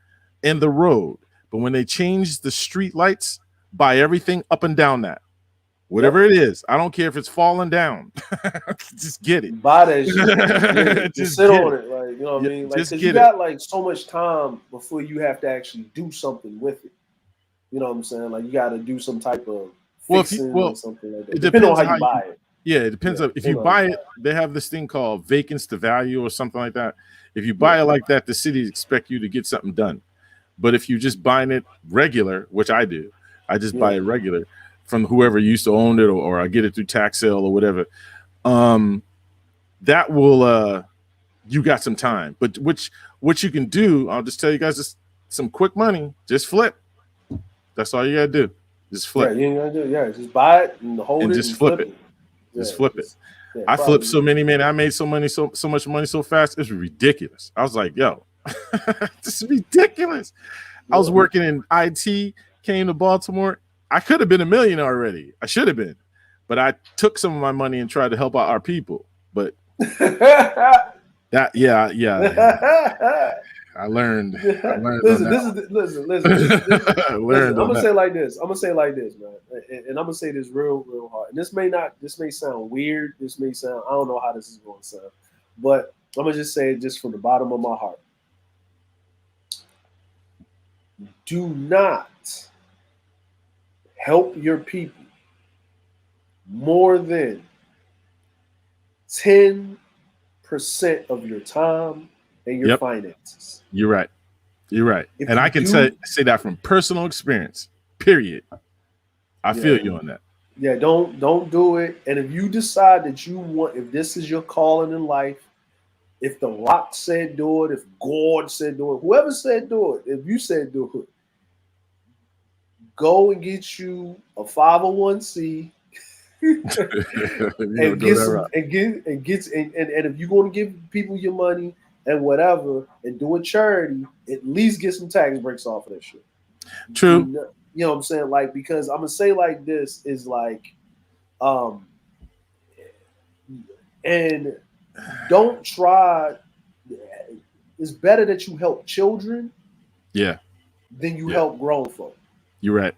and the road, but when they change the street lights, buy everything up and down that. Whatever it is. I don't care if it's falling down. Just get it. Buy that shit. Just sit on it. Like, you know what I mean? Like, because you got like so much time before you have to actually do something with it. You know what I'm saying? Like, you got to do some type of fixing or something like that. It depends on how you buy it. Yeah, it depends on if you buy it. They have this thing called vacants to value or something like that. If you buy it like that, the cities expect you to get something done. But if you just buying it regular, which I do, I just buy it regular from whoever used to own it, or I get it through tax sale or whatever. That will you got some time. But what you can do, I'll just tell you guys just some quick money. Just flip. That's all you gotta do. Just flip. Yeah, you ain't gotta do it. Just buy it and hold and it just and flip it. Just flip it. Yeah, I flipped so many, man. I made so much money so fast. It's ridiculous. I was like, yo, this is ridiculous. I was working in IT, came to Baltimore. I could have been a millionaire already. I should have been. But I took some of my money and tried to help out our people. But I learned. Listen. I'm gonna say it like this. Man. And I'm gonna say this real hard. And this may sound weird. This may sound, I don't know how this is gonna sound, but I'm gonna just say it just from the bottom of my heart. Do not help your people more than 10% of your time and your finances. You're right. And I can say that from personal experience, period. I feel you on that. Yeah, don't do it. And if you decide that if this is your calling in life, if The Rock said do it, if God said do it, whoever said do it, if you said do it, go and get you a 501c and get some and if you're going to give people your money and whatever and do a charity, at least get some tax breaks off of that shit. True. You know what I'm saying? Like, because I'm gonna say like this is like, and don't try. It's better that you help children, than you help grown folk. You're right.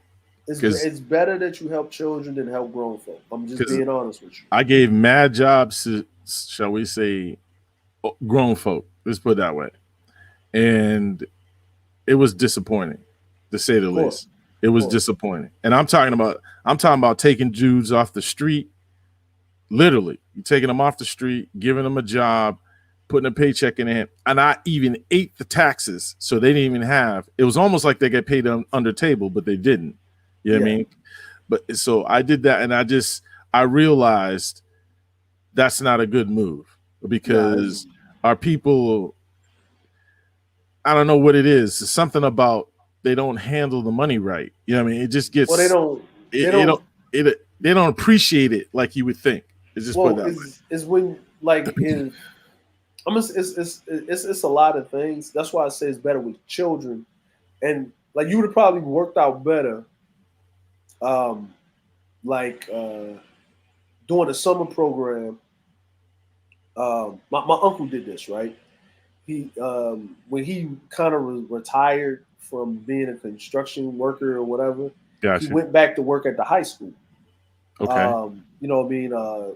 It's better that you help children than help grown folk. I'm just being honest with you. I gave mad jobs to, shall we say, grown folk. Let's put it that way, and it was disappointing, to say the least. It was disappointing. And I'm talking about taking Jews off the street. Literally, you're taking them off the street, giving them a job, putting a paycheck in their hand. And I even ate the taxes, so they didn't even have. It was almost like they get paid under table, but they didn't. You know what I mean? But so I did that, and I realized that's not a good move because our people, I don't know what it is. It's something about they don't handle the money right. You know what I mean? It just gets. Well, they don't appreciate it like you would think. It's just it's when like it's a lot of things. That's why I say it's better with children, and like you would have probably worked out better, doing a summer program. My uncle did this, right? He when he kind of retired from being a construction worker or whatever, he went back to work at the high school. Okay. You know what I mean?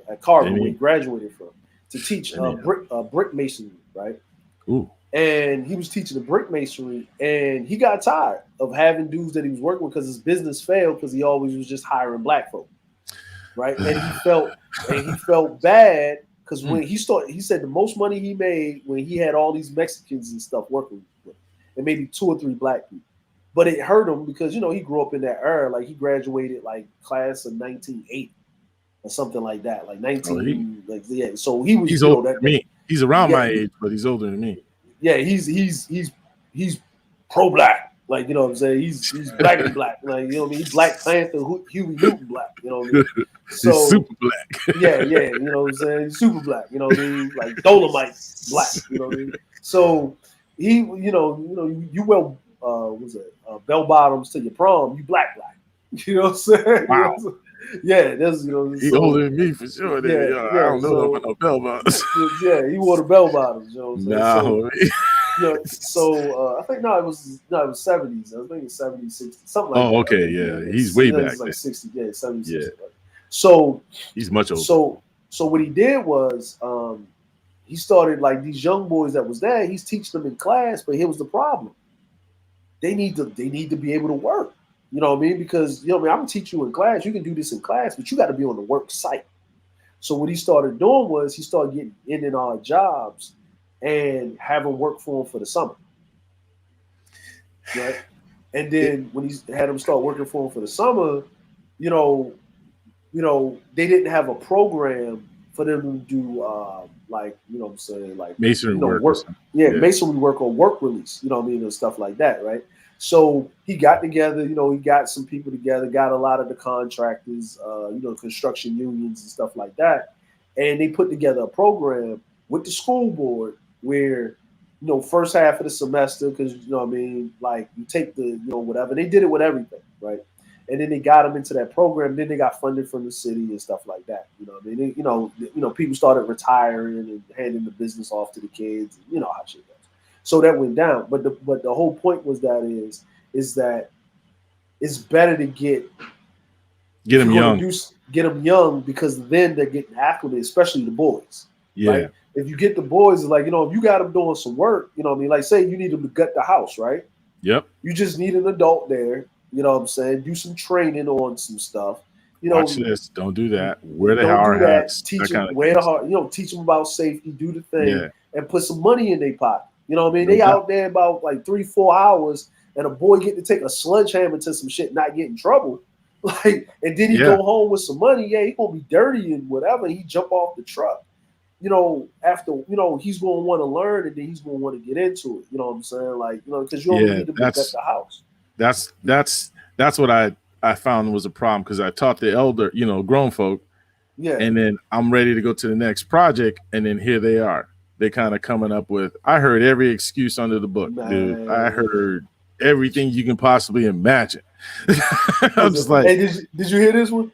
At Carver, where he graduated from, to teach brick masonry, right? Ooh. And he was teaching the brick masonry, and he got tired of having dudes that he was working with because his business failed because he always was just hiring black folk, right? And he felt bad because when he said the most money he made when he had all these Mexicans and stuff working with, and maybe 2 or 3 black people. But it hurt him because, you know, he grew up in that era. Like, he graduated, like, class of 1980 or something like that. Like, 19... So he was... He's older than me. He's around my age, but he's older than me. Yeah, he's pro-black. Like, you know what I'm saying? He's black and black. Like, you know what I mean? He's Black Panther, Huey Newton black. You know what I mean? So He's super black. yeah, you know what I'm saying? He's super black. You know what I mean? Like Dolomite black. You know what I mean? So he, you wear what's it? Bell bottoms to your prom. You black. You know what I'm saying? Wow. You know, yeah, that's He older than me for sure. Then, I don't know about no bell bottoms. Yeah, he wore the bell bottoms. You know what I'm saying? No. I think it was 70s. I was thinking 70s, 60s, something like that. Oh, okay, yeah. He's way back. It's like 60, 70s. Yeah. 60. So he's much older. So what he did was he started like these young boys that was there. He's teaching them in class, but here was the problem: they need to be able to work. You know what I mean? Because I'm gonna teach you in class. You can do this in class, but you got to be on the work site. So what he started doing was he started getting in and odd jobs and having work for him for the summer. Right? And then when he had them start working for him for the summer, they didn't have a program for them to do masonry work. Masonry work or work release, you know what I mean, and stuff like that, right? So he got together, he got some people together, got a lot of the contractors, construction unions and stuff like that. And they put together a program with the school board where, first half of the semester, because, like you take the, whatever, they did it with everything, right? And then they got them into that program. Then they got funded from the city and stuff like that. People started retiring and handing the business off to the kids. You know how shit goes. So that went down. But the whole point was is that it's better to get them young. Get them young, because then they're getting acclimated, especially the boys. Yeah. Right? If you get the boys, like, if you got them doing some work, like say you need them to gut the house, right? Yep. You just need an adult there. You know what I'm saying? Do some training on some stuff. Watch this. Don't do that. Wear the hard hats. Teach them teach them about safety. Do the thing, and put some money in their pocket. You know what I mean? They out there about like 3-4 hours, and a boy get to take a sledgehammer to some shit, not get in trouble. Like, and then he go home with some money. Yeah, he gonna be dirty and whatever. He jump off the truck. After he's gonna want to learn, and then he's gonna want to get into it. You know what I'm saying? Like, because you only need to protect the house. That's what I found was a problem, because I taught the elder, grown folk, and then I'm ready to go to the next project, and then here they are. They kind of coming up with, I heard every excuse under the book, dude. I heard everything you can possibly imagine. I'm just like, hey, did you hear this one?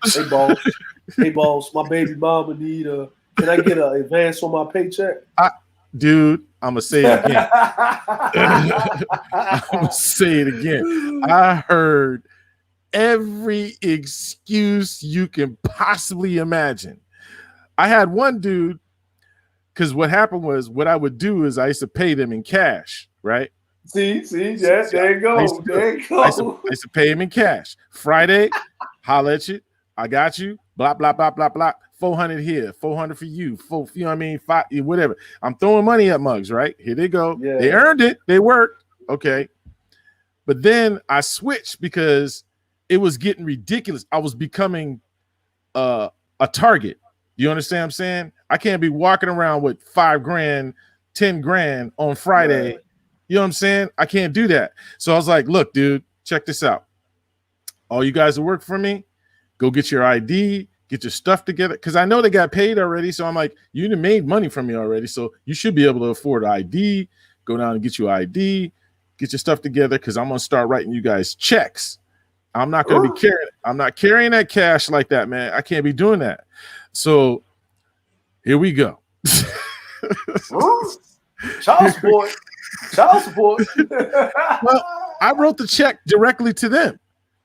Hey, boss, my baby mama need can I get an advance on my paycheck? Dude, I'm gonna say it again. I'm gonna say it again. I heard every excuse you can possibly imagine. I had one dude, because what happened was, what I would do is I used to pay them in cash, right? See, yeah, there you go. I used to pay him in cash. Friday, holla at you. I got you. Blah, blah, blah, blah, blah. 400 here, 400 for you. You know what I mean? 5, whatever. I'm throwing money at mugs, right? Here they go. Yeah. They earned it. They worked. Okay. But then I switched because it was getting ridiculous. I was becoming a target. You understand what I'm saying? I can't be walking around with $5,000, $10,000 on Friday. Right. You know what I'm saying? I can't do that. So I was like, look, dude, check this out. All you guys that work for me, go get your ID, get your stuff together. Because I know they got paid already. So I'm like, you done made money from me already. So you should be able to afford ID. Go down and get your ID, get your stuff together, because I'm going to start writing you guys checks. I'm not going to be carrying. I'm not carrying that cash like that, man. I can't be doing that. So here we go. Child support. Well, I wrote the check directly to them.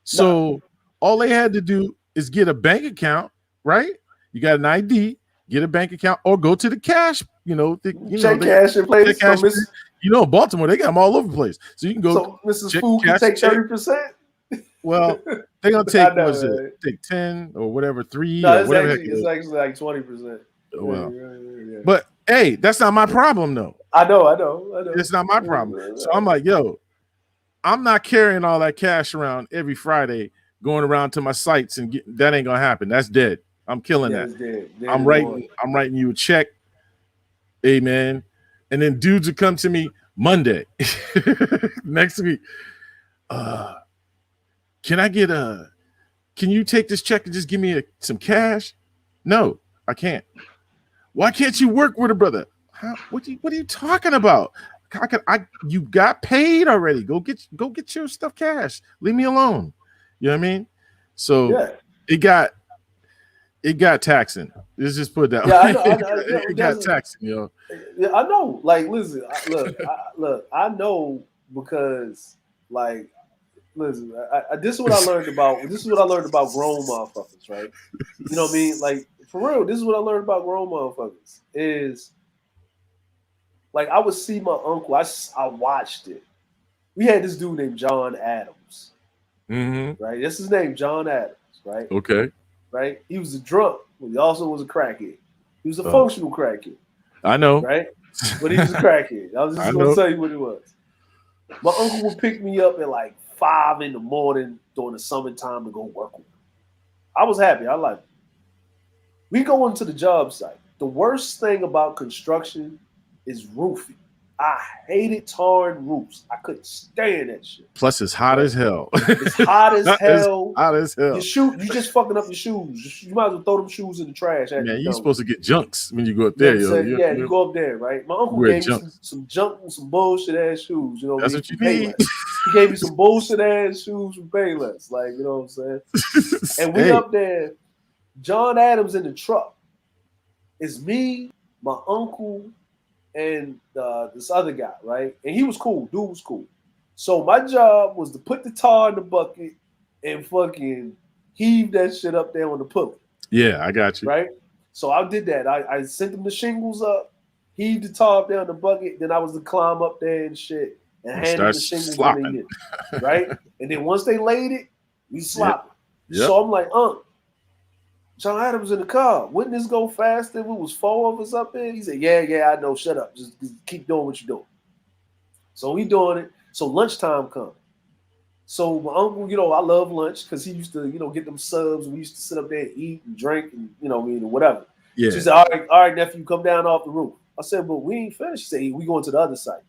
So all they had to do is get a bank account, right? You got an ID, get a bank account, or go to the cash. Check cash in place. Baltimore, they got them all over the place. So you can go. So Mrs. Food can take 30%. Well, they're gonna take take 10 or whatever, 3 or whatever. It's actually like 20%. Well, but hey, that's not my problem though. I know. It's not my problem. So I'm like, yo, I'm not carrying all that cash around every Friday, going around to my sites, and that ain't gonna happen. That's dead. I'm killing that. Dead I'm writing you a check. Amen. And then dudes would come to me Monday next week. can I get a? Can you take this check and just give me some cash? No, I can't. Why can't you work with a brother? What are you talking about? You got paid already. Go get your stuff cash. Leave me alone. You know what I mean? So Yeah. it got taxing. Let's just put that. Yeah, I know. It got taxing, yo. Yeah, I know. Like, listen, I know because, like, listen, this is what I learned about. This is what I learned about grown motherfuckers, right? You know what I mean? Like, for real, this is what I learned about grown motherfuckers. Is like I would see my uncle. I watched it. We had this dude named John Adams, Mm-hmm. right? That's his name, John Adams, right? Okay. Right? He was a drunk, but he also was a crackhead. He was a functional crackhead. I know. Right? But he was a crackhead. I was just going to tell you what it was. My uncle would pick me up at like 5 a.m. during the summertime to go work with him. I was happy. I like it. We go into the job site. The worst thing about construction is roofing. I hated tarring roofs. I couldn't stand that shit. Plus, it's hot as hell. It's hot as hell. Hot as hell. You just fucking up your shoes. You might as well throw them shoes in the trash. Man, you're supposed to get junks when you go up there. You go up there, right? My uncle gave me some junk and some bullshit ass shoes. You know, that's what you need. He gave me some bullshit ass shoes from Payless. Like, you know what I'm saying? And we up there, John Adams in the truck. It's me, my uncle, and this other guy, right? And he was cool. Dude was cool. So my job was to put the tar in the bucket and fucking heave that shit up there on the pulley. Yeah, I got you. Right? So I did that. I sent them the shingles up, heaved the tar up there in the bucket. Then I was to climb up there and shit and hand them the shingles when they did it. Right? And then once they laid it, we slopped it. Yep. So I'm like, John Adams in the car. Wouldn't this go faster if it was 4 of us up there? He said, yeah, I know. Shut up. Just keep doing what you're doing. So we doing it. So lunchtime comes. So my uncle, I love lunch because he used to, get them subs. We used to sit up there and eat and drink and, whatever. Yeah. She said, all right, nephew, come down off the roof. I said, but we ain't finished. She said, we going to the other side.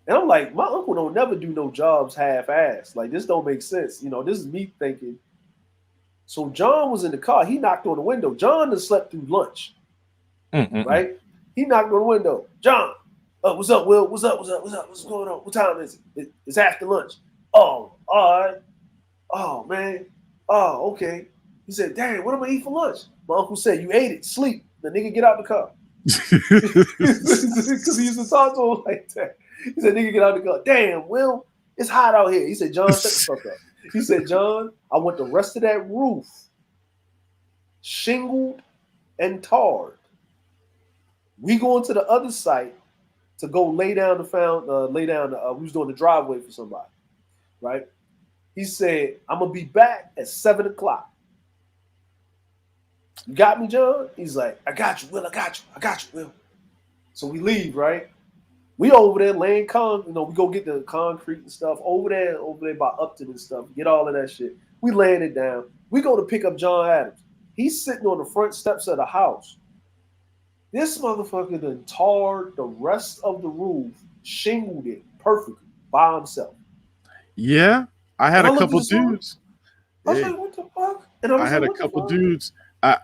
And I'm like, my uncle don't never do no jobs half-assed. Like, this don't make sense. This is me thinking. So John was in the car. He knocked on the window. John had slept through lunch, right? He knocked on the window. John, what's up, Will? What's up? What's going on? What time is it? It's after lunch. Oh, all right. Oh, man. Oh, okay. He said, dang, what am I eat for lunch? My uncle said, you ate it. Sleep. The nigga get out the car. Because he used to talk to him like that. He said, nigga, get out the car. Damn, Will, it's hot out here. He said, John, shut the fuck up. He said, John, I want the rest of that roof shingled and tarred. We going to the other site to go lay down we was doing the driveway for somebody, right? He said, I'm going to be back at 7 o'clock. You got me, John? He's like, I got you, Will, I got you, Will. So we leave, right? We over there laying we go get the concrete and stuff over there by Upton and stuff, get all of that shit. We laying it down. We go to pick up John Adams. He's sitting on the front steps of the house. This motherfucker done tarred the rest of the roof, shingled it perfectly by himself. Yeah, I had a couple dudes. I was like, what the fuck? And I had a couple dudes. I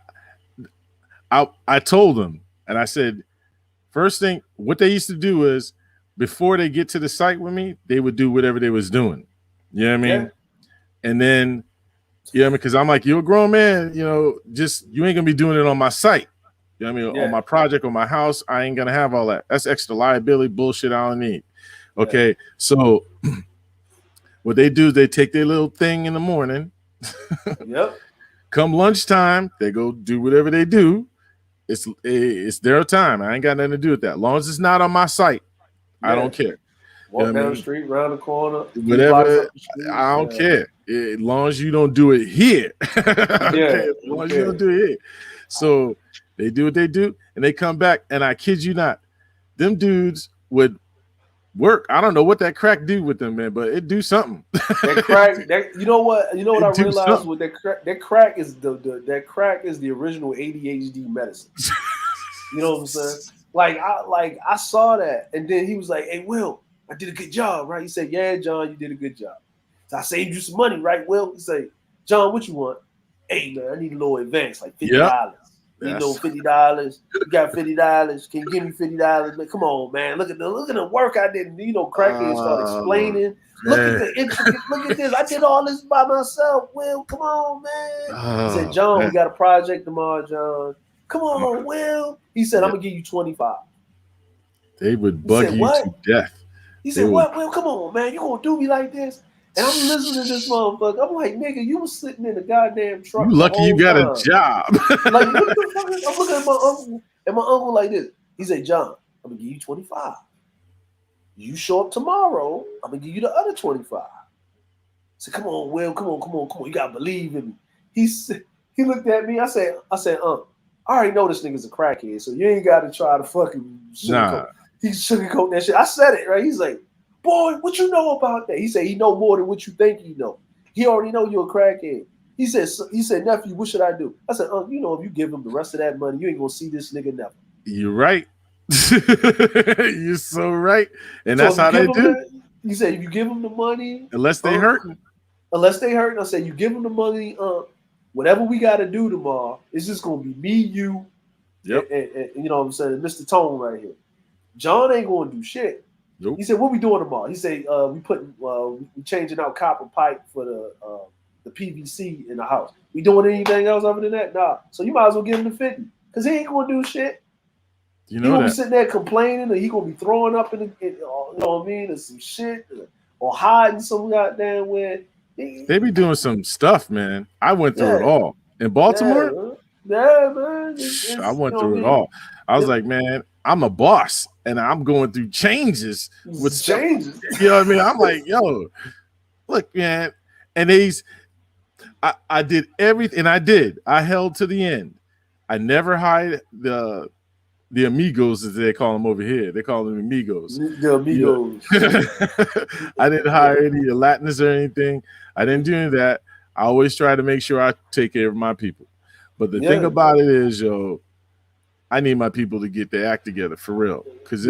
told them, and I said, first thing, what they used to do is before they get to the site with me, they would do whatever they was doing. You know what I mean? Yeah. And then, because I'm like, you're a grown man, just you ain't gonna be doing it on my site. You know what I mean? Yeah. On my project, on my house, I ain't gonna have all that. That's extra liability bullshit I don't need. Okay, yeah. So what they do is they take their little thing in the morning. Yep. Come lunchtime, they go do whatever they do. It's their time. I ain't got nothing to do with that. As long as it's not on my site, I don't care. Walk down the street, round the corner, whatever. I don't care. As long as you don't do it here. As long as you don't do it here. So they do what they do, and they come back. And I kid you not, them dudes would work. I don't know what that crack do with them, man, but it do something. That crack. You know what I realized with that crack is the original ADHD medicine. You know what I'm saying? I saw that, and then he was like, "Hey, Will, I did a good job, right? He said, yeah, John, you did a good job. So I saved you some money, right, Will? He said, John, what you want? Hey, man, I need a little advance, like $50. Yep. Need a little $50. You got $50. Can you give me $50? Man, come on, man. Look at the work I did. You know, crackhead start explaining. Look at the intricate. Look at this. I did all this by myself. Will, come on, man. He said, John, we got a project tomorrow, John. Come on, Will. He said, I'm gonna give you 25. They would bug you to death. He said, what? Will, come on, man. You gonna do me like this? And I'm listening to this motherfucker. I'm like, nigga, you was sitting in the goddamn truck. You lucky you got a job. Like, what the fuck? I'm looking at my uncle and my uncle like this. He said, John, I'm gonna give you 25. You show up tomorrow, I'm gonna give you the other 25. I said, come on, Will, come on. You gotta believe in me. He said, he looked at me. I said, I already know this nigga's a crackhead, so you ain't gotta try to fucking sugarcoat. He sugarcoat that shit. I said it, right? He's like, boy, what you know about that? He said he know more than what you think he know. He already know you're a crackhead. He said, nephew, what should I do? I said, you know, if you give him the rest of that money, you ain't gonna see this nigga never. You're right. You're so right. And so that's how they do. He said, if you give him the money, unless they hurt. Unless they hurt, I said, you give him the money, whatever we gotta do tomorrow, it's just gonna be me, you, and you know what I'm saying, Mr. Tone right here. John ain't gonna do shit. Nope. He said, what we doing tomorrow? He said, we changing out copper pipe for the PVC in the house. We doing anything else other than that? Nah. So you might as well give him the 50. Because he ain't gonna do shit. You know he gonna that. Be sitting there complaining, or he gonna be throwing up you know what I mean, or some shit, or hiding some goddamn where. They be doing some stuff, man. I went through it all. In Baltimore? Yeah, man. I went through it all. I was like, man, I'm a boss and I'm going through changes with changes. You know what I mean? I'm like, yo, look, man. And I did everything, and I held to the end. I never hired the amigos, as they call them over here. They call them amigos. The amigos. Yeah. I didn't hire any Latinos or anything. I didn't do any of that. I always try to make sure I take care of my people. But the thing about it is, yo, I need my people to get their act together for real, because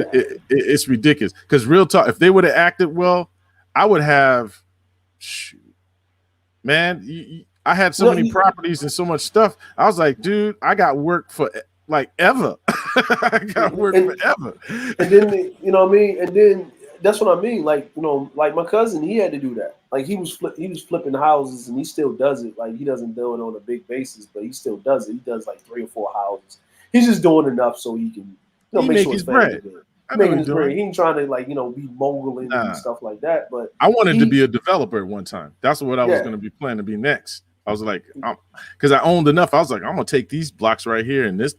it's ridiculous. Because real talk, if they would have acted well, I would have. Shoot, man, I had so many properties and so much stuff. I was like, dude, I got work for like ever. I got work forever. And then you know what I mean. And then that's what I mean. Like, you know, like my cousin, he had to do that. Like he was flipping houses, and he still does it. Like he doesn't do it on a big basis, but he still does it. He does like 3 or 4 houses. He's just doing enough so he can, make sure his bread. Making his bread. He ain't trying to be moguling and stuff like that. But I wanted to be a developer at one time. That's what I was going to be planning to be next. I was like, because I owned enough. I was like, I'm gonna take these blocks right here, and this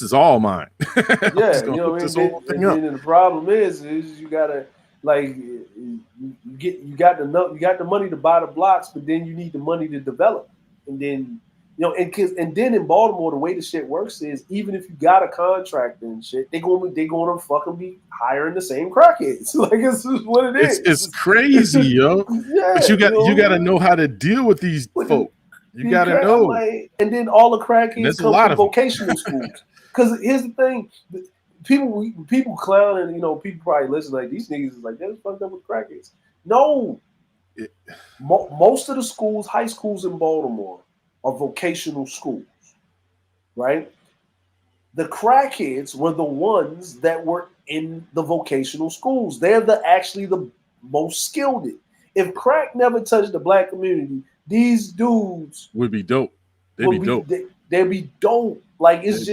is all mine. Yeah, you know what I mean. And the problem is you gotta you got the money to buy the blocks, but then you need the money to develop, and then. And then in Baltimore, the way the shit works is even if you got a contract and shit, they gonna fucking be hiring the same crackheads. Like it's what it is. It's crazy, yo. But you got to know how to deal with these folk. You got to know. And then all the crackheads come from vocational schools. Because here's the thing, people clowning. People probably listen like these niggas is like they're fucked up with crackheads. No, most of the schools, high schools in Baltimore, are vocational schools, right? The crackheads were the ones that were in the vocational schools. They're actually the most skilled. If crack never touched the black community, these dudes would be dope. They'd be dope. They'd be dope. Like it's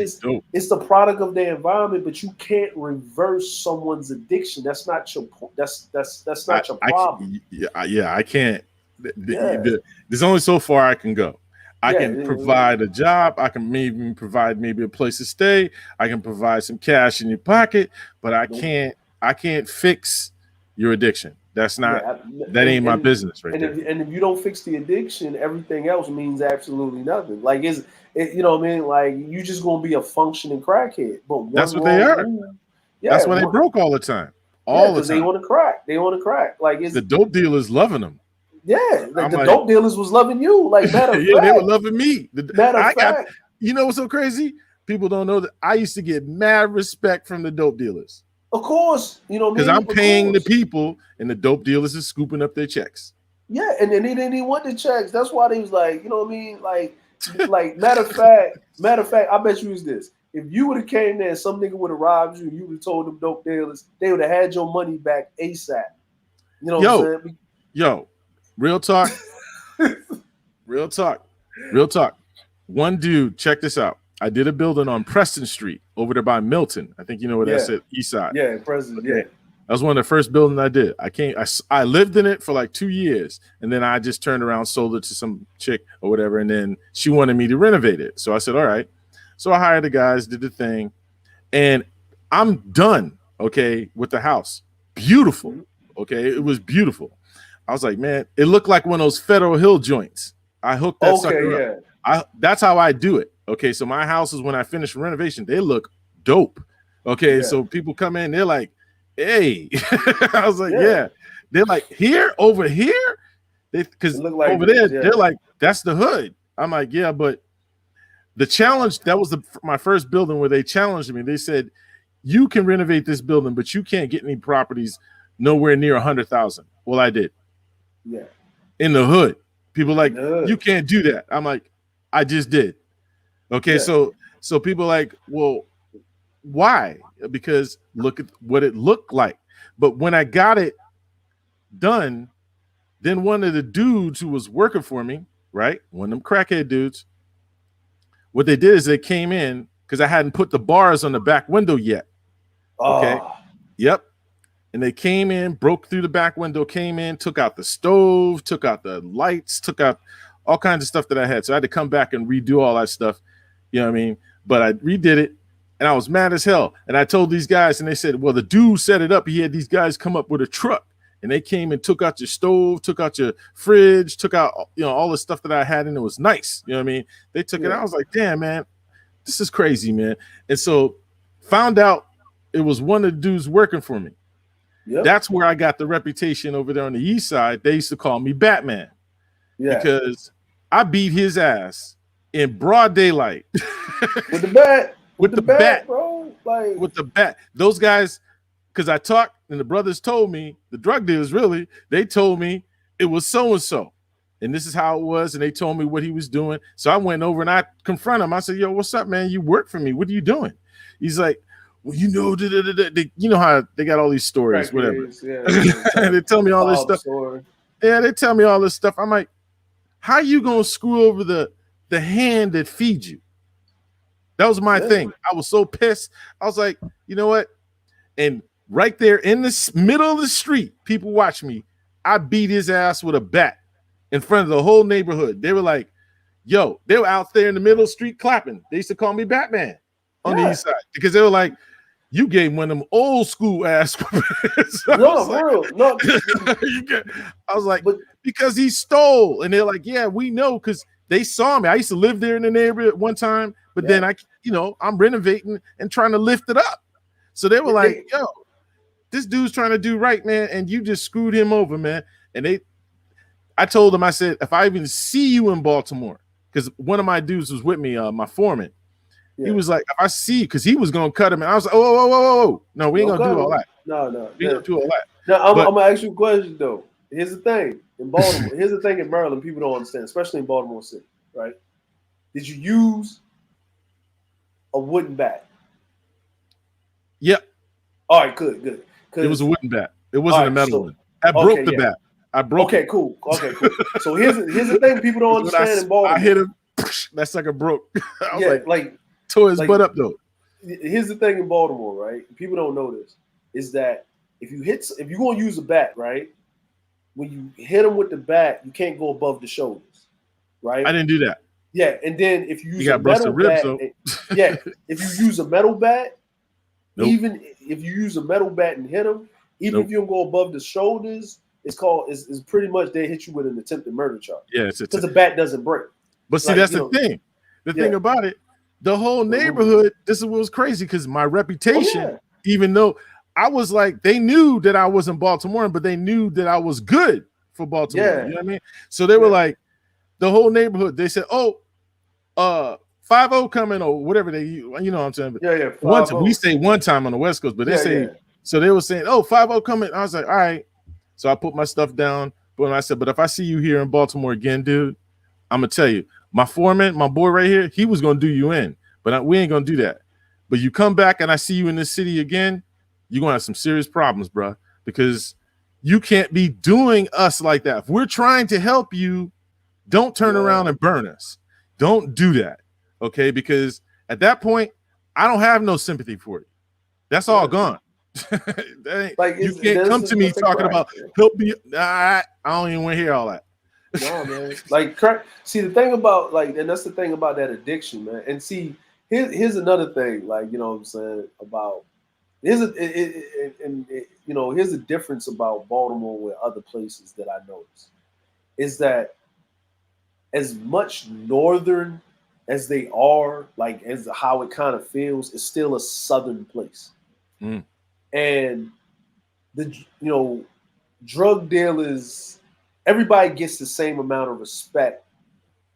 it's the product of their environment, but you can't reverse someone's addiction. That's not your that's not your problem. I can't. There's only so far I can go. I can provide a job. I can maybe provide a place to stay. I can provide some cash in your pocket, but I can't fix your addiction. That's not that ain't my business right there. And if you don't fix the addiction, everything else means absolutely nothing. Like you know what I mean? Like you just gonna be a functioning crackhead. But that's what they are. That's why they broke all the time. All the time. They want to crack. They want to crack. Like the dope dealers loving them. Yeah, like the dope dealers was loving you. Like matter of fact, they were loving me. You know what's so crazy? People don't know that I used to get mad respect from the dope dealers. Of course, you know what I Because mean? I'm paying the Of course. people, and the dope dealers is scooping up their checks. Yeah, and then they didn't even want the checks. That's why they was like, you know what I mean? Like matter of fact, I bet you was this. If you would have came there and some nigga would have robbed you, and you would have told them dope dealers, they would have had your money back ASAP. You know what Yo, I'm saying? yo, real talk, real talk, real talk. One dude, check this out. I did a building on Preston Street over there by Milton. I think you know where that's Yeah. at, East Side. Yeah, president. Yeah. That was one of the first buildings I did. I lived in it for like 2 years, and then I just turned around, sold it to some chick or whatever, and then she wanted me to renovate it. So I said, all right. So I hired the guys, did the thing, and I'm done, okay, with the house. Beautiful, okay? It was beautiful. I was like, man, it looked like one of those Federal Hill joints. I hooked that sucker up. That's how I do it, okay? So my houses, when I finish renovation, they look dope, okay? Yeah. So people come in, they're like, hey. I was like, yeah. They're like, here, over here? Because like over there, they're like, that's the hood. I'm like, yeah, but the challenge, that was my first building where they challenged me. They said, you can renovate this building, but you can't get any properties nowhere near 100,000. Well, I did. Yeah. In the hood. People like, you can't do that. I'm like, I just did. Okay, so people like, well, why? Because look at what it looked like. But when I got it done, then one of the dudes who was working for me, right? One of them crackhead dudes, what they did is they came in because I hadn't put the bars on the back window yet. Okay. Yep. And they came in, broke through the back window, came in, took out the stove, took out the lights, took out all kinds of stuff that I had. So I had to come back and redo all that stuff. You know what I mean? But I redid it. And I was mad as hell. And I told these guys, and they said, well, the dude set it up. He had these guys come up with a truck. And they came and took out your stove, took out your fridge, took out, you know, all the stuff that I had, and it was nice. You know what I mean? They took it out. I was like, damn, man, this is crazy, man. And so found out it was one of the dudes working for me. Yep. That's where I got the reputation over there on the east side. They used to call me Batman. Yeah. Because I beat his ass in broad daylight. With the bat. With the bat, bro. Like, with the bat. Those guys, because I talked and the brothers told me, the drug dealers really, they told me it was so-and-so. And this is how it was. And they told me what he was doing. So I went over and I confronted him. I said, yo, what's up, man? You work for me. What are you doing? He's like, well, you know, you know how they got all these stories, whatever. Yeah, they tell me all this stuff. Yeah, they tell me all this stuff. I'm like, how you going to screw over the hand that feeds you? That was my thing. I was so pissed. I was like, you know what? And right there in the middle of the street, people watch me. I beat his ass with a bat in front of the whole neighborhood. They were like, yo, they were out there in the middle of the street clapping. They used to call me Batman on the east side because they were like, you gave one of them old school ass. So I was like, because he stole. And they're like, yeah, we know because they saw me. I used to live there in the neighborhood one time, but then I'm renovating and trying to lift it up. So they were like, yo, this dude's trying to do right, man, and you just screwed him over, man. And I told them, I said, if I even see you in Baltimore, because one of my dudes was with me, my foreman. Yeah. He was like, if I see you, because he was going to cut him. And I was like, whoa. No, we ain't going to do all that. No. We ain't going to do all that. Now, I'm going to ask you a question, though. Here's the thing. In Baltimore, here's the thing in Maryland, people don't understand, especially in Baltimore City, right? Did you use a wooden bat? Yep. All right, good. It was a wooden bat. It wasn't a metal one. I broke the bat. I broke it. Cool. So here's the thing people don't understand in Baltimore. I hit him. That sucker broke. I was like tore his butt up, though. Here's the thing in Baltimore, right? People don't know this, is that if you're going to use a bat, right? When you hit them with the bat, you can't go above the shoulders, right? I didn't do that. Yeah, and then if you use a metal bat, if you use a metal bat, even if you use a metal bat and hit them, even if you don't go above the shoulders, it's pretty much they hit you with an attempted murder charge. Yeah, because the bat doesn't break. But see, that's the thing. The thing about it, the whole neighborhood. This is what was crazy because my reputation, even though I was like, they knew that I wasn't Baltimorean, but they knew that I was good for Baltimore. Yeah. You know what I mean? So they were like, the whole neighborhood. They said, "Oh, 5-0 coming or whatever they, you know what I'm saying." Yeah. Once we say one time on the West Coast, but they say So they were saying, "Oh, 5-0 coming." I was like, "All right." So I put my stuff down. But I said, "But if I see you here in Baltimore again, dude, I'm gonna tell you, my foreman, my boy right here, he was gonna do you in, but we ain't gonna do that. But you come back and I see you in this city again, you're gonna have some serious problems, bro, because you can't be doing us like that. If we're trying to help you, don't turn around and burn us. Don't do that, okay? Because at that point, I don't have no sympathy for you. That's all gone." Like You can't come to me talking about help me. I don't even want to hear all that. No, man. Like, see, the thing about and that's the thing about that addiction, man. And see, here's another thing, like, you know what I'm saying, about here's here's the difference about Baltimore with other places that I noticed is that as much northern as they are, like as how it kind of feels, it's still a southern place. Mm. And drug dealers, everybody gets the same amount of respect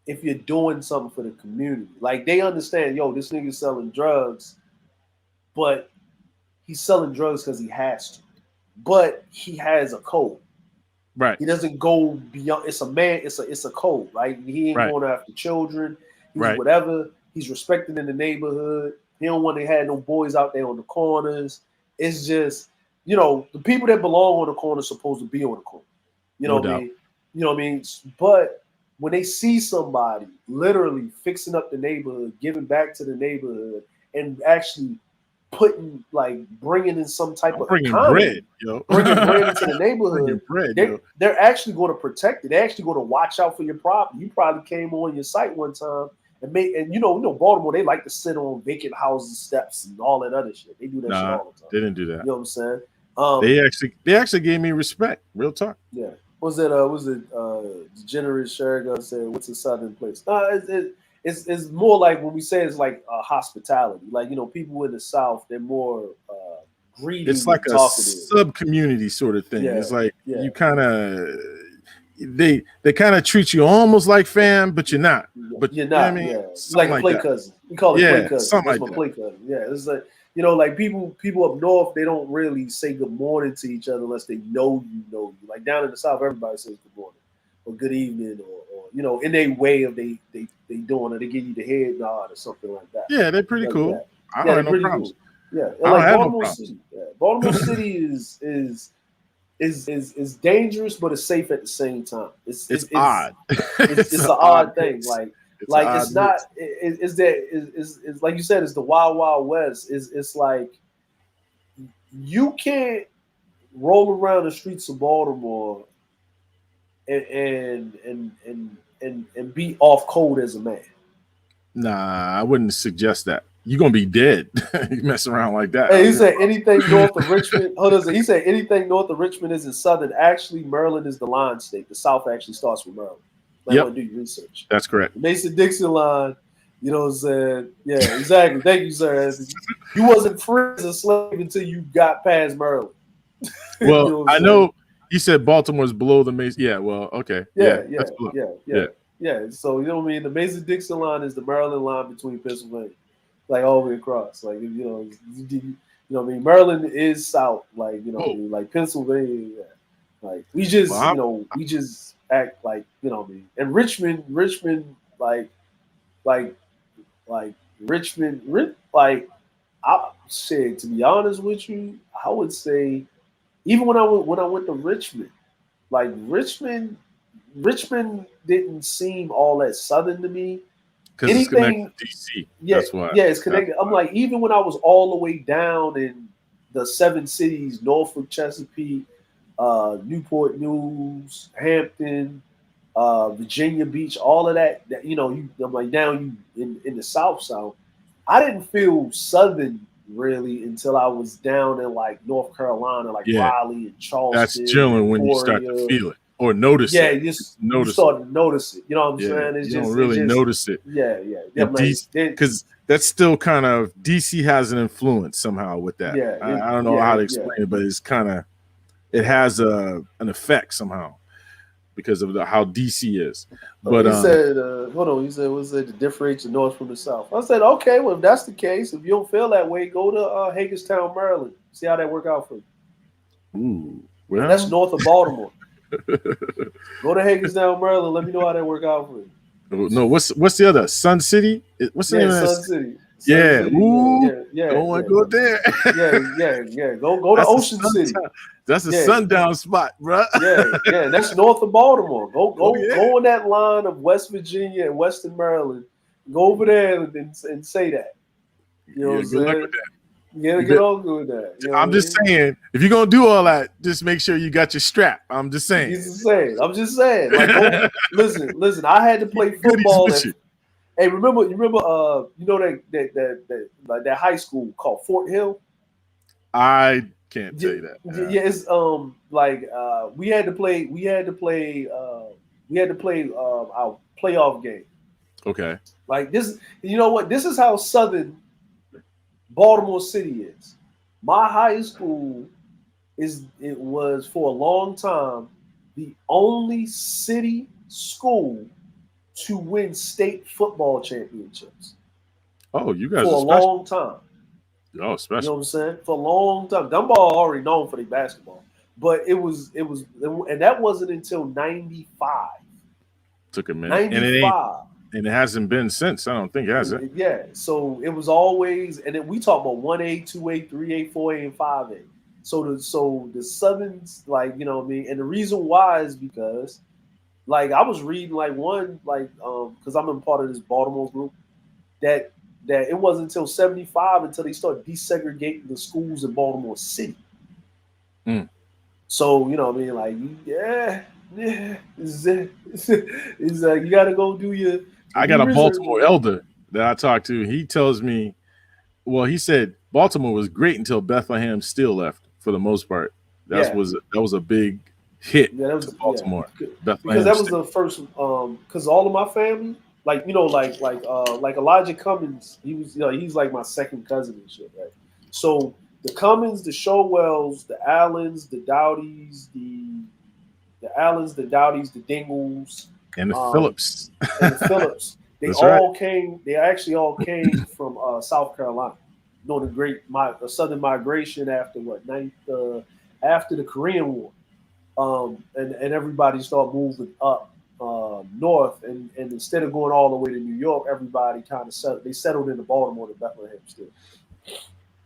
if you're doing something for the community. Like they understand, this nigga's selling drugs, but he's selling drugs because he has to. But he has a code. Right. He doesn't go beyond. It's a code, right? He ain't going after children. He's whatever. He's respected in the neighborhood. He don't want to have no boys out there on the corners. It's just, the people that belong on the corner are supposed to be on the corner. You know what I mean? You know what I mean? But when they see somebody literally fixing up the neighborhood, giving back to the neighborhood, and actually bringing in some type of bringing economy, bringing bread into the neighborhood, they're actually going to protect it. They're actually going to watch out for your property. You probably came on your site one time and Baltimore, they like to sit on vacant houses, steps, and all that other shit. They do that shit all the time. They didn't do that. You know what I'm saying? They actually gave me respect. Real talk. Yeah. Was it degenerate Sherga said, "What's a southern place?" It's more like when we say it's like hospitality. Like, people in the South, they're more greedy. It's like a sub community sort of thing. Yeah, it's like you kind of they kind of treat you almost like fam, but you're not. But you're not. You know what I mean? Like a play cousin. We call it play cousin. Something That's like my play cousin. Yeah, it's like like people up north, they don't really say good morning to each other unless they know you. Like down in the South, everybody says good morning or good evening or in their way of they doing it, they give you the head nod or something like that. Yeah, they're pretty cool. That. I don't have no problems. Cool. Yeah, and like Baltimore City. Yeah. Baltimore City is dangerous, but it's safe at the same time. It's odd. It's an odd thing. It's not. It's like you said. It's the Wild Wild West. It's like you can't roll around the streets of Baltimore and be off code as a man. Nah, I wouldn't suggest that. You're gonna be dead. You mess around like that. Hey, he said anything north of Richmond. Hold on. He said anything north of Richmond is in Southern. Actually, Maryland is the line state. The South actually starts with Maryland. You want to do your research. That's correct. Mason-Dixon line. You know what I'm saying? Yeah, exactly. Thank you, sir. You wasn't free as a slave until you got past Maryland. Well, I know you said Baltimore's below the Mason. Yeah. Well, okay. Yeah. So you know what I mean? The Mason-Dixon line is the Maryland line between Pennsylvania. Like all the way across, like what I mean. Maryland is south, like what I mean? Like Pennsylvania. Yeah. Like we just, we just act like what I mean. And Richmond, like Richmond, I said, to be honest with you, I would say even when I went to Richmond, like Richmond didn't seem all that southern to me. Because it's connected to DC. That's why. Yeah, it's connected. I'm like, even when I was all the way down in the 7 cities, Norfolk, Chesapeake, Newport News, Hampton, Virginia Beach, all of that, I'm like down in the South. I didn't feel southern really until I was down in like North Carolina, like Raleigh and Charleston. That's chilling when you start to feel it. Or notice it. Yeah, you start to notice it. You know what I'm saying? You don't really notice it. Yeah. Because that's still kind of DC has an influence somehow with that. Yeah, I don't know how to explain it, but it's kind of it has an effect somehow because of how DC is. But he said, hold on. He said, "What's it to differentiate the North from the South?" I said, "Okay, well, if that's the case, if you don't feel that way, go to Hagerstown, Maryland. See how that work out for you. Ooh, well, That's north of Baltimore. Go to Hagerstown, Maryland. Let me know how that work out for you. no. What's the other? Sun City? What's the name of that? Sun City. Yeah. City. Ooh. Yeah. Don't want to go there. Yeah. Go to That's Ocean City. That's a Yeah. sundown spot, bro. Yeah. That's north of Baltimore. Go yeah. go on that line of West Virginia and Western Maryland. Go over there and say that. You know what I'm good saying? luck with that. Get on good with that. You know I'm just saying, if you're gonna do all that, just make sure you got your strap. I'm just saying. I'm just saying. Like, listen. I had to play football. Hey, you remember? You know that like that high school called Fort Hill. I can't tell you that. Yeah, it's we had to play our playoff game. Okay. Like this, you know what? This is how Southern Baltimore City is. My high school was for a long time the only city school to win state football championships. Oh, you guys for are a special. long time. Oh, special. You know what I'm saying? For a long time. Dunbar already known for their basketball. But it was and that wasn't until 95. Took a minute. 95. And it hasn't been since. I don't think it has it. Yeah. So it was always, and then we talk about 1A, 2A, 3A, 4A, and 5A. So the Southerns, like, you know what I mean? And the reason why is because, like, I was reading because I'm in part of this Baltimore group, that it wasn't until 75 until they started desegregating the schools in Baltimore City. Mm. So, you know what I mean? Like, it's like you got to go do your. I got a Baltimore elder that I talked to. He tells me, well, he said Baltimore was great until Bethlehem still left for the most part. That was a big hit to Baltimore. Because that was the first. Because all of my family, like, you know, like Elijah Cummings, he was, you know, he's like my second cousin and shit, right? So the Cummings, the Showells, the Allens, the Dowdies, the Dingles, and the Phillips. They actually all came from South Carolina. You know, the Southern migration after after the Korean War. And everybody started moving up north, and instead of going all the way to New York, everybody kind of settled into Baltimore to Bethlehem still.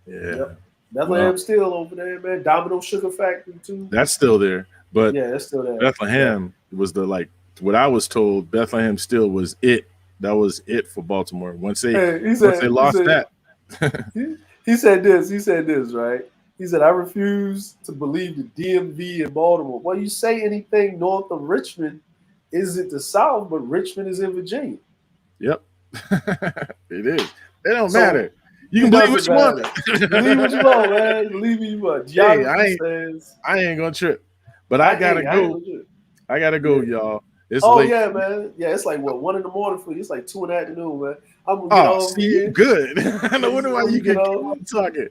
Yeah. Yep. Bethlehem still over there, man. Domino Sugar Factory too. That's still there. But yeah, that's still there. Bethlehem was what I was told, Bethlehem still was it. That was it for Baltimore. Once they lost that. He said this, right? He said, I refuse to believe the DMV in Baltimore. Well, you say anything north of Richmond isn't the South, but Richmond is in Virginia. Yep. It is. It don't matter. You can believe what you want. Believe what you want, man. Believe what you want. Hey, I ain't gonna trip. But I gotta go. I gotta go, y'all. It's late. Yeah, man. Yeah, it's like 1 in the morning for you. It's like 2 in the afternoon, man. I'm gonna get over here. You good. I no wonder why you get talking.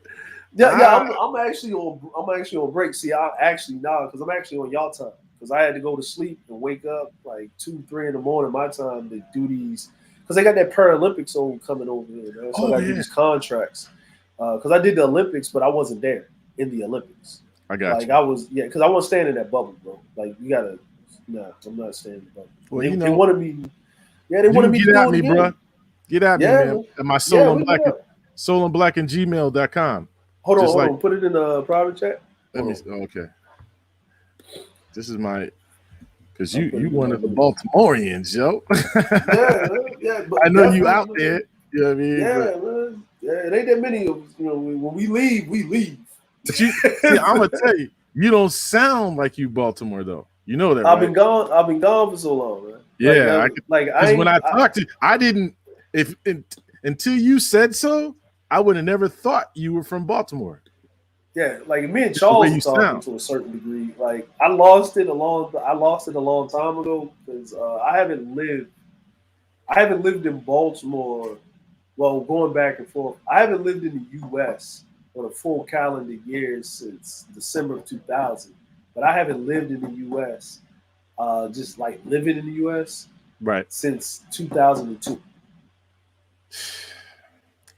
Yeah. I'm actually on break. See, because I'm actually on y'all time. Because I had to go to sleep and wake up like 2, 3 in the morning my time to do these. Because they got that Paralympics coming over here, man. So I got to do these contracts. Because I did the Olympics, but I wasn't there in the Olympics. I got you. I was, because I wasn't staying in that bubble, bro. Like, you got to. No, I'm not staying in the bubble. Well, they wanted me. Yeah, they wanted me to get at me, bro. Get at me, man. At my soulandblack@gmail.com. Hold on. Put it in the private chat. Let me. Okay. This is my. Because you one of the Baltimoreans, yo. yeah. I know you out there. You know what I mean? Man. Yeah, it ain't that many of us. You know, when we leave, we leave. But I'm gonna tell you, you don't sound like you Baltimore though. You know that. I've been gone for so long, man. Yeah, when I talked to you, I didn't. Until you said so, I would have never thought you were from Baltimore. Yeah, like me and Charles were talking to a certain degree. Like I lost it a long time ago because I haven't lived in Baltimore. Well, going back and forth, I haven't lived in the U.S. for a full calendar year since December of 2000. But I haven't lived in the U.S. Just like living in the U.S. right since 2002.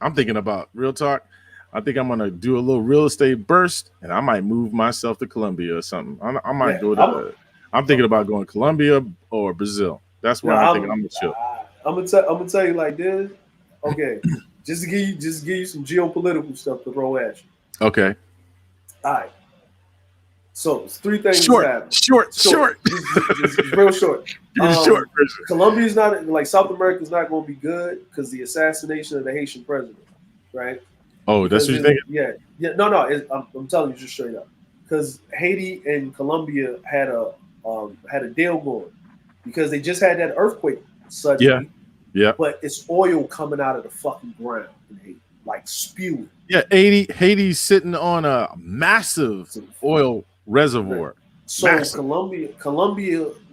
I'm thinking about real talk. I think I'm gonna do a little real estate burst, and I might move myself to Colombia or something. I might Yeah, go to. I'm thinking about going Colombia or Brazil. That's where yeah, I'm thinking I'm gonna chill. I'm gonna tell you like this. Okay, just to give you some geopolitical stuff to throw at you. Okay, All right. So it's three things that's short, happening. short, Short, short. just real short. Give me the short version. Colombia's not like South America's not going to be good because the assassination of the Haitian president, right? Oh, that's Because what you're thinking. no, I'm telling you just straight up. Because Haiti and Colombia had a deal going because they just had that earthquake Yeah, suddenly, yeah, but it's oil coming out of the fucking ground in Haiti, like spewing. yeah. Haiti's sitting on a massive oil reservoir. So Massive.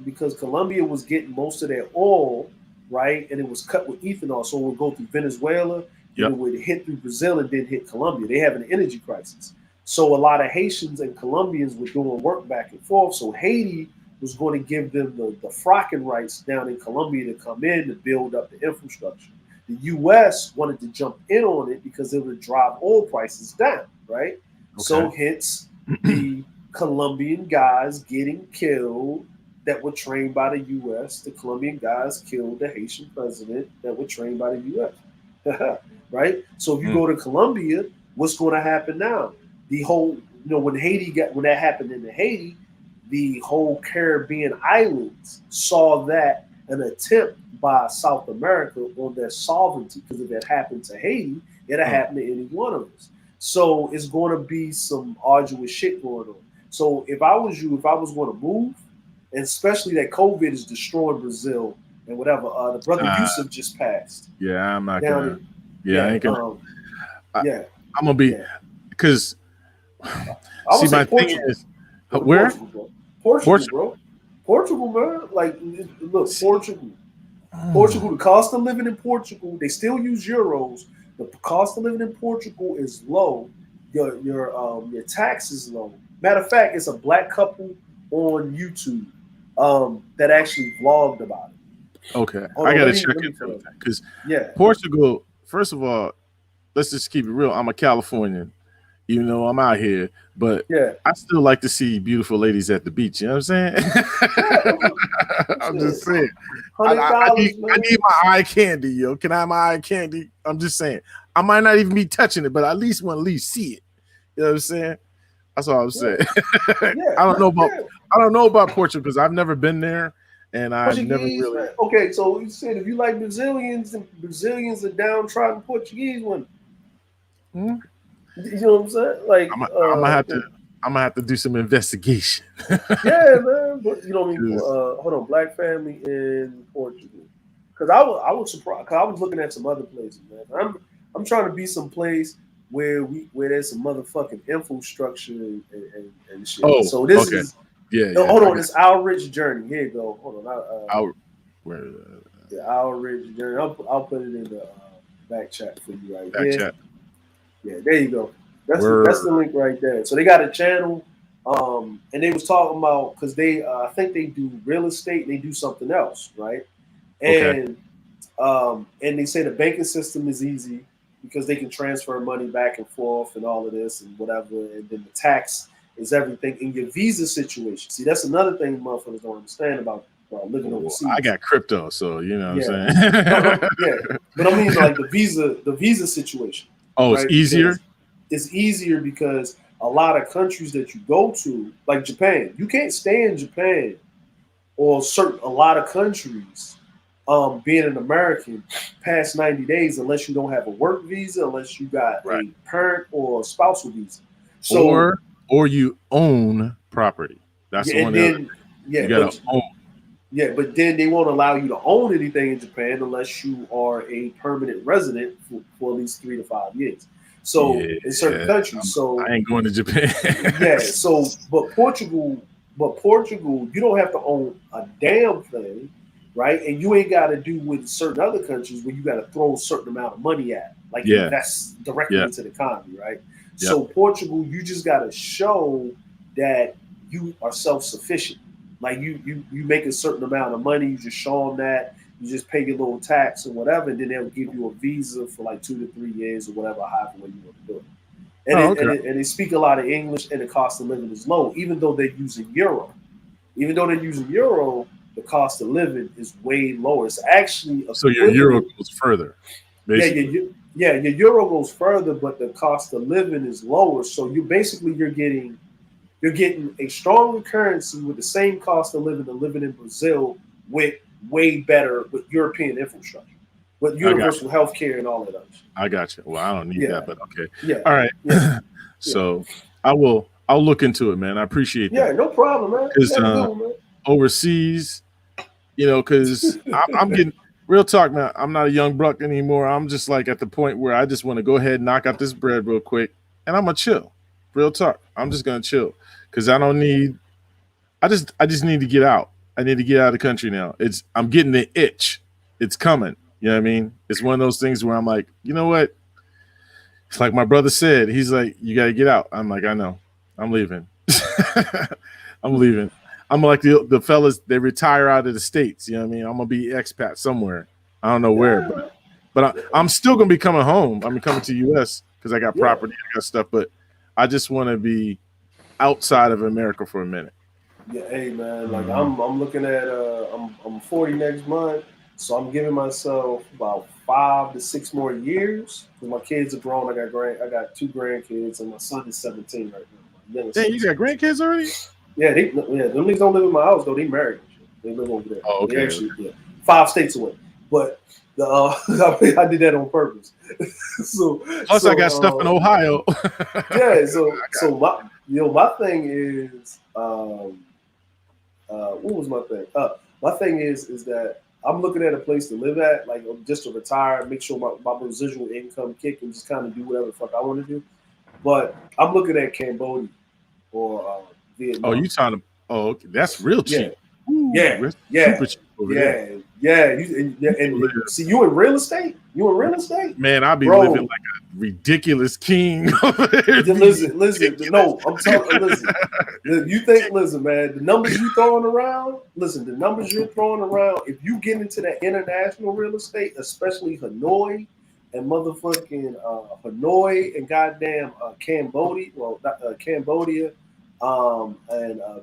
because Colombia was getting most of their oil, right, and it was cut with ethanol, so it would go through Venezuela, then Yep. it would hit through Brazil, and then hit Colombia. They have an energy crisis, so a lot of Haitians and Colombians were doing work back and forth. So Haiti was going to give them the fracking rights down in Colombia to come in to build up the infrastructure. The U.S. wanted to jump in on it because it would drive oil prices down, right? So hence the Colombian guys getting killed that were trained by the U.S. The Colombian guys killed the Haitian president that were trained by the U.S. Right? So if you go to Colombia, what's going to happen now? The whole, when that happened in Haiti, the whole Caribbean islands saw that an attempt by South America on their sovereignty, because if it happened to Haiti, it'll happen to any one of us. So it's going to be some arduous shit going on. So if I was you, if I was going to move, and especially that COVID is destroying Brazil and whatever, the brother Yusuf just passed. Yeah, I'm not Down gonna. in- Yeah, I ain't gonna. yeah. I'm gonna be because. I would See, say my thing Portugal. is, where Portugal, bro. Portugal, man. Like, look, Portugal. Portugal, the cost of living in Portugal, they still use euros. The cost of living in Portugal is low. Your tax is low. Matter of fact, it's a black couple on YouTube that actually vlogged about it. Okay, Hold I on, gotta let me check tell into you. it because Yeah. Portugal. First of all, let's just keep it real. I'm a Californian, even though I'm out here, but Yeah. I still like to see beautiful ladies at the beach. You know what I'm saying? I'm just saying. I need my eye candy, yo. Can I have my eye candy? I'm just saying. I might not even be touching it, but I at least want to at least see it. You know what I'm saying? That's all I'm saying. Yeah. I don't know about Portugal because I've never been there, and I've never really. Man. Okay, so you said if you like Brazilians, and Brazilians are downtrodden Portuguese women. Hmm? You know what I'm saying? Like, I'm gonna have to do some investigation. yeah, man. But you know what I mean? Hold on, black family in Portugal. Because I was surprised. Because I was looking at some other places, man. I'm trying to be some place where there's some motherfucking infrastructure and shit. Oh, so this okay. is Yeah. hold on, it's Our Rich Journey. Here you go. Hold on. The Our Rich Journey. I'll put it in the back chat for you right here. Chat. Yeah, there you go. That's the link right there. So they got a channel, and they was talking about because they I think they do real estate and they do something else, right? And and they say the banking system is easy because they can transfer money back and forth and all of this and whatever, and then the tax is everything in your visa situation. See, that's another thing motherfuckers don't understand about living overseas. I got crypto, so you know what I'm saying. Yeah, but I mean like the visa situation. Oh, right? It's easier. Because it's easier because a lot of countries that you go to, like Japan, you can't stay in Japan or a lot of countries, being an American past 90 days unless you don't have a work visa, unless you got a parent or a spousal visa. So or you own property. That's the one. You gotta own. Yeah, but then they won't allow you to own anything in Japan unless you are a permanent resident for at least 3 to 5 years. So in certain countries, I ain't going to Japan. Yeah, so but Portugal, you don't have to own a damn thing, right? And you ain't got to do with certain other countries where you got to throw a certain amount of money at, like invest directly into the economy, right? So Portugal, you just got to show that you are self-sufficient. Like you make a certain amount of money, you just show them that, you just pay your little tax or whatever, and then they'll give you a visa for like 2 to 3 years or whatever, however way you want to do it. and Oh, it, okay. and they speak a lot of English, and the cost of living is low, even though they're using euro. Even though they're using euro, the cost of living is way lower. It's actually So your euro equivalent. goes further, Yeah, basically. your euro goes further, but the cost of living is lower. So you're getting a stronger currency with the same cost of living in Brazil with way better with European infrastructure, with I got universal health care and all of those. I got you. Well, I don't need Yeah, that, but okay. yeah, All right. yeah, yeah, So I'll look into it, man. I appreciate yeah. that. No problem, man. You Because have a good one, man. overseas, because I'm getting real talk, man. I'm not a young buck anymore. I'm just like at the point where I just want to go ahead and knock out this bread real quick, and I'm gonna chill. Real talk. I'm just gonna chill because I don't need. I just need to get out. I need to get out of the country now. I'm getting the itch. It's coming. You know what I mean? It's one of those things where I'm like, you know what? It's like my brother said. He's like, you got to get out. I'm like, I know. I'm leaving. I'm leaving. I'm like the fellas. They retire out of the states. You know what I mean? I'm gonna be expat somewhere. I don't know where, but I'm still gonna be coming home. I'm coming to U.S. because I got Yeah, property, I got stuff. But I just want to be outside of America for a minute. yeah. Hey, man. Like Mhm. I'm looking at I'm 40 next month, so I'm giving myself about 5 to 6 more years because my kids are grown. I got 2 grandkids, and my son is 17 right now. My youngest Dang, son you is got 17. grandkids already? Yeah, them niggas don't live in my house though. They married. They live over there. Oh, They okay. actually 5 states away. But the I did that on purpose. so Plus, I got stuff in Ohio. yeah. So my thing is what was my thing? My thing is that I'm looking at a place to live at, like just to retire, make sure my residual income kick and just kind of do whatever the fuck I want to do. But I'm looking at Cambodia or Oh, Vietnam. you trying to? Oh, okay. That's real Yeah, cheap. Ooh, yeah, it's yeah, super cheap over there. yeah, yeah. And see, you in real estate? You in real estate, Man, I'll be living bro? like a ridiculous king over there. It'd be Listen. ridiculous. No, I'm talking. Listen, you think? Listen, man. The numbers you throwing around. Listen, the numbers you're throwing around. If you get into that international real estate, especially Hanoi and motherfucking Hanoi and goddamn Cambodia. Well, not, Cambodia, and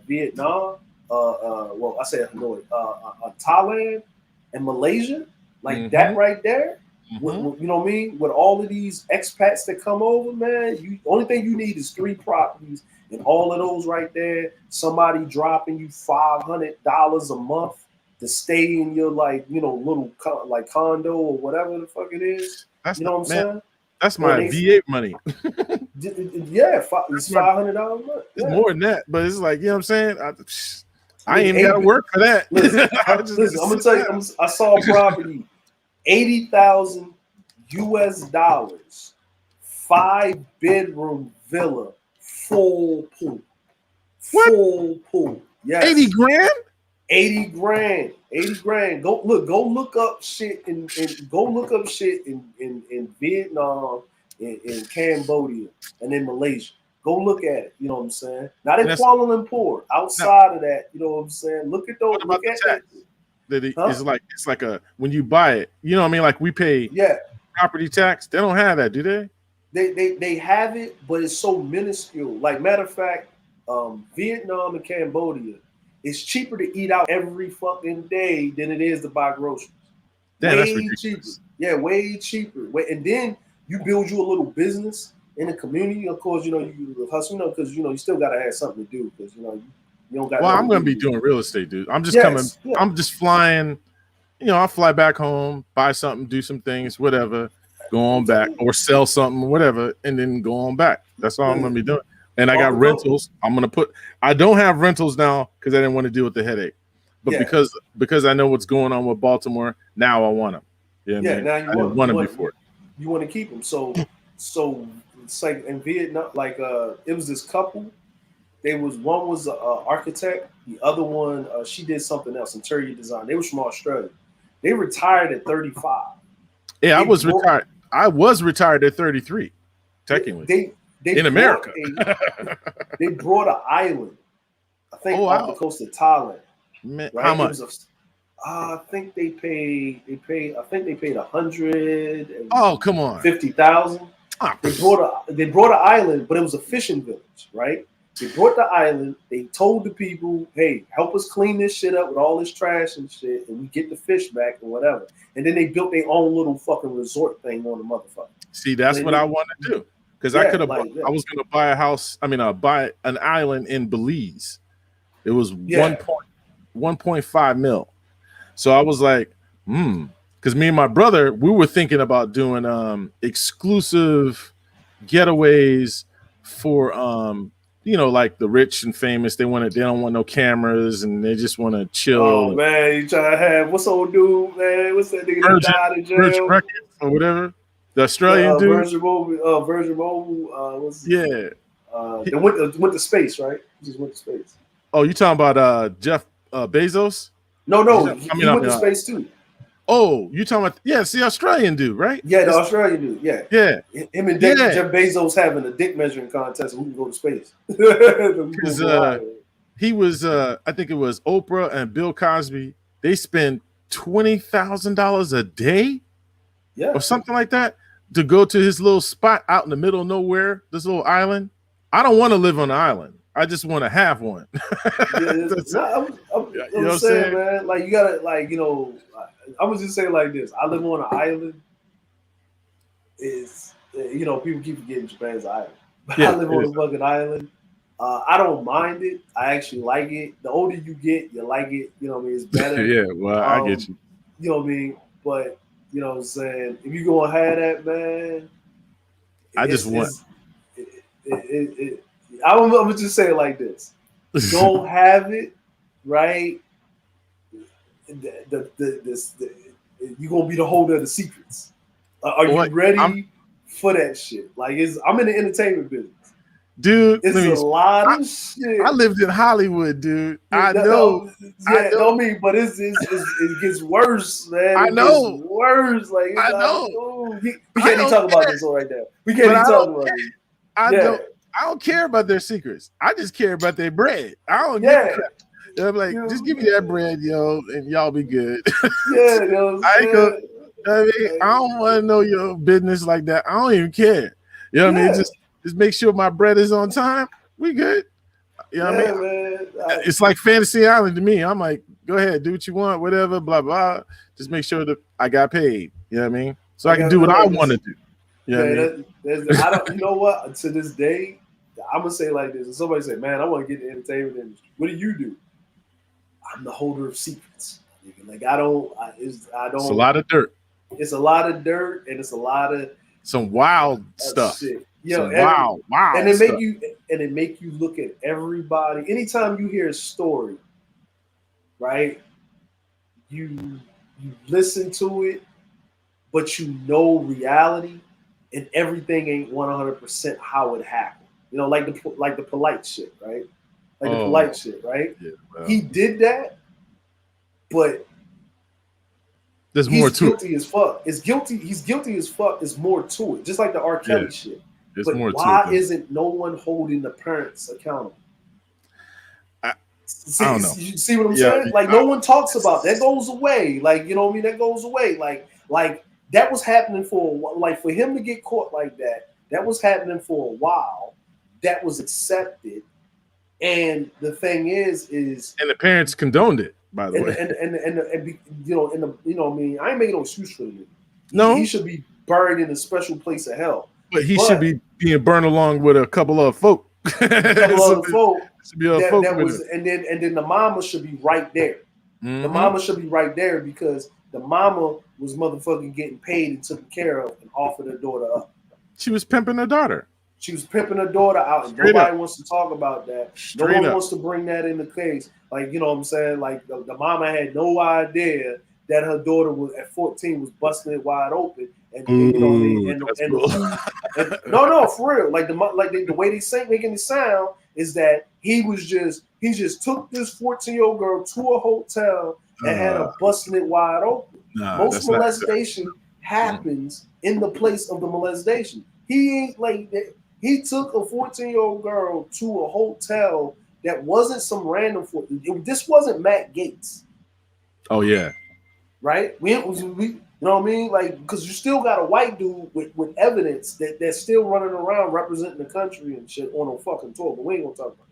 Vietnam. Well, I said Hanoi. Thailand and Malaysia. Like Mm-hmm, that right there. mm-hmm. You know what I mean? With all of these expats that come over, man, you only thing you need is 3 properties, and all of those right there. Somebody dropping you $500 a month to stay in your little like condo or whatever the fuck it is. That's You know not, what I'm man. saying? That's Or my they, VA money. yeah, it's That's my. $500 a month. It's Yeah. more than that, but it's like you know what I'm saying. I ain't Nigga, even got to work for that. listen, I just got to listen. I'm gonna sit tell down. you. I saw a property, $80,000 US, 5 bedroom villa, full pool, What? full pool. 80 Yes, grand? 80 grand, 80 grand. Go look up shit in Vietnam, in Cambodia, and in Malaysia. Go look at it. You know what I'm saying? Not in And that's Kuala Lumpur. now. Outside of that, you know what I'm saying? Look at those. What about Look the at tax? that. That it Huh? is like it's like a when you buy it. You know what I mean? Like we pay Yeah. property tax. They don't have that, do they? They have it, but it's so minuscule. Like matter of fact, Vietnam and Cambodia, it's cheaper to eat out every fucking day than it is to buy groceries. Damn, that's Way cheaper. ridiculous. Yeah, way cheaper. And then you build you a little business in the community. Of course, you hustle, because you still gotta have something to do because you don't got Well, nothing I'm to gonna be do. doing real estate, dude. I'm just coming. Yes, yeah, I'm just flying. I'll fly back home, buy something, do some things, whatever, go I'm on back, telling you. or sell something, whatever, and then go on back. That's all I'm gonna be doing. And I got Go. rentals. I don't have rentals now because I didn't want to deal with the headache. But Yeah, because I know what's going on with Baltimore, now I want them. You know what I yeah. mean? Now I didn't want them before. you want to keep them. So it's like in Vietnam, like it was this couple. One was an architect, the other one she did something else, interior design. They was from Australia. They retired at 35. Yeah, I They was brought retired. I was retired at 33, they technically, they, they in brought America. they brought an island, I think Oh off the wow. coast of Thailand. Man, how Right? It much? was I think they paid 150,000. Oh, come on. They brought an island, but it was a fishing village, right? They brought the island. They told the people, "Hey, help us clean this shit up with all this trash and shit, and we get the fish back or whatever." And then they built their own little fucking resort thing on the motherfucker. See, that's what I want to do because I could have. Like, I was going to buy a house. I mean, buy an island in Belize. It was 1.5 mil. So I was like, because me and my brother, we were thinking about doing exclusive getaways for like the rich and famous. They don't want no cameras and they just want to chill. Oh man, you trying to have what's old dude, man? What's that nigga that died in jail? Virgin Records or whatever. The Australian dude. Virgin Mobile. They went to space, right? He just went to space. Oh, you talking about Jeff Bezos? No, he went to space too. Oh, you talking about it's the Australian dude, right? Yeah, the Australian dude. Yeah. Him and Jeff Bezos having a dick measuring contest who can go to space. Because he was, I think it was Oprah and Bill Cosby. They spend $20,000 a day, or something like that, to go to his little spot out in the middle of nowhere. This little island. I don't want to live on an island. I just want to have one. I'm saying, man. Like you gotta, I was just saying like this. I live on an island. People keep forgetting Japan's an island. But I live on a fucking island. I don't mind it. I actually like it. The older you get, you like it. You know what I mean? It's better. I get you. You know what I mean? But you know what I'm saying? If you gonna have that, man, I'm gonna just say it like this: don't have it, right? You're gonna be the holder of the secrets. Are you ready for that shit? Like, I'm in the entertainment business, dude. It's a lot of shit. I lived in Hollywood, dude. I but it gets worse, man. It gets worse. Like, we can't even talk about this right now. We can't even talk about this. I don't care about their secrets. I just care about their bread. I don't give a crap. I'm like, just give me that bread, yo, and y'all be good. I don't want to know your business like that. I don't even care. You know what I mean? Just make sure my bread is on time. We good. You know what I mean? It's like Fantasy Island to me. I'm like, go ahead, do what you want, whatever, blah, blah. Just make sure that I got paid. You know what I mean? So I can do what I want to do. You know what I mean? You know what? To this day, I'm gonna say like this. If somebody say, "Man, I want to get in the entertainment industry," what do you do? I'm the holder of secrets. Like it's a lot of dirt. It's a lot of dirt, and it's a lot of some wild stuff. Shit. Wow. And it make you look at everybody. Anytime you hear a story, right? You listen to it, but you know reality, and everything ain't 100% how it happened. You know, like the polite shit, right? Like the polite shit, right? Yeah, well. He did that, but there's more to it. He's guilty as fuck. There's more to it. Just like the R. Kelly shit. But more why isn't no one holding the parents accountable? I don't know. You see what I'm saying? Like no one talks about that. Goes away. Like, you know what I mean? That goes away. Like that was happening for him to get caught like that. That was happening for a while. That was accepted. And the thing is and the parents condoned it, by the way. I ain't making no excuse for him. No, he should be buried in a special place of hell. But he should be being burned along with a couple of folk. And then the mama should be right there. Mm-hmm. The mama should be right there because the mama was motherfucking getting paid and taken care of and offered her daughter up. She was pimping her daughter. She was pimping her daughter out, and nobody wants to talk about that. No one wants to bring that in the case. Like, you know what I'm saying? Like, the mama had no idea that her daughter was at 14 was busting it wide open. And no, for real. Like the way they say making it sound is that he just took this 14-year-old girl to a hotel and had her busting it wide open. Most molestation happens in the place of the molestation. He ain't like that. He took a 14-year-old girl to a hotel that wasn't some random. This wasn't Matt Gaetz. Oh yeah. right? We you know what I mean? Like, because you still got a white dude with evidence that's still running around representing the country and shit on a fucking tour. But we ain't gonna talk about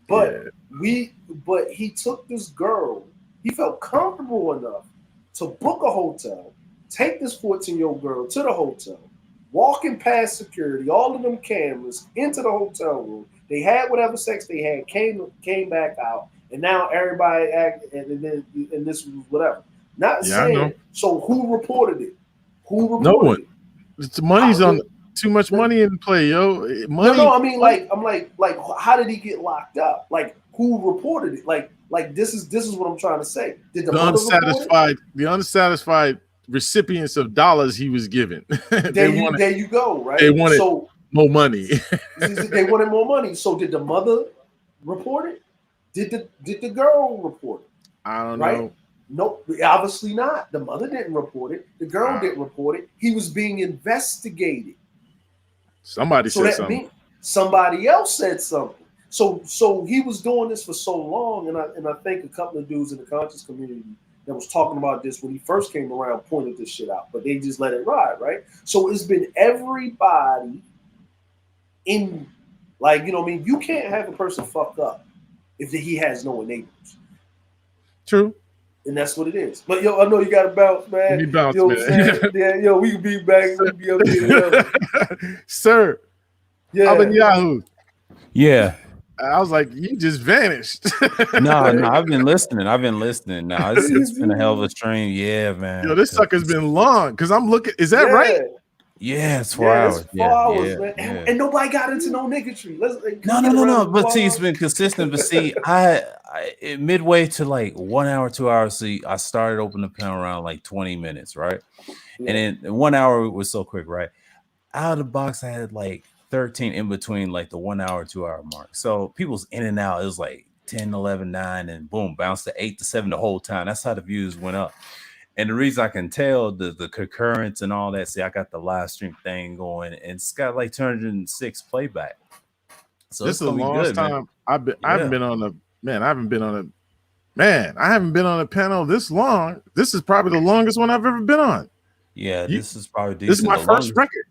that. Yeah. But he took this girl. He felt comfortable enough to book a hotel, take this 14-year-old girl to the hotel, walking past security, all of them cameras into the hotel room. They had whatever sex they had, came back out, and now everybody act and this was whatever. Not Yeah, I know. saying so. Who reported it? Who No reported one. it? It's money's How on did- too much money in play, yo. Money. No, I mean, like, I'm like, how did he get locked up? Like, who reported it? Like, this is what I'm trying to say. Did the mother report it? The unsatisfied recipients of dollars he was given. There you go, right? They wanted so more money. they wanted more money. So did the mother report it? Did the girl report it? I don't Right? know. Nope, obviously not. The mother didn't report it. The girl didn't report it. He was being investigated. Somebody So said that something. means somebody else said something. So he was doing this for so long, and I think a couple of dudes in the conscious community that was talking about this when he first came around pointed this shit out, but they just let it ride, right? So it's been everybody in, like, you know what I mean? You can't have a person fuck up if he has no enablers. True. And that's what it is. But yo, I know you gotta bounce, man. You bounce, yo, man. Yeah, yo, we can be back. We can be up here. Sir. Yeah. I've been Yahoo. Yeah. I was like, you just vanished. No, I've been listening. No, it's been a hell of a stream. Yeah, man. Yo, this sucker's been long because I'm looking. Is that right? Yeah, it's 4 hours. It's 4 hours, man. Yeah. And nobody got into no niggatry. No. But see, it's been consistent. But see, I midway to like 1 hour, 2 hours. See, I started opening the pen around like 20 minutes, right? Yeah. And then 1 hour was so quick, right? Out of the box, I had like 13 in between like the 1 hour, 2 hour mark. So people's in and out. It was like 10, 11, 9, and boom, bounced to 8 to 7 the whole time. That's how the views went up. And the reason I can tell the concurrence and all that, see, I got the live stream thing going, and it's got like 206 playback. So this is the longest time man. I haven't been on a panel this long. This is probably the longest one I've ever been on. Yeah, this is probably decent. This is my first record.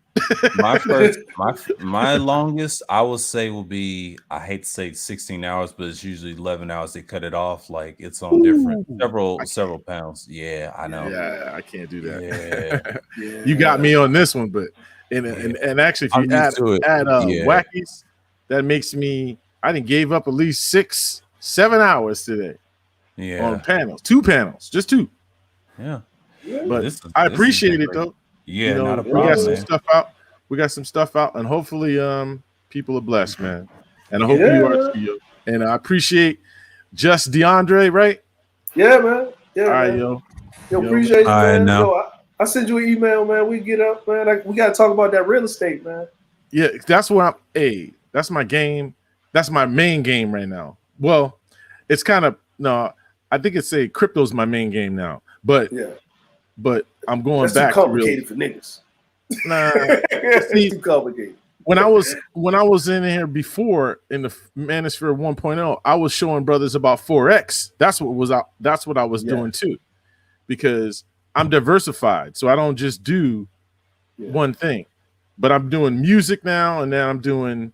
my longest I would say will be, I hate to say 16 hours, but it's usually 11 hours. They cut it off, like it's on different several pounds. Yeah, I know. Yeah, I can't do that. Yeah. You got me on this one, but and actually if you add Wackies, that makes me, I didn't gave up at least 6-7 hours today. Yeah, on panels, 2 panels, just 2. Yeah, but I appreciate it though. Yeah, you know, not a problem. We got some stuff out. We got some stuff out, and hopefully, people are blessed, man. And I hope you are too. And I appreciate just DeAndre, right? Yeah, man. Yeah, all right, yo. Appreciate you, man. Yo, I send you an email, man. We get up, man. We got to talk about that real estate, man. Yeah, that's what that's my game. That's my main game right now. Well, it's kind of I think it's crypto's my main game now. But I'm going back. Too complicated for niggas. Nah, it's too complicated. When I was in here before in the Manosphere 1.0, I was showing brothers about Forex. That's what I was doing too, because I'm diversified, so I don't just do one thing. But I'm doing music now, and then I'm doing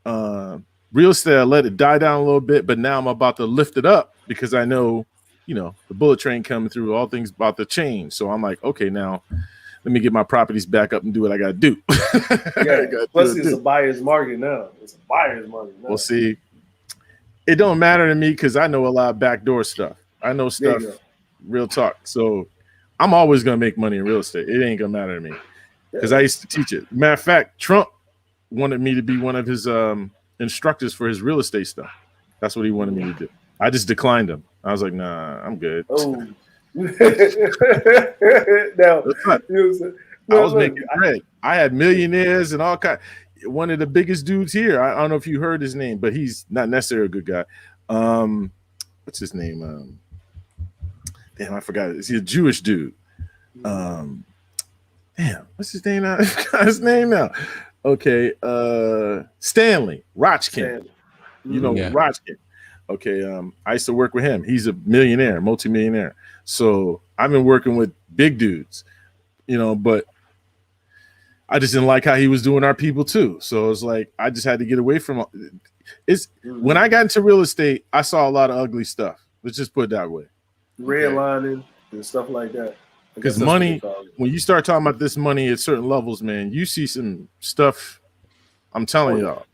real estate. I let it die down a little bit, but now I'm about to lift it up because I know, the bullet train coming through. All things about to change. So I'm like, okay, now let me get my properties back up and do what I got to do. Plus, it's a buyer's market now. Well, see, it don't matter to me because I know a lot of backdoor stuff. I know stuff, real talk. So I'm always going to make money in real estate. It ain't going to matter to me because I used to teach it. Matter of fact, Trump wanted me to be one of his instructors for his real estate stuff. That's what he wanted me to do. I just declined him. I was like, nah, I'm good. Oh. Now, I was making bread. I had millionaires and all kind. One of the biggest dudes here. I don't know if you heard his name, but he's not necessarily a good guy. What's his name? Damn, I forgot it. Is he a Jewish dude? Damn, what's his name now? I forgot his name now. Okay, Stanley Rochkin. Rochkin. Okay, I used to work with him. He's a millionaire, multimillionaire. So I've been working with big dudes, but I just didn't like how he was doing our people too. So it's like I just had to get away from it's when I got into real estate, I saw a lot of ugly stuff. Let's just put it that way. Redlining and stuff like that. Because money, when you start talking about this money at certain levels, man, you see some stuff. I'm telling y'all,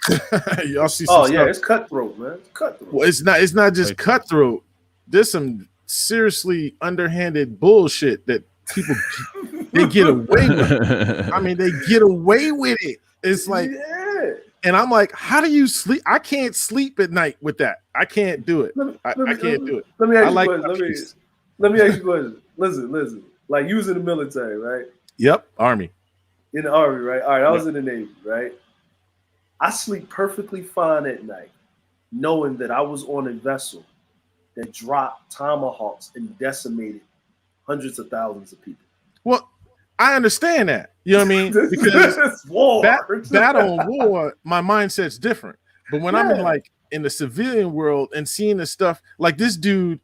y'all see some stuff. It's cutthroat, man. It's cutthroat. Well, it's not just cutthroat. There's some seriously underhanded bullshit that people they get away with. I mean, they get away with it. It's like, and I'm like, how do you sleep? I can't sleep at night with that. I can't do it. I can't do it. Let me ask you a question. Let me ask you a question. Listen. Like you was in the military, right? Yep, Army. In the Army, right? All right, I was in the Navy, right? I sleep perfectly fine at night, knowing that I was on a vessel that dropped tomahawks and decimated hundreds of thousands of people. Well, I understand that. You know what I mean? Because war. Battle and war, my mindset's different. But when I'm in the civilian world and seeing the stuff like this dude,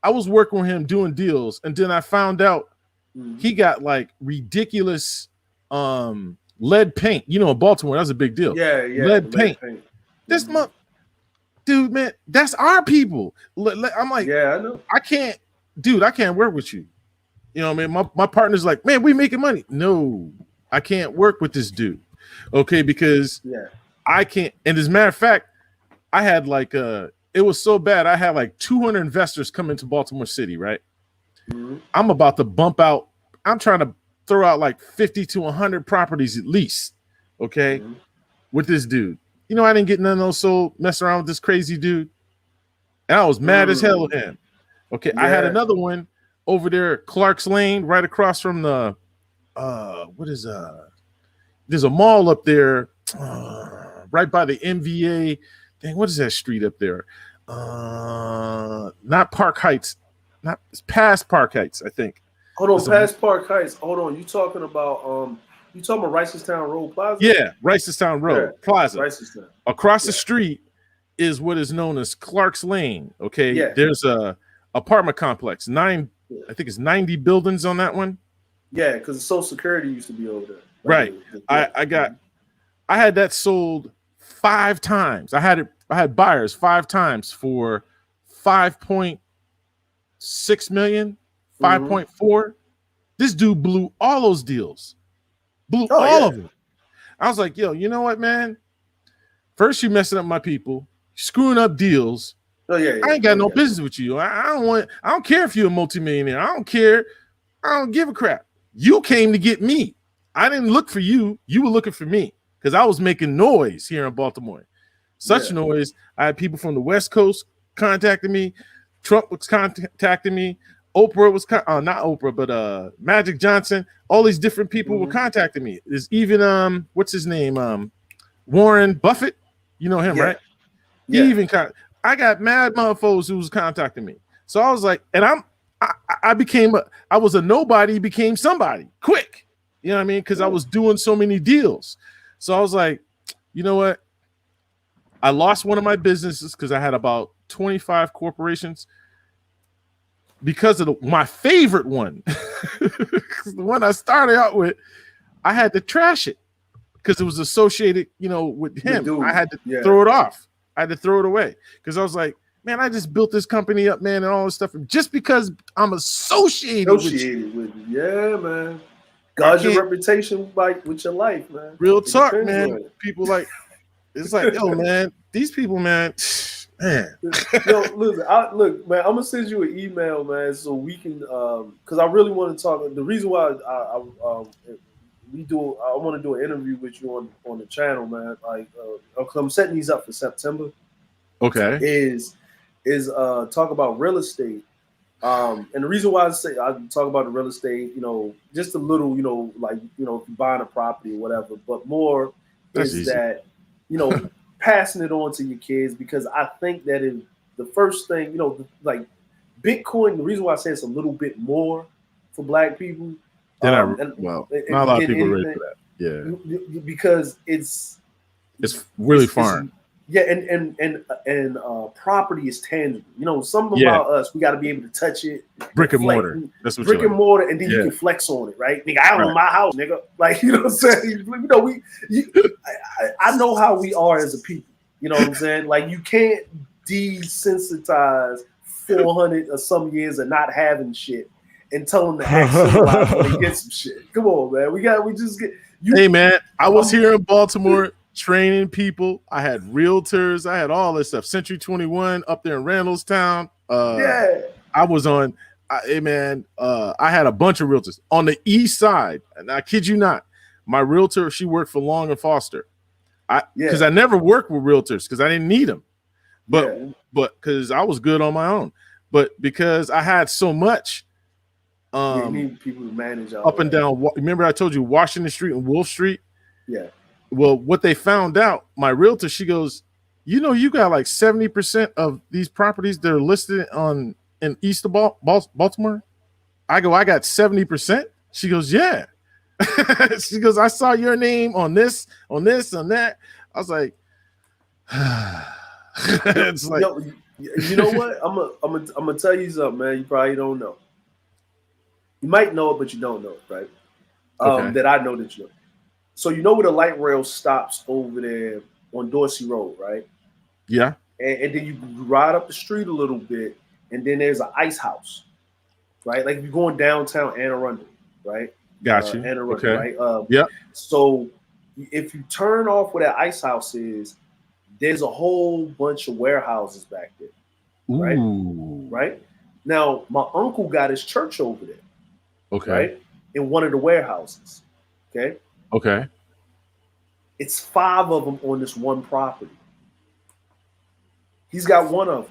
I was working with him doing deals, and then I found out he got like ridiculous lead paint. In Baltimore, that's a big deal. Yeah. Lead paint. This month, dude, man, that's our people. I'm like, yeah, I know. I can't work with you. You know what I mean? My partner's like, man, we making money. No, I can't work with this dude. Okay, because I can't. And as a matter of fact, I had like it was so bad. I had like 200 investors come into Baltimore City, right? Mm-hmm. I'm about to bump out. I'm trying to throw out like 50 to 100 properties at least, okay, with this dude. I didn't get none of those sold, mess around with this crazy dude. And I was mad as hell at him. Okay, I had another one over there, Clark's Lane, right across from the, there's a mall up there, right by the MVA. Dang, what is that street up there? Not Park Heights. It's past Park Heights, I think. Hold on, past Park Heights. Hold on. You talking about Ricestown Road Plaza? Yeah, Ricestown Road Plaza. Ricestown. Across the street is what is known as Clark's Lane. Okay. Yeah. There's a apartment complex. I think it's 90 buildings on that one. Yeah, because the Social Security used to be over there. Right. I had that sold 5 times. I had buyers 5 times for 5.6 million, 5.4. This dude blew all those deals. All of them. I was like, yo, you know what, man? First, you messing up my people, screwing up deals. I ain't got no business with you. I don't care if you're a multimillionaire. I don't care. I don't give a crap. You came to get me. I didn't look for you. You were looking for me because I was making noise here in Baltimore. Such noise. I had people from the West Coast contacting me. Trump was contacting me. Oprah was not Oprah, but Magic Johnson. All these different people were contacting me. There's even what's his name? Warren Buffett. You know him, right? Yeah. He even I got mad motherfuckers who was contacting me. So I was like, and I was a nobody, became somebody quick. You know what I mean? Because I was doing so many deals. So I was like, you know what? I lost one of my businesses because I had about 25 corporations because of my favorite one. The one I started out with, I had to trash it because it was associated, with him. I had to throw it off. I had to throw it away because I was like, man, I just built this company up, man, and all this stuff. And just because I'm associated with you. Yeah, man. Guard your reputation with your life, man. Real talk, man. People like, it's like, yo, man, these people, man. Yo, listen, look, man, I'm gonna send you an email, man, so we can, because I really want to talk. The reason why I want to do an interview with you on the channel, man. Like, I'm setting these up for September. Okay, is talk about real estate. And the reason why I talk about the real estate, just a little, if you're buying a property or whatever, but more that, passing it on to your kids, because I think that is the first thing, like Bitcoin, the reason why I say it's a little bit more for Black people. Not a lot of people are ready for that. Yeah. Because it's really foreign. Yeah, and property is tangible. You know, something Yeah. about us, we got to be able to touch it, Brick and flex- mortar. That's what brick you and like. mortar, and then you Yeah. can flex on it, right? Nigga, I own Right. my house, nigga. Like, you know what I'm saying? You know, I know how we are as a people. You know what I'm saying? Like, you can't desensitize 400 or some years of not having shit and tell them to act civilized when they get some shit. Come on, man. We just get you. Hey man, I was here in Baltimore training people. I had realtors. I had all this stuff. Century 21 up there in Randallstown. Yeah. I was on. Hey man, I had a bunch of realtors on the east side, and I kid you not, my realtor, she worked for Long and Foster. Because I never worked with realtors because I didn't need them, but because I was good on my own, but because I had so much. You need people to manage all up and that. down. Remember, I told you Washington Street and Wolf Street. Yeah. Well, what they found out, my realtor, she goes, you know, you got like 70% of these properties that are listed in east of Baltimore. I go, I got 70%. She goes, yeah. She goes, I saw your name on this, on that. I was like, it's like, you know what? I'm gonna tell you something, man. You probably don't know. You might know it, but you don't know it, right? Okay. That I know that you know. So you know where the light rail stops over there on Dorsey Road, right? Yeah. And then you ride up the street a little bit, and then there's an ice house, right? Like if you're going downtown Anne Arundel, right? Got you. Anne Arundel, Okay. right? Yeah. So if you turn off where that ice house is, there's a whole bunch of warehouses back there, right? Ooh. Right? Now, my uncle got his church over there. Okay. Right? In one of the warehouses. Okay. Okay. It's 5 of them on this one property. He's got one of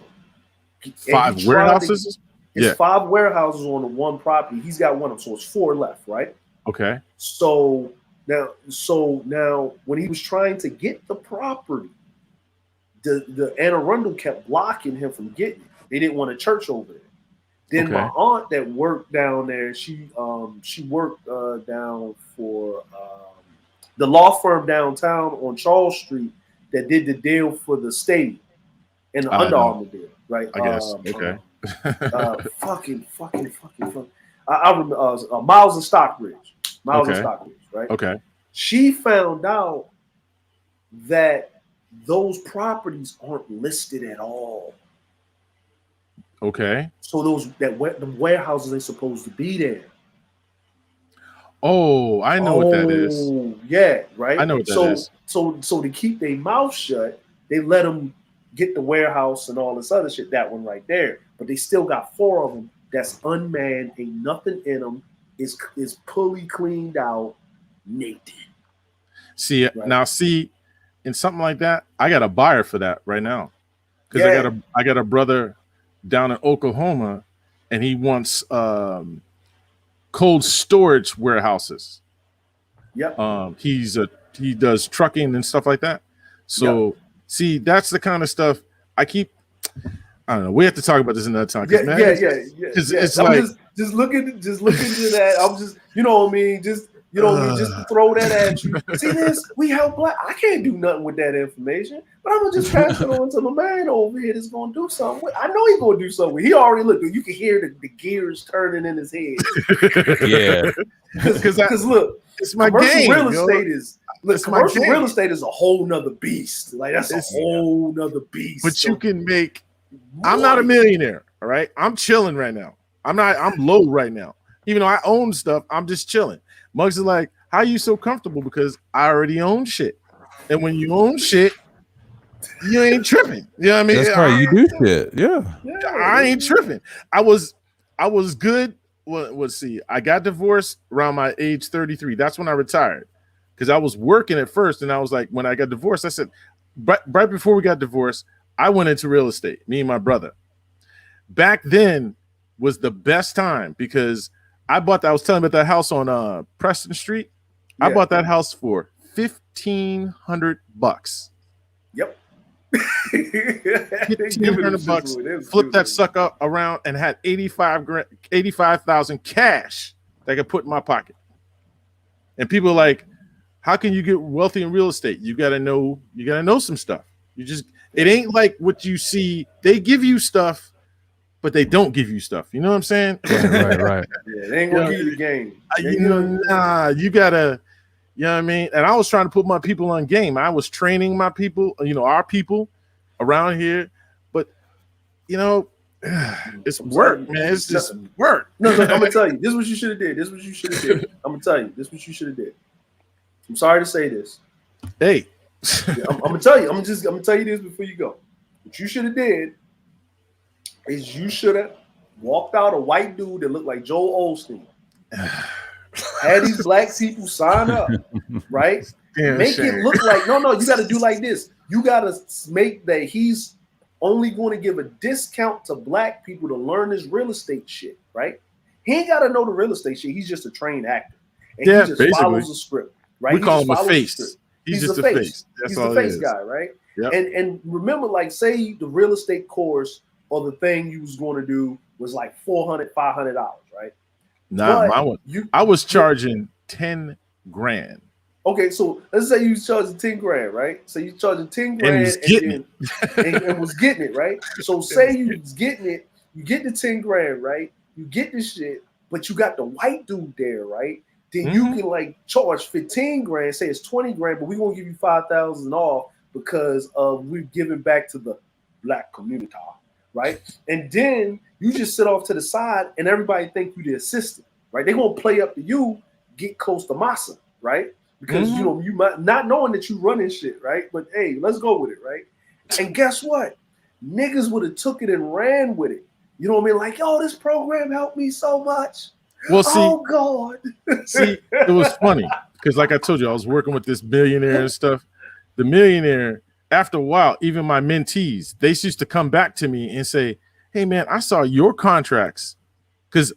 them. 5 warehouses? It's 5 warehouses on the one property. He's got one of them. So it's 4 left, right? Okay. So now when he was trying to get the property, the Anne Arundel kept blocking him from getting it. They didn't want a church over there. Then my aunt that worked down there, she worked down for the law firm downtown on Charles Street that did the deal for the stadium and the Under Armour deal, right? I guess. Okay. Fucking. I remember Miles and Stockbridge. And Stockbridge, right? Okay. She found out that those properties aren't listed at all. Okay. So the warehouses ain't supposed to be there. Oh, I know what that is. Yeah, right. I know what that is. So to keep their mouth shut, they let them get the warehouse and all this other shit. That one right there, but they still got 4 of them that's unmanned. Ain't nothing in them. Is fully cleaned out, naked. See now, in something like that, I got a buyer for that right now because I got a brother down in Oklahoma, and he wants cold storage warehouses. Yep. He does trucking and stuff like that. So see, that's the kind of stuff I don't know. We have to talk about this another time. It's like just look into that. I'm just, you know what I mean? Just to throw that at you. See this? We help black. I can't do nothing with that information, but I'm gonna just pass it on to my man over here that's gonna do something. I know he's gonna do something. He already looked. You can hear the gears turning in his head. Yeah, because look, it's my commercial game. Real estate is a whole nother beast. Like that's a whole nother beast. But you can make. I'm not a millionaire. All right, I'm chilling right now. I'm low right now. Even though I own stuff, I'm just chilling. Muggs is like, how are you so comfortable? Because I already own shit. And when you own shit, you ain't tripping. You know what I mean? That's right. You do shit. Yeah. I ain't tripping. I was good. Well, let's see. I got divorced around my age 33. That's when I retired. Because I was working at first. And I was like, when I got divorced, I said, right before we got divorced, I went into real estate, me and my brother. Back then was the best time because I was telling you about that house on Preston Street. Yeah. I bought that house for $1,500. Yep. $1,500. Flipped that sucker around and had 85,000 cash that I could put in my pocket. And people are like, how can you get wealthy in real estate? You gotta know some stuff. It ain't like what you see. They give you stuff, but they don't give you stuff. You know what I'm saying? Right. Yeah, they ain't gonna give you the game. You gotta, you know what I mean? And I was trying to put my people on game. I was training my people, our people around here, but it's work, man. It's just work. No, I'm gonna tell you. This is what you should have did. This is what you should have did. I'm gonna tell you. This is what you should have did. I'm sorry to say this. Hey, I'm gonna tell you. I'm gonna tell you this before you go. What you should have did is you should have walked out a white dude that looked like Joel Osteen. Had these black people sign up, right? Make it look like no. You got to do like this. You got to make that he's only going to give a discount to black people to learn this real estate shit, right? He ain't got to know the real estate shit. He's just a trained actor, and he just follows a script, right? We call him a face. He's just a face. He's the face guy, right? Yep. And remember, like, say the real estate course or the thing you was going to do was like $400, $500, right? Nah, my one. I was charging 10 grand. Okay, so let's say you was charging 10 grand, right? So you charging 10 grand and was getting it, right? So say you was getting it, you get the 10 grand, right? You get the shit, but you got the white dude there, right? Then you can like charge 15 grand, say it's 20 grand, but we won't give you 5,000 off because we're giving back to the black community, right? And then you just sit off to the side and everybody think you the assistant, right? They're gonna play up to you, get close to massa, right? Because you might not knowing that you running shit, right? But hey, let's go with it, right? And guess what? Niggas would have took it and ran with it. You know what I mean? Like, yo, this program helped me so much. Well, see, oh God. See, it was funny because, like I told you, I was working with this millionaire and stuff. The millionaire, after a while, even my mentees, they used to come back to me and say, "Hey, man, I saw your contracts," because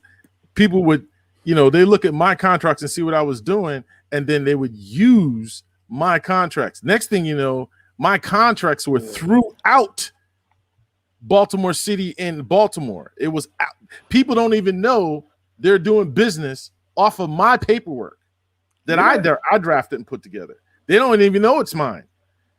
people would, they look at my contracts and see what I was doing, and then they would use my contracts. Next thing you know, my contracts were throughout Baltimore City and Baltimore. It was people don't even know they're doing business off of my paperwork that I drafted and put together. They don't even know it's mine.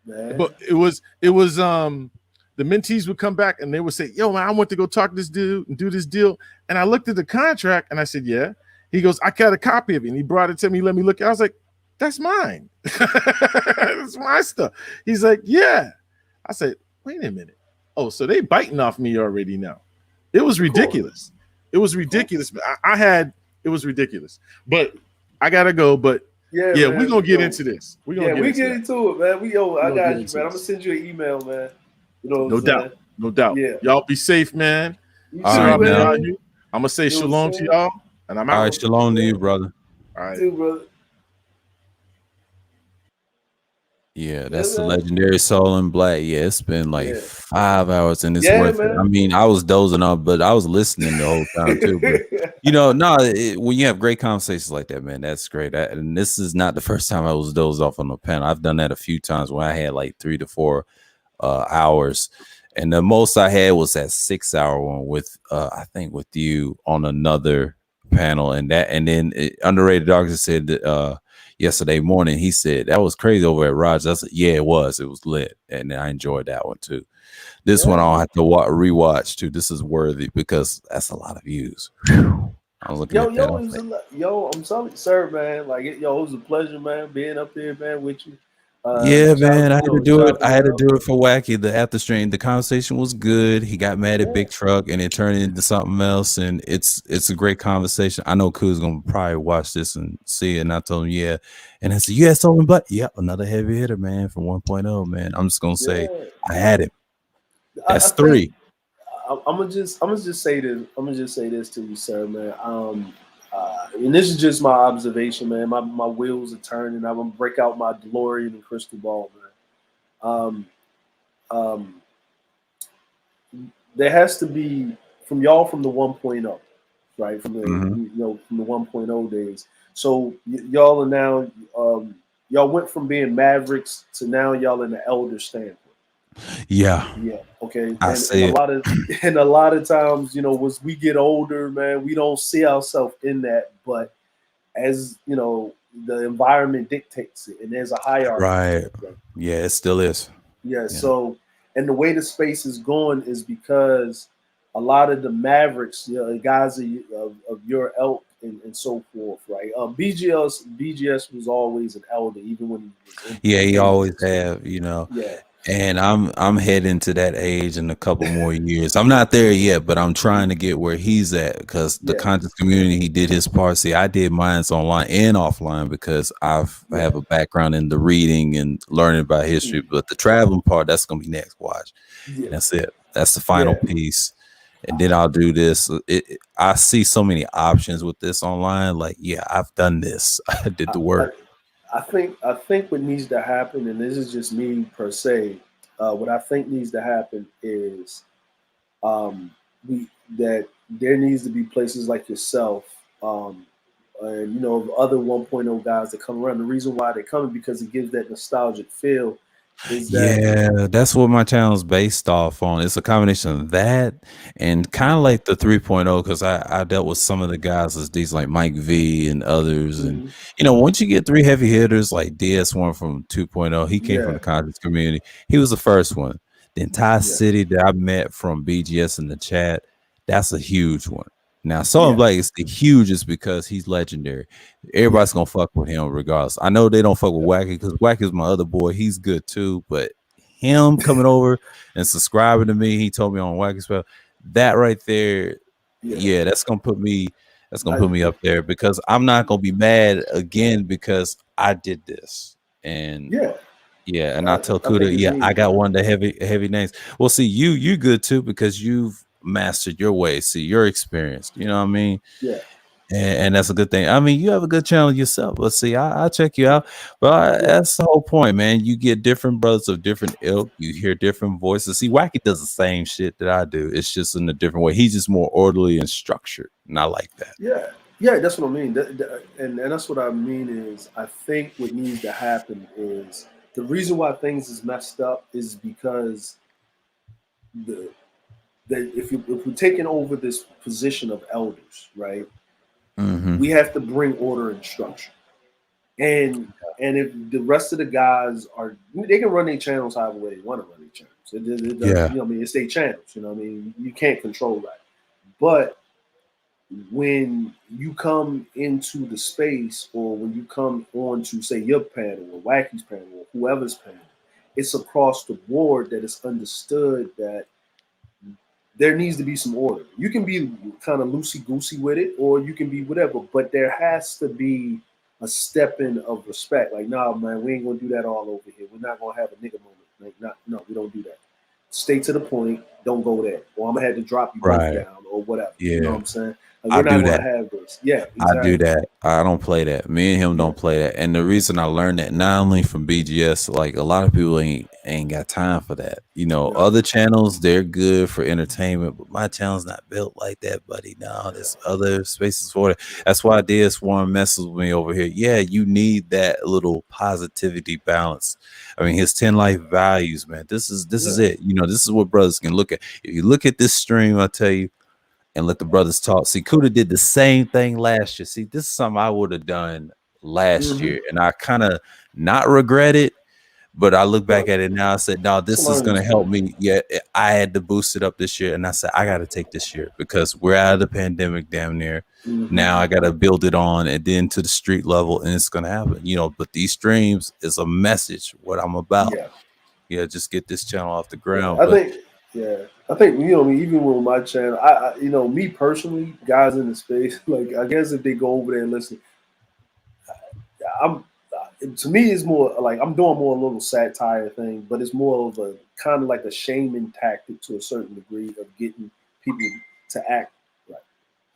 Man. But it was the mentees would come back and they would say, "Yo, man, I went to go talk to this dude and do this deal." And I looked at the contract and I said, "Yeah." He goes, "I got a copy of it." And he brought it to me, let me look. I was like, "That's mine." That's my stuff. He's like, "Yeah." I said, "Wait a minute. Oh, so they biting off me already now." It was ridiculous. It was ridiculous. It was ridiculous. But I gotta go. But yeah, we're gonna get into this. We get into it, man. I got you, man. I'm gonna send you an email, man. No doubt. Yeah. Y'all be safe, man. All right, man. I'm gonna say shalom to y'all, and I'm out. All right, shalom to you, brother. All right, brother. Yeah, that's the legendary Soul in Black. Yeah, it's been like 5 hours and it's worth it. I mean, I was dozing off, but I was listening the whole time too. But, when you have great conversations like that, man, that's great. And this is not the first time I was dozed off on the panel. I've done that a few times when I had like 3 to 4 hours. And the most I had was that 6 hour one with, I think with you on another panel. And then Underrated Doctor said that, yesterday morning, he said that was crazy over at Raj. I said, yeah, it was lit, and I enjoyed that one too. This one I'll have to rewatch too. This is worthy because that's a lot of views. Whew. I was looking at that. I'm sorry, sir, man. Like, it was a pleasure, man, being up there, man, with you. Yeah, man, I had to do it. I had to do it for Wacky. The after stream, the conversation was good. He got mad at Big Truck, and it turned into something else. And it's a great conversation. I know Koo's gonna probably watch this and see it. And I told him, yeah. And I said, "You had Soul Black, yep, another heavy hitter, man, from 1.0, man." I'm just gonna say, I had him. That's 3. I'm gonna just say this. I'm gonna just say this to you, sir, man. And this is just my observation, man. My wheels are turning. I'm gonna break out my DeLorean and crystal ball, man. There has to be from the 1.0, right? From the from the 1.0 days. So y'all are now y'all went from being Mavericks to now y'all in the elder standpoint. Yeah. Okay. I see and a lot of times, as we get older, man, we don't see ourselves in that. But as the environment dictates it, and there's a hierarchy. Right. Yeah, it still is. Yeah. Yeah. So, and the way the space is going is because a lot of the Mavericks, the guys of your elk and so forth, right? BGS was always an elder, even when he was Yeah, he in always this. have, you know. Yeah. And I'm heading to that age in a couple more years. I'm not there yet, but I'm trying to get where he's at because the Yeah. content community, he did his part. See, I did mine's online and offline because I Yeah. have a background in the reading and learning about history. Mm. But the traveling part, that's gonna be next. Watch, Yeah. and that's it. That's the final Yeah. piece. And then I'll do this. I see so many options with this online. Like, yeah, I've done this. I did I, the I, work. I think what needs to happen, and this is just me per se, what I think needs to happen is um, we that there needs to be places like yourself, and other 1.0 guys that come around. The reason why they're coming because it gives that nostalgic feel. Is that Yeah, that's what my channel is based off on. It's a combination of that and kind of like the 3.0 because I dealt with some of the guys as these like Mike V and others. And, mhm, once you get three heavy hitters like DS1 from 2.0, he came from yeah, the content community. He was the first one. The entire yeah, city that I met from BGS in the chat, that's a huge one. Now, Salt yeah, Black is the hugest because he's legendary. yeah, Everybody's gonna fuck with him regardless. I know they don't fuck with Wacky because Wacky's my other boy. He's good too, but him coming over and subscribing to me, he told me on Wacky spell that right there. yeah, Yeah, that's gonna put me. That's gonna I, put me up there because I'm not gonna be mad again because I did this. And yeah. yeah, and I I, tell I think Kuda, it's yeah, I needed. got one of the heavy names. Well, see, you good too because you've mastered your way. See, you're experienced. You know what I mean? Yeah, And that's a good thing. I mean, you have a good channel yourself. Let's see, I check you out. But yeah, that's the whole point, man. You get different brothers of different ilk. You hear different voices. See, Wacky does the same shit that I do. It's just in a different way. He's just more orderly and structured, and I like that. yeah, yeah. That's what I mean. And that's what I mean is I think what needs to happen is the reason why things is messed up is because the that if we're taking over this position of elders, right? Hmm. We have to bring order and structure. And if the rest of the guys are, they can run their channels however way they want to run their channels. It doesn't, Yeah, I mean, it's their channels. I mean, you can't control that. But when you come into the space, or when you come on to say your panel or Wacky's panel or whoever's panel, it's across the board that it's understood that there needs to be some order. You can be kind of loosey goosey with it, or you can be whatever, but there has to be a step in of respect. Like, nah, man, we ain't gonna do that all over here. We're not gonna have a nigga moment. Like, not, no, we don't do that. Stay to the point. Don't go there, or I'm gonna have to drop you both right. down, or whatever. You know what Yeah, I'm saying? Like, I we're not do gonna that. have this. Yeah, I do exactly. that. I don't play that. Me and him Yeah, don't play that. And the reason I learned that not only from BGS, like a lot of people ain't got time for that. no, Other channels they're good for entertainment, but my channel's not built like that, buddy. No, yeah, there's other spaces for it. That's why DS1 messes with me over here. Yeah, you need that little positivity balance. I mean, his 10 life values, man. This is yeah, it. This is what brothers can look at. If you look at this stream, I tell you and let the brothers talk. See, Kuda did the same thing last year. See, this is something I would have done last mm-hmm. year, and I kind of not regret it. But I look back But at it now. I said, "No, it's a this is learning going to help experience. me." Yeah, I had to boost it up this year, and I said, "I got to take this year because we're out of the pandemic, damn near. Mm-hmm. Now I got to build it on, and then to the street level, and it's going to happen." But these streams is a message what I'm about. Yeah. Yeah, just get this channel off the Yeah, ground. I But think. Yeah, I think even with my channel, me personally, guys in the space, like I guess if they go over there and listen, I'm to me it's more like I'm doing more a little satire thing, but it's more of a kind of like a shaming tactic to a certain degree of getting people to act right.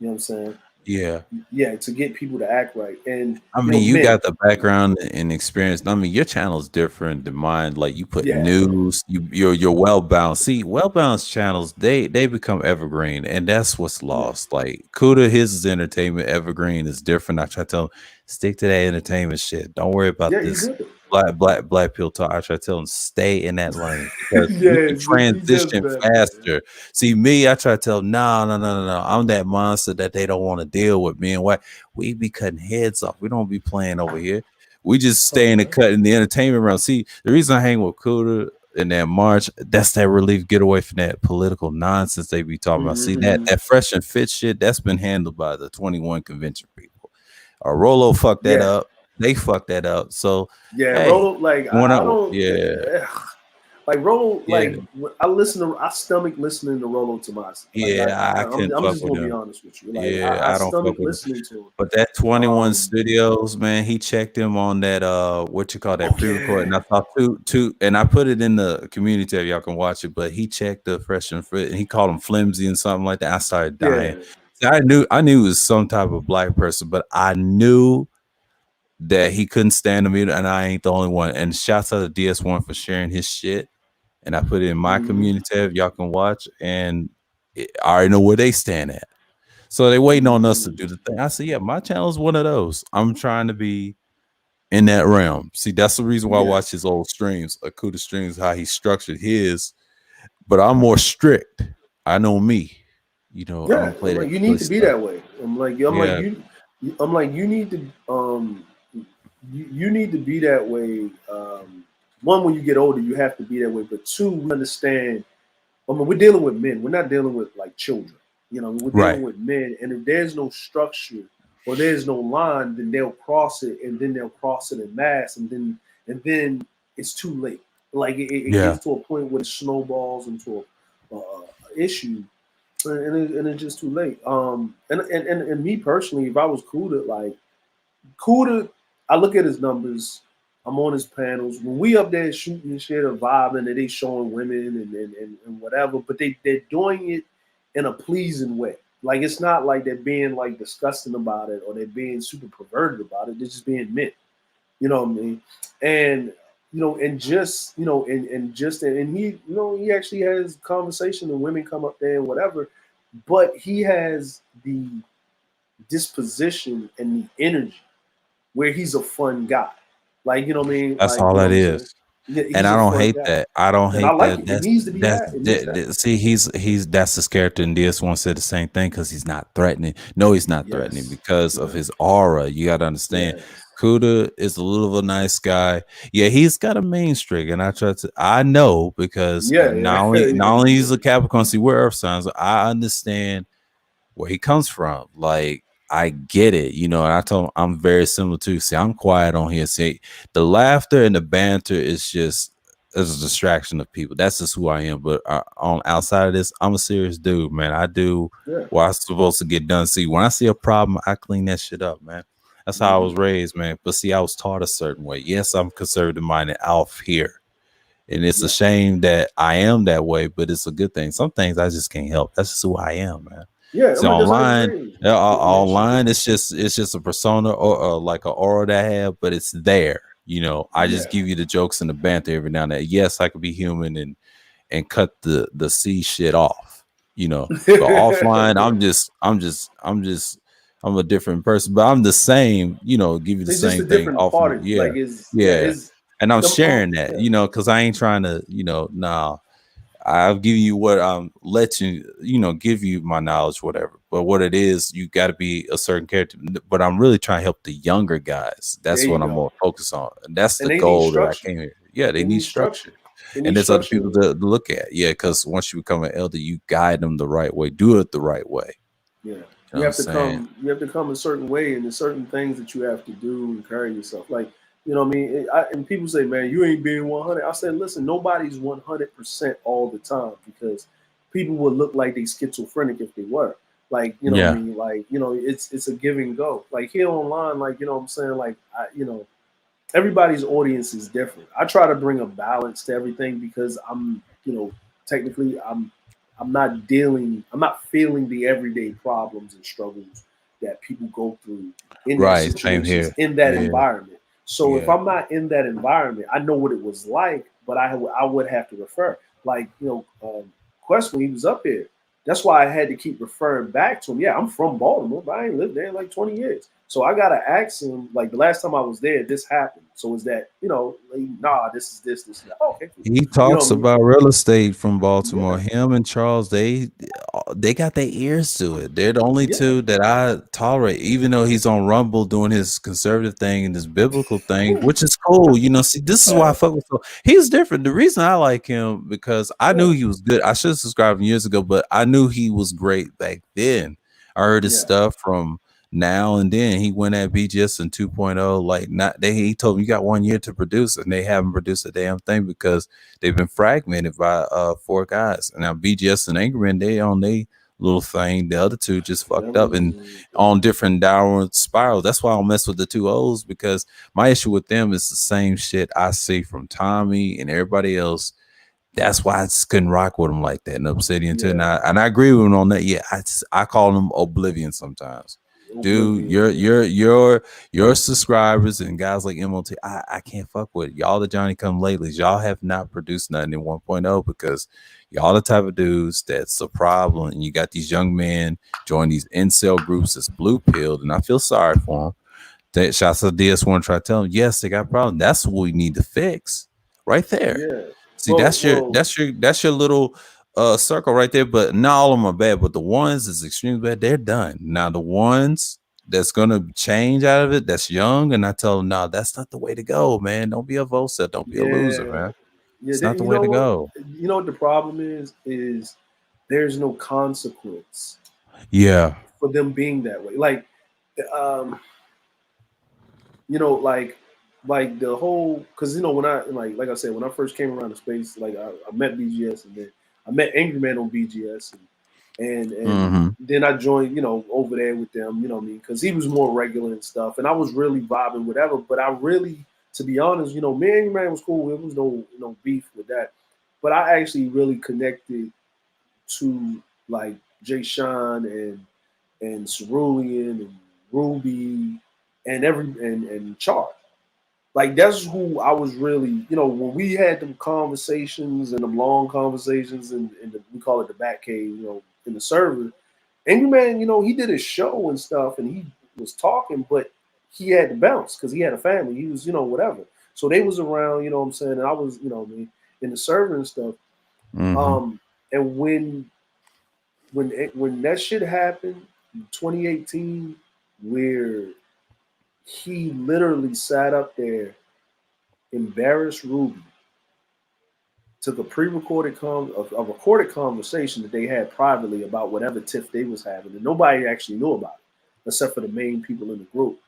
You know what I'm saying? yeah. Yeah, to get people to act right, and I mean, you men, got the background and experience. I mean, your channel is different than mine. Like you put yeah, news, you're well balanced. See, well balanced channels, they become evergreen, and that's what's yeah, lost. Like Kuda, his is entertainment, evergreen is different. I try to tell him, stick to that entertainment shit. Don't worry about yeah, you this good. black pill talk. I try to tell him stay in that lane because you can Yes, he does transition better, man. faster. See, me, I try to tell him, no, no, no, no, no. I'm that monster that they don't want to deal with. Me and what we be cutting heads off. We don't be playing over here. We just stay in the Okay. cut in the entertainment realm. See, the reason I hang with Kuda in that march. That's that relief. Get away from that political nonsense they be talking about. See that fresh and fit shit that's been handled by the 21 convention people. Rolo fucked that Yeah. up. They fucked that up. So Yeah, hey, Rolo, like when I don't, yeah, like Rolo, yeah, like I stomach listening to Rolo Tomas. Like yeah, I couldn't I'm fuck just with gonna be him. honest with you. Like Yeah, I I don't stomach fuck with him. listening to him. But that 21 Um, Studios, man, he checked him on that what you call that oh pre-record. yeah, And I thought two and I put it in the community tab, y'all can watch it, but he checked the fresh and fit and he called him flimsy and something like that. I started dying. yeah, See, I knew it was some type of black person, but I knew that he couldn't stand him either, and I ain't the only one. And shouts out to DS1 for sharing his shit. And I put it in my community tab, y'all can watch, and I already know where they stand at. So they waiting on us to do the thing. I said, yeah, my channel is one of those. I'm trying to be in that realm. See, that's the reason why I yeah, watch his old streams, Akuda streams, how he structured his. But I'm more strict. I know me. I yeah. don't play I'm that like, you need silly to be stuff. that way. Yeah, I'm like, you need to, you need to be that way. One, when you get older, you have to be that way. But two, we understand. I mean, we're dealing with men. We're not dealing with like children. We're right. dealing with men, and if there's no structure or there's no line, then they'll cross it, and then they'll cross it in mass, and then it's too late. Like it Yeah, gets to a point where it snowballs into a issue, and it's just too late. And me personally, if I was Cuda, I look at his numbers. I'm on his panels. When we up there shooting and shit or vibing, and they showing women and whatever, but they're doing it in a pleasing way. Like it's not like they're being like disgusting about it or they're being super perverted about it. They're just being men. You know what I mean? And and just and he he actually has conversation and women come up there and whatever, but he has the disposition and the energy where he's a fun guy. Like, you know what I mean? that's Like, all you know that what I'm is. saying? Yeah, And he's I a don't fun hate guy. that. I don't And I hate like that. it. It needs to be that. It needs that. See, that's his character, and DS1 said the same thing because he's not threatening. No, he's not threatening Yes. because of Yeah. his aura. You got to understand. Yes. Kuda is a little of a nice guy. Yeah, he's got a main streak, and I know because Yeah, not yeah. only he's a Capricorn, see we're Earth signs. I understand where he comes from. Like I get it, and I told him I'm very similar too. See, I'm quiet on here. See, the laughter and the banter is just as a distraction of people. That's just who I am. But on outside of this, I'm a serious dude, man. I do Yeah. what I'm supposed to get done. See, when I see a problem, I clean that shit up, man. That's how I was raised, man. But see, I was taught a certain way. Yes, I'm conservative minded off here. And it's a Yeah. shame that I am that way, but it's a good thing. Some things I just can't help. That's just who I am, man. Yeah. See, I'm like, that's how you online, raised. Yeah, sure. online, it's just a persona or like an aura that I have, but it's there. I just Yeah. give you the jokes and the banter every now and then. Yes, I could be human and cut the C shit off. But offline, I'm a different person, but I'm the same. Give you the It's just same a thing different off. part of you. Yeah, Like, yeah, is and I'm them sharing that. yeah. Because I ain't trying to. Nah. I'll give you what let give you my knowledge, whatever. But what it is, you got to be a certain character. But I'm really trying to help the younger guys. There That's you what I'm go. more focused on. And that's And the they need goal that I structure. came here. Yeah, they They need need structure. structure. They And need there's other structure. people to look at. Yeah, because once you become an elder, you guide them the right way. Do it the right way. Yeah. You know what I'm saying? You have to come a certain way, and there's certain things that you have to do and carry yourself. Like, what I mean? And people say, man, you ain't being 100. I said, listen, nobody's 100% all the time because people would look like they schizophrenic if they were. Like, what I Yeah. mean? Like, it's a give and go. Like here online, like, what I'm saying? Like, everybody's audience is different. I try to bring a balance to everything because technically I'm not feeling the everyday problems and struggles that people go through in their Right. Same situations here. in that Yeah. environment. So if Yeah. I'm not in that environment, I know what it was like, but I would have to refer. Like, Quest when he was up here, that's why I had to keep referring back to him. Yeah, I'm from Baltimore, but I ain't lived there in like 20 years. So I gotta ask him, like the last time I was there, this happened. So is that, like, nah, this is this, and that. Oh, okay, cool. He You know talks what I mean? about real estate from Baltimore. Yeah, Him and Charles, they got their ears to it. They're the only yeah, two that I tolerate, even though he's on Rumble doing his conservative thing and this biblical thing, which is cool. See, this is why I fuck with him. He's different. The reason I like him because I knew yeah, he was good. I should have subscribed him years ago, but I knew he was great back then. I heard his yeah, stuff from now and then. He went at BGS in 2.0. Like not they he told me you got 1 year to produce, and they haven't produced a damn thing because they've been fragmented by 4 guys. And now BGS and Anchorman, they on they little thing. The other two just fucked up and on different downward spirals. That's why I don't mess with the two O's, because my issue with them is the same shit I see from Tommy and everybody else. That's why I just couldn't rock with him like that in Obsidian too. And yeah. I agree with him on that. Yeah, I call him Oblivion sometimes. Dude, Oblivion, your yeah. your your your subscribers and guys like MOT, I can't fuck with y'all. The Johnny Come Latelys, y'all have not produced nothing in 1.0 because y'all the type of dudes that's a problem. And you got these young men join these incel groups that's blue pilled, and I feel sorry for them. That shots of DS1 try to tell them, yes, they got a problem. That's what we need to fix right there. Yeah. See, Well, well, that's your little circle right there. But not all of them are bad, but the ones that's extremely bad, they're done. Now the ones that's gonna change out of it, that's young, and I tell them, no, that's not the way to go, man. Don't be a Vosa, don't be a loser, yeah, man. yeah. It's not the You way know to what? go. You know what the problem is there's no consequence Yeah. for them being that way. Like, um, like the whole, because when I like I said, when I first came around the space, like I met BGS, and then I met Angry Man on BGS, and Mm-hmm. then I joined, over there with them, you know what I mean, because he was more regular and stuff, and I was really vibing whatever. But I really, to be honest, me and Angry Man was cool. There was no beef with that, but I actually really connected to like Jay Sean and Cerulean and Ruby and and Char. Like that's who I was really, when we had them conversations and them long conversations and we call it the back cave, in the server. Angry Man, he did his show and stuff and he was talking, but he had to bounce because he had a family. He was, whatever. So they was around, you know what I'm saying, and I was, in the server and stuff. Mm-hmm. And when that shit happened in 2018, where he literally sat up there, embarrassed Ruby, took a pre-recorded a recorded conversation that they had privately about whatever tiff they was having, and nobody actually knew about it except for the main people in the group,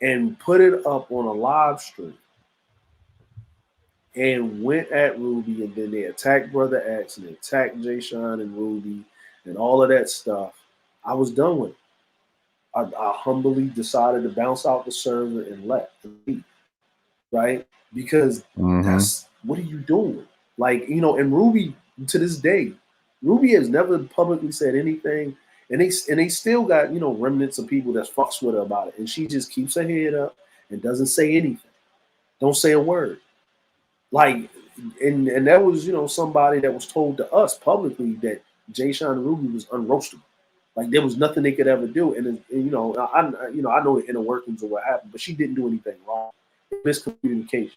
and put it up on a live stream and went at Ruby, and then they attacked Brother X and they attacked Jay Sean and Ruby and all of that stuff. I was done with it. I humbly decided to bounce out the server and leave, right? Because Mm-hmm. that's, what are you doing? Like, and Ruby, to this day, Ruby has never publicly said anything, and they still got, remnants of people that fucks with her about it. And she just keeps her head up and doesn't say anything. Don't say a word. Like, and that was, somebody that was told to us publicly that Jay Sean and Ruby was unroastable. Like there was nothing they could ever do, and I know the inner workings of what happened, but she didn't do anything wrong. Miscommunication.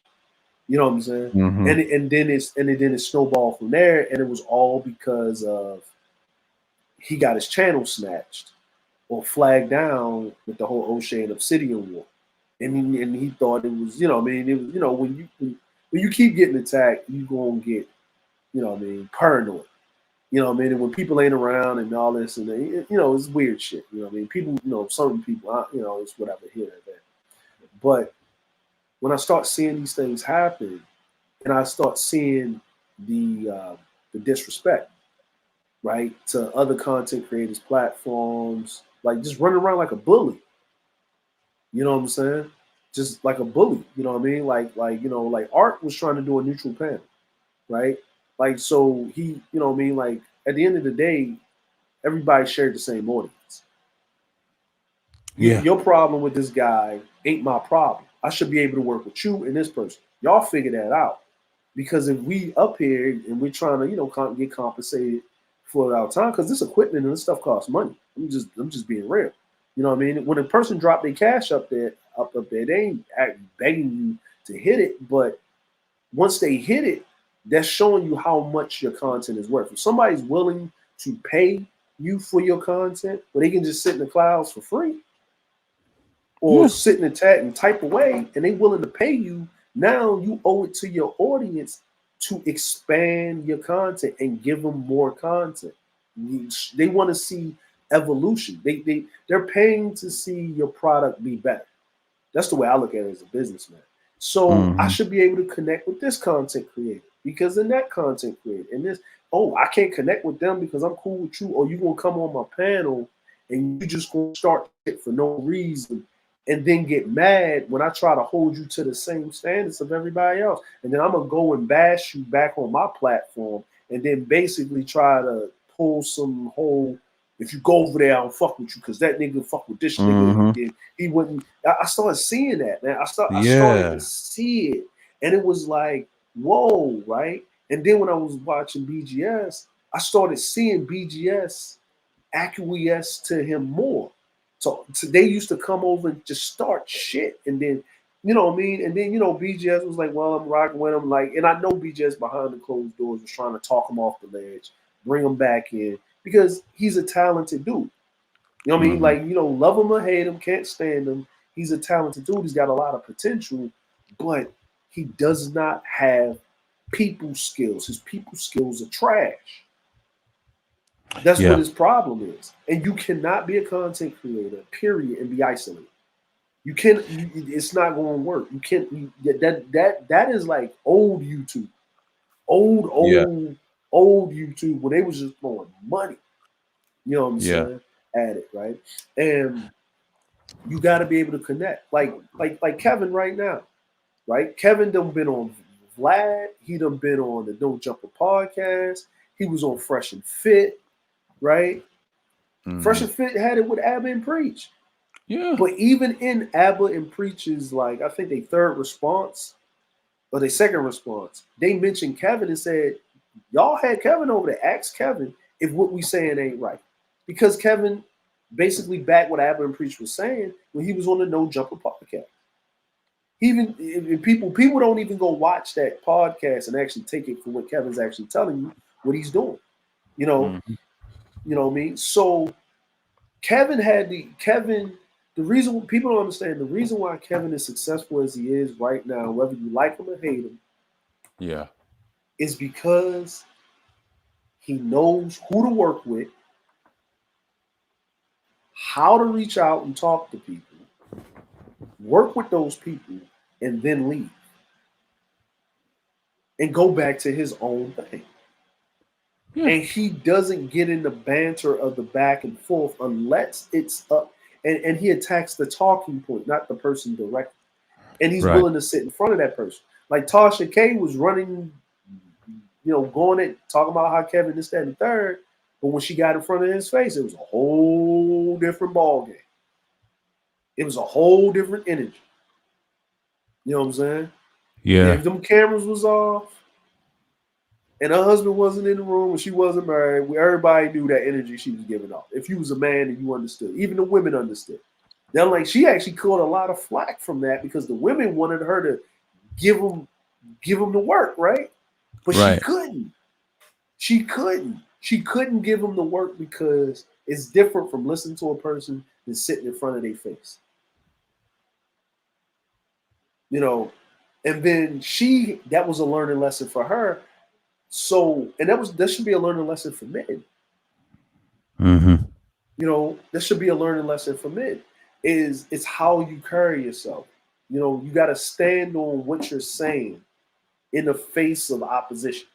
You know what I'm saying? Mm-hmm. And then it snowballed from there, and it was all because of he got his channel snatched or flagged down with the whole O'Shea and Obsidian war, and he thought it was, it was, when you keep getting attacked, you gonna get, paranoid. You know what I mean? And when people ain't around and all this, and it's weird shit. You know what I mean? People, certain people, it's whatever here and there. But when I start seeing these things happen, and I start seeing the disrespect, right, to other content creators, platforms, like just running around like a bully. You know what I'm saying? Just like a bully. You know what I mean? Like Art was trying to do a neutral panel, right? Like so he, you know what I mean? Like at the end of the day, everybody shared the same audience. Yeah. Your problem with this guy ain't my problem. I should be able to work with you and this person. Y'all figure that out. Because if we up here and we're trying to, get compensated for our time, because this equipment and this stuff costs money. I'm just being real. You know what I mean? When a person drop their cash up there, they ain't begging you to hit it, but once they hit it, that's showing you how much your content is worth. If somebody's willing to pay you for your content, but they can just sit in the clouds for free, or sit in the chat and type away, and they willing to pay you, now you owe it to your audience to expand your content and give them more content. They want to see evolution. They're paying to see your product be better. That's the way I look at it as a businessman. So I should be able to connect with this content creator because in that content creator and this, oh, I can't connect with them because I'm cool with you, or you gonna come on my panel and you just gonna start shit for no reason and then get mad when I try to hold you to the same standards of everybody else. And then I'm gonna go and bash you back on my platform and then basically try to pull some whole, if you go over there, I'll fuck with you because that nigga fuck with this nigga. And he wouldn't. I started seeing that, man. I started to see it. And it was like, whoa, right? And then when I was watching BGS, I started seeing BGS acquiesce to him more. So they used to come over and just start shit. And then, you know what I mean? And then, BGS was like, well, I'm rocking with him. Like, and I know BGS behind the closed doors was trying to talk him off the ledge, bring him back in, because he's a talented dude. You know what I mean? Like, love him or hate him, can't stand him. He's a talented dude. He's got a lot of potential, but he does not have people skills. His people skills are trash. That's what his problem is. And you cannot be a content creator, period, and be isolated. You can't. It's not going to work. You can't. That is like old YouTube, old YouTube where they was just throwing money. You know what I'm saying? At it, right? And you got to be able to connect, like Kevin right now, right? Kevin done been on Vlad. He done been on the Don't Jump a podcast. He was on Fresh and Fit. Right? Fresh and Fit had it with Abba and Preach. Yeah. But even in Abba and Preach's, like, I think their third response or their second response, they mentioned Kevin and said, y'all had Kevin over there. Ask Kevin if what we saying ain't right. Because Kevin basically backed what Abba and Preach was saying when he was on the No Jumper podcast. Even if people don't even go watch that podcast and actually take it for what Kevin's actually telling you, what he's doing. You know what I mean? So the reason people don't understand, the reason why Kevin is successful as he is right now, whether you like him or hate him, is because he knows who to work with, how to reach out and talk to people, work with those people, and then leave. And go back to his own thing. Yeah. And he doesn't get in the banter of the back and forth unless it's up. And he attacks the talking point, not the person directly. And he's willing to sit in front of that person. Like Tasha K was running, going at talking about how Kevin this, that, and the third. But when she got in front of his face, it was a whole different ball game. It was a whole different energy. You know what I'm saying? Yeah. If them cameras was off, and her husband wasn't in the room and she wasn't married, everybody knew that energy she was giving off. If you was a man and you understood, even the women understood. They're like, she actually caught a lot of flack from that because the women wanted her to give them the work, right? But she couldn't. She couldn't give them the work because it's different from listening to a person than sitting in front of their face. And then that was a learning lesson for her. So, and that should be a learning lesson for men. That should be a learning lesson for men. It's how you carry yourself. You got to stand on what you're saying in the face of opposition,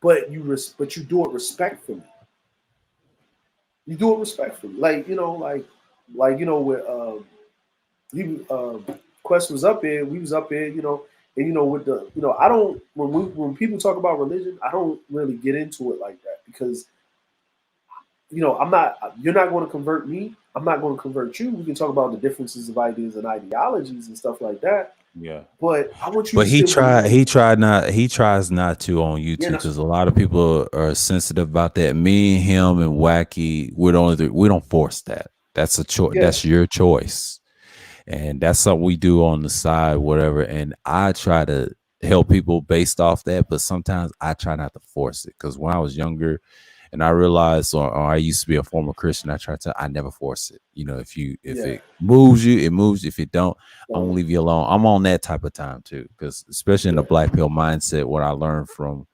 but you do it respectfully. You do it respectfully, with Quest was up here, we was up here, and with the, I don't when people talk about religion, I don't really get into it like that because you're not going to convert me. I'm not going to convert you. We can talk about the differences of ideas and ideologies and stuff like that. Yeah. But I want you But he tries not to on YouTube because a lot of people are sensitive about that. Me, him, and Wacky, we don't force that. That's a choice. Yeah, That's your choice. And that's something we do on the side, whatever. And I try to help people based off that, but sometimes I try not to force it. Because when I was younger, and I realized, or I used to be a former Christian, I never force it. You know, if yeah. it moves you, it moves. If it don't, I'm gonna Um, leave you alone. I'm on that type of time too, because especially in the yeah, black pill mindset, what I learned from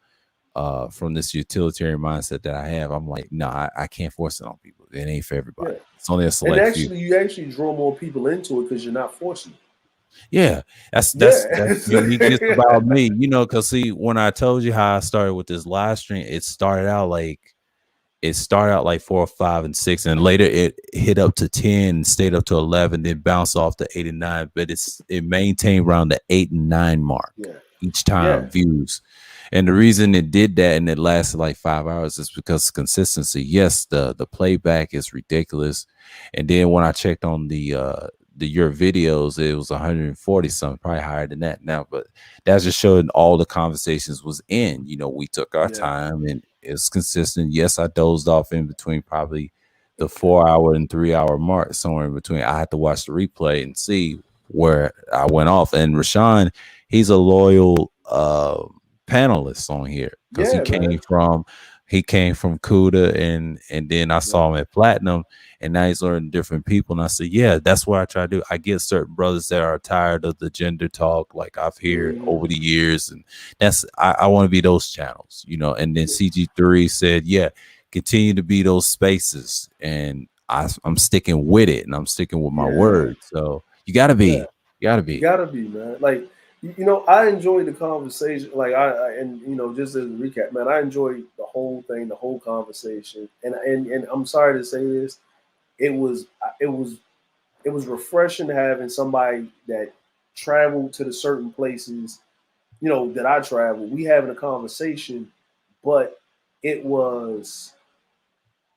this utilitarian mindset that I have, I'm like, no, I can't force it on people. It ain't for yeah. everybody. It's only a And select few. actually, you actually draw more people into it because you're not forcing it. Yeah, that's unique just Yeah. about me, because see, when I told you how I started with this live stream, it started out like 4 or 5 and 6, and later it hit up to 10, stayed up to 11, then bounced off to 8 and 9, but it maintained around the 8 and 9 mark Yeah. each Yeah. time views. And the reason it did that and it lasted like 5 hours is because of consistency. Yes, the playback is ridiculous. And then when I checked on the your videos, it was 140 something, probably higher than that now. But that's just showing all the conversations was in. We took our Yeah. time and it's consistent. Yes, I dozed off in between probably the 4 hour and 3 hour mark, somewhere in between. I had to watch the replay and see where I went off. And Rashawn, he's a loyal panelist on here because he Yeah, came man. from Cuda, and then I Yeah. saw him at Platinum, and now he's learning different people. And I said, yeah, that's what I try to do. I get certain brothers that are tired of the gender talk, like I've heard Mhm. over the years, and I want to be those channels, And then CG3 said, yeah, continue to be those spaces, and I'm sticking with it, and I'm sticking with my Yeah. word. So you gotta Yeah. be, you gotta You be, gotta be, man. Like, I enjoyed the conversation. Like, and just as a recap, man, I enjoyed the whole thing, the whole conversation. And I'm sorry to say this, it was it was it was refreshing having somebody that traveled to the certain places, that I traveled. We having a conversation, but it was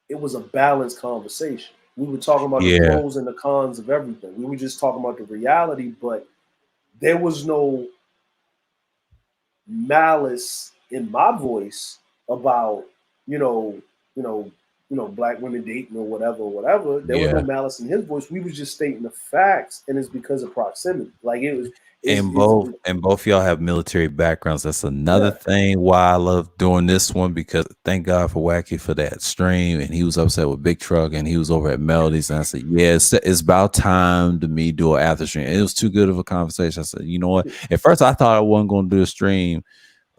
it was a balanced conversation. We were talking about the yeah, pros and the cons of everything. We were just talking about the reality, but there was no malice in my voice about you know you know black women dating or whatever, whatever. There was no yeah. malice in his voice. We was just stating the facts, and it's because of proximity. Like, it was And is both y'all have military backgrounds. That's another yeah, thing why I love doing this one, because thank God for Wacky for that stream. And he was upset with Big Truck, and he was over at Melodies. And I said, yeah, it's about time to me do an after stream. And it was too good of a conversation. I said, you know what? At first I thought I wasn't going to do a stream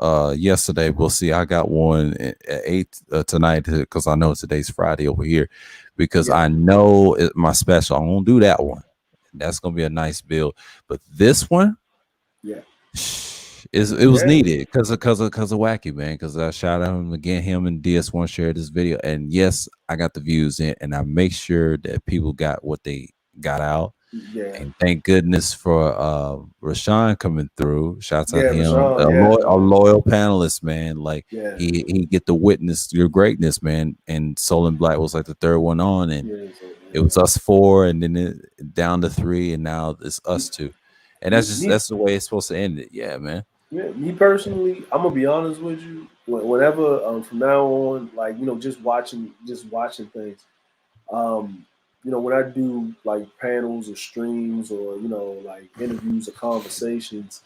yesterday. We'll see. I got one at 8 tonight, because I know today's Friday over here, because yeah, I know my special. I'm gonna do that one. That's gonna be a nice build. But this one, yeah, it was yeah. needed because of Wacky, man. Because I shout out him again. Him and DS1 shared this video, and yes, I got the views in, and I make sure that people got what they got out. Yeah, And thank goodness for Rashawn coming through. Shouts out yeah, him, Rashawn, yeah, a man, loyal panelist, man. Like yeah, he get to witness your greatness, man. And Soul and Black was like the third one on, and yeah. So, it was us four, and then down to three, and now it's yeah. us two. And Me, that's the way it's supposed to end it. Yeah, man. yeah, me personally, I'm gonna be honest with you. Whenever from now on, like, just watching things. Um, when I do like panels or streams or like interviews or conversations,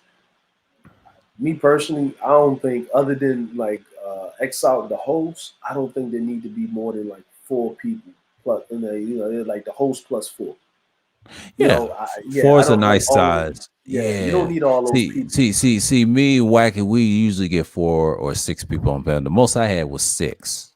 me personally, I don't think, other than like X out the host, I don't think there need to be more than like four people plus, like the host plus four. Yeah, Yeah, four I is a don't like nice all of, size. yeah, you don't Yeah. need all those See, people. see, see, see. Me, Wacky, we usually get 4 or 6 people on panel. The most I had was 6.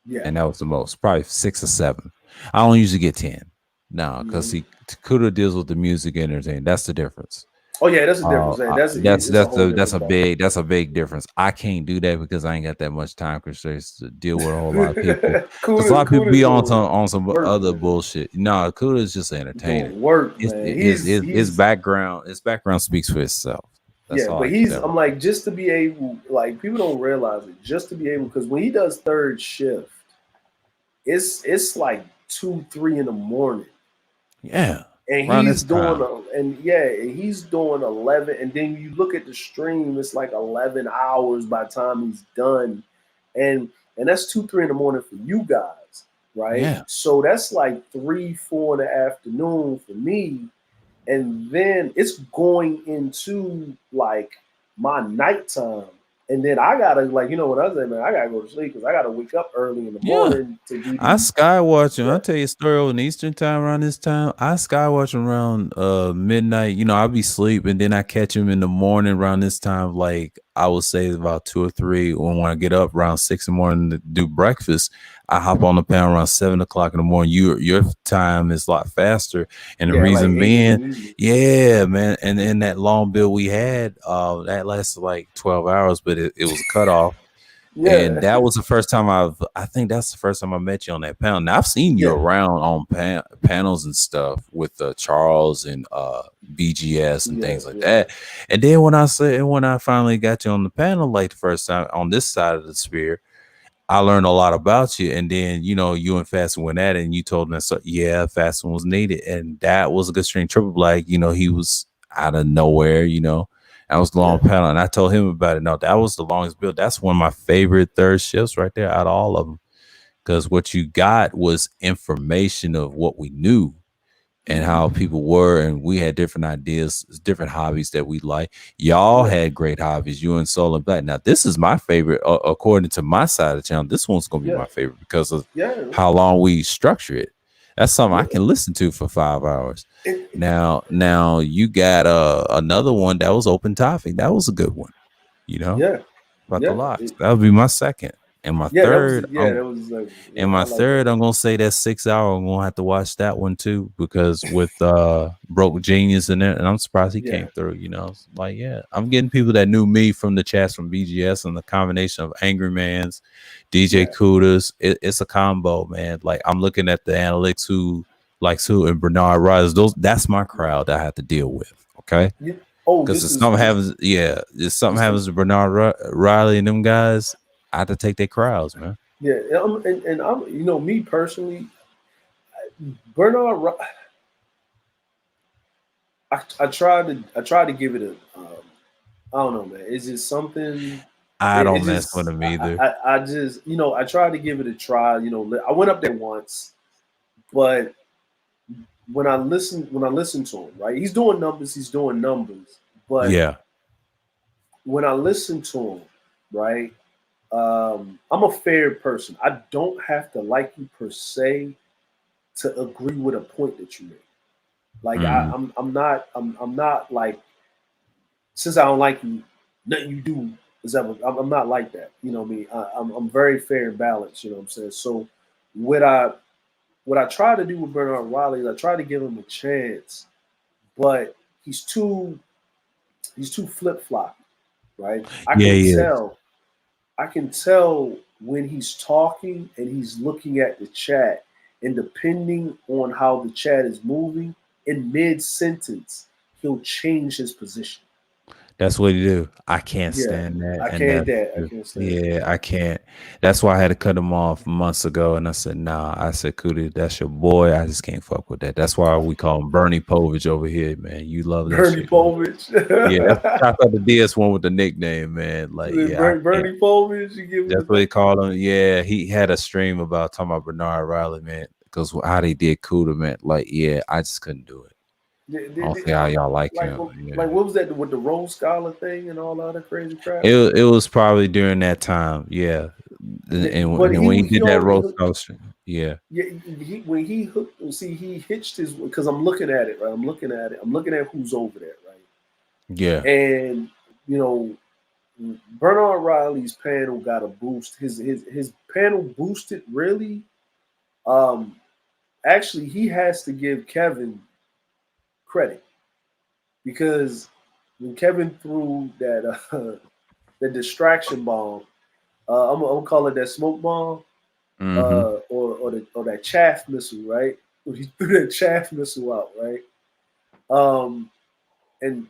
Yeah. And that was the most, probably 6 or 7. I don't usually get 10. No, because Mhm. see, Kuda deals with the music and entertainment. That's the difference. Oh yeah, that's a difference. Hey, it's a whole different ball. That's a big difference. I can't do that because I ain't got that much time constraints to deal with a whole lot of people. Because a lot of people Kuda's be on doing some work, other man. bullshit. No, Kuda is just an entertainer. Doing work, man. His background speaks for itself. That's Yeah, all but I can tell I'm you. like, just to be able, like, people don't realize it, just to be able, because when he does third shift, it's like 2, 3 in the morning, Yeah, and around this time. he's doing 11, and then you look at the stream, it's like 11 hours by the time he's done, and that's 2, 3 in the morning for you guys. right? Yeah. So that's like 3, 4 in the afternoon for me, and then it's going into like my nighttime, and then I gotta like what I say, man, I gotta go to sleep because I gotta wake up early in the Yeah. morning to do I these. skywatch him. Yeah, I'll tell you a story on Eastern time around this time. I skywatch him around midnight. I'll be asleep and then I catch him in the morning around this time, like I would say about 2 or 3. Or when I get up around 6 in the morning to do breakfast, I hop on the panel around 7 o'clock in the morning. Your time is a lot faster. And the yeah, like reason 8 in the being, evening. yeah, man. And in that long bill we had, that lasted like 12 hours, but it was a cutoff. And Yeah, that was the first time I think that's the first time I met you on that panel. Now I've seen you yeah, around on panels and stuff with Charles and BGS and yeah, things like yeah, that. And then when I finally got you on the panel, like the first time on this side of the sphere, I learned a lot about you. And then, you and Faston went at it and you told me, so, yeah, Faston was needed. And that was a good string. Triple Black, he was out of nowhere, That was the long yeah, panel. And I told him about it. No, that was the longest build. That's one of my favorite third shifts right there out of all of them. Because what you got was information of what we knew and hmm how people were, and we had different ideas, different hobbies that we like. Y'all yeah, had great hobbies, you and Soul and Black. Now, this is my favorite, according to my side of the channel. This one's gonna be yeah, my favorite because of yeah, how long we structure it. That's something I yeah. can listen to for 5 hours. It, Now you got another one that was open topic. That was a good one, yeah, about the yeah, locks. That would be my second. And my yeah. third, That was like, and I my like that. third, I'm gonna say that 6 hour. I'm gonna have to watch that one too because with Broke Genius in it, and I'm surprised he Yeah, came through. It's like, yeah, I'm getting people that knew me from the chats from BGS and the combination of Angry Man's, DJ yeah, Kudas. It's a combo, man. Like I'm looking at the analytics who likes who and Bernard Rise. That's my yeah, crowd that I have to deal with. Okay, yeah. Oh, because if something happens, if something this happens to Bernard Riley and them guys, I have to take their crowds, man. yeah. And I'm me personally, Bernard. I tried to give it a. I don't know, man. It's just something. I It don't mess with just them either. I just I tried to give it a try. I went up there once, but when I listened to him, right, he's doing numbers. He's doing numbers. But Yeah, when I listen to him, right, I'm a fair person. I don't have to like you per se to agree with a point that you make. Like mhm. I'm not like, since I don't like you, nothing you do is ever. I'm not like that. You know what I mean? I'm very fair and balanced. You know what I'm saying? So what I what I try to do with Bernard Wiley is I try to give him a chance, but he's too flip flop, right? I Yeah, can he is. tell. I can tell when he's talking and he's looking at the chat, and depending on how the chat is moving, in mid sentence, he'll change his position. That's what he do. I can't Yeah, stand that, I and can't that. I can't stand that. yeah, I can't. That's why I had to cut him off months ago, and I said, "Nah." I said, "Cootie, that's your boy. I just can't fuck with that." That's why we call him Bernie Povich over here, man. You love that Bernie shit, man. Povich. Yeah, that's shout out to DS one with the nickname, man. Like, yeah, I can't. Bernie Povich, you give him That's the what they name. call him. Yeah, he had a stream about talking about Bernard Riley, man, because how they did Cuda, man. Like, yeah, I just couldn't do it. I don't see how y'all like Like, him. Yeah. like what was that with the Rose Scholar thing and all that other crazy crap? It was probably during that time, yeah. But And when he he did that only roast hooked. culture, yeah, Yeah, when he hooked. See, he hitched his, because I'm looking at it, right. I'm looking at it. I'm looking at who's over there, right. yeah, And you know, Bernard Riley's panel got a boost. His panel boosted really. Um, Actually, he has to give Kevin credit, because when Kevin threw that the distraction bomb, I'm gonna call it that smoke bomb, mm-hmm. or that chaff missile, right? When he threw that chaff missile out, right? Um, and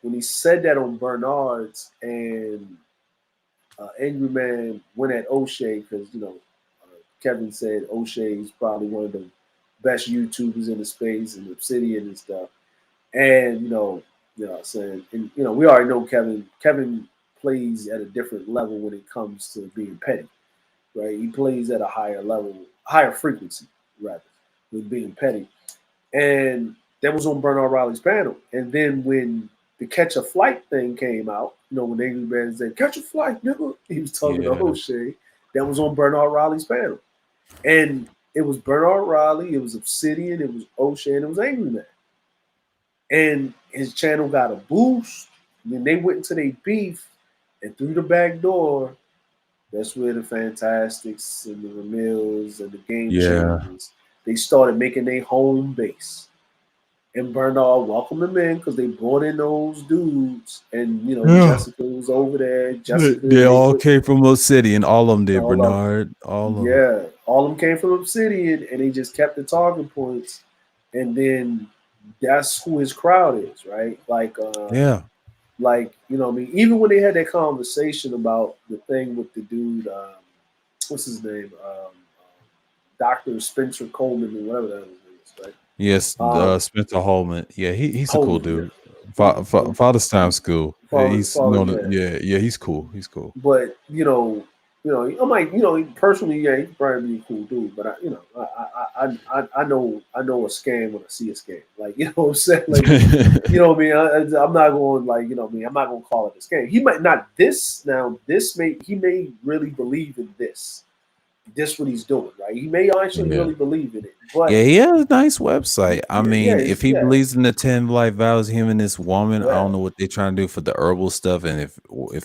when he said that on Bernard's, and Angry Man went at O'Shea, because Kevin said O'Shea is probably one of the best YouTubers in the space, and Obsidian and stuff. And what I'm saying, and we already know Kevin. Kevin plays at a different level when it comes to being petty. right? He plays at a higher level, higher frequency, rather, with being petty. And that was on Bernard Riley's panel. And then when the Catch a Flight thing came out, when Angry Man said, "Catch a flight, nigga," he was talking to Yeah. O'Shea. That was on Bernard Riley's panel. And it was Bernard Riley, it was Obsidian, it was O'Shea, and it was Angry Man. And his channel got a boost. And then they went into their beef, and through the back door, that's where the Fantastics and the Ramils and the Game Yeah. Changers, they started making their home base. And Bernard welcomed them in because they brought in those dudes. And, Yeah. Jessica was over there. They, Jessica, they they all put came from Obsidian. All of them did, all of Bernard. All of them. yeah, all of them came from Obsidian, and they just kept the talking points. And then that's who his crowd is, right? Yeah. I mean, even when they had that conversation about the thing with the dude, what's his name, Dr. Spencer Coleman, or whatever that his name is, right? Yes, Um, Spencer Holman. Yeah, he's a cool Coleman, dude. yeah. Father's Time School. He's Father, known. yeah. Yeah, he's cool. He's cool. But I'm like, personally, yeah, he could probably be a cool dude. But I know a scam when I see a scam. Like, what I'm saying? Like, what I mean? I'm not going like, what I mean? I'm not going to call it a scam. He might not he may really believe in this. This what he's doing, right? He may actually Yeah. really believe in it. But Yeah, he has a nice website. I yeah, mean, if he believes in the 10 life vows, him and this woman, I yeah. don't know what they're trying to do for the herbal stuff. And if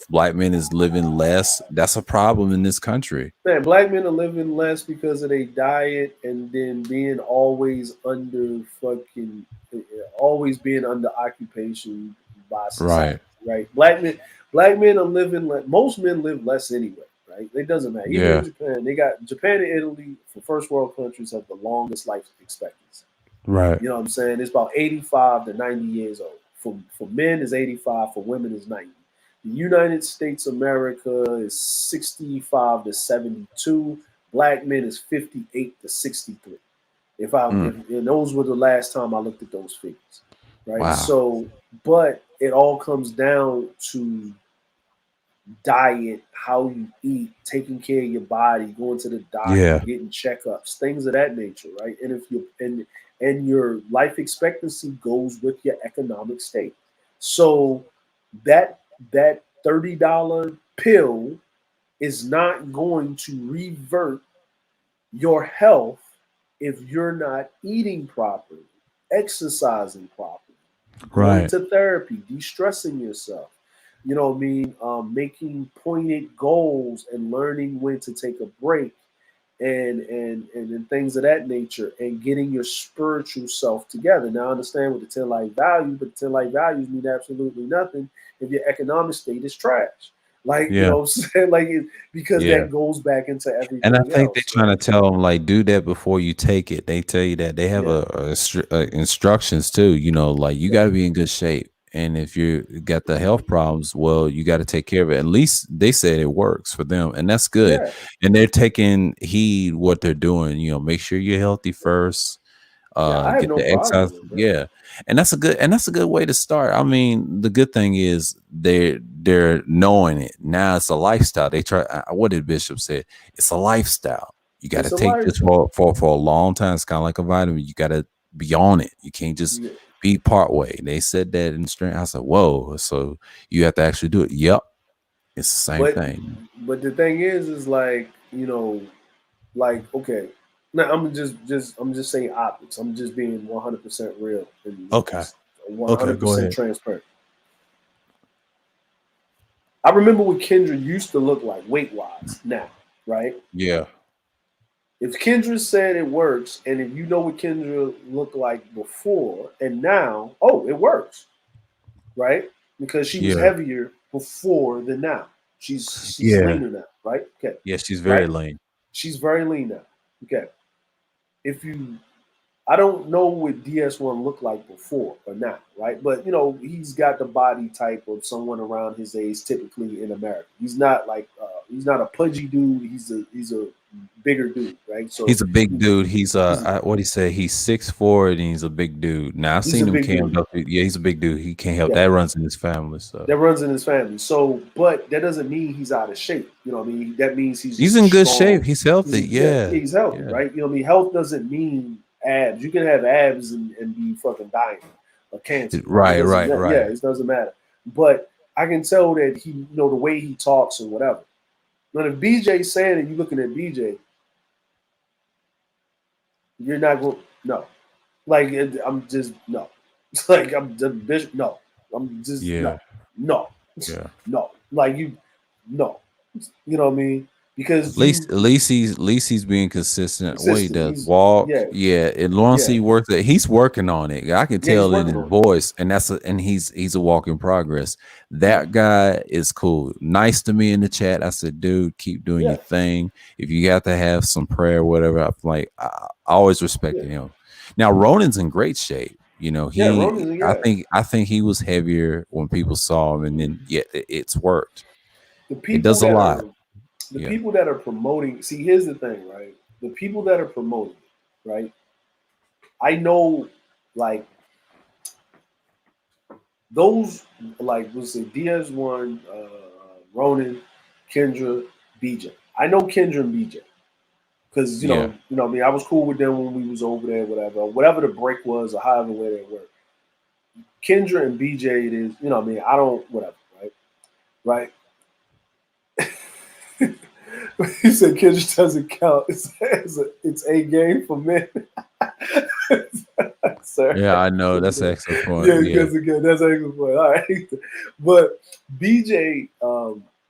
black men is living less, that's a problem in this country. Man, black men are living less because of their diet and then being always under always being under occupation by society, Right. right? Black men are living most men live less anyway, right? It doesn't matter. Even in Yeah. Japan, Japan and Italy for first world countries have the longest life expectancy. Right. You know what I'm saying? It's about 85 to 90 years old. For men is 85, for women is 90. The United States of America is 65 to 72. Black men is 58 to 63. Mm. And those were the last time I looked at those figures. Right. Wow. So, but it all comes down to diet, how you eat, taking care of your body, going to the doctor, Yeah. getting checkups, things of that nature, right? And if you and your life expectancy goes with your economic state. So that $30 pill is not going to revert your health if you're not eating properly, exercising properly, going Right. to therapy, de-stressing yourself. You know what I mean? Making pointed goals and learning when to take a break and things of that nature, and getting your spiritual self together. Now I understand with the 10 life value, but the 10 life values mean absolutely nothing if your economic state is trash. Like, Yeah. what I'm saying? Like, because Yeah. that goes back into And I everything think they're else, trying right? to tell them like do that before you take it. They tell you that they have Yeah. instructions too. Like you Yeah. got to be in good shape, and if you got the health problems, well, you got to take care of it. At least they said it works for them, and that's good. Yeah. And they're taking heed what they're doing. Make sure you're healthy first. Yeah. I have Get no the problem exercise. with it, bro. Yeah, and that's a good way to start. I mean, the good thing is they're knowing it now. It's a lifestyle. They try. What did Bishop say? It's a lifestyle. You got to It's a take this lifestyle. for a long time. It's kind of like a vitamin. You got to be on it. You can't just Yeah. be part way. They said that in strength. I said, whoa. So you have to actually do it. Yep, it's the same But thing. but the thing is like, like, okay. Now I'm just saying optics. I'm just being 100% real and Okay. just Okay. Go 100% ahead. transparent. I remember what Kendra used to look like weight wise now, right? Yeah. If Kendra said it works, and if you know what Kendra looked like before and now, oh, it works, right? Because she was Yeah. heavier before than now. She's Yeah. leaner now, right? Okay, Yeah. She's very right? lean. She's very lean now. Okay. If you I don't know what DS1 looked like before or not, right? But he's got the body type of someone around his age, typically in America. He's not a pudgy dude. He's a bigger dude, right? So He's a big dude. He's he's what he said. He's 6'4" and he's a big dude. Now I he's a seen him big camp dude. up. Yeah, he's a big dude. He can't help Yeah, that runs in his family. So that runs in his family. So, but that doesn't mean he's out of shape. You know what I mean? That means he's he's just a in good strong. shape. He's healthy. Yeah, He's healthy, yeah. right? You know what I mean? Health doesn't mean abs. You can have abs and be fucking dying of cancer. Like, it Right, doesn't right, matter. Yeah, right. it doesn't matter. But I can tell that he, the way he talks or whatever. But if BJ's saying it, you looking at BJ, you're not going. No, like I'm just no. Like I'm the bishop. No, I'm just Yeah, no, yeah. no. Like you, no. You know what I mean? Because At least he's being consistent. What he consistent. does, He's walk, yeah, yeah. And once yeah, he works it, he's working on it. I can yeah. He's tell in working his on voice, and and he's a walk in progress. it. Yeah, That guy is cool. Nice to me in the chat. I said, dude, keep doing yeah, your thing. If you got to have some prayer, whatever, I'm like, I always yeah, respected him. Now Ronan's in great shape. You know, yeah. Roman, yeah. I think he was heavier when people saw him, and then yeah, it's worked. The It people does a that lot. are the Yeah. people that are promoting. See, here's the thing, right? The people that are promoting, right? I know, like those, like let's say DS1, Ronan, Kendra, BJ. I know Kendra and BJ because Yeah. I mean, I was cool with them when we was over there, whatever the break was or however way they were. Kendra and BJ, it is, I mean, I don't, whatever, right? He said Kendrick doesn't count. It's a game for men. Sir. Yeah, I know. That's an excellent point. Yeah, Yeah. because again, that's actually point. All right. But BJ,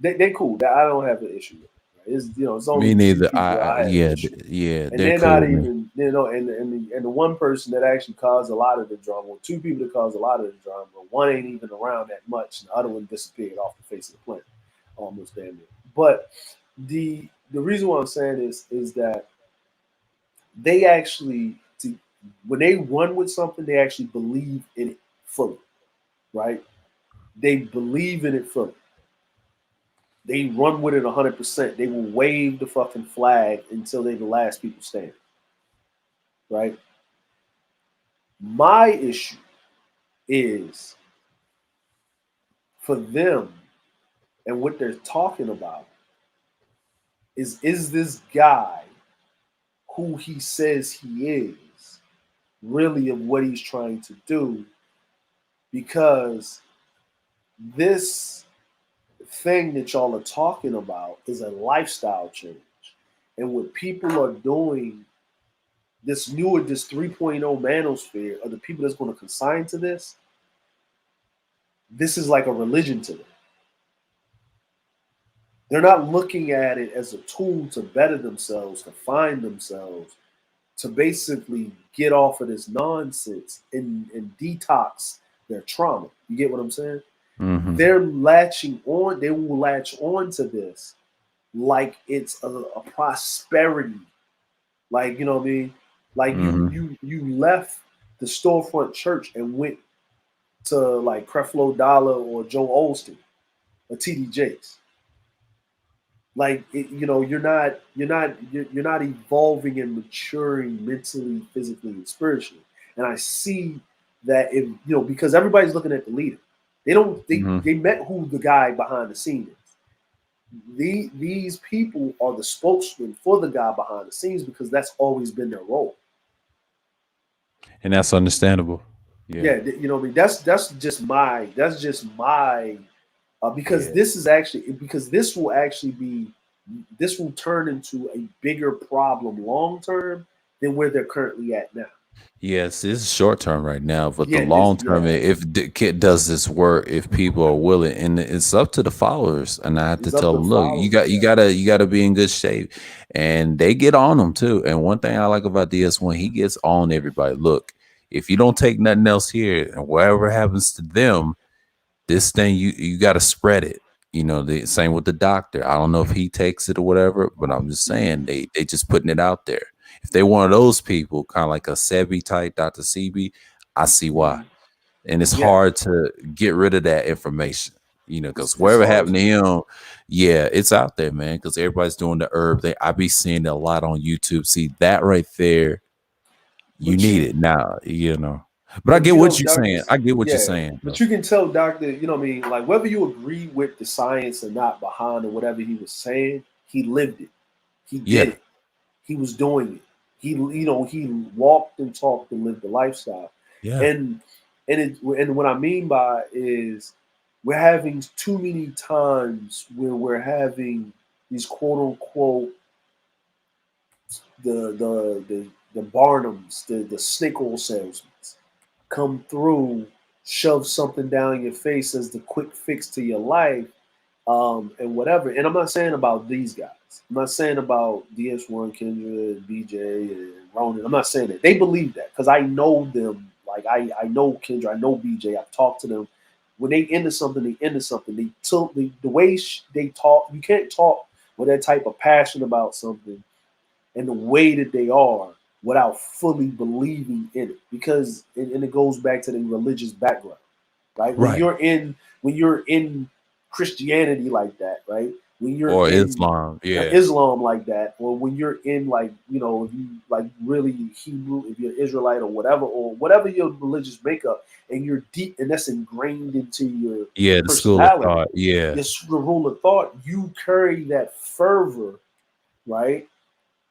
they cool. That I don't have an issue with. Right? It's Me only two neither. people I have an issue with. Yeah, And they're they're cool not with me. even, and the one person that actually caused a lot of the drama, or two people that caused a lot of the drama, one ain't even around that much, and the other one disappeared off the face of the planet, almost damn near. But the reason why I'm saying this is that they actually, when they run with something, they actually believe in it fully, right? They believe in it fully. They run with it 100%. They will wave the fucking flag until they're the last people standing, right? My issue is for them and what they're talking about is this guy who he says he is really of what he's trying to do, because this thing that y'all are talking about is a lifestyle change. And what people are doing, this 3.0 manosphere, are the people that's going to consign to this is like a religion to them. They're not looking at it as a tool to better themselves, to find themselves, to basically get off of this nonsense and detox their trauma. You get what I'm saying? Hmm. They're latching on, they will latch on to this like it's a prosperity. Like, you know what I mean? Like Hmm. you left the storefront church and went to like Creflo Dollar or Joe Olstein or TD Jakes. Like you're not evolving and maturing mentally, physically, and spiritually. And I see that if because everybody's looking at the leader. They don't Hmm. they met who the guy behind the scene is. These people are the spokesman for the guy behind the scenes because that's always been their role. And that's understandable. Yeah. Yeah, you know what I mean. That's just my because Yeah. this will actually be this will turn into a bigger problem long term than where they're currently at now. Yes, it's short term right now, but the Yeah, this long term, yeah, if the kid does this work, if people are willing, and it's up to the followers, and I have to it's up tell to them, look, followers. Yeah, you gotta be in good shape, and they get on them too. And one thing I like about DS1, he gets on everybody. Look, if you don't take nothing else here, and whatever happens to them, this thing you got to spread it. You know, the same with the doctor. I don't know if he takes it or whatever, but I'm just saying they just putting it out there. If they one of those people, kind of like a Sebi type, Dr. CB, I see why. And it's Yeah, hard to get rid of that information, you know, because it's whatever hard happened to. to him, yeah, it's out there, man. Because everybody's doing the herb. I be seeing it a lot on YouTube. See that right there, you But need you, it now, you know. But I but get you what know, you're saying. doctors, I get what you're yeah. saying, But though. you can tell doctor, you know what I mean, like whether you agree with the science or not behind or whatever he was saying, he lived it. He did Yeah, it. He was doing it. He walked and talked and lived the lifestyle. yeah, And and what I mean by is we're having too many times where we're having these quote unquote the Barnums, the snake oil salesmen come through, shove something down your face as the quick fix to your life, and whatever. And I'm not saying about these guys. I'm not saying about DS1, Kendra, and BJ, and Ronan. I'm not saying that. They believe that because I know them. Like I know Kendra, I know BJ. I've talked to them. When they into something, they into something. They took the way they talk. You can't talk with that type of passion about something and the way that they are without fully believing in it because and it goes back to the religious background, right? when right. you're in when you're in Christianity like that, right? When you're Or in Islam. Yeah, Islam like that, or when you're in like if you like really Hebrew, if you're Israelite or whatever your religious makeup, and you're deep and that's ingrained into your yeah. The school of personality, thought. Yeah. your rule of thought, you carry that fervor, right,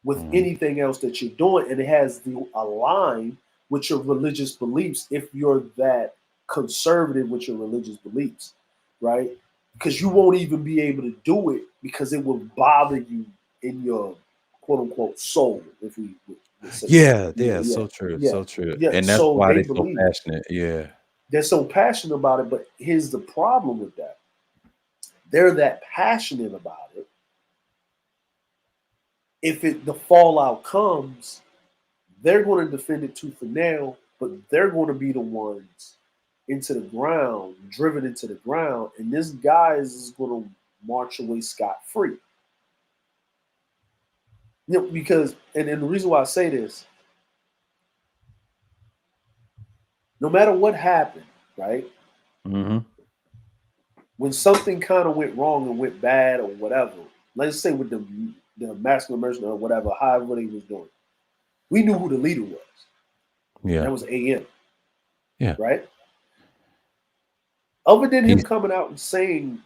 with Mhm. anything else that you're doing, and it has to align with your religious beliefs if you're that conservative with your religious beliefs, right? Because you won't even be able to do it because it will bother you in your quote unquote soul, if we would say that. Yeah, Yeah, yeah. yeah, So true. yeah, So true. yeah. And that's So why they they so believe it. passionate. Yeah. They're so passionate about it, but here's the problem with that. They're that passionate about it. If the fallout comes, they're going to defend it tooth and nail, but they're going to be the ones into the ground, driven into the ground, and this guy is going to march away scot free. Because and the reason why I say this, no matter what happened, right? Hmm. When something kind of went wrong and went bad or whatever, let's say with the masculine immersion or whatever, however he was doing, we knew who the leader was, and Yeah. that was AM, Yeah. right? Other than him He's coming out and saying,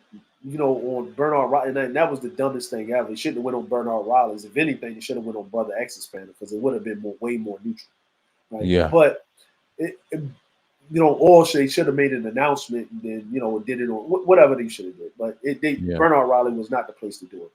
on Bernard Riley, and that was the dumbest thing ever. He shouldn't have went on Bernard Riley's. If anything, he should have went on Brother X's panel because it would have been way more neutral, right? yeah. But or they should have made an announcement and then did it on whatever they should have did. But Yeah. Bernard Riley was not the place to do it.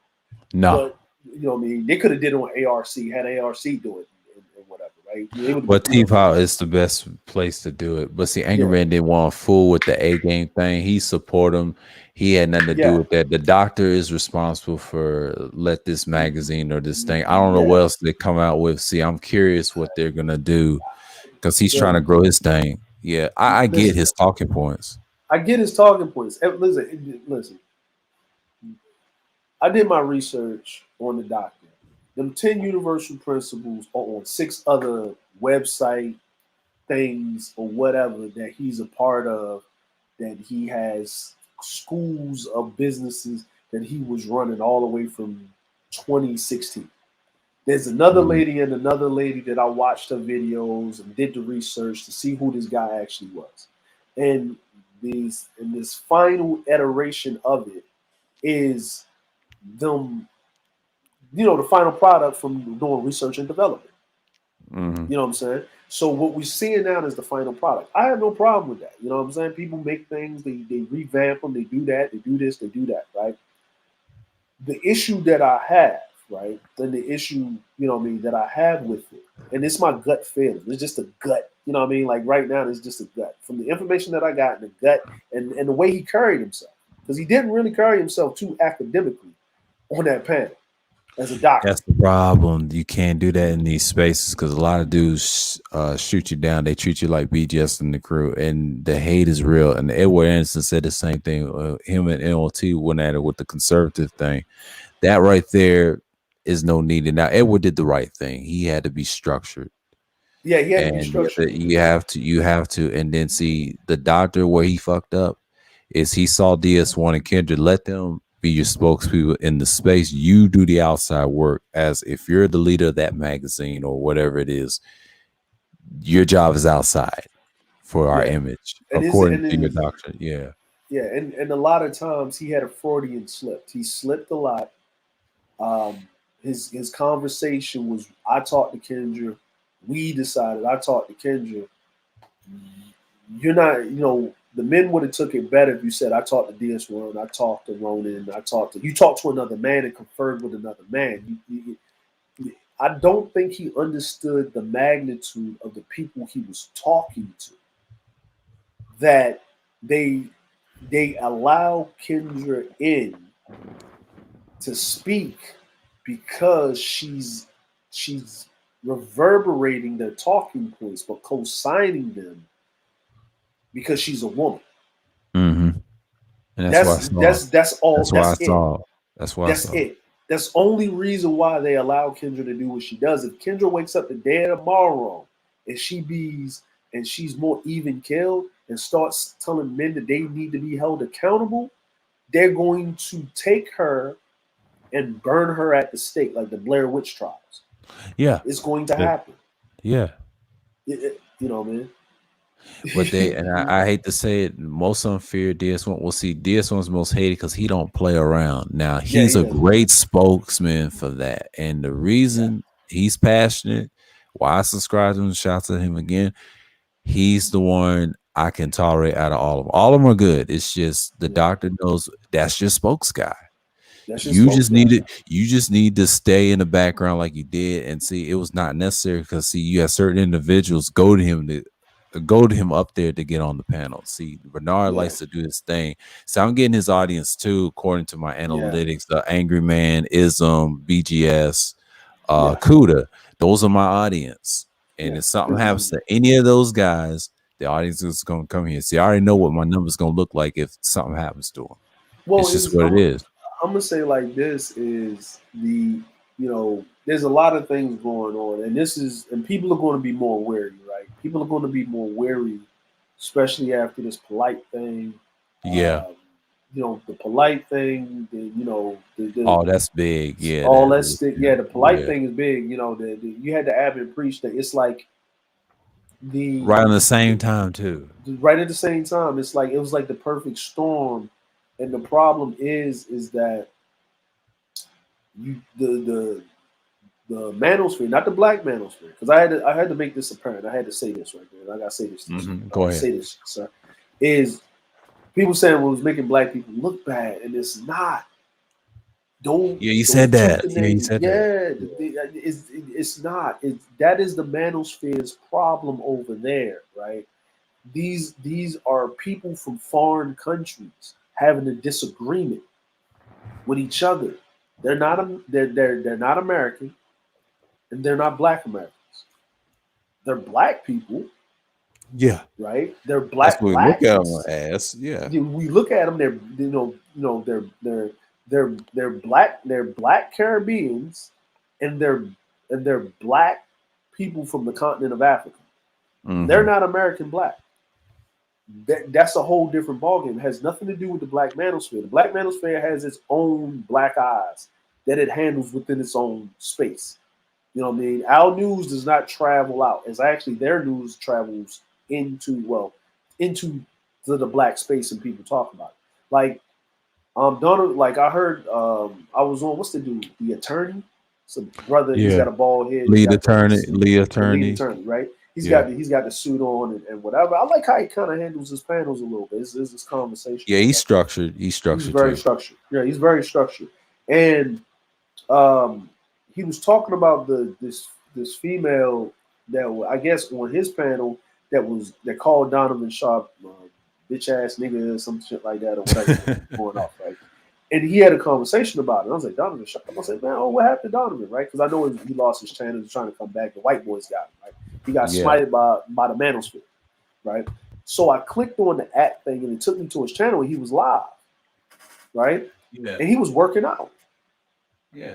No. But what I mean, they could have did it on ARC, had ARC do it and whatever, right? It would, Well, T-Pop is the best place to do it. But see, Anger yeah, Man didn't want to fool with the A game thing. He support him. He had nothing to do yeah, with that. The doctor is responsible for let this magazine or this thing. I don't know yeah, what else they come out with. See, I'm curious what they're gonna do because he's yeah. trying to grow his thing. Yeah, I get Listen, his talking points. I get his talking points. Listen. I did my research on the doctor. Them 10 universal principles are on 6 other website things or whatever that he's a part of, that he has schools of businesses that he was running all the way from 2016. There's another Mhm. lady and another lady that I watched her videos and did the research to see who this guy actually was. And this final iteration of it is them, the final product from doing research and development. Mhm. You know what I'm saying? So what we're seeing now is the final product. I have no problem with that. You know what I'm saying? People make things, they revamp them, they do that, they do this, they do that, right? The issue that I have, right, and the issue, that I have with it, and it's my gut feeling. It's just a gut, like right now, it's just a gut. From the information that I got in the gut and the way he carried himself. Because he didn't really carry himself too academically on that panel as a doctor. That's the problem. You can't do that in these spaces because a lot of dudes shoot you down. They treat you like BGS and the crew, and the hate is real. And Edward Anderson said the same thing. Him and NLT went at it with the conservative thing. That right there, is no need. Now Edward did the right thing. He had to be structured. Yeah, he had to be And structured. you have to, and then see the doctor where he fucked up is he saw DS1 and Kendra. Let them be your spokespeople in the space. You do the outside work. As if you're the leader of that magazine or whatever it is, your job is outside for our Yeah, image, and according to your doctor. Yeah, yeah, and a lot of times he had a Freudian slip. He slipped a lot. His conversation was, I talked to Kendra. We decided. I talked to Kendra. You're not, the men would have took it better if you said, I talked to DS1, I talked to Ronan, you talked to another man and conferred with another man. I don't think he understood the magnitude of the people he was talking to. That they allow Kendra in to speak because she's reverberating their talking points, but co-signing them because she's a woman. mm-hmm. And that's why I That's saw. that's all. That's why I That's it. saw. That's why I That's saw. it. That's only reason why they allow Kendra to do what she does. If Kendra wakes up the day tomorrow and she's more even killed and starts telling men that they need to be held accountable, they're going to take her and burn her at the stake, like the Blair Witch trials. Yeah, It's going to yeah, happen. yeah. Man. But they, and I hate to say it, most of them fear DS1. We'll see DS1's most hated because he don't play around. Now Yeah, he's he a does. great spokesman for that, and the Yeah, reason he's passionate, why I subscribe to him, shout to him again. He's the one I can tolerate out of all of them. All of them are good. It's just the yeah. doctor knows that's your spokes guy. That's your spokes You just need to stay in the background like you did, and see it was not necessary because see you have certain individuals go to him up there to get on the panel. See, Bernard Yeah, likes to do his thing. So I'm getting his audience too, according to my yeah, analytics. The Angry Man, Ism, BGS, yeah, Cuda. Those are my audience. And yeah. if something happens to any of those guys, the audience is going to come here. See, I already know what my number's going to look like if something happens to them. Well, It's just what it is. I'm gonna say like this is there's a lot of things going on, and people are going to be more wary, right? People are going to be more wary, especially after this polite thing. Yeah. The polite thing, Oh, that's big. Yeah, all that that is. stick. Yeah. Yeah, the polite Yeah. thing is big. You had to have it preached that it's like the, Right on the same the time, too. right at the same time. It's like it was like the perfect storm, and the problem is that you the manosphere, not the black manosphere, because I had to make this apparent. I had to say this right there. I gotta say this. Go ahead. Say this, sir. Is people saying well, it was making black people look bad, and it's not. Yeah, you Those said two that. Yeah, you connected. said that. Yeah, it's not. That is the manosphere's problem over there, right? These are people from foreign countries having a disagreement with each other. They're not American, and they're not Black Americans. They're Black people, Yeah. right? They're That's Black what we look at them Blacks. as. Yeah. We look at them. They're Black Caribbeans, and they're Black people from the continent of Africa. They're Mm-hmm. not American Black. That's a whole different ballgame. It has nothing to do with the Black manosphere. The Black manosphere has its own black eyes that it handles within its own space. You know what I mean? Our news does not travel out. It's actually their news travels into the black space and people talk about it. Like Donald, like I heard I was on what's the dude? The attorney? Some brother, he's Yeah. got a bald head, he's Lead got attorney. Lead the lead attorney. attorney, right? Yeah. He's got the suit on and whatever. I like how he kind of handles his panels a little bit. It's this conversation. Yeah, he's structured. He's He's structured very too. structured. Yeah, he's very structured. And he was talking about this female that I guess on his panel that called Donovan Sharp bitch ass nigga or some shit like that or whatever going off, right? And he had a conversation about it. And I was like, Donovan Sharp. I was like, man, what happened to Donovan, right? Because I know he lost his channel. He's trying to come back. The white boys got him, right? He got Yeah. smited by the manosphere, right? So I clicked on the at thing and it took me to his channel and he was live, right? Yeah. And he was working out. Yeah.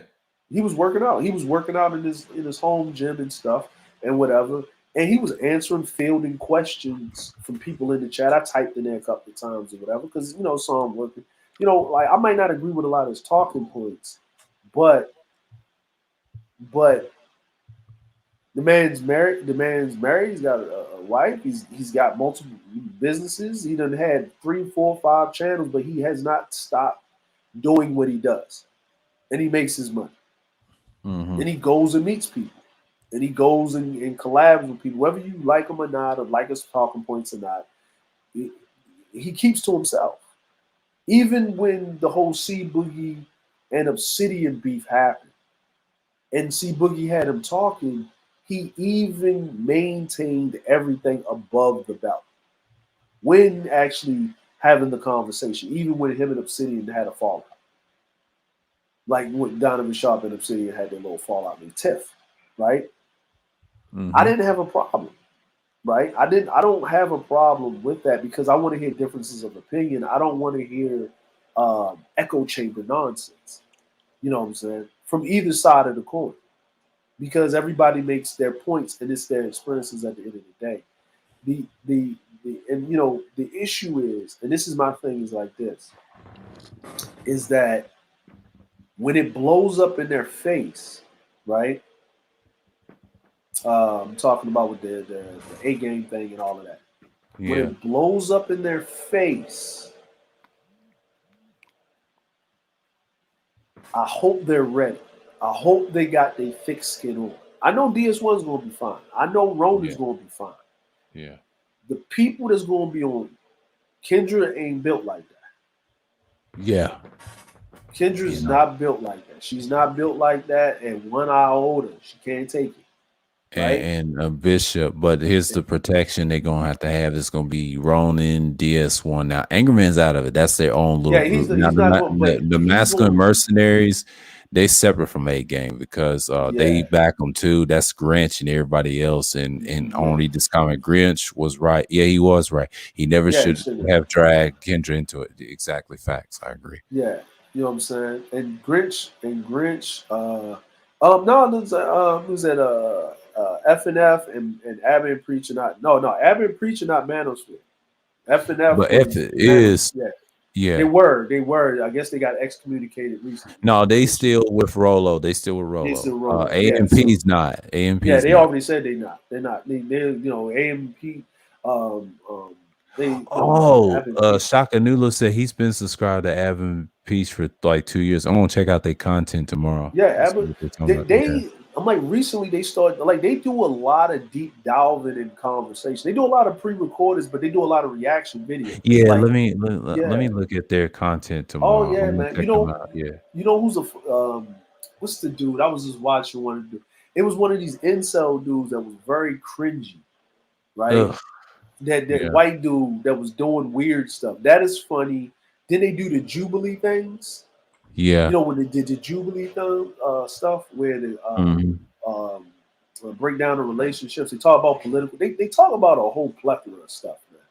He was working out. He was working out in his home gym and stuff and whatever. And he was answering fielding questions from people in the chat. I typed in there a couple of times or whatever because saw him working. Like I might not agree with a lot of his talking points, but but the man's married. The man's married. He's got a wife. He's got multiple businesses. He done had 3, 4, 5 channels, but he has not stopped doing what he does, and he makes his money. Mm-hmm. And he goes and meets people, and he goes and collabs with people, whether you like him or not, or like his talking points or not. He keeps to himself. Even when the whole C Boogie and Obsidian beef happened, and C Boogie had him talking, he even maintained everything above the belt when actually having the conversation, even when him and Obsidian had a fallout. Like when Donovan Sharp and Obsidian had their little fallout in Tiff, right? Mm-hmm. I didn't have a problem, right? I don't have a problem with that because I want to hear differences of opinion. I don't want to hear echo chamber nonsense. You know what I'm saying? From either side of the coin. Because everybody makes their points and it's their experiences at the end of the day. The issue is, and this is my thing is like this, is that when it blows up in their face, right? I'm talking about with the A game thing and all of that. Yeah. When it blows up in their face, I hope they're ready. I hope they got their thick skin on. I know DS1's gonna be fine. I know Ronan's gonna be fine. Yeah. The people that's gonna be on Kendra ain't built like that. Yeah. Kendra's not built like that. She's not built like that, and 1 iota, she can't take it. Right? And Bishop, but here's the protection they're gonna have to have. It's gonna be Ronin, DS1. Now, Angerman's out of it. That's their own little group. Now, the masculine mercenaries, they separate from A Game because they back them too. That's Grinch and everybody else. And only this comment, Grinch was right. Yeah, he was right. He never should have dragged Kendra into it. Exactly, facts. I agree. Yeah, you know what I'm saying. And Grinch, no, who's that? FNF and Abby and Preacher not. No, Abby and Preacher not Manosphere. FNF, but F is yeah. They were. I guess they got excommunicated recently. No, they still with Rolo. They still with Rolo. AMP's not. AMP's yeah, they already said they're not. They're not. They AMP. Shaka Nula said he's been subscribed to Avon Peace for like 2 years. I'm gonna check out their content tomorrow. Yeah, I'm like recently they started like they do a lot of deep diving in conversation. They do a lot of pre-recorders, but they do a lot of reaction videos. Yeah, let me look at their content tomorrow. Oh yeah, man. You know who's what's the dude? I was just watching one of the. It was one of these incel dudes that was very cringy, right? Ugh. That white dude that was doing weird stuff. That is funny. Then they do the Jubilee things. Yeah. You know when they did the Jubilee stuff where they break down the relationships. They talk about political. They talk about a whole plethora of stuff, man.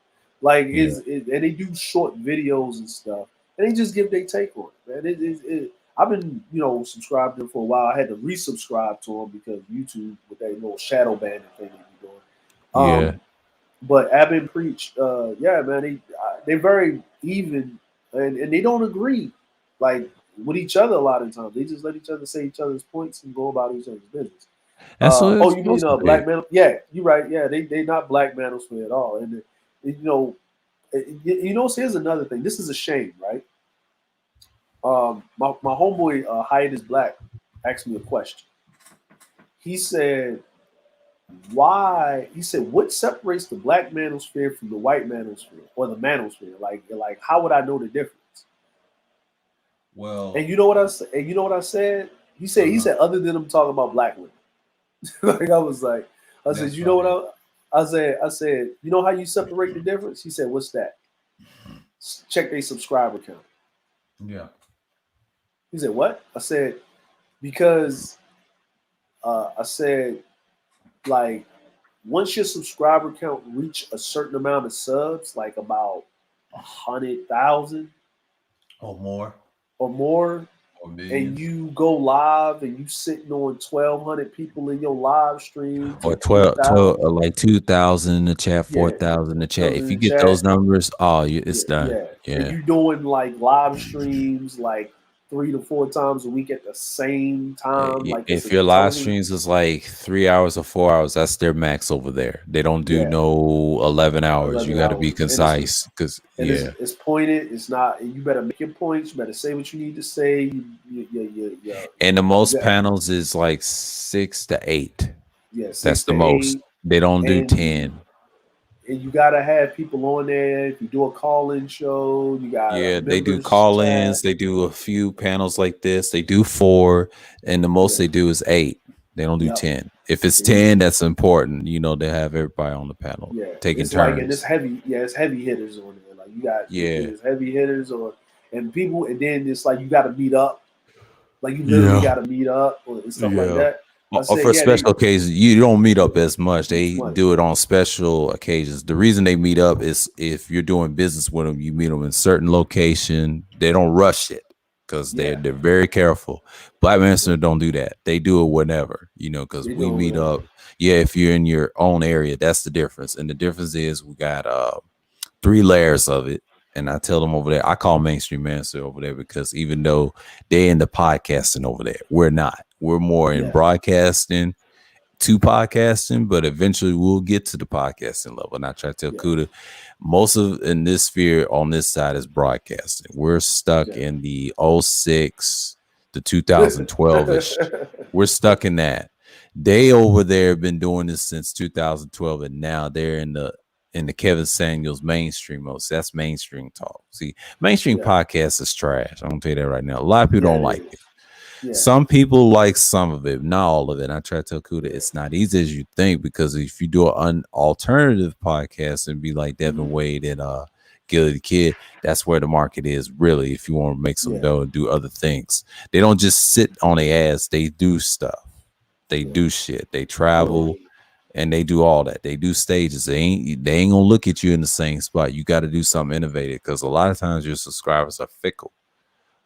Like and they do short videos and stuff, and they just give their take on it, man. I've been subscribed to them for a while. I had to resubscribe to them because YouTube with that little shadow banning thing they be doing. But Abby and Preach, man, they're very even, and they don't agree like with each other a lot of times. They just let each other say each other's points and go about each other's business. You mean Black Man? Yeah, you're right. Yeah, they not Black Manosphere at all. And here's another thing. This is a shame, right? My homeboy Hiatus Black asked me a question. He said, why? He said, what separates the Black Manosphere from the white Manosphere or the Manosphere? Like, how would I know the difference? Well, and you know what I said? And you know what I said? He said, other than them talking about black women. Like I was like, I said, you know what I said, you know how you separate the difference? He said, what's that? Check their subscriber count. Yeah. He said, what? I said, because I said, like, once your subscriber count reach a certain amount of subs, like about 100,000 or more, Or and millions. you go live and you sitting on 1,200 people in your live stream Or to 12, 3,000. like 2,000 in the chat, Yeah, 4,000 in the chat. those If in you the get those chat. numbers, oh, Yeah, it's done. yeah. And Yeah. you doing like live streams like 3 to 4 times a week at the same time, like it's If a your live television. streams is like 3 hours or 4 hours, that's their max over there. They don't do Yeah, no 11 hours. You 11 got to be hours, and it's concise because yeah. it's pointed. It's not. You better make your points. You better say what you need to say. And the You most got panels is like 6 to 8. yeah, That's six the to most. eight, They don't do and 10. and you gotta have people on there. If you do a call-in show, you got a Yeah, they do members call-ins. chat. They do a few panels like this. They do 4, and the most Yeah, they do is 8. They don't do yep. 10. If it's And 10, that's important. They have everybody on the panel yeah, taking it's like, and it's turns. heavy. Yeah, it's heavy hitters on there. Like you got Yeah. there's heavy hitters on, and people, and then it's like you got to meet up. Like you literally Yeah. got to meet up and stuff like Yeah. that. I Or said, for yeah, they special occasions, you don't meet up yeah, as much. They much. do it on special occasions. The reason they meet up is if you're doing business with them, you meet them in certain location. They don't rush it because they're Yeah, they're very careful. Black Minister don't do that. They do it whenever, because they we doing meet whatever. up. Yeah, if you're in your own area, that's the difference. And the difference is we got 3 layers of it. And I tell them over there, I call mainstream answer over there because even though they're in the podcasting over there, we're not. We're more in Yeah, broadcasting to podcasting, but eventually we'll get to the podcasting level. And I try to tell yeah, Kuda, most of in this sphere on this side is broadcasting. We're stuck exactly. in the '06 to 2012-ish. We're stuck in that. They over there have been doing this since 2012, and now they're in the Kevin Samuels mainstream mode. So that's mainstream talk. See, mainstream Yeah, podcast is trash. I'm gonna tell you that right now. A lot of people yeah, don't it like is. it. Yeah, Some people like some of it, not all of it. And I try to tell Kuda yeah. it's not easy as you think because if you do an alternative podcast and be like Devin Hmm. Wade and Gilly the Kid, that's where the market is really. If you want to make some Yeah, dough and do other things, they don't just sit on their ass. They do stuff. They yeah. do shit. They Well, travel and they do all that. They do stages. They ain't gonna look at you in the same spot. You got to do something innovative because a lot of times your subscribers are fickle.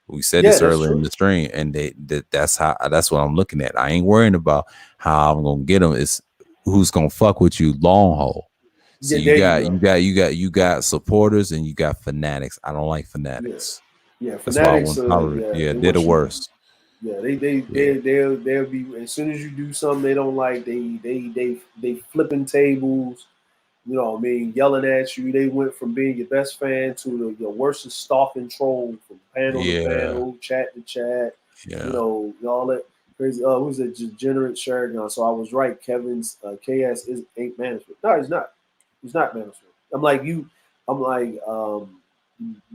We said yeah, this that's earlier in true. the stream, and that's what I'm looking at. I ain't worrying about how I'm gonna get them. It's who's gonna fuck with you long haul. So Yeah, you there you got go. you got you got you got supporters and you got fanatics. I don't like Yeah, fanatics. yeah. That's why I Fanatics, want tolerate. yeah, Yeah, they they're the want you. worst. Yeah, Yeah, they'll be as soon as you do something they don't like, they flipping tables. You know what I mean? Yelling at you. They went from being your best fan to your worst stalking troll from panel to yeah, panel, chat to chat. yeah. All that crazy. Who's a degenerate Sheridan? So I was right. Kevin's KS ain't Mansfield. No, he's not. He's not Mansfield. I'm like you. I'm like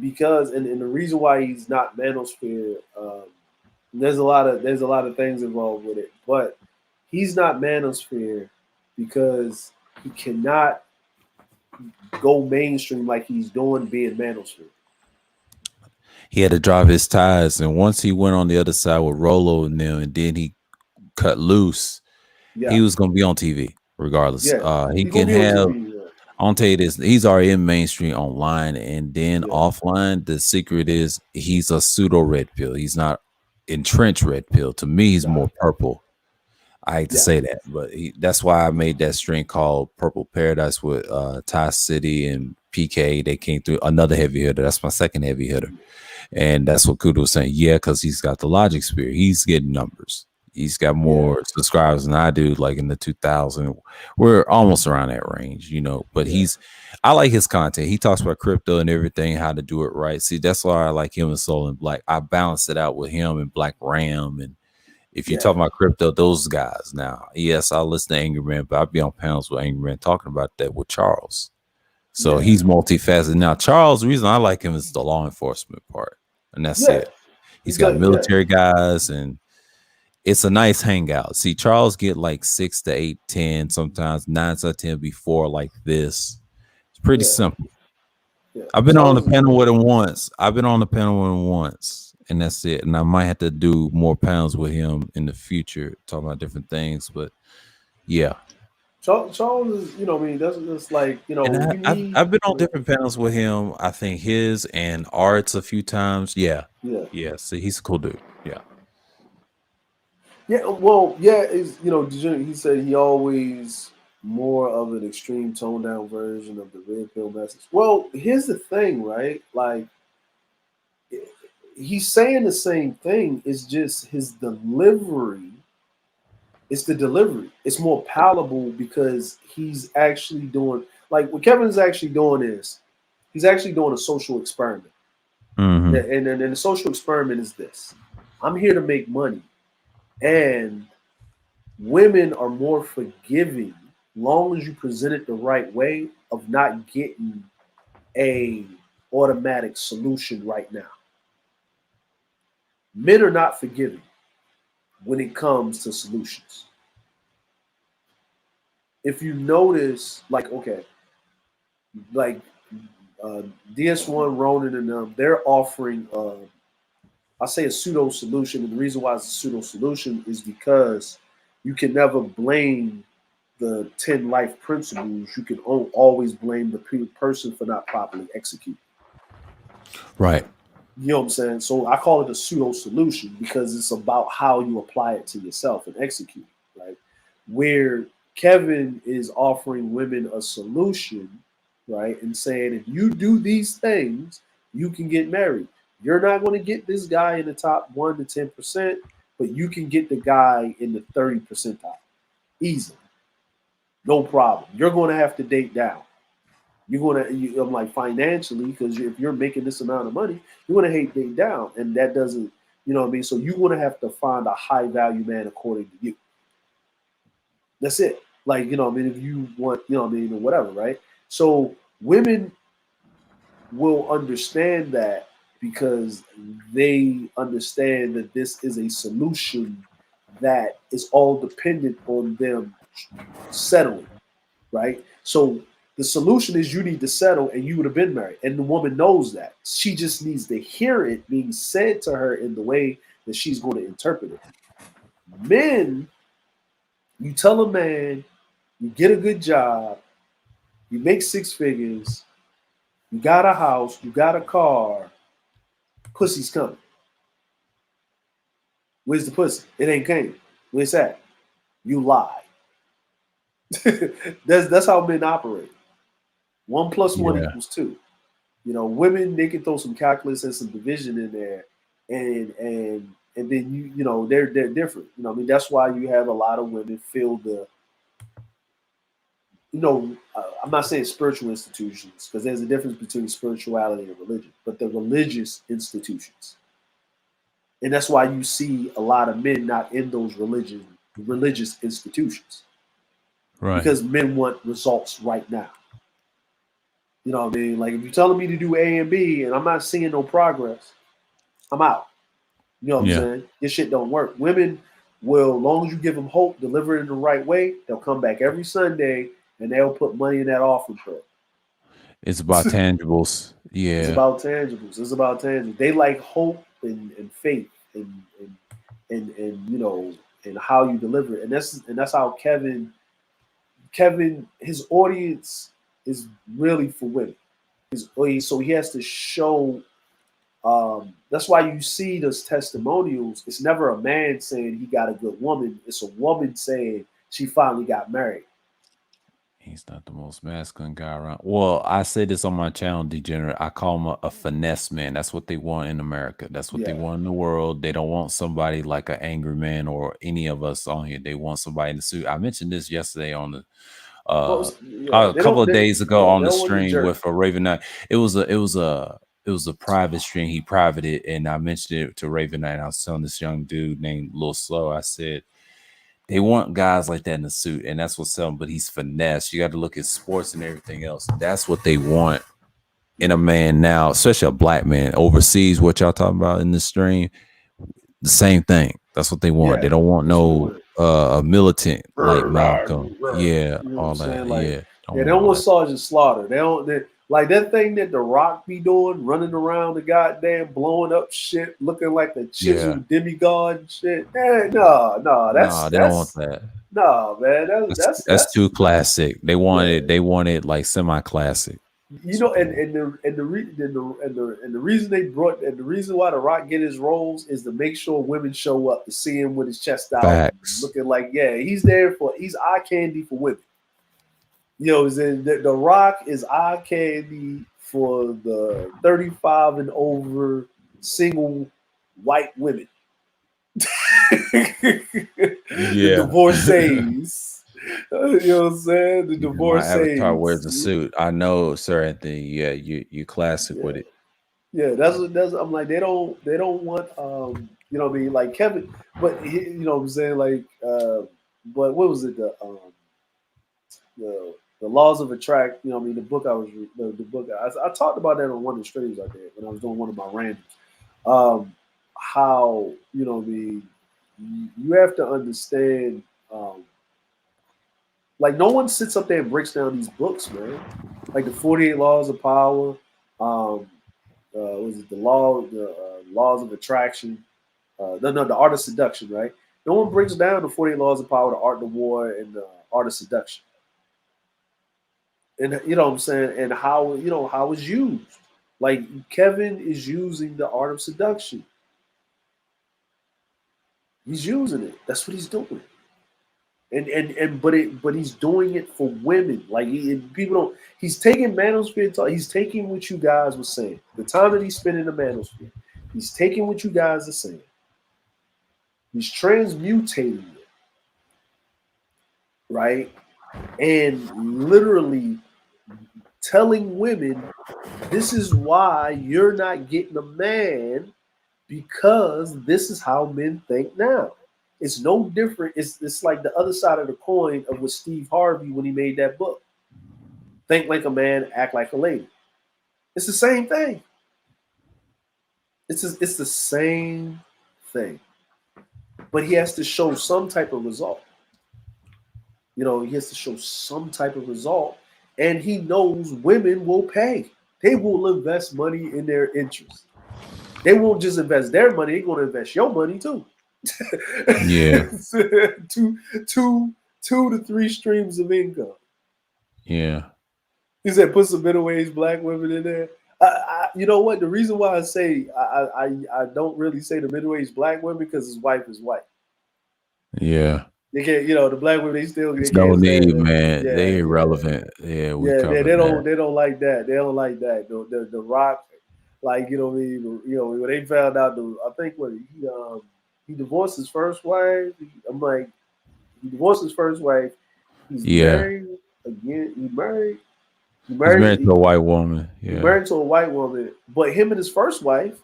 because and the reason why he's not Manosphere, there's a lot of things involved with it, but he's not Manosphere because he cannot go mainstream like he's doing being Manosphere. He had to drop his ties, and once he went on the other side with Rolo and them, and then he cut loose, he Yeah, was gonna be on TV regardless. yeah, He he's gonna can be on have. TV. I'll tell you this: he's already in mainstream online, and then Yeah, offline. The secret is he's a pseudo red pill. He's not entrenched red pill. To me, he's nah, more purple. I hate to yeah, say that, but that's why I made that string called Purple Paradise with Ty City and PK. They came through another heavy hitter. That's my second heavy hitter. And that's what Kudo was saying. Yeah, because he's got the logic spirit. He's getting numbers. He's got yeah, more subscribers than I do, like in the 2000. We're almost around that range, but yeah, I like his content. He talks about crypto and everything, how to do it right. See, that's why I like him and Soul and Black. I balance it out with him and Black Ram. And if you yeah, talk about crypto, those guys now, yes, I'll listen to Angry Man, but I'll be on panels with Angry Man talking about that with Charles. So yeah, he's multifaceted. Now, Charles, the reason I like him is the law enforcement part. And that's yeah. it. He's He's got got yeah, military guys and it's a nice hangout. See, Charles get like 6 to 8, 10, sometimes 9 to 10 before like this. It's pretty yeah, simple. yeah. I've been on the Charles is panel good. with him once. And that's it. And I might have to do more panels with him in the future, talking about different things. But yeah. Charles is, I mean, that's just like, And we I've need, I've been on different panels with him. I think his and Arts a few times. Yeah, yeah. yeah. See, he's a cool dude. Yeah, Yeah, well, yeah, is he said he always more of an extreme toned down version of the red pill message. Well, here's the thing, right? Like he's saying the same thing. It's just his delivery. It's the delivery. It's more palatable because he's actually doing like what Kevin's actually doing is he's actually doing a social experiment. hmm And the social experiment is this: I'm here to make money, and women are more forgiving long as you present it the right way of not getting a automatic solution right now. Men are not forgiving when it comes to solutions. If you notice, like, okay, like uh, DS1, Ronan, and them, they're offering, I say, a pseudo solution. And the reason why it's a pseudo solution is because you can never blame the 10 life principles. You can always blame the person for not properly executing. right. You know what I'm saying? So I call it a pseudo solution because it's about how you apply it to yourself and execute, right? Where Kevin is offering women a solution, right? And saying, if you do these things, you can get married. You're not going to get this guy in the top 1 to 10%, but you can get the guy in the 30 percentile easily. No problem. You're going to have to date down. You're going to, I'm like, financially, because if you're making this amount of money, you're going to hate date down. And that doesn't, what I mean? So you're going to have to find a high value man according to you. That's it. Like, I mean, if you want, what I mean, or whatever, right? So women will understand that because they understand that this is a solution that is all dependent on them settling, right? So the solution is you need to settle and you would have been married. And the woman knows that. She just needs to hear it being said to her in the way that she's going to interpret it. Men, you tell a man, you get a good job, you make 6 figures, you got a house, you got a car, pussy's coming. Where's the pussy? It ain't came. Where's that? You lie. that's how men operate. 1 + 1 Yeah, = 2. Women, they can throw some calculus and some division in there, and then they're different. I mean, that's why you have a lot of women feel the I'm not saying spiritual institutions because there's a difference between spirituality and religion, but the religious institutions, and that's why you see a lot of men not in those religious institutions right. because men want results right now. You know what I mean? Like if you're telling me to do A and B and I'm not seeing no progress, I'm out. You know what I'm Yeah, saying? This shit don't work. Women will, as long as you give them hope, deliver it in the right way, they'll come back every Sunday and they'll put money in that offering plate. it's about tangibles. It's Yeah, about tangibles. It's about tangibles. They like hope and faith and and how you deliver it. And that's how Kevin, his audience is really for women. So he has to show. That's why you see those testimonials. It's never a man saying he got a good woman. It's a woman saying she finally got married. he's not the most masculine guy around. Well, I say this on my channel, Degenerate. I call him a finesse man. That's what they want in America. That's what they Yeah. want in the world. They don't want somebody like an angry man or any of us on here. They want somebody in the suit. I mentioned this yesterday on the Well, uh yeah. a They couple don't. of They days ago yeah. on They the don't want the stream jerk. with a Raven Knight. It was a private stream. He privated and I mentioned it to Raven Knight. I was telling this young dude named Lil Slow. I said they want guys like that in the suit, and that's what's selling. But he's finesse. You got to look at sports and everything else. That's what they want in a man now, especially a black man overseas. What y'all talking about in the stream? The same thing. That's what they want. They Yeah. don't want That's what they no want. a militant like You Malcolm. Yeah, know what I'm all that. saying? Like, Yeah, don't yeah, they want don't all want that. Sergeant Slaughter. Like that thing that The Rock be doing, running around the goddamn blowing up shit, looking like a Yeah, chiseled demigod and shit. No, nah, they don't want that. No, man, That's too classic. They wanted Yeah. they wanted like semi-classic. You know, and the reason they brought and the reason why the Rock get his roles is to make sure women show up to see him with his chest out, Facts. looking like he's there he's eye candy for women. You know, the Rock is eye candy for the 35 and over single white women, the Yeah. divorcees. You know what I'm saying? The My avatar wears a divorcees. suit. I know, Sir Anthony. Yeah, you classic with Yeah. it. Yeah, that's I'm like they don't want you know what I mean, like Kevin, but you know what I'm saying, like but what was it, the laws of attract, you know what I mean, the book I was the book I talked about that on one of the streams I did when I was doing one of my randoms. How, you know what I mean, you have to understand, like no one sits up there and breaks down these books, man. Like the 48 laws of power, um was it the laws of attraction, no, the art of seduction, right? No one breaks down the 48 laws of power, the art of war, and the art of seduction. And you know what I'm saying, and how, you know, how it's used. Like Kevin is using the art of seduction. He's using it. That's what he's doing. But he's doing it for women. Like people don't. He's taking manosphere talk. He's taking what you guys were saying. The time that he's spending in the manosphere, he's taking what you guys are saying. He's transmutating it, right? And literally telling women, this is why you're not getting a man, because this is how men think now. It's no different. It's like the other side of the coin of what Steve Harvey when he made that book. Think like a man, act like a lady. It's the same thing. It's the same thing. But he has to show some type of result. You know, he has to show some type of result. And he knows women will pay. They will invest money in their interest. They won't just invest their money, they're going to invest your money too. Yeah. two to three streams of income. Yeah. He said, put some middle-aged black women in there. You know what? The reason why I say I don't really say the middle-aged black women because his wife is white. Yeah. They can't, you know, the black women they There's no can't stand need, it. man. Yeah, They yeah, irrelevant. Yeah, we yeah. covered that. They don't like that. They don't like that. The Rock, like, you know what I mean. You know, when they found out, I think when he divorced his first wife. I'm like, he divorced his first wife. He's Yeah. married again. He married. He's married to a white woman. He Yeah. married to a white woman, but him and his first wife,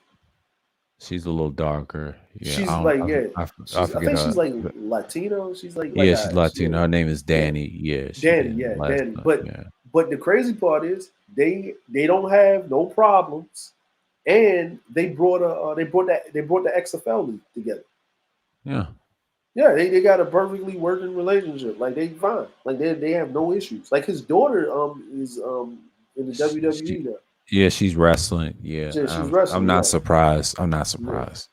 She's a little darker. Yeah. she's I like, don't, yeah, I I forget think her. she's like Latino. She's like Yeah, she's Latina. yeah, Her name is yeah, Danny. Yeah, she Danny, did yeah, last Danny. time. But Yeah. the crazy part is they don't have no problems, and they brought the XFL league together. Yeah. Yeah, they got a perfectly working relationship. Like they fine. Like they have no issues. Like his daughter is in the She, WWE now. yeah, she's wrestling. Yeah. Yeah, she's I'm wrestling. not Yeah, surprised. I'm not yeah. surprised.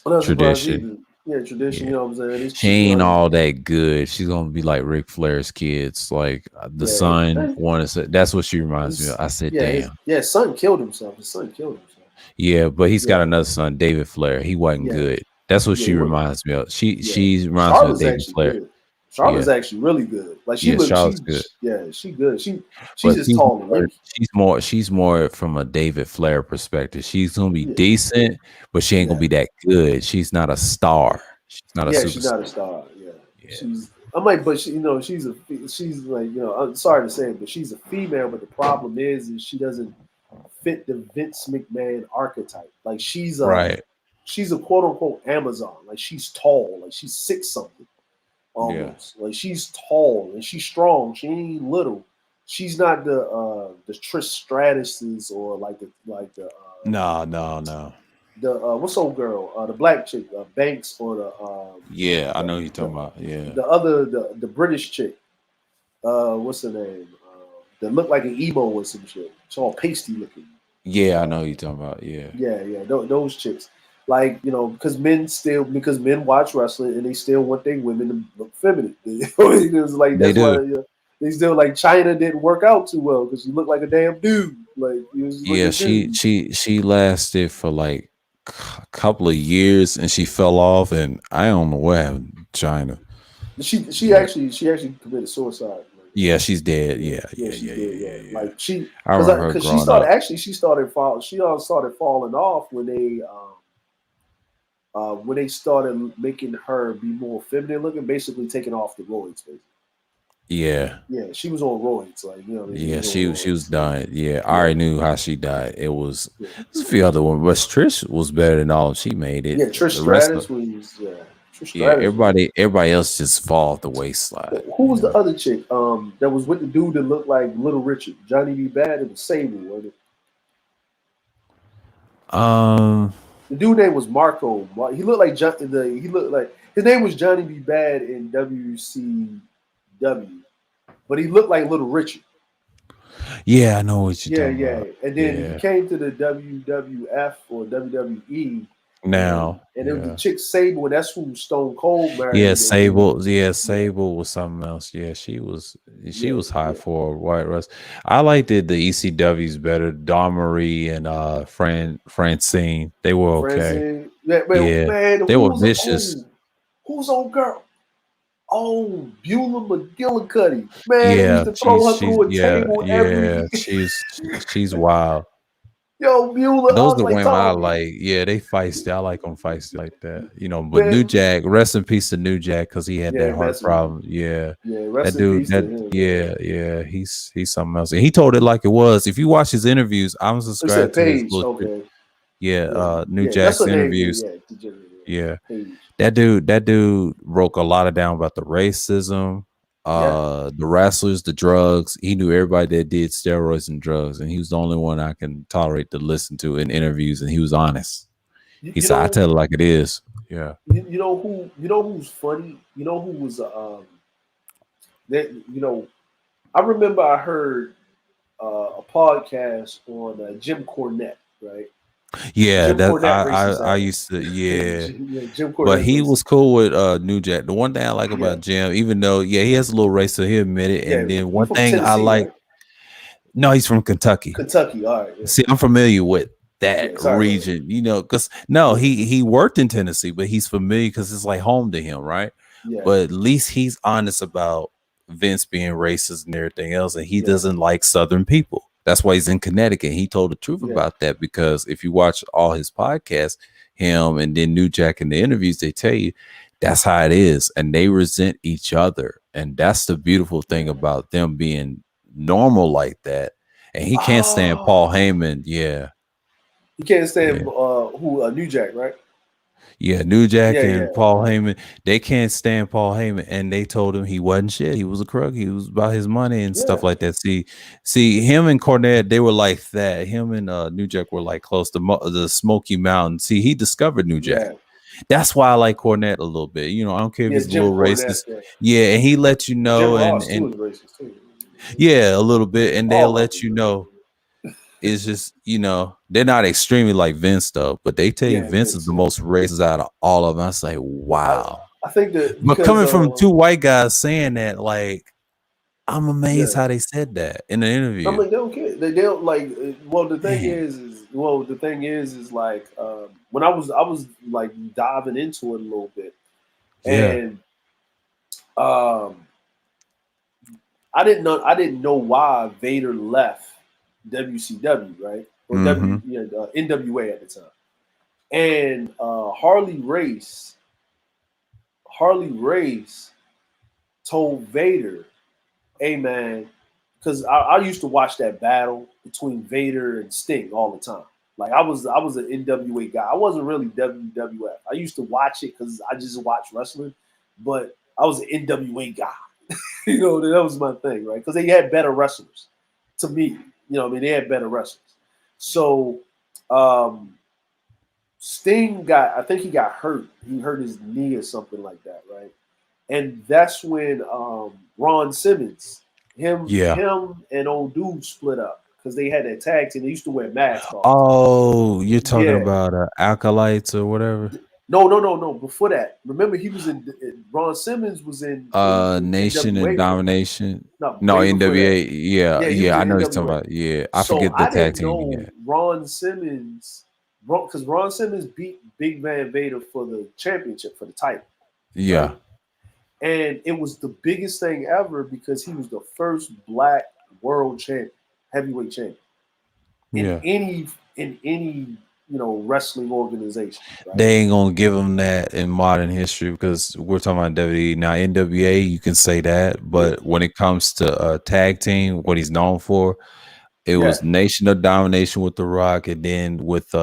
I'm not surprised Tradition. either. Yeah, tradition. Yeah. You know what I'm saying? It's She ain't all that good. She's gonna be like Ric Flair's kids. Like the son wanted to say, that's what she reminds me of. I said, damn. His son killed himself. His son killed himself. Yeah, but he's got another son, David Flair. He wasn't Yeah, good. That's what yeah, she he was. reminds me of. She reminds me of Charlotte's David actually Flair. good. Charlotte's actually really good. Like she Charlotte's good. she good. She's But just tall and lanky. she's more from a David Flair perspective. She's gonna be decent, but she ain't gonna be that good. She's not a star. She's not a superstar. She's not a star. Yeah. I'm like, but she, you know, she's like, you know, I'm sorry to say it, but she's a female. But the problem is she doesn't fit the Vince McMahon archetype. Like she's a quote unquote Amazon. Like she's tall. Like she's 6 something almost. Like she's tall and she's strong. She ain't little. She's not the Trish Stratus's or like the No. the what's old girl, the black chick, Banks, or the I know who you're talking about. Yeah. the other the British chick, what's her name? That looked like an emo or some shit. It's all pasty looking. Yeah, I know who you're talking about. Yeah. Yeah, those chicks. Like, because men watch wrestling and they still want their women to look feminine. It was like They that's why do. they still like China didn't work out too well because she looked like a damn dude. Like he was just like Yeah, a dude. she lasted for like a couple of years and she fell off, and I don't know what happened to China. She Yeah. actually committed suicide. Like, Yeah, she's dead. yeah, Yeah, yeah, yeah, she yeah, did. yeah, Yeah, yeah, yeah. like she I remember her because she growing started up. actually she all started falling off when they started making her be more feminine looking, basically taking off the roids. Basically. Yeah. Yeah, she was on roids, like she Yeah, was on she was roids. dying. Yeah, I Yeah, already knew how she died. It was yeah, there's a few other ones, but Trish was better than all. She made it. yeah. Trish The rest of Stratus was Trish yeah, Stratus was. everybody else just fall off the wayside. Who You was the know. other chick? That was with the dude that looked like Little Richard, Johnny B. Bad. It was Sable, wasn't it? Um. The dude name was Marco. He looked like he looked like his name was Johnny B. Bad in WCW, but he looked like Little Richard. Yeah, I know what you're Yeah, talking yeah. about. And then he Yeah. came to the WWF or WWE, and Now. it was the Yeah. chick Sable, and that's who Stone Cold Yeah, married. And then Sable. Yeah, yeah, Sable was something else. Yeah, she yeah, was high yeah. for a White Rust. I liked the ECWs better. Dawn Marie and Francine. They were okay. Francine, yeah, man, Yeah. man, They were vicious. who's old girl? Oh, Beulah McGillicuddy. Man, he used Yeah, to throw her she's through a yeah, table yeah, every. she's wild. Yo, Beulah, I Those was the like, women I Tom, like. Yeah, they feisty. I like them feisty like that. You know, but New man, Jack, rest in peace to New Jack because he had yeah, that heart messing with me. problem. Yeah. Yeah, That rest in dude, peace to that him, man. yeah, he's something else. And he told it like it was. If you watch his interviews, I'm They said subscribed to his Paige. little Okay, yeah, New yeah, that's Jack's her name. Yeah, interviews. yeah, degenerate. Yeah. Yeah. Paige. That dude broke a lot of down about the racism, Yeah, the wrestlers, the drugs. He knew everybody that did steroids and drugs, and he was the only one I can tolerate to listen to in interviews, and he was honest. you, He you said, I know, tell it like it is. Yeah. you know who's funny. You know who was that I remember I heard a podcast on Jim Cornette, right? Yeah, Jim that Cornette raised his I ass. used to yeah. Yeah, Jim But Cornette he raised was his. cool with New Jack. The one thing I like Yeah, about Jim, even though he has a little race, so he admit it. yeah. And then He one from thing I Tennessee, like, right? no, he's from Kentucky. Kentucky. All right. Yeah. See, I'm familiar with that Yeah. Sorry. Go ahead. region, because no, Yeah. he worked in Tennessee, but he's familiar because it's like home to him, right? Yeah. But at least he's honest about Vince being racist and everything else, and he Yeah. doesn't like Southern people. That's why he's in Connecticut. He told the truth Yeah. about that because if you watch all his podcasts, him and then New Jack in the interviews, they tell you that's how it is, and they resent each other, and that's the beautiful thing Yeah. about them being normal like that. And he can't stand Paul Oh, Heyman. Yeah, you can't stand yeah. who New Jack, right? Yeah, New Jack Yeah. and Yeah. Paul Heyman, they can't stand Paul Heyman, and they told him he wasn't shit. He was a crook. He was about his money and Yeah. stuff like that. See, him and Cornette, they were like that. Him and New Jack were like close to the Smoky Mountain. See, he discovered New Jack. Yeah. That's why I like Cornette a little bit. I don't care if Yeah. he's a Jim little Cornette. racist. Yeah. Yeah, and he lets you Jim know, Ross too and is racist too. yeah, a little bit, and they'll All of let them. you know. It's just, they're not extremely like Vince though, but they tell you Yeah. Vince is Vince. the Yeah. most racist out of all of them. I say, I, wow. I think that But because coming from two white guys saying that, like, I'm amazed yeah. how they said that in the I'm interview. like, they don't care. They don't like. Well, Man, the thing is like when I was like diving into it a little bit, yeah. and um, I didn't know why Vader left WCW, right, or Mm-hmm. NWA at the time, and Harley Race told Vader, "Hey man," because I used to watch that battle between Vader and Sting all the time. Like I was an NWA guy. I wasn't really WWF. I used to watch it because I just watched wrestling, but I was an NWA guy. That was my thing, right? Because they had better wrestlers. To me, they had better wrestlers. So um, I think he got hurt. He hurt his knee or something like that, right? And that's when Ron Simmons, him, Yeah. him and old dude split up. because they had that tag team. They used to wear masks all the time. Oh, you're talking Yeah. about acolytes or whatever. No. Before that, remember he was Ron Simmons was in Nation and NWA for Domination. no No, way before that. NWA. Yeah, Yeah, he was yeah, I in know he's talking NWA. about. Yeah, I So forget the I tag didn't team he know had. Ron Simmons, because Ron Simmons beat Big Van Vader for the championship for the title, Yeah, right? And it was the biggest thing ever because he was the first black world champion, heavyweight champion in yeah. any wrestling organization, right? They ain't gonna give him that in modern history because we're talking about WWE now. NWA, you can say that, Yeah, but when it comes to tag team, what he's known for, it yeah, was Nation of Domination with The Rock, and then with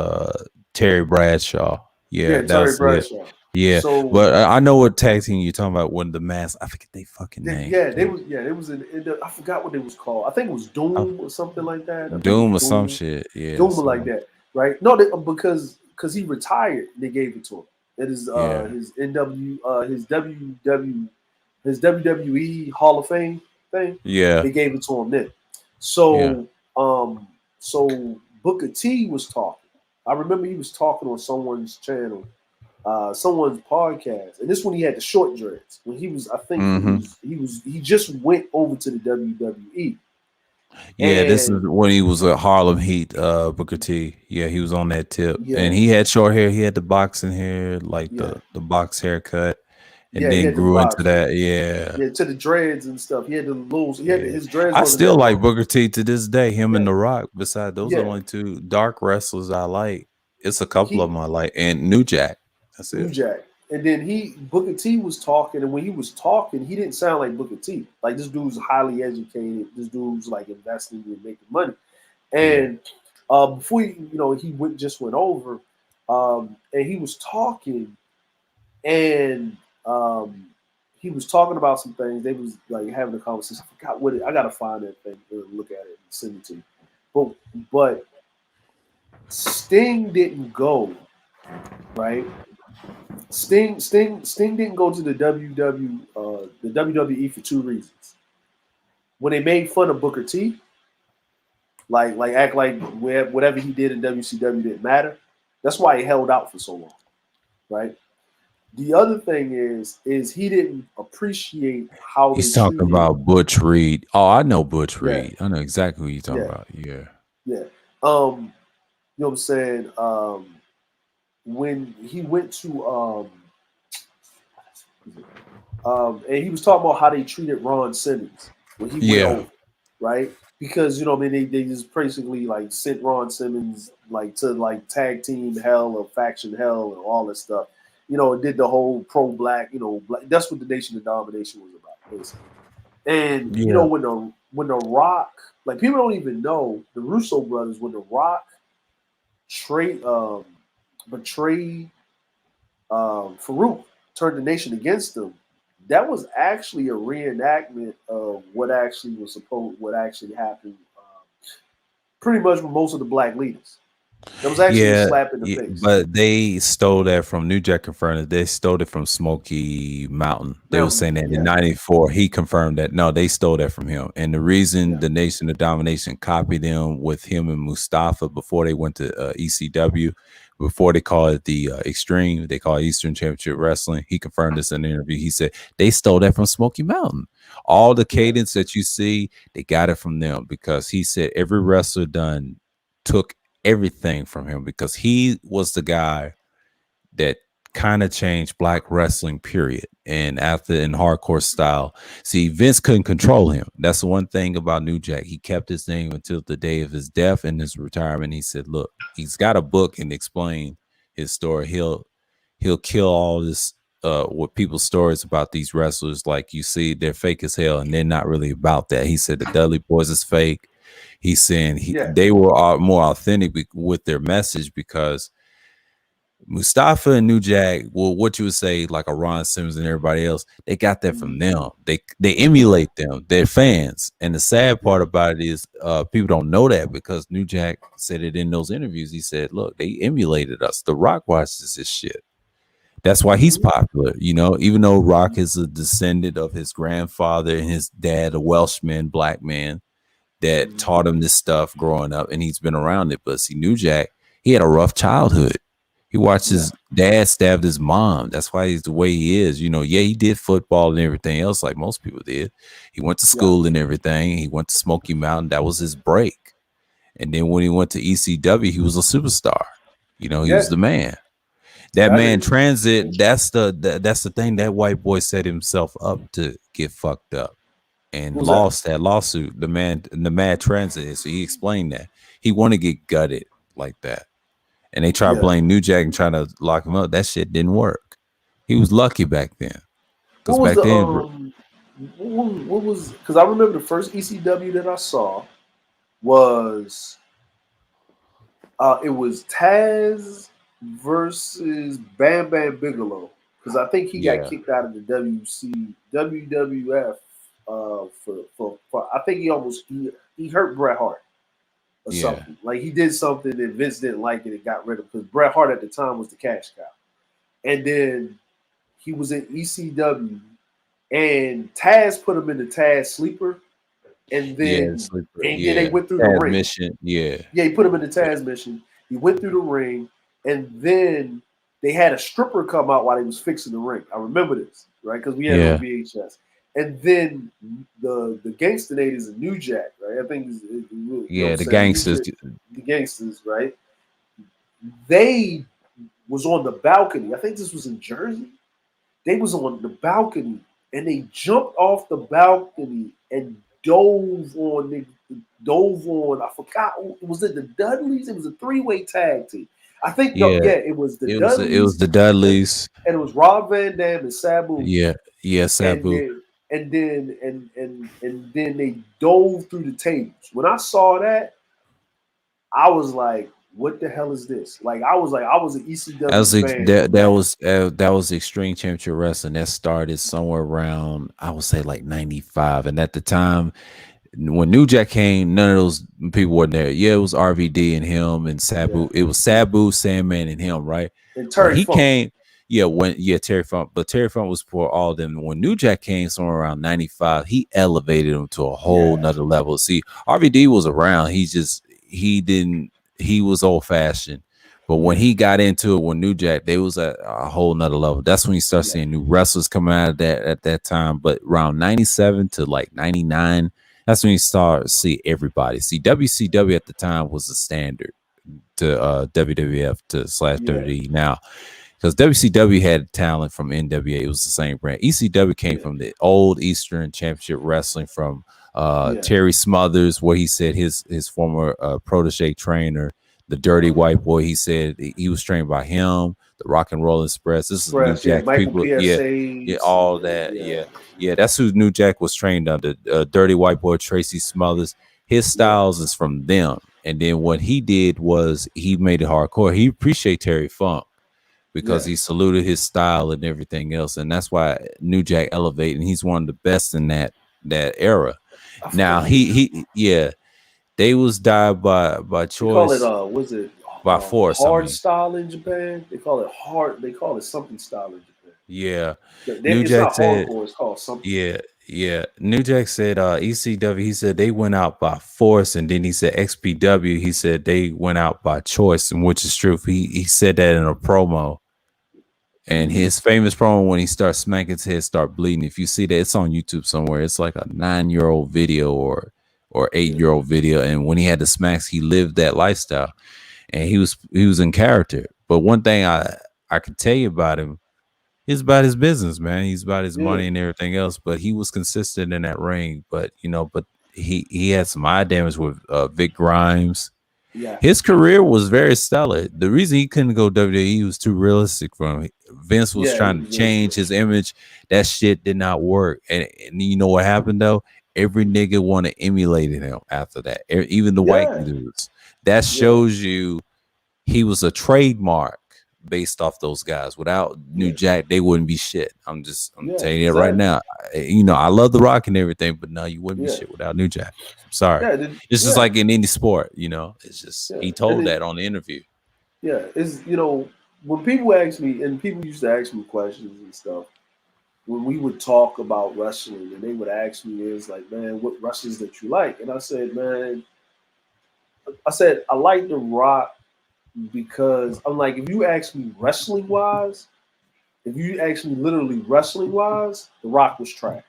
Terry Bradshaw. Yeah, yeah. that Terry was it. Bradshaw. Yeah, So but I know what tag team you're talking about. When the mask, I forget they fucking name. they was I forgot what it was called. I think it was Doom or something like that. I think it Doom or was some Doom. shit. Yeah, Doom like so that, right? No, because he retired, they gave it to him. It is yeah, his NW his WWE Hall of Fame thing. yeah, They gave it to him then. yeah. So so Booker T was talking. I remember he was talking on someone's channel, someone's podcast, and this when he had the short dreads. When he was, I think Hmm. he just went over to the WWE, Yeah, this is and when he was at Harlem Heat, Booker T. Yeah, he was on that tip. yeah, And he had short hair. He had the boxing hair, like yeah, the box haircut, and yeah, he then had the grew into box. that. Yeah. Yeah, to the dreads and stuff. He had the little. He had Yeah. his dreads I wasn't still that like long. Booker T to this day, him Yeah, and The Rock. Besides, those are the yeah. only two dark wrestlers I like. It's a couple of He them I like. And New Jack. That's New it. Jack, and then Booker T was talking, and when he was talking, he didn't sound like Booker T. Like this dude's highly educated. This dude's like investing and making money. Yeah. And before he went over, and he was talking, and he was talking about some things. They was like having a conversation. I forgot what it. I gotta find that thing and look at it and send it to you. But Sting didn't go right. Sting didn't go to the WWE for two reasons. When they made fun of Booker T, like act like whatever he did in WCW didn't matter. That's why he held out for so long, right? The other thing is he didn't appreciate how they He's talking treated. about Butch Reed. Oh, I know Butch Yeah, Reed. I know exactly who you're talking yeah, about. Yeah. yeah. You know what I'm saying? When he went to and he was talking about how they treated Ron Simmons when he went Yeah. over, right? Because I mean, they just basically like sent Ron Simmons like to like tag team hell or faction hell and all this stuff. It did the whole pro black. Black, that's what the Nation of Domination was about, basically. And Yeah. when the Rock, like people don't even know the Russo brothers, when the Rock betrayed Farouk, turned the nation against them. That was actually a reenactment of what actually happened. Pretty much with most of the black leaders. That was actually a Yeah, slap in the face. but they stole that from New Jack confirmed it. They stole it from Smoky Mountain. They were Mountain, saying that in yeah, '94. He confirmed that. No, they stole that from him. And the reason yeah, the Nation of Domination copied them with him and Mustafa before they went to ECW, before they called it the Extreme, they call it Eastern Championship Wrestling. He confirmed this in the interview. He said they stole that from Smoky Mountain. All the yeah, cadence that you see, they got it from them because he said every wrestler done took everything from him because he was the guy that kind of changed black wrestling, period. And after in hardcore style, see, Vince couldn't control him. That's the one thing about New Jack. He kept his name until the day of his death and his retirement. He said, look, he's got a book and explain his story. He'll kill all this what people's stories about these wrestlers, like you see, they're fake as hell, and they're not really about that. He said the Dudley Boys is fake. He's saying yeah, they were more authentic with their message because Mustafa and New Jack, well, what you would say, like a Ron Simmons and everybody else, they got that from them. They yeah, emulate them. They're fans. And the sad yeah, part about it is people don't know that because New Jack said it in those interviews. He said, look, they emulated us. The Rock watches this shit. That's why he's mm-hmm, popular, even though Rock is a descendant of his grandfather and his dad, a Welshman, black man. that taught him this stuff growing up, and he's been around it. But see, New Jack, he had a rough childhood. He watched his dad stab his mom. That's why he's the way he is. You know, yeah, he did football and everything else like most people did. He went to school and everything. He went to Smoky Mountain. That was his break. And then when he went to ECW, he was a superstar. You know, he was the man. That man Transit, that's the thing. That white boy set himself up to get fucked up and lost that lawsuit. The Mad Transit. So he explained that. He wanted to get gutted like that. And they try to blame New Jack and trying to lock him up. That shit didn't work. He was lucky back then. Because back then, what was? Because I remember the first ECW that I saw was it was Taz versus Bam Bam Bigelow. Because I think he got kicked out of the WWF for I think he hurt Bret Hart. Or something. Like he did something and Vince didn't like it and got rid of him because Bret Hart at the time was the cash cow. And then he was in ECW and Taz put him in the Taz sleeper. And then, they went through the ring. Mission. Yeah, he put him in the Taz mission. He went through the ring and then they had a stripper come out while he was fixing the ring. I remember this, right? Because we had it on VHS. And then the Gangstanators and New Jack, right? I think the gangsters. The gangsters, right? They was on the balcony. I think this was in Jersey. They was on the balcony and they jumped off the balcony and dove on. I forgot. Was it the Dudleys? It was a 3-way tag team. I think it was the Dudleys. It was the Dudleys. And it was Rob Van Dam and Sabu. Yeah, Sabu. And then they dove through the tables. When I saw that, I was like, "What the hell is this?" Like I was an ECW fan. That was Extreme Championship Wrestling. That started somewhere around, I would say, like 95. And at the time, when New Jack came, none of those people were there. Yeah, it was RVD and him and Sabu. Yeah. It was Sabu, Sandman, and him, right? And Terry Funk came. Terry Funk, but Terry Funk was for all of them. When New Jack came somewhere around 95, he elevated him to a whole nother level. See, RVD was around. He was old fashioned. But when he got into it with New Jack, they was at a whole nother level. That's when you start seeing new wrestlers coming out of that at that time. But around 97 to like 99, that's when you start to see everybody. See, WCW at the time was the standard to WWF to / WWE now. Because WCW had talent from NWA. It was the same brand. ECW came from the old Eastern Championship Wrestling from Terry Smothers, where he said his former protege trainer, the Dirty White Boy, he said he was trained by him. The Rock and Roll Express. This is New Jack people. All that. Yeah. That's who New Jack was trained under. Dirty White Boy, Tracy Smothers. His styles is from them. And then what he did was he made it hardcore. He appreciated Terry Funk because he saluted his style and everything else. And that's why New Jack elevated. And he's one of the best in that era. Now they was died by choice. They call it by force. Hard style in Japan. They call it hard. They call it something style in Japan. Yeah. New Jack said hardcore, it's called something. Yeah. New Jack said ECW, he said they went out by force, and then he said XPW, he said they went out by choice, and which is true. He said that in a promo. And his famous promo when he starts smacking his head, start bleeding. If you see that, it's on YouTube somewhere. It's like a 9-year-old video or 8-year-old video. And when he had the smacks, he lived that lifestyle, and he was in character. But one thing I could tell you about him is about his business, man. He's about his money and everything else. But he was consistent in that ring. But he had some eye damage with Vic Grimes. Yeah. His career was very stellar. The reason he couldn't go WWE was too realistic for him. Vince was trying to change his image. That shit did not work. And you know what happened though? Every nigga want to emulate him after that. Even the white dudes. That shows you he was a trademark based off those guys. Without New Jack, they wouldn't be shit. I'm telling you that right now. I love The Rock and everything, but no, you wouldn't be shit without New Jack. I'm sorry. It's just like in any sport, it's just he told that on the interview. Yeah, it's when people ask me, and people used to ask me questions and stuff, when we would talk about wrestling, and they would ask me, "Is like, man, what wrestlers that you like?" And I said, "Man, I like The Rock because I'm like, if you ask me wrestling wise, if you ask me literally wrestling wise, The Rock was trash.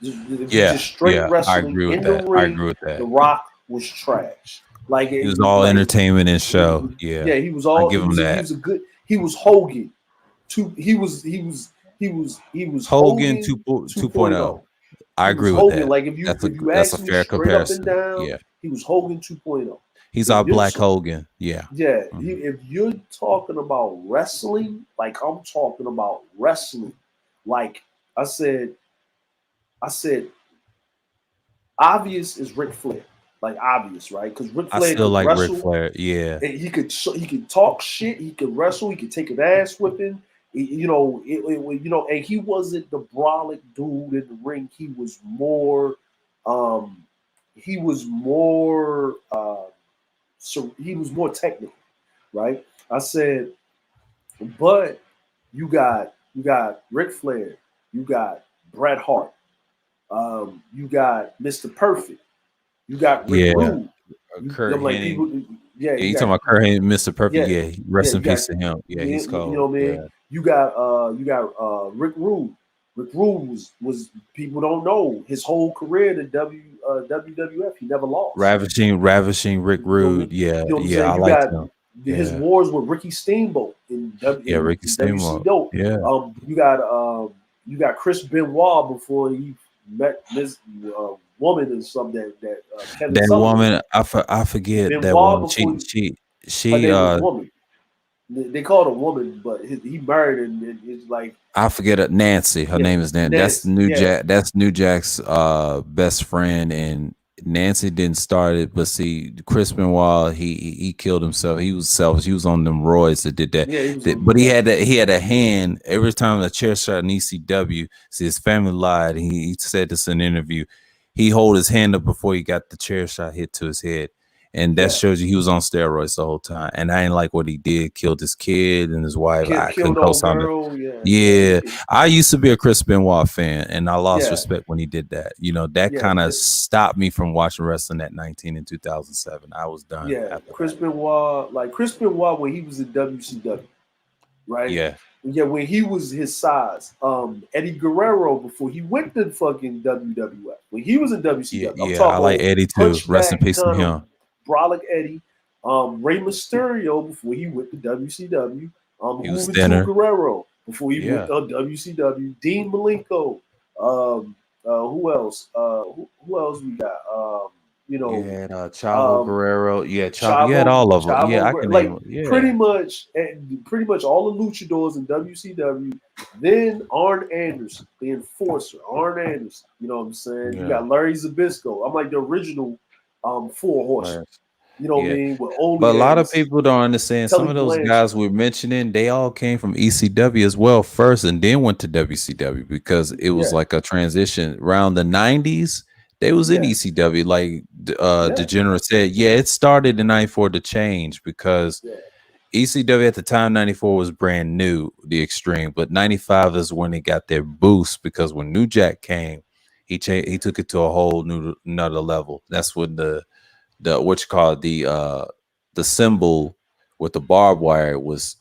If you Yeah, just straight yeah, I wrestling agree with in the that. I ring, agree with The that. Rock was trash. Like He it, was all like entertainment and show. Yeah, yeah, he was I all give him he that. was a good he was Hogan. He was Hogan Hogan 2.0. 2.0. I He was agree with Hogan. that. Like if you That's a ask me fair straight up and comparison. down, Yeah, he was Hogan 2.0. he's If our you're Black Hogan. Yeah. yeah, Mhm. if you're talking about wrestling, like I'm talking about wrestling, like I said, I said obvious is Ric Flair, like obvious, right? Because Ric I Flair still could like Ric wrestle, Flair. Yeah, and he could talk shit, he could wrestle, he could take an ass whipping, and he wasn't the brolic dude in the ring. Um, he was more, so he was more technical, right? I said, but you got Ric Flair, you got Bret Hart, you got Mr. Perfect. You got Rick yeah. Rude. Kurt I'm like Hennig. people. Yeah, Yeah, you you got talking about Kurt Hennig, Mr. Perfect? yeah, Yeah, yeah. rest You in got peace to him. Yeah, yeah, he's you cold. know what I mean. Yeah, You got Rick Rude. Rick Rude was people don't know his whole career in WWF. He never lost. ravishing Rick You know what I Rude. mean? Yeah, You know what I'm yeah, saying? I You liked got him. his Yeah, wars with Ricky Steamboat in yeah, Ricky Steamboat. WCW. Yeah, You got Chris Benoit before he met this woman and something that Kevin that Sullivan woman. met. I forget that Benoit woman. before her She name was Woman. They called her Woman, but he married and it's like I forget it. Nancy. Her yeah, name is Nancy. That's Nancy. New Yeah, Jack. That's New Jack's best friend, and Nancy didn't start it. But see, Chris Benoit, he killed himself. He was selfish. He was on them roids that did that. yeah. He was But yeah, he had a hand every time a chair shot in ECW. See, his family lied. He said this in an interview. He hold his hand up before he got the chair shot hit to his head. And that yeah. shows you he was on steroids the whole time. And I ain't like what he did. Killed his kid and his wife. I couldn't Killed old co-sign it. girl. Yeah, yeah. Yeah, I used to be a Chris Benoit fan, and I lost Yeah, respect when he did that. You know, that yeah. kind of stopped me from watching wrestling at 19 in 2007. I was done Yeah, after that. Chris Benoit when he was in WCW, right? Yeah, Yeah, when he was his size. Eddie Guerrero before he went to fucking WWF. When he was in yeah, WCW, I'm yeah. I talking like old Eddie too. Rest in hunchback peace to kind of him. brolic Eddie. Rey Mysterio before he went to WCW. He was Juventud thinner. Guerrero before he went Yeah, to WCW. Dean Malenko. Who else? Who else we got? You you know, had Chavo um, Guerrero. Yeah, Chavo. You had all of them. Yeah, I can name Like them. Yeah, pretty much all the luchadors in WCW. Then Arn Anderson, the enforcer, Arn Anderson. You know what I'm saying? You yeah. got Larry Zabisco. I'm like the original Four Horsemen. Right. You know what I Yeah. mean? With But a Ole lot of Anderson, people don't understand some Tully of those Blanchard. guys we're mentioning, they all came from ECW as well first and then went to WCW because it was Yeah, like a transition around the 90s. They was in yeah, ECW. Like yeah, Degenerate said, yeah, it started in 94 to change because yeah, ECW at the time, 94 was brand new, the extreme, but 95 is when it got their boost because when New Jack came, he took it to a whole new another level. That's when the what you call it, the symbol with the barbed wire was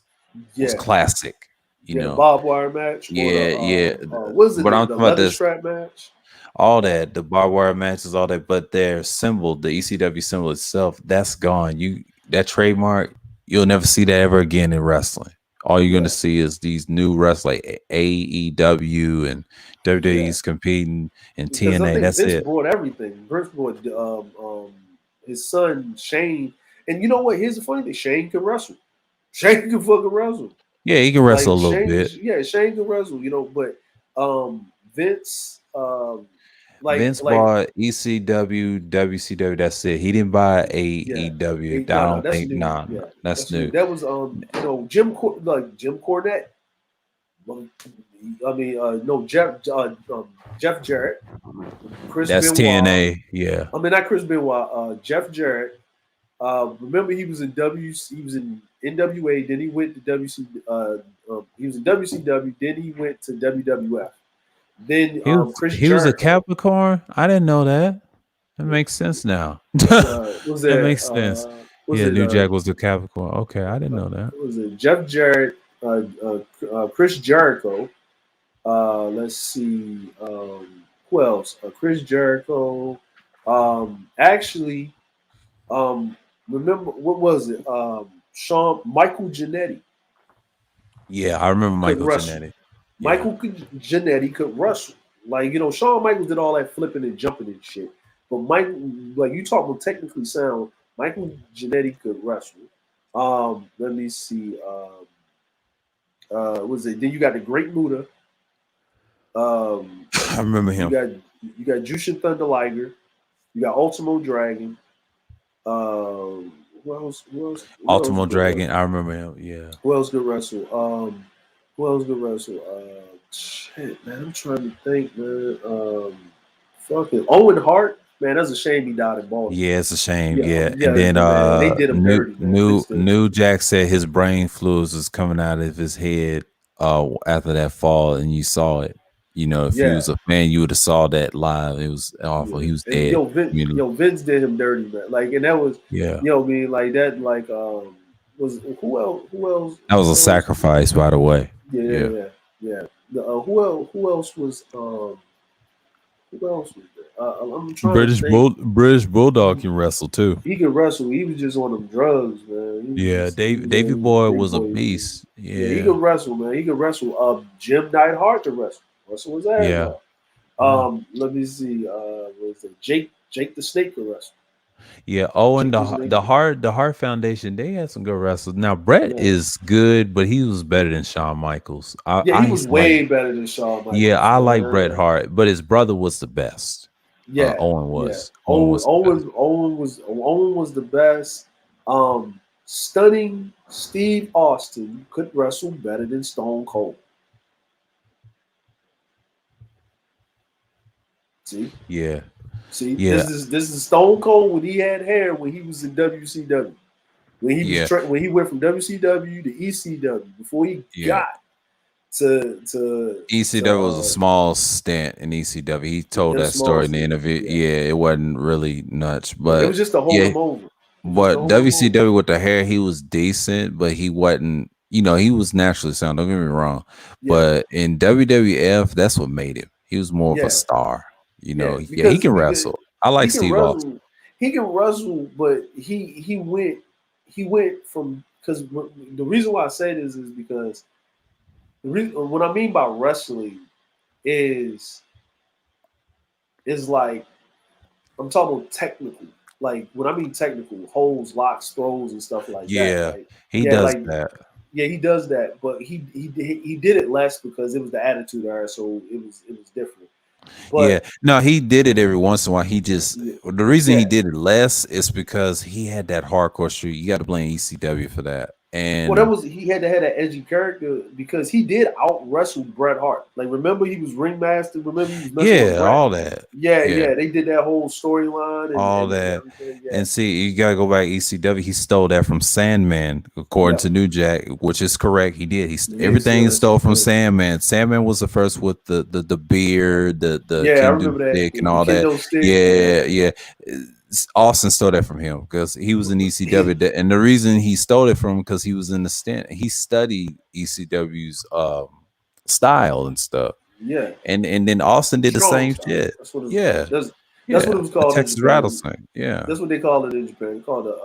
yeah, classic, you yeah. The know. barbed wire match or the Yeah, yeah. what is it? But I'm The talking about leather this strap match. all Uh, that, the barbed wire matches, all that, but their symbol, the ECW symbol itself, that's gone. That trademark, you'll never see that ever again in wrestling. All you're gonna yeah, see is these new wrestlers like AEW and yeah. WWE's competing in Because I TNA. think That's Vince it. brought everything. Vince brought his son Shane, and you know what? Here's the funny thing: Shane can wrestle. Shane can fucking wrestle. Yeah, he can wrestle Like a little Shane, bit. yeah, Shane can wrestle. You know, but Vince, Vince like bought ECW, WCW. That's it. He didn't buy yeah, AEW. I no, no, don't that's think. new. Nah, Yeah, that's that's new. new. That was Jim Cornette. Well, I mean, no Jeff Jarrett, Chris That's Benoit. TNA. Yeah, I mean, not Chris Benoit. Jeff Jarrett. Remember, he was in he was in NWA. Then he went to WC. He was in WCW. Then he went to WWF. Then Chris He was a Jericho. Capricorn. I didn't know that. That makes sense now. Was That it? makes sense. Was Yeah, it? New Jack was a Capricorn. Okay, I didn't know that. Was it Jeff Jarrett? Chris Jericho. Let's see. Who else? Chris Jericho. Actually, remember what was it? Michael Jannetty Yeah, I remember could Michael wrestle. Jannetty. Yeah. Jannetty could wrestle. Like Shawn Michaels did all that flipping and jumping and shit. But Michael, like you talk about technically sound, Michael Jannetty could wrestle. Let me see. Was it? Then you got the Great Muta. I remember him. You got Jushin Thunder Liger. You got Ultimo Dragon. Who else? Ultimo Dragon. I remember him. Yeah. Who else could wrestle? Who else could wrestle? Shit, man, I'm trying to think, man. Fucking Owen Hart, man. That's a shame he died in Baltimore. Yeah, it's a shame. Yeah, Yeah. And then man, they did him dirty, man. New Jack said his brain fluids was coming out of his head after that fall, and you saw it. If you was a fan, you would have saw that live. It was awful. He was dead. Vince did him dirty, man. Like, and that was yeah. I mean, like that, like was who else? That was a sacrifice, by the way. Yeah. Who else was there? I'm trying British to think. British Bulldog can wrestle too. He could wrestle. He was just on them drugs, man. Davey Boy was a beast. Yeah, he could wrestle, man. He could wrestle. Jim Neidhart to wrestle. Wrestle his ass off. Let me see. What is it? Jake the Snake could wrestle. Yeah. Oh, and the Hart Foundation, they had some good wrestlers. Now Brett is good, but he was better than Shawn Michaels. He was way better than Shawn Michaels. Yeah, I like Bret Hart, but his brother was the best. Yeah, Owen was. Yeah. Owen was the best. Stunning Steve Austin could wrestle better than Stone Cold. See? Yeah. See, this is Stone Cold when he had hair when he was in WCW. When he went from WCW to ECW before he got to ECW was a small stint in ECW. He told that story in the interview. Yeah, it wasn't really nuts, but it was just to hold him over. But WCW with the hair, he was decent, but he wasn't. He was naturally sound. Don't get me wrong, but in WWF, that's what made him. He was more of a star. He can wrestle. I like Steve Austin. He can wrestle, but he went from, because the reason why I say this is because what I mean by wrestling is like, I'm talking about technical. Like, when I mean technical, holds, locks, throws, and stuff like that. Yeah, he does that. Yeah, he does that, but he did it less because it was the Attitude Era, so it was different. But, he did it every once in a while. The reason he did it less is because he had that hardcore streak. You got to blame ECW for that. And he had to have that edgy character because he did out wrestle Bret Hart. Like, remember he was ringmaster. Remember he was messing with Bret? All that. Yeah. They did that whole storyline. All that. And see, you gotta go back ECW. He stole that from Sandman, according to New Jack, which is correct. He did. Everything he stole from Sandman. Sandman was the first with the beard, the I remember that stick and all that. Yeah. Austin stole that from him because he was in ECW, and the reason he stole it from because he was in the stint. He studied ECW's style and stuff. Yeah, and then Austin did the same shit. That's what that's what it was called. Texas Rattlesnake. Yeah, that's what they call it in Japan. They call it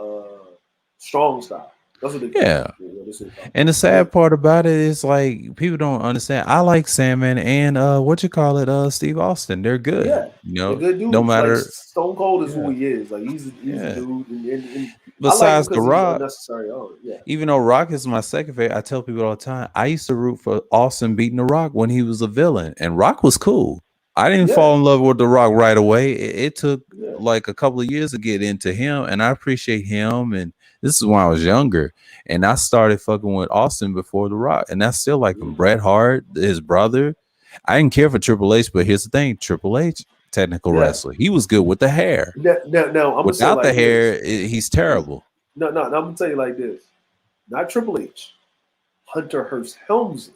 strong style. That's what they call it. And the sad part about it is, like, people don't understand. I like Sandman and Steve Austin. They're good. Yeah, they're good dudes. No matter, like, Stone Cold is who he is. Like, he's a dude. And besides The Rock, yeah. Even though Rock is my second favorite, I tell people all the time, I used to root for Austin beating The Rock when he was a villain, and Rock was cool. I didn't fall in love with The Rock right away. It took like a couple of years to get into him, and I appreciate him. And this is when I was younger, and I started fucking with Austin before The Rock, and that's still like Bret Hart, his brother. I didn't care for Triple H, but here's the thing: Triple H, technical Yeah. wrestler. He was good with the hair. Now I'm gonna say Without the like hair, this. he's terrible. No, I'm gonna tell you like this. Not Triple H. Hunter Hearst Helmsley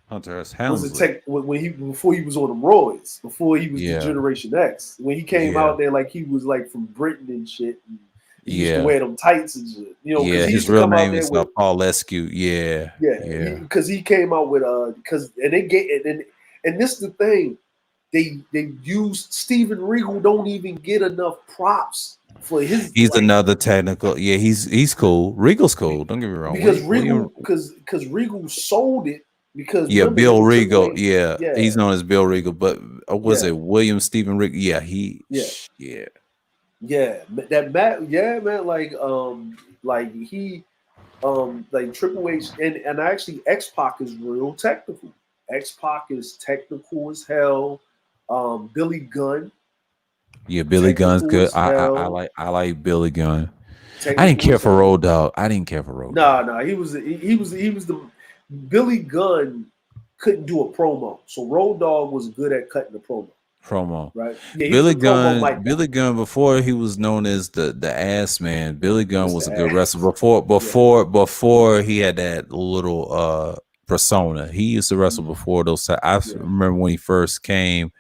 Hunter S. was a Helmsley. tech when he before he was on the roids, before he was the Yeah. Generation X. When he came Yeah. out there like he was like from Britain and shit. And he used to Yeah. wear them tights and shit. You know, because Yeah. he His used to real come out name there is with Paul Lescue. Yeah. Yeah. because he came out with because and they get and this is the thing. They used Steven Regal don't even get enough props for his He's like another technical. Yeah, he's cool. Regal's cool. Don't get me wrong. because William, Regal because Regal sold it because yeah, remember him Bill and Triple Regal. H, Yeah, yeah, he's known as Bill Regal. But was yeah, it William Stephen Regal? Yeah, yeah, yeah. yeah. That Matt, yeah, man, like he, like Triple H and actually X Pac is real technical. X Pac is technical as hell. Billy Gunn, Yeah, Billy Gunn's technical good. as hell. I like Billy Gunn. I didn't Technical care as for hell. Road Dogg. I didn't care for Road Nah, Dogg. nah, he was the Billy Gunn couldn't do a promo, so Road Dogg was good at cutting the promo. Promo. Right? Yeah, he was the promo mic guy. Billy Gunn before he was known as the ass man. Billy Gunn was Mr. a good Ass. wrestler before he had that little persona. He used to wrestle before those. I Yeah. remember when he first came.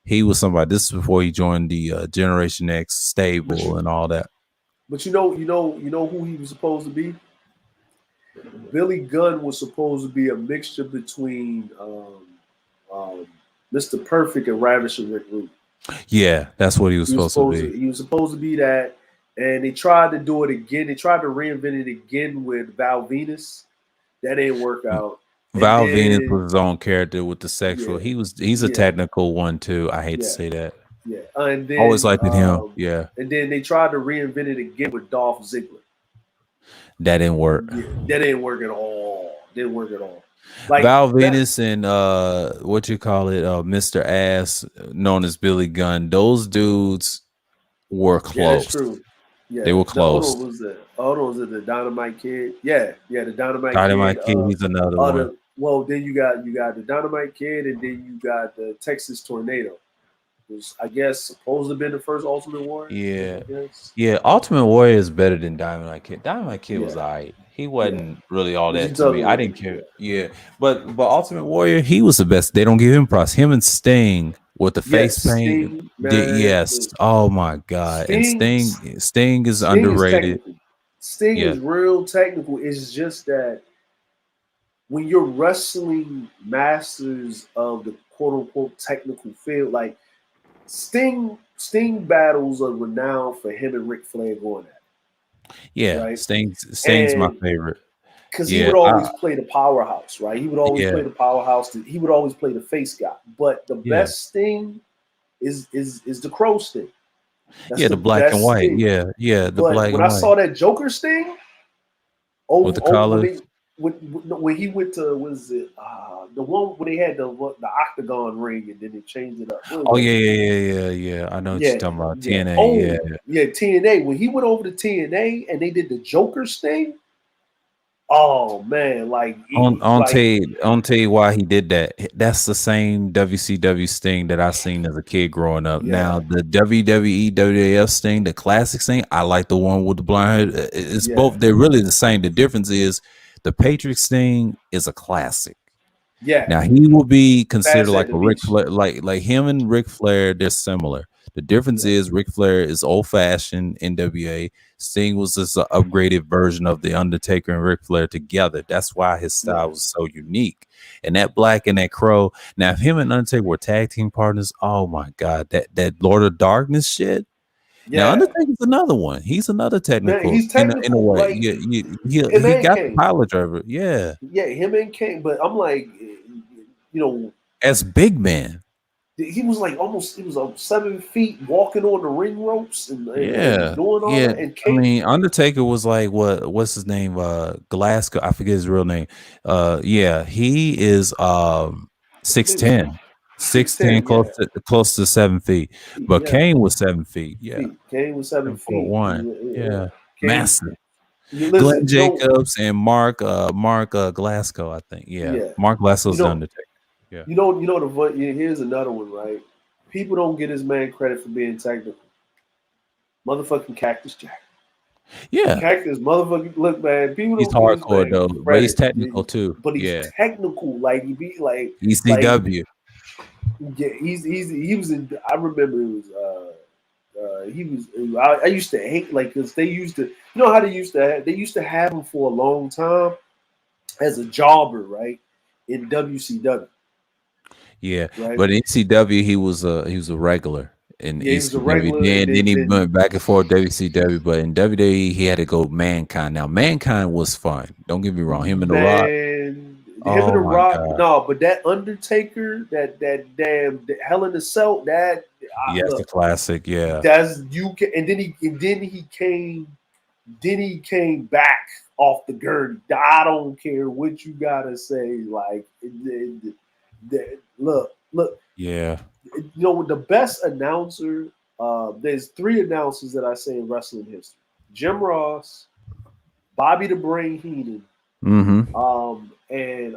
He was somebody. This is before he joined the Generation X stable and all that. But you know who he was supposed to be? Billy Gunn was supposed to be a mixture between Mr. Perfect and Ravishing Rick Rude. Yeah, that's what he was supposed to be. He was supposed to be that, and they tried to do it again. They tried to reinvent it again with Val Venus. That didn't work out. And Val Venus then, was his own character with the sexual. yeah, He's a yeah, technical one too. I hate to yeah, say that. yeah. Always liked him. Yeah, And then they tried to reinvent it again with Dolph Ziggler. that didn't work. Yeah, that didn't work at all. Didn't work at all. Like Val Venus and what you call it, Mr. Ass, known as Billy Gunn. Those dudes were close. Yeah, that's true. Yeah, They were close. Hold on, was it the Dynamite Kid? Yeah, the Dynamite Kid. He's another one. Well, then you got the Dynamite Kid, and then you got the Texas Tornado. Was I guess supposed to have been the first Ultimate Warrior. Yeah. Ultimate Warrior is better than Dynamite Kid. Dynamite Kid was Yeah. alright. He wasn't really all What that you to talking me. I about? didn't care. Yeah, but Ultimate Warrior, he was the best. They don't give him props. Him and Sting with the face paint. Sting, man, yes. Oh my god. And Sting is underrated. Sting is real technical. It's just that when you're wrestling masters of the quote unquote technical field, like Sting battles are renowned for him and Ric Flair going at it. Yeah, right? Sting's my favorite. Because he would always play the powerhouse, right? He would always play the powerhouse. He would always play the face guy. But the best Sting is the Crow Sting. That's the black and white. Sting. Yeah, the but black and white. When I saw that Joker Sting, with the colors, when he went to the one when they had the octagon ring and then they changed it up. Oh yeah. I know what you're talking about. TNA. TNA. When he went over to TNA and they did the Joker Sting. Oh man, I'll tell you why he did that. That's the same WCW Sting that I seen as a kid growing up. Yeah. Now the WWE WWF Sting, the classic Sting, I like the one with the blind head. It's both. They're really the same. The difference is the Patriot Sting is a classic. Yeah. Now he will be considered like a Ric Flair, like him and Ric Flair. They're similar. The difference is Ric Flair is old fashioned NWA. Sting was just an upgraded version of the Undertaker and Ric Flair together. That's why his style was so unique. And that black and that crow. Now, if him and Undertaker were tag team partners, oh my God, that Lord of Darkness shit. Yeah. Now Undertaker's another one. He's another technical. Man, he's technical in a way. Like, he got the pilot driver. Yeah. Yeah, him and Kane. But I'm like, as big man. He was like he was 7 feet walking on the ring ropes and doing all that. And I mean, Undertaker was like what's his name? Glasgow. I forget his real name. He is 6'10". 6'10", close to 7 feet. But Kane was 7 feet. Yeah. Kane was 7 feet. 1. Yeah. Kane, massive. Glenn Jacobs and Mark Glasgow, I think. Yeah. Mark Glasgow's the Undertaker. Yeah. Here's another one, right? People don't get this man credit for being technical. Motherfucking Cactus Jack. Yeah, Cactus, motherfucking look, man. People he's don't give this hardcore man though, but he's credit, technical too. but he's Yeah, technical. Like he be like ECW. yeah. He was in. I remember it was. He was. I used to hate like because they used to. You know how they used to have him for a long time as a jobber, right? In WCW, Yeah, right? but in ECW he was a regular in Yeah, he was a ECW. regular, and Then he then went back and forth WCW, but in WWE he had to go Mankind. Now Mankind was fun. Don't get me wrong. Him and The Rock. man, him and Oh the my Rock. god. No, but that Undertaker, that damn Hell in a Cell, that Yes, the look, classic. Yeah. that's you can, and then he came back off the gurney. I don't care what you gotta say. Like, look, Yeah. you know the best announcer. There's three announcers that I say in wrestling history: Jim Ross, Bobby the Brain Heenan, Mm-hmm. and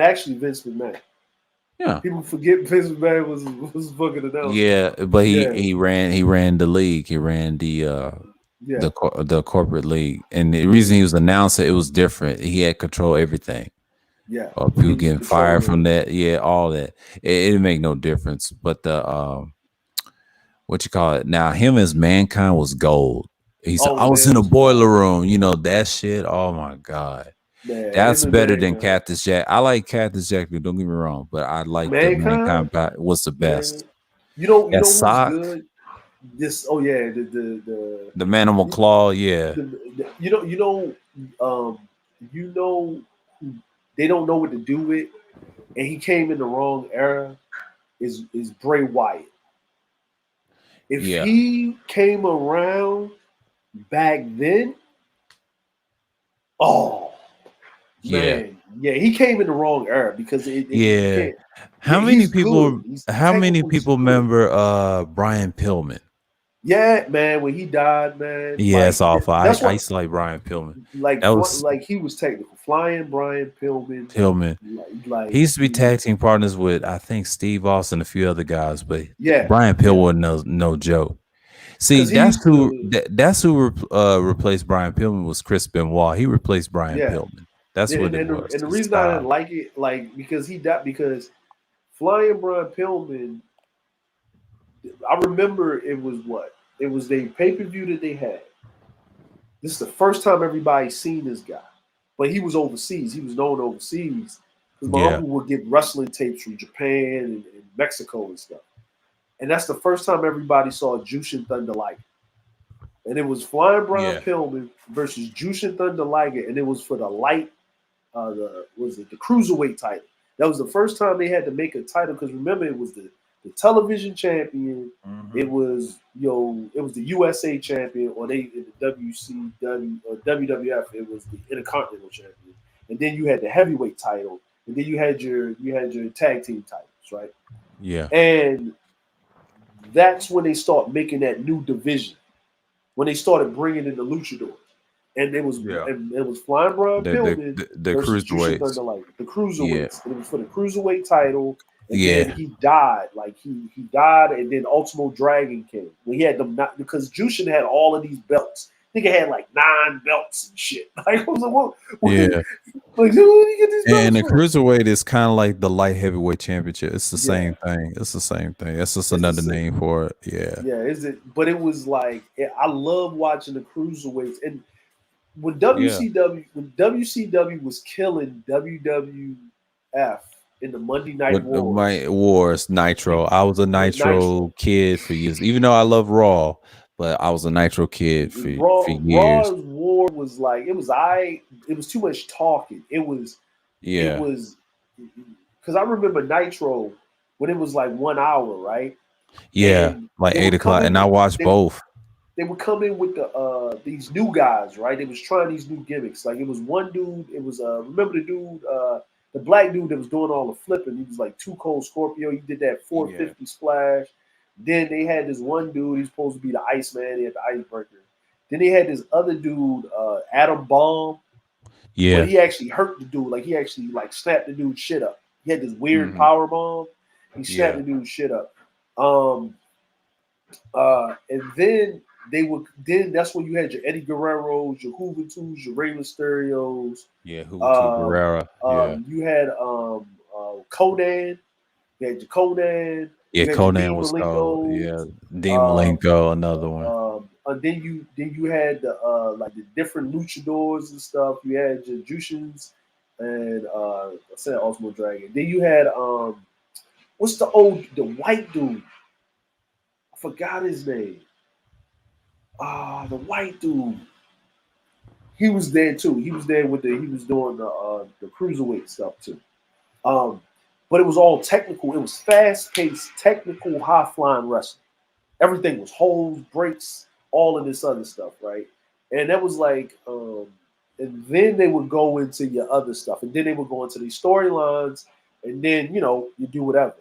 actually Vince McMahon. Yeah. People forget Vince McMahon was fucking announcer. Yeah, but Yeah, he ran the league. He ran yeah. the corporate league, and the reason he was announcer, it was different. He had control everything. Yeah, Or he people was getting fired controlling from it. that. Yeah, all that. It didn't make no difference. But the what you call it now? Him as Mankind was gold. He said, Oh "I was man, in a was boiler fun. room." You know that shit. Oh my god, Man, him that's and better than Mankind. Cactus Jack. I like Cactus Jack. Don't get me wrong, but I like the Mankind, Mankind was the man. best. You That know who's sock, good? This. Oh yeah, the Manimal Claw. Yeah, you know you know who they don't know what to do with, and he came in the wrong era. Is Bray Wyatt? If yeah, he came around back then, oh yeah. man, yeah, he came in the wrong era because you Yeah. can't. Yeah, he's good. He's How many technically people good. remember Brian Pillman? Yeah, man. When he died, man, Yeah, it's like awful. that's I what used to like Brian Pillman. like That was like he was technical. Flying Brian Pillman, Pillman. like He used to be tag team partners with I think Steve Austin and a few other guys, but yeah, Brian Pillman yeah, wasn't no joke. See, because he used to that's who replaced Brian Pillman was Chris Benoit. He replaced Brian yeah. Pillman. That's Yeah, what it was. and the His reason I didn't style. like it, like because he died because Flying Brian Pillman. I remember it was what it was the pay per view that they had. This is the first time everybody seen this guy, but he was overseas. He was known overseas because my Yeah, uncle would get wrestling tapes from Japan and Mexico and stuff. And that's the first time everybody saw Jushin Thunder Liger. And it was Flying Brian yeah, Pillman versus Jushin Thunder Liger, and it was for the light the cruiserweight title. That was the first time they had to make a title because remember it was the television champion. It hmm was it was the USA champion, or they in the WCW or WWF. It was the Intercontinental champion, and then you had the heavyweight title, and then you had your tag team titles, right? yeah, And that's when they start making that new division. When they started bringing in the luchadors, yeah. and it was Flying Brian Pillman The versus Jushin cruiserweights. Thunder Liger, the Yeah, cruiserweights, and it was for the cruiserweight title. And then yeah, he died, like he died, and then Ultimo Dragon came. When he had them not because Jushin had all of these belts. I think he had like 9 belts and shit. Like, I was like, yeah. like, who do you get these And belts the from? cruiserweight is kind of like the light heavyweight championship. It's the Yeah, same thing. It's the same thing. It's just it's the another same. name for it. Yeah, Yeah, is it? But it was like I love watching the cruiserweights, and yeah. When WCW was killing WWF in the Monday Night With the Wars, my wars Nitro. I was a with Nitro, Nitro kid for years. Even though I love Raw, but I was a Nitro kid for years. Raw's War was like it was too much talking. It Yeah, was because I remember Nitro when it was like 1 hour, right? yeah. And Like they 8 o'clock, and I watched both. they would come in with these new guys, right? They was trying these new gimmicks. Like it was one dude. It was remember the dude, the black dude that was doing all the flipping. He was like Too Cold Scorpio. He did that Yeah, 450 splash. Then they had this one dude. He's supposed to be the Iceman. He had the icebreaker. Then they had this other dude, Adam Bomb, but yeah. he actually hurt the dude. Like he actually like snapped the dude's shit up. He had this weird hmm power bomb. He snapped the dude's shit up. And then that's when you had your Eddie Guerreros, your Juventus, your Rey Mysterios. Yeah, who to Guerrera. Yeah. You had Conan. You had your Conan. Yeah, You had Conan your was Dean cold. Malenko. Yeah, Dean Malenko, another one. And then you had the like the different luchadors and stuff. You had your Jushins and I said Ultimo Dragon. Then you had what's the white dude? I forgot his name. The white dude. He was there too. He was there with he was doing the cruiserweight stuff too. But it was all technical. It was fast paced, technical, high flying wrestling. Everything was holds, breaks, all of this other stuff, right? And that was like, and then they would go into your other stuff, and then they would go into these storylines, and then you do whatever.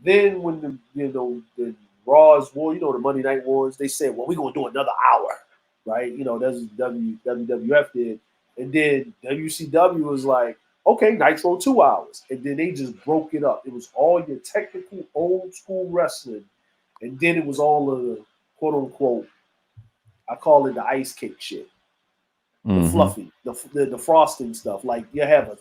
Then when the Raw's War, the Monday Night Wars, they said, well, we're gonna do another hour, right? That's what WWF did, and then WCW was like, okay, Nitro 2 hours, and then they just broke it up. It was all your technical old school wrestling, and then it was all of the quote unquote, I call it the ice cake shit, the fluffy, the frosting stuff. Like you have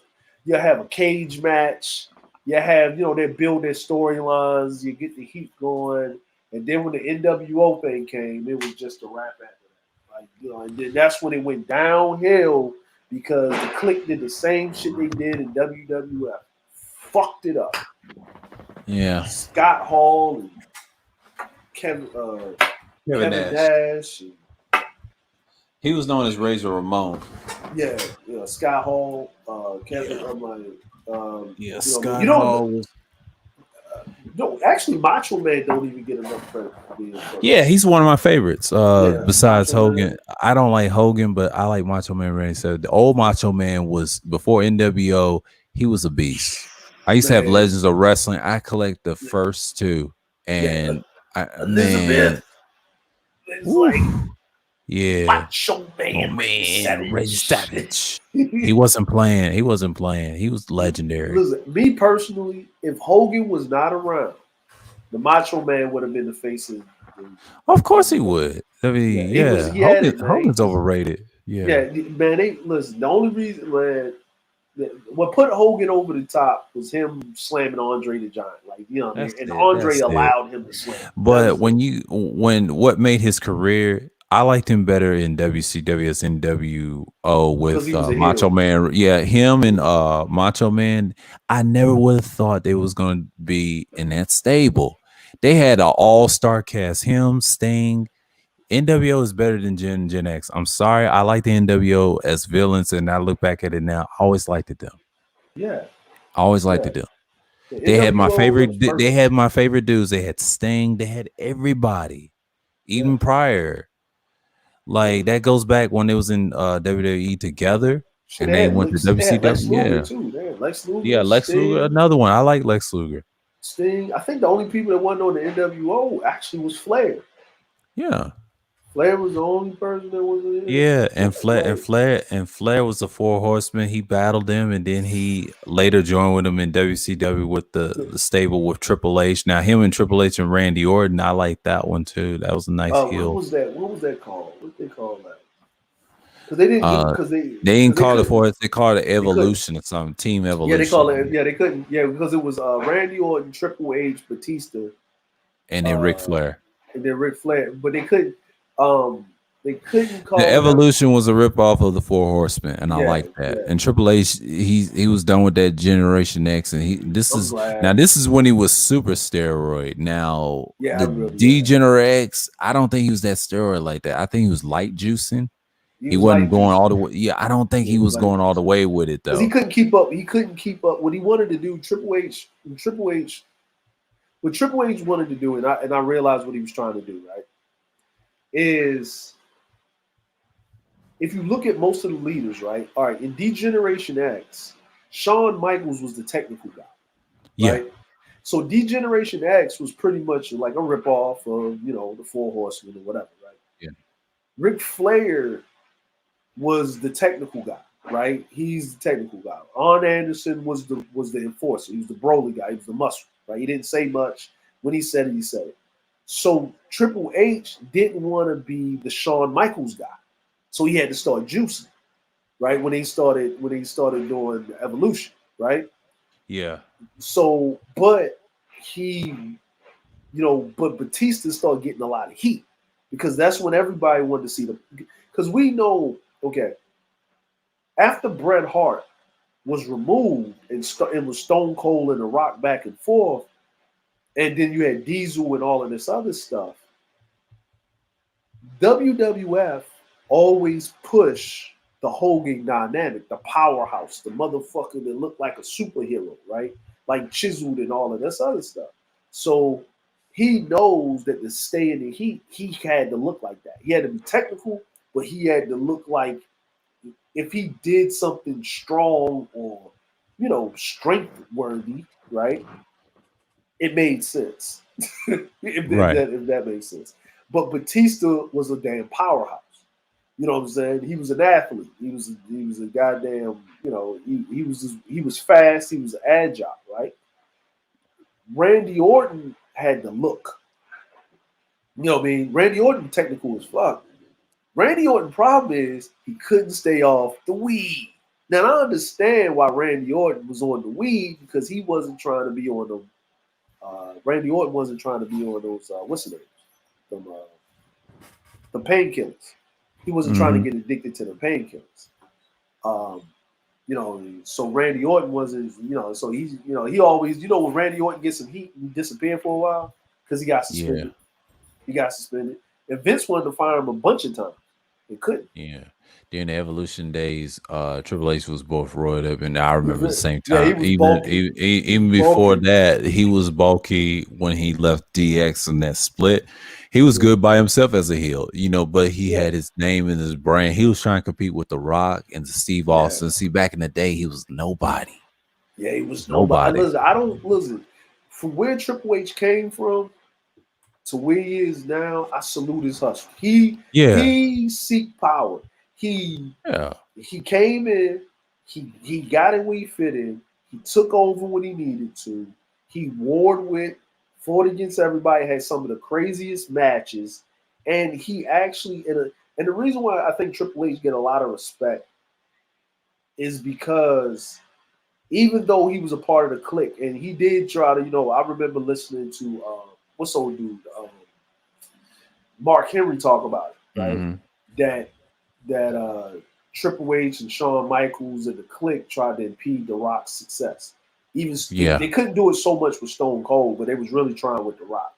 a cage match. You have, they build their storylines, you get the heat going, and then when the NWO thing came, it was just a wrap after that. Like, and then that's when it went downhill because the Clique did the same shit they did in WWF. Fucked it up. Yeah. Scott Hall and Kevin Nash. He was known as Razor Ramon. Yeah, Scott Hall, Kevin. Yeah. I'm like, Scott Hall was. No, actually, Macho Man don't even get enough credit for being. Yeah, he's one of my favorites. Besides Macho Hogan, Man. I don't like Hogan, but I like Macho Man Randy. So the old Macho Man was before NWO. He was a beast. I used to have Legends of Wrestling. I collect the first two, and Elizabeth. It's like Macho Man, Reggie Savage. He wasn't playing. He was legendary. Listen, me personally, if Hogan was not around, the Macho Man would have been the face of. Of course he would. I mean, Hogan's overrated. Yeah, man. Listen. The only reason, man, what put Hogan over the top was him slamming Andre the Giant. Like, and Andre allowed him to slam. But what made his career, I liked him better in WCW as NWO with Macho Man. Yeah, him and Macho Man. I never would have thought they was going to be in that stable. They had an all-star cast. Him, Sting. NWO is better than Gen X. I'm sorry. I like the NWO as villains, and I look back at it now. I always liked them. Yeah. I always liked them. They had my favorite. They had my favorite dudes. They had Sting. They had everybody, even prior. Like that goes back when they was in WWE together, and they went to WCW. Lex Luger. Yeah, Lex Luger. Another one. I like Lex Luger. Sting. I think the only people that wasn't on the NWO actually was Flair. Yeah. Flair was the only person that was in. Yeah, and Flair was the Four Horsemen. He battled them, and then he later joined with them in WCW with the stable with Triple H. Now him and Triple H and Randy Orton, I like that one too. That was a nice heel. What was that called? What they call that? Because they didn't they didn't call it for it. They called it Evolution or something. Team Evolution. Yeah, they call it. Yeah, they couldn't. Yeah, because it was Randy Orton, Triple H, Batista, and then Ric Flair. And then Ric Flair, but they couldn't call the Evolution was a ripoff of the Four Horsemen, and I like that. And Triple H, he was done with that Generation X, and this is when he was super steroid. Now the D-Gener-X, I don't think he was that steroid like that. I think he was light juicing. He wasn't going all the way. Yeah, I don't think he was going all the way with it though. He couldn't keep up. What he wanted to do. What Triple H wanted to do, and I realized what he was trying to do. Right, is if you look at most of the leaders, right? All right, in D-Generation X, Shawn Michaels was the technical guy. Right? Yeah. So D-Generation X was pretty much like a ripoff of the Four Horsemen or whatever, right? Yeah. Ric Flair was the technical guy, right? He's the technical guy. Arn Anderson was the enforcer. He was the Broly guy. He was the muscle. right? He didn't say much. When he said it, he said it. So Triple H didn't want to be the Shawn Michaels guy, so he had to start juicing, right? When he started doing the Evolution, right? Yeah. So, but he, but Batista started getting a lot of heat because that's when everybody wanted to see the. Because we know, okay, after Bret Hart was removed and it was Stone Cold and The Rock back and forth, and then you had Diesel and all of this other stuff. WWF always push the Hogan dynamic, the powerhouse, the motherfucker that looked like a superhero, right? Like chiseled and all of this other stuff. So he knows that to stay in the heat, he had to look like that. He had to be technical, but he had to look like if he did something strong or strength worthy, right? It made sense. Right. If that makes sense. But Batista was a damn powerhouse. You know what I'm saying? He was an athlete. He was a goddamn, he was fast, he was agile, right? Randy Orton had the look. You know what I mean? Randy Orton technical as fuck. Randy Orton problem is he couldn't stay off the weed. Now I understand why Randy Orton was on the weed because he wasn't trying to be on the Randy Orton wasn't trying to be on those what's the name? The painkillers. He wasn't trying to get addicted to the painkillers. Um, so Randy Orton wasn't, so he's, he always, when Randy Orton gets some heat, he disappeared for a while because he got suspended. Yeah. He got suspended. And Vince wanted to fire him a bunch of times. He couldn't. Yeah. During the Evolution days, Triple H was both roided up, and I remember the same Yeah, he time. was bulky. Even before that, he was bulky when he left DX in that split. He was good by himself as a heel, but he had his name in his brand. He was trying to compete with The Rock and Steve Austin. See, back in the day, he was nobody. Yeah, he was nobody. Listen. From where Triple H came from to where he is now, I salute his hustle. He seek power. He came in, he got in where he fit in, he took over when he needed to, he warred with, fought against everybody, had some of the craziest matches, and he actually and the reason why I think Triple H get a lot of respect is because even though he was a part of the clique and he did try to, I remember listening to what's old dude, Mark Henry talk about it, right? That Triple H and Shawn Michaels and the clique tried to impede The Rock's success. They couldn't do it so much with Stone Cold, but they was really trying with The Rock.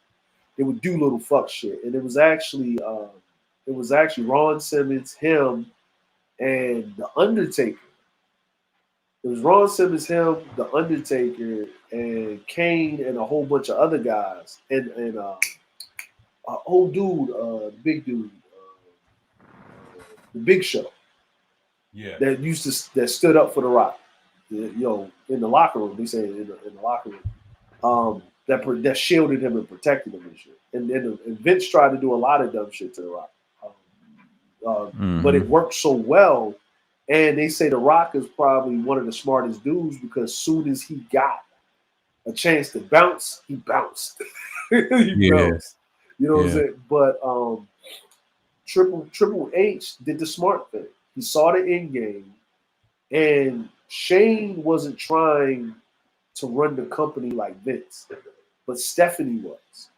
They would do little fuck shit, and it was actually Ron Simmons, him, and the Undertaker. It was Ron Simmons, him, the Undertaker, and Kane, and a whole bunch of other guys, and old dude, big dude, the Big Show. Yeah. That stood up for The Rock. In the locker room. They say in the locker room. That shielded him and protected him and shit. And Vince tried to do a lot of dumb shit to The Rock. But it worked so well. And they say The Rock is probably one of the smartest dudes because as soon as he got a chance to bounce, he bounced. Bounced. You know what I'm saying? But Triple H did the smart thing. He saw the end game, and Shane wasn't trying to run the company like Vince, but Stephanie was.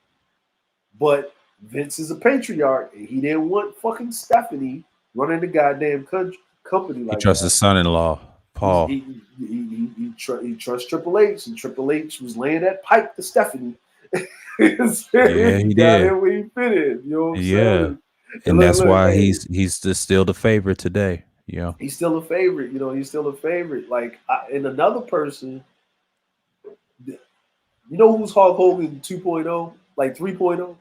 But Vince is a patriarch, and he didn't want fucking Stephanie running the goddamn company like that. He trusts his son-in-law, Paul. He trusts Triple H, and Triple H was laying that pipe to Stephanie. He did. Got in where he fit in. You know what I'm saying? And that's why he's still the favorite today. Yeah, he's still a favorite. He's still a favorite. Like, and another person, who's Hulk Hogan 2.0, like 3.0?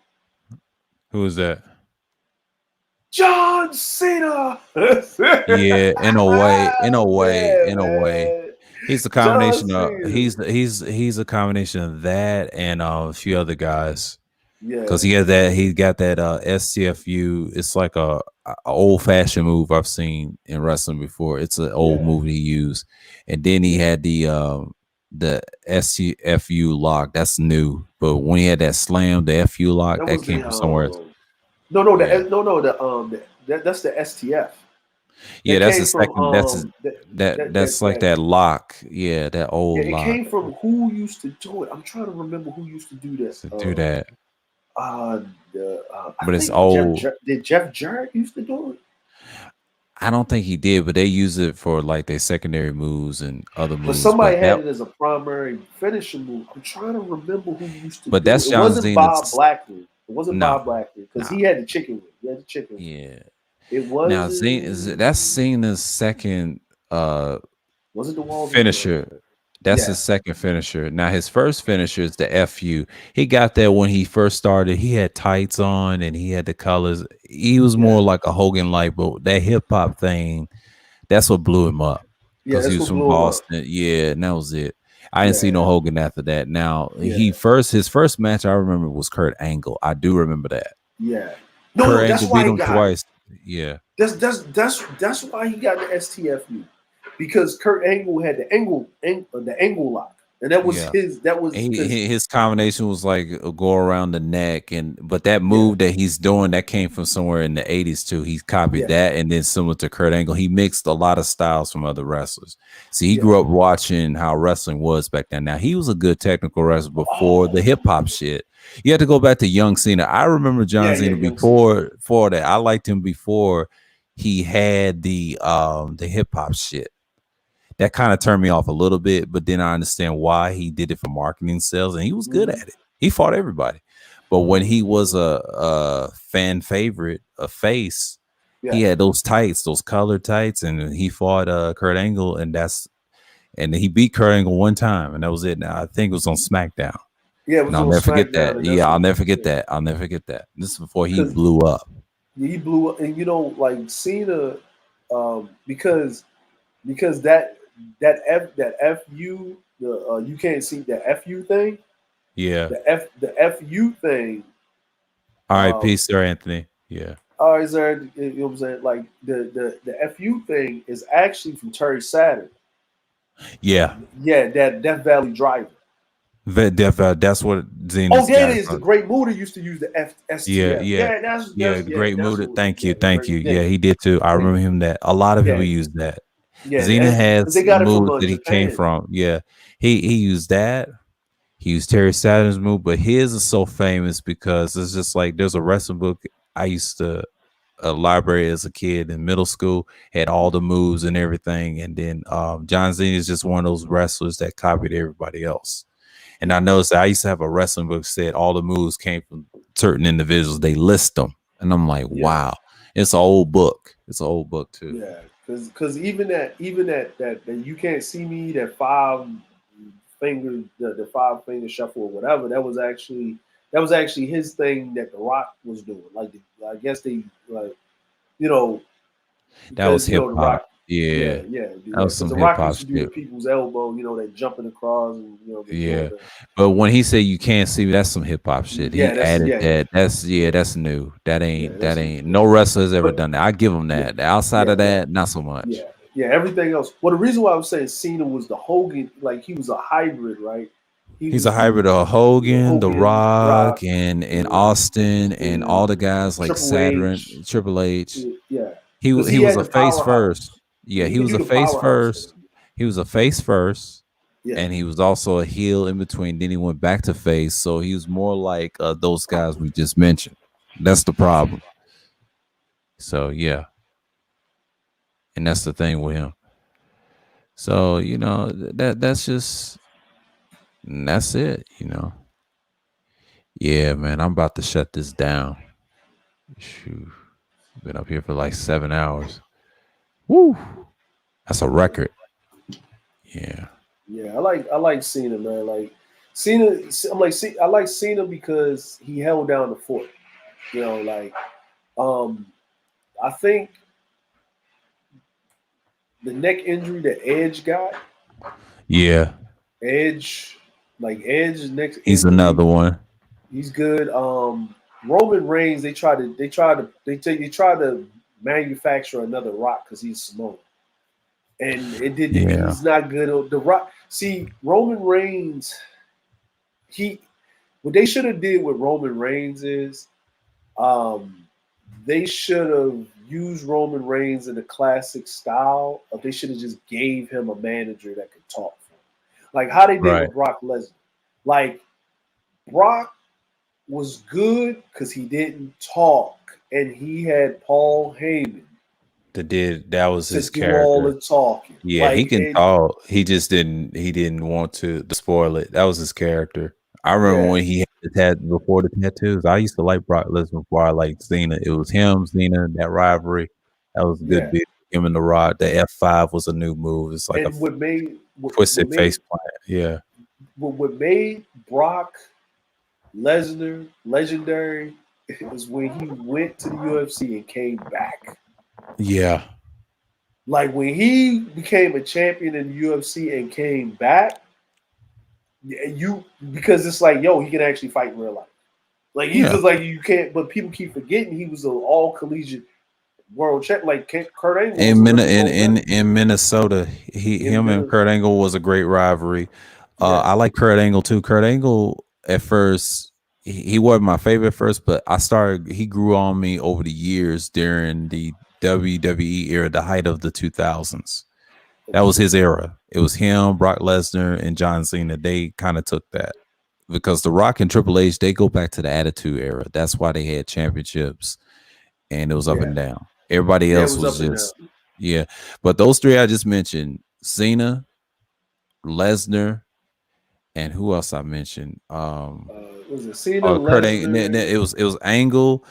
Who is that? John Cena. Yeah, in a way. He's a combination of he's a combination of that and a few other guys. Yeah, because he got that STFU. It's like a old fashioned move I've seen in wrestling before. It's an old move he used, and then he had the the SFU lock. That's new. But when he had that slam, the FU lock, That that was came the from somewhere else. Yeah. that's the STF. Yeah, That that's the came from second. That's like that lock. Yeah, that yeah, old it lock came from who used to do it. I'm trying to remember who used to do that. to do that. I But it's think old. did Jeff Jarrett used to do it? I don't think he did, but they use it for like their secondary moves and other But moves. somebody had it as a primary finishing move. I'm trying to remember who used to But do it. that's It John wasn't Bob Cena's. Blackley. It wasn't No, Bob Blackley because no. he had the chicken wing. He had the chicken wing. Yeah. It Now wasn't. that's Cena's second Was it the Walden Brothers? finisher. That's Yeah, his second finisher. Now his first finisher is the FU. He got that when he first started. He had tights on and he had the colors. He was yeah, more like a Hogan light, but that hip hop thing, that's what blew him up. yeah. Because he That's was what from blew him up. Boston. Yeah, and that was it. I didn't see no Yeah, Hogan after that. Now yeah, his first match I remember was Kurt Angle. I do remember that. yeah. No, Kurt no. That's Angle why beat he him got it. twice. Yeah. That's why he got the STFU because Kurt Angle had the angle lock, and that was Yeah. his. That was because His combination was like a go around the neck, but that yeah, move that he's doing that came from somewhere in the 80s too. He copied yeah, that, and then similar to Kurt Angle, he mixed a lot of styles from other wrestlers. See, he yeah. grew up watching how wrestling was back then. Now he was a good technical wrestler before the Oh, hip hop shit. You had to go back to Young Cena. I remember John yeah, Cena Young Cena. before that. I liked him before he had the hip hop shit. That kind of turned me off a little bit, but then I understand why he did it for marketing sales, and he was good Mm-hmm. at it. He fought everybody. But when he was a fan favorite, a face, he Yeah, had those tights, those colored tights, and he fought Kurt Angle, and he beat Kurt Angle one time, and that was it. Now I think it was on SmackDown, yeah. It and was I'll on never forget SmackDown, that. and that's Yeah, I'll what. never forget Yeah, that. I'll never forget that. This is before he because blew up. he blew up, and like Cena, because that fu the you can't see the fu thing, Yeah. the fu thing. All right, Um, peace, Sir Anthony. Yeah. is there? You know what I'm saying? Like the fu thing is actually from Terry Saturn. Yeah. Yeah, that Death Valley Driver. That's what Oh, Zena's that got it is the from. Great Muta used to use the Yeah, STF. yeah, Yeah, yeah. The Great that's Muda. what Thank you, yeah the thank Great you. yeah Yeah, he did too. I yeah remember him that. A lot of people yeah use that. Zena yeah because they has got it from moves that he came Japan. from. Yeah, he used that. He used Terry Saturn's move, but his is so famous because it's just like there's a wrestling book I used to a library as a kid in middle school had all the moves and everything, and then John Cena is just one of those wrestlers that copied everybody else. And I noticed that I used to have a wrestling book said all the moves came from certain individuals. They list them, and I'm like, Yeah, wow, it's an old book. It's an old book too. yeah, because even that you can't see me that five finger the five finger shuffle or whatever that was actually his thing that The Rock was doing. Like I guess they like you know That was because hip The hop. Rock. Yeah, that was Because some The hip Rock hop used to do the shit. people's elbow, that jumping across and the doing Yeah, the but when he said you can't see me, that's some hip hop shit. yeah He that's added yeah that. That's new. yeah That that's ain't no wrestler has ever but done that. I give him yeah that. Outside yeah of yeah that, not so much. yeah everything else. Well, the reason why I was saying Cena was the Hogan, like he was a hybrid, right? He He's a was hybrid of the Hogan, The Hogan Rock, Rock and and Austin, and all the guys like Triple H. Saturn, Triple H. Yeah, because He he was had a the face powerhouse. first. Yeah, Yeah, he he could was do a the face powerhouse first. thing. He was a face first, Yeah, and he was also a heel in between. Then he went back to face, so he was more like those guys we just mentioned. That's the problem. So yeah, and that's the thing with him. So that's just that's it. Yeah, man. I'm about to shut this down. Shoot, been up here for like 7 hours. Woo, that's a record. Yeah. yeah. I like Cena, man. Like Cena, I like Cena because he held down the fort. Like um, I think the neck injury that Edge got, Yeah, Edge, like Edge's neck he's injury, another one. he's good. Roman Reigns, they try to manufacture another Rock because he's Samoan, and it did. Yeah. He's not good. The Rock, See, Roman Reigns, he what they should have did with Roman Reigns is um, they should have used Roman Reigns in the classic style, or they should have just gave him a manager that could talk for him. Like how they did Right. with Brock Lesnar. Like Brock was good because he didn't talk, and he had Paul Heyman That was to his do all character. the talking. Yeah, he Like, can and talk. He didn't want to spoil it. That was his character. I remember yeah, when he had before the tattoos. I used to like Brock Lesnar before I liked Cena. It was him, Cena, that rivalry. That was a good yeah. bit. Him and The Rock. The F5 was a new move. It's like a And twisted face plant. Yeah. what made Brock Lesnar legendary is when he went to the UFC and came back. Yeah. Like when he became a champion in the UFC and came back, you because it's like, yo, he can actually fight in real life. Like he's Yeah. just like you can't, but people keep forgetting he was an all collegiate world champ. Like Kurt Angle was In Minnesota, in him and Minnesota. Kurt Angle was a great rivalry. Yeah, I like Kurt Angle too. Kurt Angle at first he wasn't my favorite at first, but he grew on me over the years during the WWE era, the height of the 2000s. That was his era. It was him, Brock Lesnar, and John Cena. They kind of took that because The Rock and Triple H, they go back to the Attitude Era. That's why they had championships and it was up yeah, and down. Everybody yeah. It else was was up and down. just, yeah. But those three I just mentioned, Cena, Lesnar, and who else I mentioned? Was it Cena, Kurt Angle. Lesnar? It was Angle,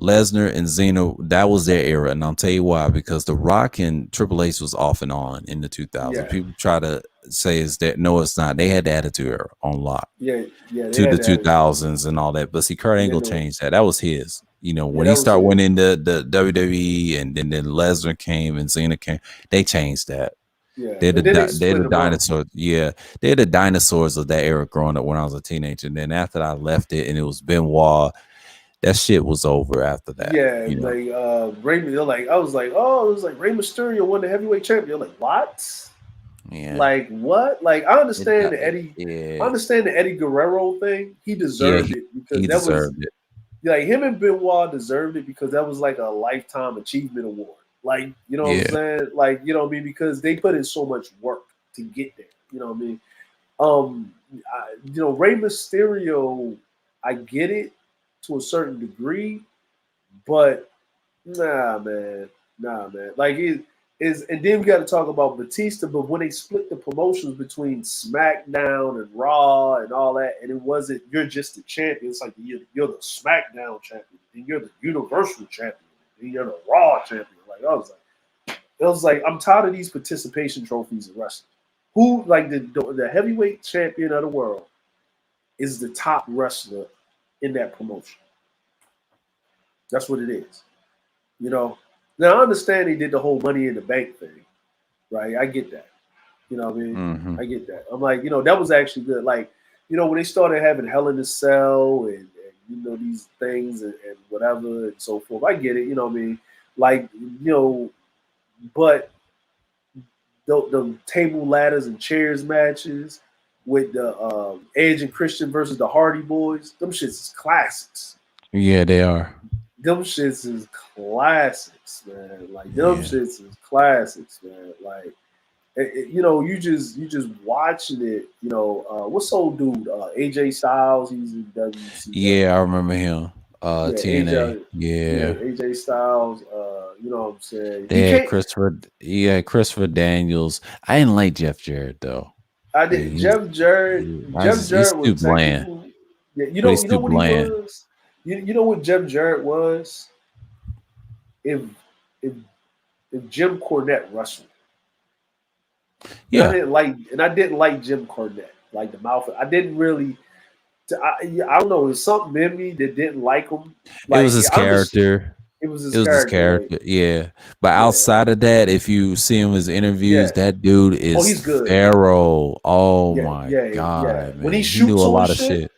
Lesnar, and Cena. That was their era, and I'll tell you why. Because The Rock and Triple H was off and on in the 2000s. Yeah, People try to say is that no, it's not. They had the Attitude Era on lock yeah, yeah. They to had the that. 2000s and all that. But see, Kurt Yeah, Angle no, changed that. That was his. You know, yeah, when he that was started it. winning the WWE and then Lesnar came and Cena came, they changed that. Yeah, They're and then they they're split the them up. dinosaurs. Yeah, they're the dinosaurs of that era growing up when I was a teenager. And then after I left it and it was Benoit, that shit was over after that. Yeah, You know, like Raymond. They're like, I was like, oh, it was like Rey Mysterio won the heavyweight champion. You're like, what? yeah. Like what? Like I understand the Eddie. I Yeah, understand the Eddie Guerrero thing. He yeah, deserved it because he that was deserved it. like him and Benoit deserved it because that was like a lifetime achievement award. Like, you know what I'm Yeah, saying? Like, you know what I mean? Because they put in so much work to get there. You know what I mean? Rey Mysterio, I get it to a certain degree, but nah, man. Like it is, and then we got to talk about Batista. But when they split the promotions between SmackDown and Raw and all that, and it wasn't you're just the champion. It's like you're the SmackDown champion, and you're the Universal champion, and you're the Raw champion. Like it was like I'm tired of these participation trophies in wrestling. Who like the heavyweight champion of the world is the top wrestler in that promotion? That's what it is. You know. Now I understand he did the whole Money in the Bank thing, right? I get that. You know what I mean? hmm I get that. I'm like, that was actually good. Like, when they started having Hell in a Cell and these things and whatever and so forth, I get it. You know what I mean? Like, but the table ladders and chairs matches with the Edge and Christian versus the Hardy Boys, them shits is classics. yeah, they are. Them shits is classics, man. Like them Yeah, shits is classics, man. Like you just watching it. What's old dude? AJ Styles. He's in WCW. yeah, I remember him. Yeah, TNA. AJ. Yeah, Yeah, AJ Styles. You know what I'm saying? He they had can't. Christopher. Yeah, Christopher Daniels. I didn't like Jeff Jarrett though. I did. Jeff Jarrett. Jeff He's Jarrett too was bland. technically. Yeah, But he's you know too what he bland. was. You know what Jeff Jarrett was. If if if Jim Cornette wrestled. Yeah, And I didn't like Jim Cornette, like the mouth. I didn't really. I don't know. There's something in me that didn't like him. it was Like his I'm just. character. It was It his was his character. Like, character. Yeah, but yeah, outside of that, if you see him in his interviews, yeah. that dude Oh, is he's good. feral. Oh Yeah, my yeah, yeah. god, When he man, he knew shoots a on lot of shit, shit.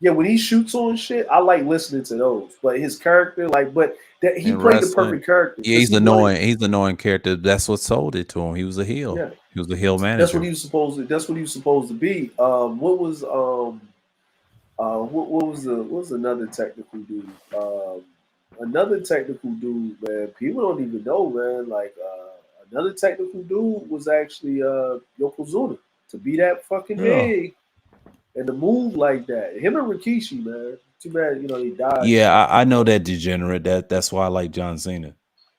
Yeah, when he shoots on shit, I like listening to those. But his character, like, but that he In played the wrestling, perfect character yeah, because he's he wanted. annoying. He's an annoying character. That's what sold it to him. He was a heel. Yeah, He was a heel that's what manager. he was supposed to. That's what he was supposed to be. What was what was another technical dude? Another technical dude, man. People don't even know, man. Like another technical dude was actually Yokozuna to be that fucking Yeah. big and to move like that. Him and Rikishi, man. Too bad, he died. Yeah, I know But that degenerate. That's why I like John Cena.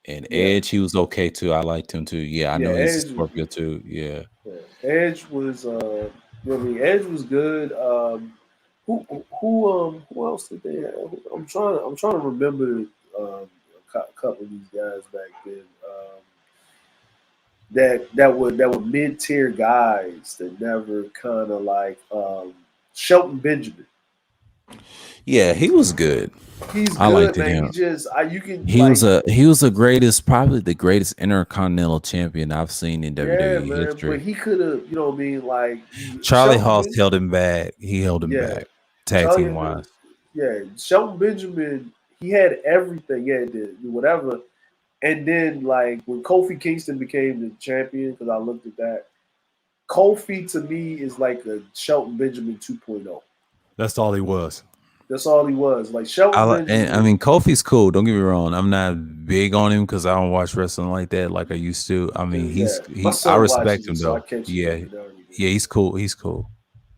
And yeah, Edge, he was okay too. I liked him too. Yeah, I yeah. know he's a Edge was Scorpio too. Yeah. yeah. Edge was Edge was good. Who else did they have? I'm trying to remember a couple of these guys back then. That were mid tier guys that never kind of like Shelton Benjamin. Yeah, he was good. He's I good, liked man. him. He just you can He was the greatest, probably the greatest intercontinental champion I've seen in yeah, WWE man. But history. he could have, what I mean, like Charlie Shelton Haas Ben, held him back. He held him yeah, back, tag team Charlie, wise. yeah, Shelton Benjamin. He had everything. Yeah, did whatever. And then like when Kofi Kingston became the champion, because I looked at that, Kofi to me is like a Shelton Benjamin 2.0. That's all he was. That's all he was. Like Shelton And I Benjamin. mean, Kofi's cool. Don't get me wrong. I'm not big on him because I don't watch wrestling like that, like I used to. I mean, Yeah, my I son respect watches him it, so I though. catch it Yeah, every now and again. yeah, he's cool. He's cool.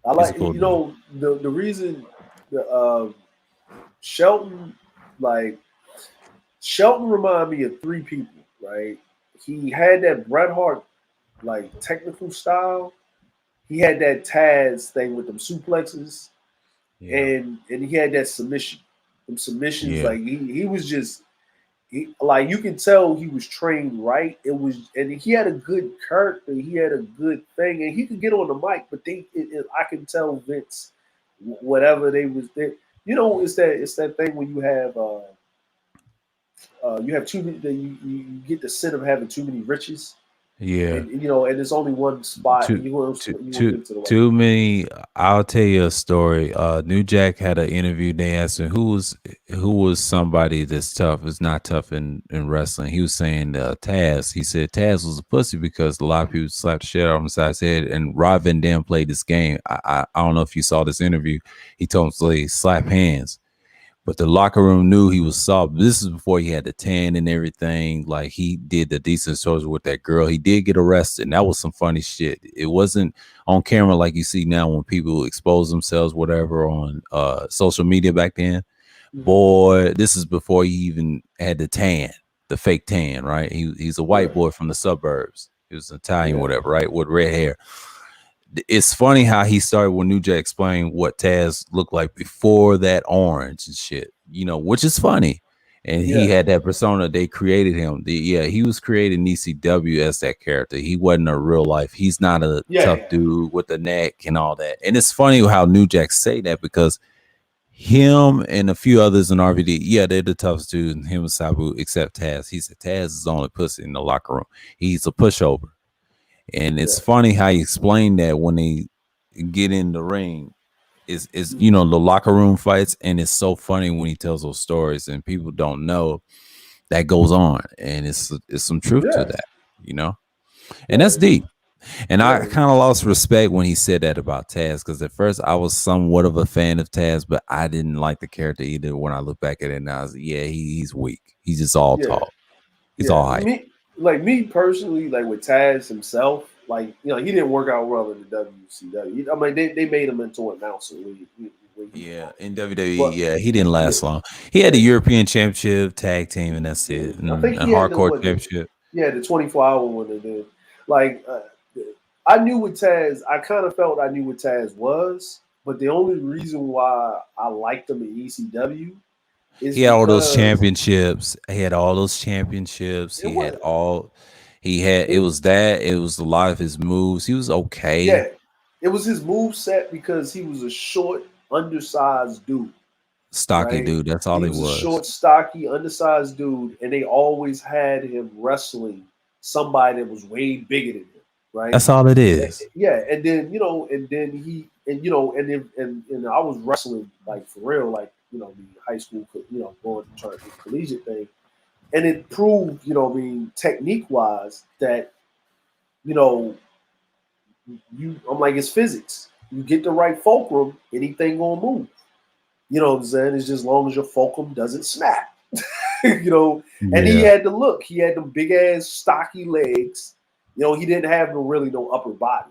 I He's a like cool dude. the reason the Shelton like Shelton reminded me of three people, right? He had that Bret Hart like technical style. He had that Taz thing with them suplexes, Yeah, and he had that submission. Them submissions, yeah, like he was just like you can tell he was trained right. It was, and he had a good character. He had a good thing, and he could get on the mic. But I can tell Vince, whatever they was there. It's that thing when you have too many. You get the sin of having too many riches, yeah. and there's only one spot, and Too, you want to get to the right too place. many. I'll tell you a story. New Jack had an interview. They asked him who was somebody that's tough. Is not tough in wrestling. He was saying Taz. He said Taz was a pussy because a lot of people slapped the shit out of him side his head. And Rob Van Dam played this game. I don't know if you saw this interview. He told him to slap hands. But the locker room knew he was soft. This is before he had the tan and everything. Like he did the decent soldier with that girl. He did get arrested, and that was some funny shit. It wasn't on camera like you see now when people expose themselves, whatever, on social media back then. Mhm. Boy, this is before he even had the tan, the fake tan, right? He's a white Right. boy from the suburbs. He was Italian, Yeah. whatever, right? With red hair. It's funny how he started when New Jack explained what Taz looked like before that orange and shit, which is funny. And he Yeah. had that persona. They created him. He was created in ECW as that character. He wasn't a real life. He's not a Yeah. tough dude with the neck and all that. And it's funny how New Jack say that because him and a few others in RVD, yeah, they're the toughest dude. And him and Sabu, except Taz. He said Taz is the only pussy in the locker room. He's a pushover. And Yeah. it's funny how he explained that when they get in the ring is the locker room fights, and it's so funny when he tells those stories and people don't know that goes on, and it's some truth to Yeah. that. And Yeah. that's deep. And I Yeah. kind of lost respect when he said that about Taz, because at first I was somewhat of a fan of Taz, but I didn't like the character either. When I look back at it now, I was like, yeah, he's weak. He's just all Yeah. talk. He's Yeah. all hype. Me personally, like with Taz himself, like he didn't work out well in the WCW. I mean, they made him into an announcer when he Yeah, in WWE, but yeah, he didn't yeah, last long. He had yeah, the European Championship, tag team, and that's yeah. it, I and think a he had the hardcore what championship. the 24-hour one, and then like I knew what Taz. I kind of felt I knew what Taz was, but the only reason why I liked him in ECW is He had all those because championships. He had all those championships. it was It it, was that. It was a lot of his moves. He was okay. yeah, it was his move set because he was a short, undersized dude, Stocky right? dude. That's all He he was a was. short, stocky, undersized dude, and they always had him wrestling somebody that was way bigger than him. right? That's all it is. Yeah, and then and then he, and and I was wrestling like for real, like the high school, going to try the collegiate thing, and it proved, technique wise that you know I'm like, it's physics. You get the right fulcrum, anything gonna move. You know what I'm saying? It's just as long as your fulcrum doesn't snap. And he Yeah. had the look. He had them big ass stocky legs. He didn't have no upper body.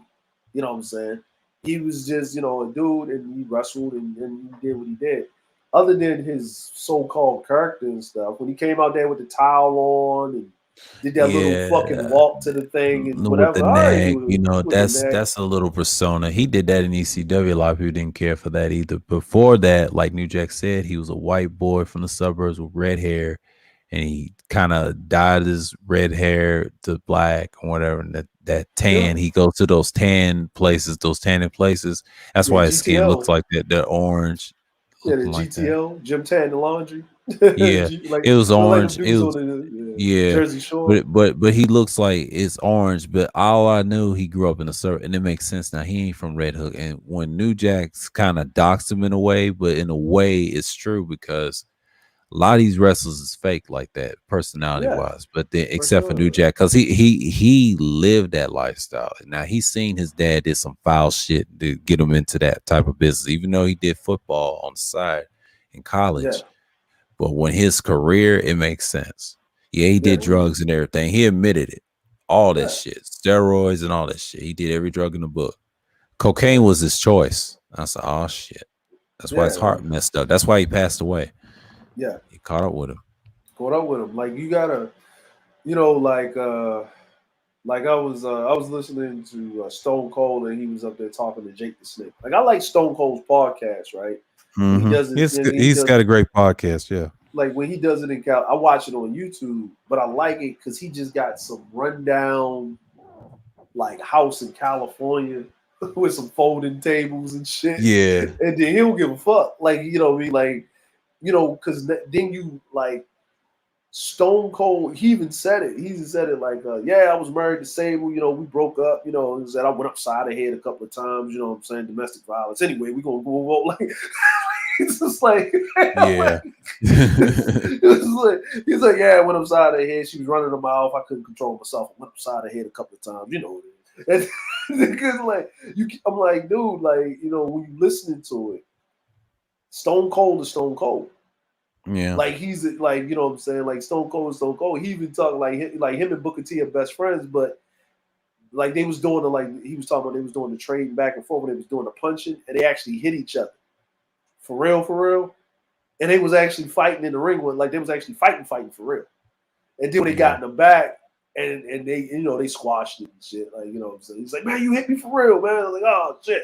You know what I'm saying? He was just, a dude, and he wrestled, and he did what he did. Other than his so-called character and stuff, when he came out there with the towel on and did that little fucking Yeah. walk to the thing and With the whatever, all right, neck, with the that's neck. a little persona. He did that in ECW. A lot of people didn't care for that either. Before that, like New Jack said, he was a white boy from the suburbs with red hair, and he kind of dyed his red hair to black or whatever. And that Yeah, tan, he goes to those tanning places. That's yeah, why his skin looks GTL. like that. That orange, Yeah, the looking like that. GTL, Jim Tan the Laundry. Yeah, Like, it was look like them orange. It dudes on was the yeah, Jersey Shore. but he looks like it's orange. But all I knew, he grew up in a suburb, and it makes sense now. He ain't from Red Hook, and when New Jack's kind of doxed him in a way, but in a way it's true because a lot of these wrestlers is fake like that, personality Yeah, wise. But then, for except for New sure. Jack, because he lived that lifestyle. Now he's seen his dad did some foul shit to get him into that type of business, even though he did football on the side in Yeah, college. But when his career, it makes sense. Yeah, he yeah, did drugs and everything. He admitted it. All that yeah, shit, steroids and all that shit. He did every drug in the book. yeah, Cocaine was his choice. I said, oh shit. That's why his yeah, heart messed up. That's why he passed away. yeah. He caught up with him. Going up with him, like you gotta, you know, like uh, like I was listening to Stone Cold, and he was up there talking to Jake the Snake. Like, I like Stone Cold's podcast, right? When he does it, and he He's does got a great podcast. Yeah. like when he does it in Cal. I watch it on YouTube, but I like it because he just got some rundown like house in California with some folding tables and shit, Yeah. and then he don't give a fuck. Like, what I mean? Like, because then you like Stone Cold. He even said it. He even said it like, "Yeah, I was married to Sable. We broke up. He said I went upside her head a couple of times. You know what I'm saying? Domestic violence. Anyway, we gonna go like." It's just like, Yeah. he's like, yeah, I went upside her head. She was running her mouth. I couldn't control myself. I went upside her head a couple of times. And because like I'm like, dude, like, when you listening to it, Stone Cold is Stone Cold. Yeah. Like, he's like, what I'm saying, like Stone Cold is Stone Cold. He even talking like him and Booker T are best friends, but like they was doing he was talking about they was doing the trading back and forth when they was doing the punching, and they actually hit each other. For real. And they was actually fighting in the ring with, like, they was actually fighting for real. And then when they got in the back and they, they squashed it and shit. Like, what I'm saying? He's like, man, you hit me for real, man. I was like, oh shit.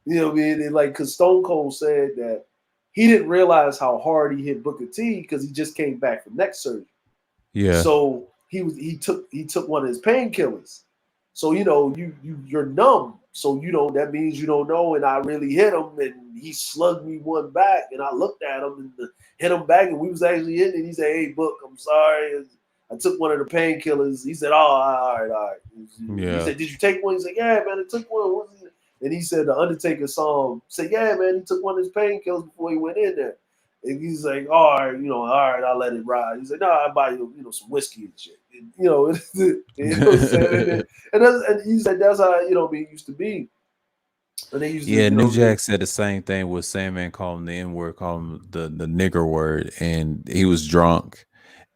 You know what I mean? And like, cause Stone Cold said that he didn't realize how hard he hit Booker T because he just came back from neck surgery. Yeah. So he took one of his painkillers. So you're numb. So that means you don't know. And I really hit him, and he slugged me one back, and I looked at him and hit him back, and we was actually hitting. And he said, "Hey, Book, I'm sorry. I took one of the painkillers." He said, "Oh, all right." He said, "Did you take one?" He said, "Yeah, man, I took one." And he said the Undertaker saw him. Said, "Yeah, man, he took one of his painkillers before he went in there." And he's like, all right, I'll let it ride. He's like, no, I'll buy you, some whiskey and shit. And, you know what I'm saying? And he said that's how, it used to be. And they used to, Yeah, New Jack said the same thing with Sandman called him the N word, called him the nigger word, and he was drunk.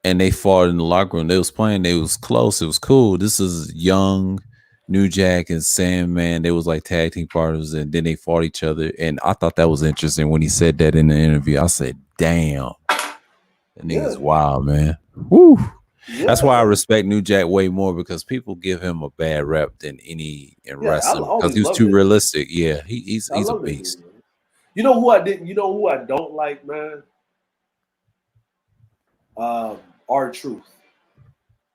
And they fought in the locker room. They was playing. They was close. It was cool. This is young New Jack and Sandman. They was like tag team partners, and then they fought each other. And I thought that was interesting when he said that in the interview. I said, "Damn, that nigga's wild, man." Woo. Yeah, That's why I respect New Jack way more because people give him a bad rep than any in I wrestling because always he was loved too that dude. realistic. Yeah, he's I a love that beast. dude, man. You know who I didn't? You know who I don't like, man? R-Truth.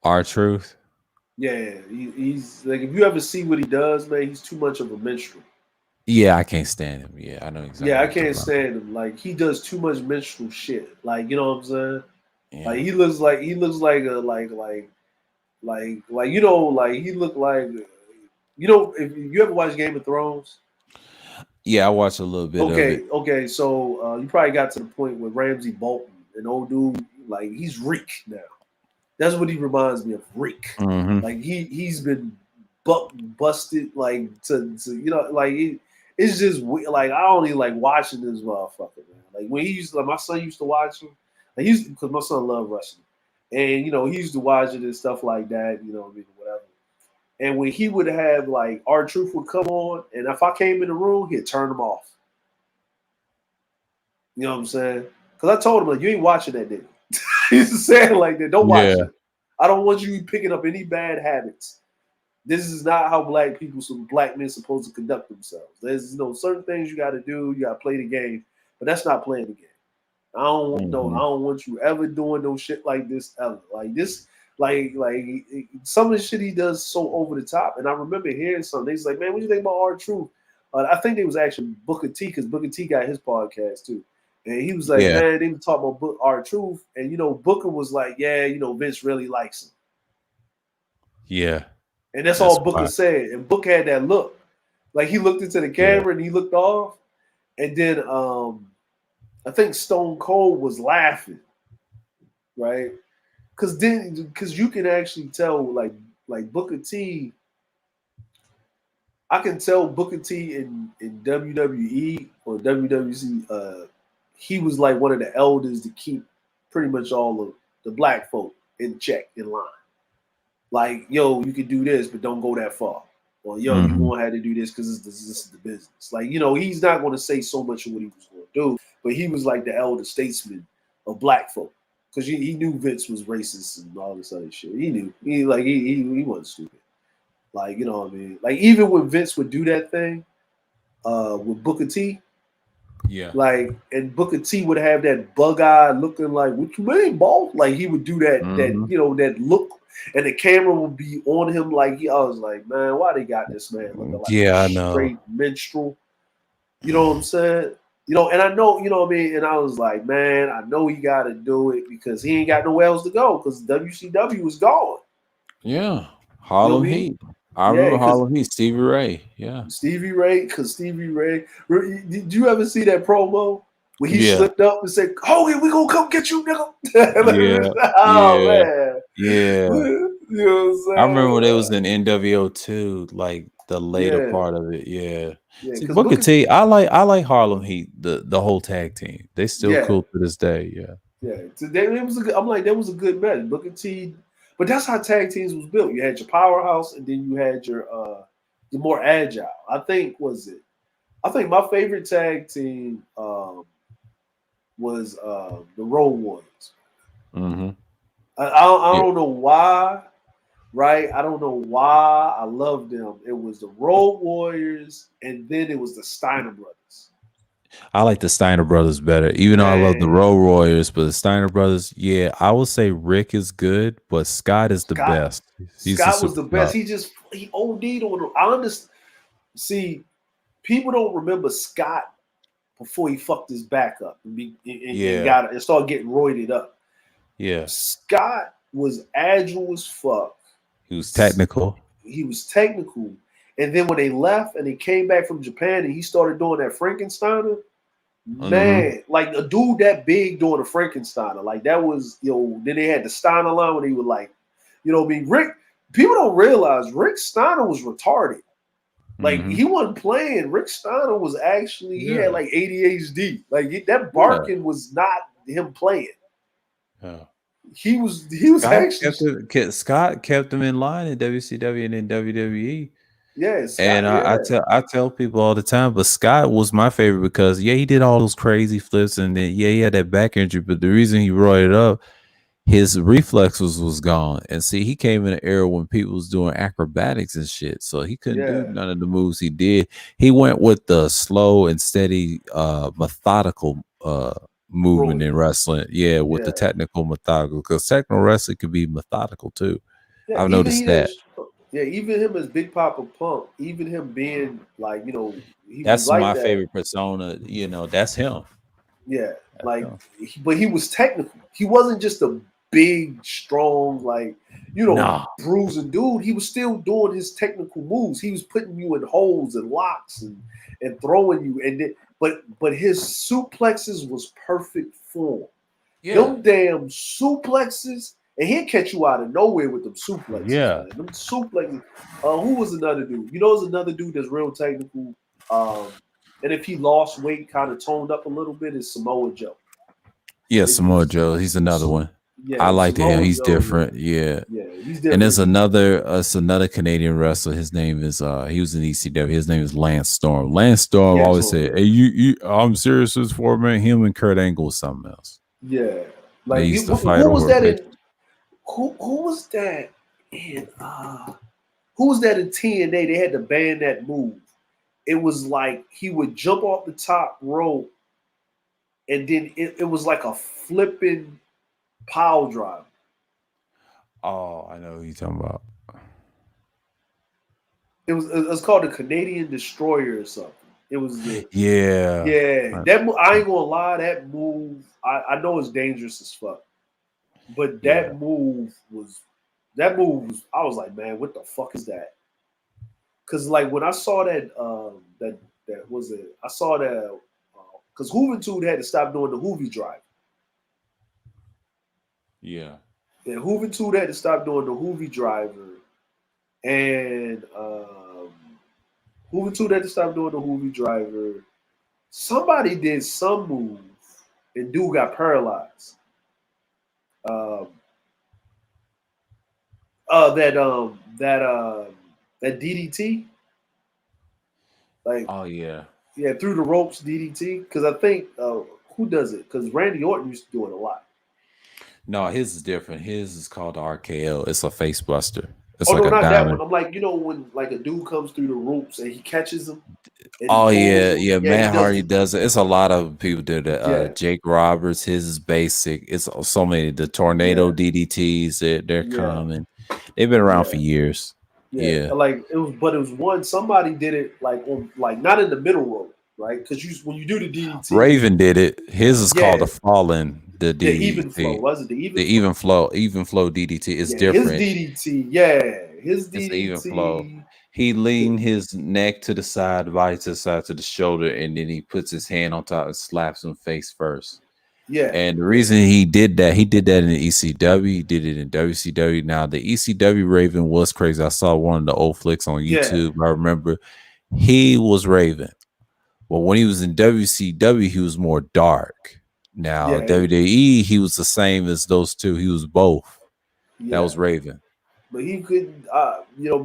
R-Truth. Yeah, he's like, if you ever see what he does, man, he's too much of a minstrel. Yeah, I can't stand him. Yeah, I know exactly. Yeah, I can't stand him. Like, he does too much minstrel shit. Like, you know what I'm saying? Yeah. Like, he looks like a like he looked like You know, if you ever watch Game of Thrones, Yeah, I watched a little bit of it. okay. So you probably got to the point where Ramsay Bolton, an old dude, like he's Reek now. That's what he reminds me of, Reek. Hmm. Like he's been busted, like to you know, like it's just like I only like watching this motherfucker, man. Like when he used to, like my son used to watch him, like because my son loved wrestling, and you know he used to watch it and stuff like that, you know what I mean, whatever. And when he would have like our truth would come on, and if I came in the room, he'd turn them off. You know what I'm saying? Because I told him like you ain't watching that nigga. He used to say it like that. Don't watch Yeah, it. I don't want you picking up any bad habits. This is not how black men supposed to conduct themselves. There's certain things you got to do. You got to play the game, but that's not playing the game. I don't want no. I hmm, don't want you ever doing no shit like this ever. Like this. Some of the shit he does so over the top. And I remember hearing something. He's like, "Man, what do you think about our truth?" I think it was actually Booker T because Booker T got his podcast too. And he was like, yeah, "Man, they were talking about our truth." And Booker was like, "Yeah, Vince really likes him." yeah. And that's That's all Booker why. said. And Booker had that look. Like he looked into the Yeah, camera and he looked off. And then I think Stone Cold was laughing, right? Because you can actually tell like Booker T. I can tell Booker T in WWE or WWC. He was like one of the elders to keep pretty much all of the black folk in check in line. Like, yo, you can do this, but don't go that far. Or yo, you hmm, won't have to do this because this is the business. Like, he's not going to say so much of what he was going to do, but he was like the elder statesman of black folk because he knew Vince was racist and all this other shit. He knew he wasn't stupid. Like, you know what I mean? Like even when Vince would do that thing with Booker T, yeah, like, and Booker T would have that bug eye looking like, "What you mean, boss?" Like he would do that hmm, that look, and the camera would be on him. Like I was like, man, why they got this man looking like a yeah. I know. straight minstrel? You know what I'm saying? And I know, you know what I mean. And I was like, man, I know he got to do it because he ain't got nowhere else to go because WCW was gone. Yeah, You know Harlem what I mean? Heat. I Yeah, remember because Harlem Heat. Stevie Ray. Yeah, Stevie Ray, did you ever see that promo where he yeah, slipped up and said, "Hogan, we gonna come get you, nigga"? yeah, Oh yeah, man, yeah. you know I what I'm remember when they was saying? in NWO too, like the later Yeah, part of it. Yeah. yeah, See, because Booker Booker, T, I like Harlem Heat, the whole tag team. They still yeah, cool to this day. Yeah. yeah. Today it was a good. I'm like, that was a good match. Booker T, but that's how tag teams was built. You had your powerhouse, and then you had your more agile. I think my favorite tag team was the Road Warriors. Hmm. I Yeah. don't know why, right? I don't know why I love them. It was the Road Warriors, and then it was the Steiner brothers. I like the Steiner brothers better, even though I love the Man, Road Warriors. But the Steiner brothers, yeah, I would say Rick is good, but Scott is the Scott best. He's the Scott was super the best. top. He OD'd on them. I understand. See, people don't remember Scott before he fucked his back up and Yeah, got and started getting roided up. yeah. Scott was agile as fuck. He was technical. He was technical. And then when they left and they came back from Japan and he started doing that Frankensteiner, Hmm. man, like a dude that big doing a Frankensteiner, like that was, then they had the Steiner line when they were like, I mean, people don't realize Rick Steiner was retarded. Like Hmm. he wasn't playing. Rick Steiner was actually, he had Yeah, like ADHD. Like that yeah, barking was not him playing. yeah. He was actually, Scott kept him in line in WCW and in WWE. yeah, And Scott, yeah, I tell people all the time, but Scott was my favorite because yeah, he did all those crazy flips, and then yeah, he had that back injury. But the reason he roided up, his reflexes was gone. And see, he came in an era when people was doing acrobatics and shit, so he couldn't do yeah, none of the moves he did. He went with the slow and steady, methodical movement bro, in wrestling. Yeah, with the yeah. technical methodical, because technical wrestling can be methodical too. Yeah, I've even noticed he that. as yeah, even him as Big Papa Pump, even him being like, he was That's like my that. favorite persona. That's him. Yeah, That's like, him. but he was technical. He wasn't just a big, strong, like, Nah. bruising dude. He was still doing his technical moves. He was putting you in holes and locks and throwing you. But his suplexes was perfect form. Them damn suplexes, and he'll catch you out of nowhere with them suplexes, man. Them suplexes. Who was another dude? There's another dude that's real technical. And if he lost weight, kind of toned up a little bit, is Samoa Joe. Yeah, Samoa Joe. He's another one. Yeah, I like him. Samoa He's Joe, different. Yeah. Yeah, he's different. And there's another Canadian wrestler. His name is he was in ECW. His name is Lance Storm. Lance Storm always said, "Hey, you I'm serious as for man." Him and Kurt Angle was something else. Yeah, like they used to who fight was over that in? Who was that in? Who was that in TNA? They had to ban that move. It was like he would jump off the top rope, and then it was like a flipping pile driver. Oh, I know who you're talking about. It's called the Canadian Destroyer or something. It was yeah. That move, I ain't gonna lie, that move I know it's dangerous as fuck, but that move was I was like, man, what the fuck is that? Because like when I saw that that was it. I saw that because Juventud had to stop doing the Hoovy drive. Yeah. Yeah, Juventud had to stop doing the Hoovy driver, and Juventud had to stop doing the Hoovy driver. Somebody did some move, and dude got paralyzed. That DDT, like, oh yeah, through the ropes DDT. Because I think who does it? Because Randy Orton used to do it a lot. No, his is different. His is called RKO. It's a face buster. It's not diamond. that one. I'm like, when like a dude comes through the ropes and he catches him. Oh yeah. Matt Hardy does it. It's a lot of people do that. Jake Roberts, his is basic. It's so many. The tornado DDTs, they're common. They've been around for years. Yeah. Like it was one. Somebody did it like on not in the middle rope, right? Because when you do the DDT, Raven did it. His is called the Fallen. The even flow, was it the even? The even flow DDT is different. His DDT, his DDT. It's even flow. He leaned his neck to the side, body to the side, to the shoulder, and then he puts his hand on top and slaps him face first. Yeah. And the reason he did that in the ECW, he did it in WCW. Now, the ECW Raven was crazy. I saw one of the old flicks on YouTube. I remember he was Raven. Well, when he was in WCW, he was more dark. Now, WWE, he was the same as those two. He was both. That was Raven. But he couldn't,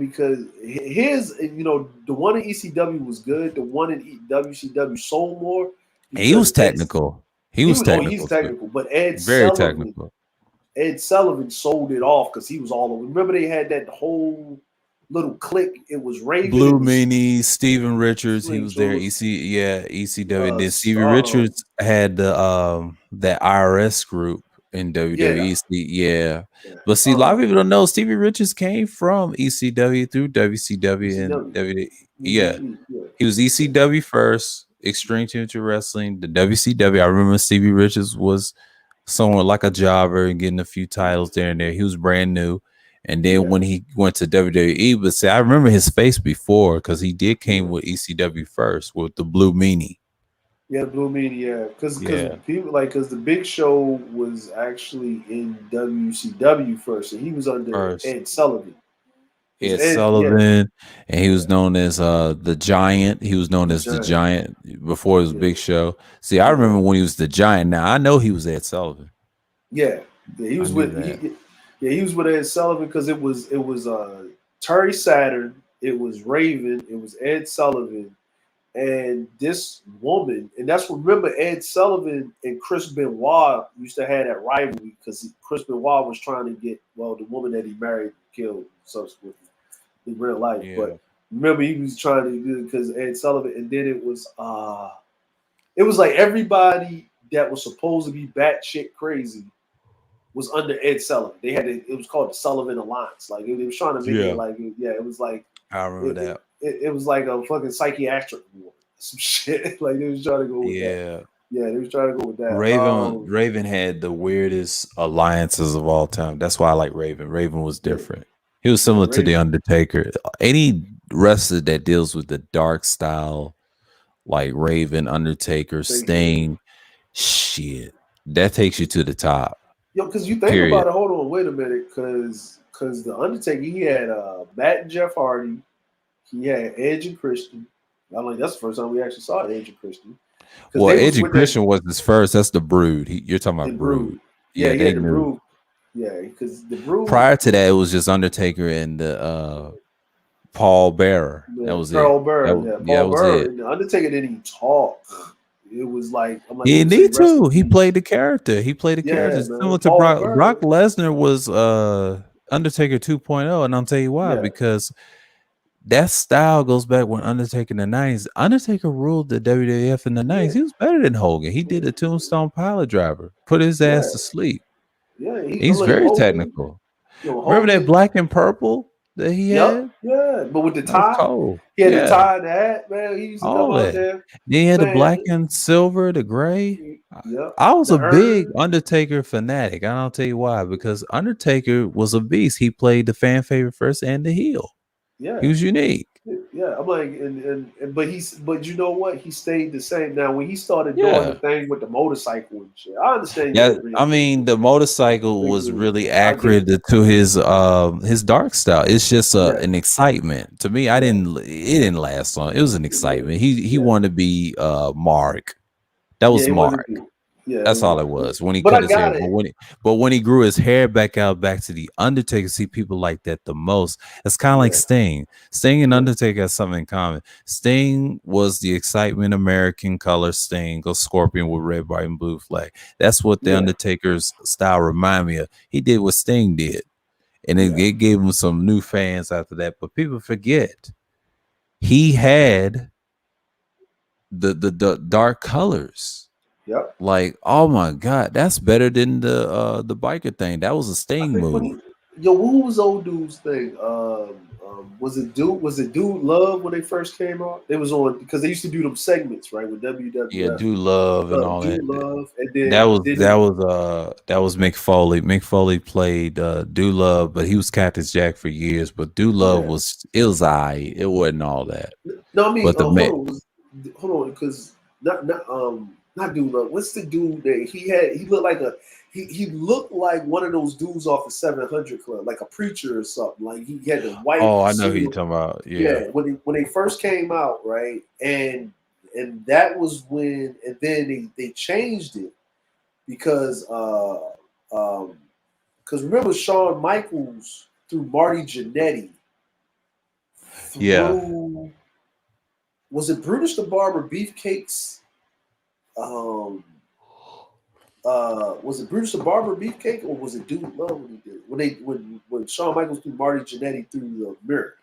because his, the one in ECW was good. The one in WCW sold more. And he was technical. He's technical. But Ed Sullivan sold it off because he was all over. Remember they had that whole little clique. It was Raven, Blue Meanie, Steven Richards. He was there. ECW. Then Steven Richards had the that IRS group in WWE. But see, a lot of people don't know Stevie Richards came from ECW through WCW and WWE. He was ECW first, Extreme Championship Wrestling, the WCW. I remember Stevie Richards was someone like a jobber and getting a few titles there and there. He was brand new. And then when he went to WWE, but see, I remember his face before because he came with ECW first with the Blue Meanie. Yeah, Blue Meanie, because people because the Big Show was actually in WCW first, and he was under Ed Sullivan. Ed Sullivan, and he was known as the Giant. He was known as the Giant before his Big Show. See, I remember when he was the Giant. Now I know he was Ed Sullivan. Yeah, he was with he was with Ed Sullivan because it was Terry Saturn, it was Raven, it was Ed Sullivan. And this woman, and that's what, remember, Ed Sullivan and Chris Benoit used to have that rivalry because Chris Benoit was trying to get, the woman that he married killed subsequently in real life. Yeah. But remember, he was trying to do it because Ed Sullivan, and then it was like everybody that was supposed to be batshit crazy was under Ed Sullivan. They had it was called the Sullivan Alliance. Like they was trying to make it like it was like I remember that. It was like a fucking psychiatric war, some shit. Like they was trying to go with that. Yeah, they was trying to go with that. Raven had the weirdest alliances of all time. That's why I like Raven. Raven was Yeah, different. He was yeah, similar to the Raven. Undertaker. Any wrestler that deals with the dark style, like Raven, Undertaker, Taker. Sting, shit, that takes you to the top. Yo, because you think Period. about it. Hold on, wait a minute. Because the Undertaker, he had Matt and Jeff Hardy. He had Edge and Christian. I mean, that's the first time we actually saw Edge and Christian. Because Well, they Edge was and with that Christian was his first. That's the Brood. You're talking about in Brood. Brood. Yeah, Yeah, he they had the knew. Brood. Yeah, because the Brood, Prior to that, it was just Undertaker and the Paul Bearer. That was it. Paul Bearer. Yeah, That Paul was Bearer. it. And the Undertaker didn't even talk. It was like, I'm like, He when you say need rest in to. He peace, played the character. He played the character yeah, similar man, to Paul Brock. Bearer. Brock Lesnar was Undertaker 2.0, and I'll tell you why. Yeah, Because that style goes back when Undertaker in the 90s. Undertaker ruled the WWF in the yeah, 90s. He was better than Hogan. He did a Tombstone Pilot Driver, put his yeah, ass to sleep. yeah. I'm He's like very Hogan. technical. Remember that Hogan. black and purple that he Yep, had? yeah. But with the That was tie, cold. he had the Yeah, tie and the hat, man. He used to come all out that. there, Then he had the black man. and silver, the gray. Yep, I was the a big urn. Undertaker fanatic. And I'll tell you why. Because Undertaker was a beast. He played the fan favorite first and the heel. Yeah, He was unique. yeah. I'm like, but you know what? He stayed the same. Now, when he started doing the Yeah. thing with the motorcycle and shit, I understand you Yeah. had to I mean, the motorcycle was reboot. really I get accurate it. to his dark style. It's just Yeah, an excitement. To me, yeah, it didn't last long. It was an yeah, excitement. He yeah. wanted to be Mark. That Yeah, was he wasn't. Mark. Yeah, it That's was all it Mark. was when he But cut I his hair. got it. But when he grew his hair back out back to the Undertaker, see people like that the most. It's kind of like Yeah, Sting. Sting and yeah, Undertaker have something in common. Sting was the excitement American color Sting, a scorpion with red, white, and blue flag. That's what the yeah, Undertaker's style remind me of. He did what Sting did, and yeah. it gave him some new fans after that. But people forget he had the dark colors. Yep. Like, oh my god, that's better than the biker thing. That was a I Sting think when move. he, yo, what was old dude's thing? Was it dude? Was it Dude Love when they first came out? It was on because they used to do them segments right with Yeah, WWF. do love and all that. Dude Love, and That then was did that was Mick Foley. Mick Foley played Do Love, but he was Cactus Jack for years. But Do Love yeah. was it was it wasn't all that. No, I mean, But the hold on, because not Dude Love. What's the dude that he had? He looked like he looked like one of those dudes off the 700 Club, like a preacher or something. Like he had the white oh, I know who you're suit. talking about. Yeah. Yeah, when they first came out, right, and that was when, and then they changed it because remember Shawn Michaels through Marty Jannetty Yeah. through, was it Brutus the Barber Beefcake's was it Brutus the Barber Beefcake or was it Dude Love when he did when Shawn Michaels threw Marty Jannetty through the mirror?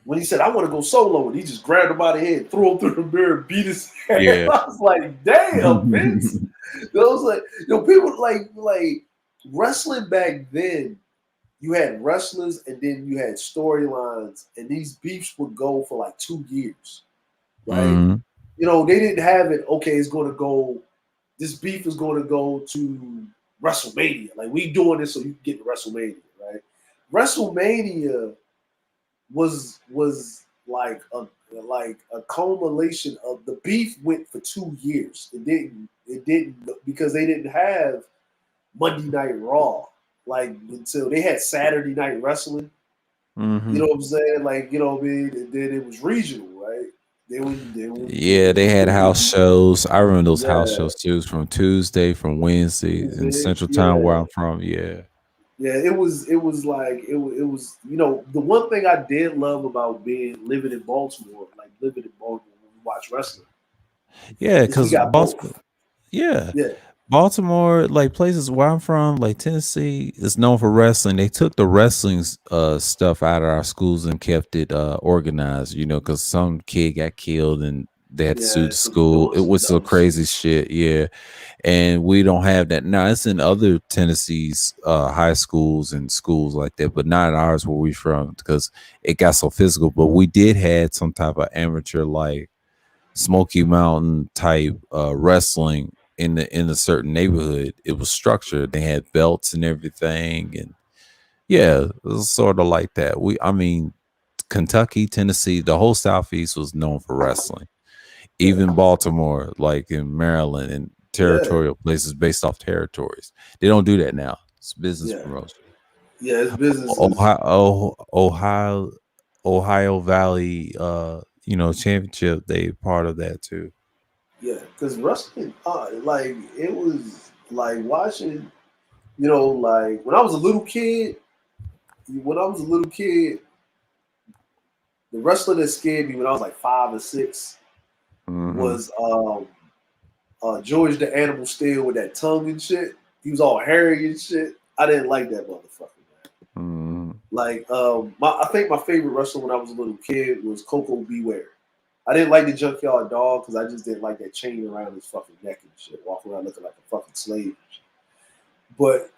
When he said, "I want to go solo," and he just grabbed him by the head, threw him through the mirror, beat his head. Yeah. I was like, "Damn, Vince!" It was like, people like wrestling back then. You had wrestlers, and then you had storylines, and these beefs would go for like 2 years, right? Mhm. They didn't have it. Okay, it's going to go. This beef is going to go to WrestleMania. Like we doing this so you can get to WrestleMania, right? WrestleMania was like a culmination of the beef went for 2 years. It didn't because they didn't have Monday Night Raw like until they had Saturday Night Wrestling. Mhm. You know what I'm saying? Like, what I mean? And then it was regional, right? Yeah, they had house shows. I remember those house Yeah, shows too, from Tuesday, from Wednesday in Central Time where yeah. I'm from. Yeah. Yeah, it was like it was the one thing I did love about living in Baltimore, like living in Baltimore when we watch wrestling, Yeah, is we because got Baltimore, both. yeah. Yeah, Baltimore, like places where I'm from, like Tennessee, is known for wrestling. They took the wrestling stuff out of our schools and kept it organized, because some kid got killed and they had to sue yeah, the some school. doing It some was some dumb shit. crazy shit, yeah. And we don't have that now. It's in other Tennessee's high schools and schools like that, but not ours where we from because it got so physical. But we did had some type of amateur like Smoky Mountain type wrestling in a certain neighborhood. It was structured. They had belts and everything, and yeah, it was sort of like that. I mean, Kentucky, Tennessee, the whole Southeast was known for wrestling. Even Baltimore, like in Maryland, and Yeah, territorial places based off territories. They don't do that now. It's business yeah, promotion. yeah. It's businesses. Ohio Valley, championship. They part of that too. Yeah, because wrestling, like it was like watching. Like when I was a little kid. When I was a little kid, the wrestler that scared me when I was like 5 or 6 Mm-hmm. was George the Animal Steel with that tongue and shit. He was all hairy and shit. I didn't like that motherfucker, man. Mm-hmm. Like, I think my favorite wrestler when I was a little kid was Coco Beware. I didn't like the Junkyard Dog because I just didn't like that chain around his fucking neck and shit, walking around looking like a fucking slave. But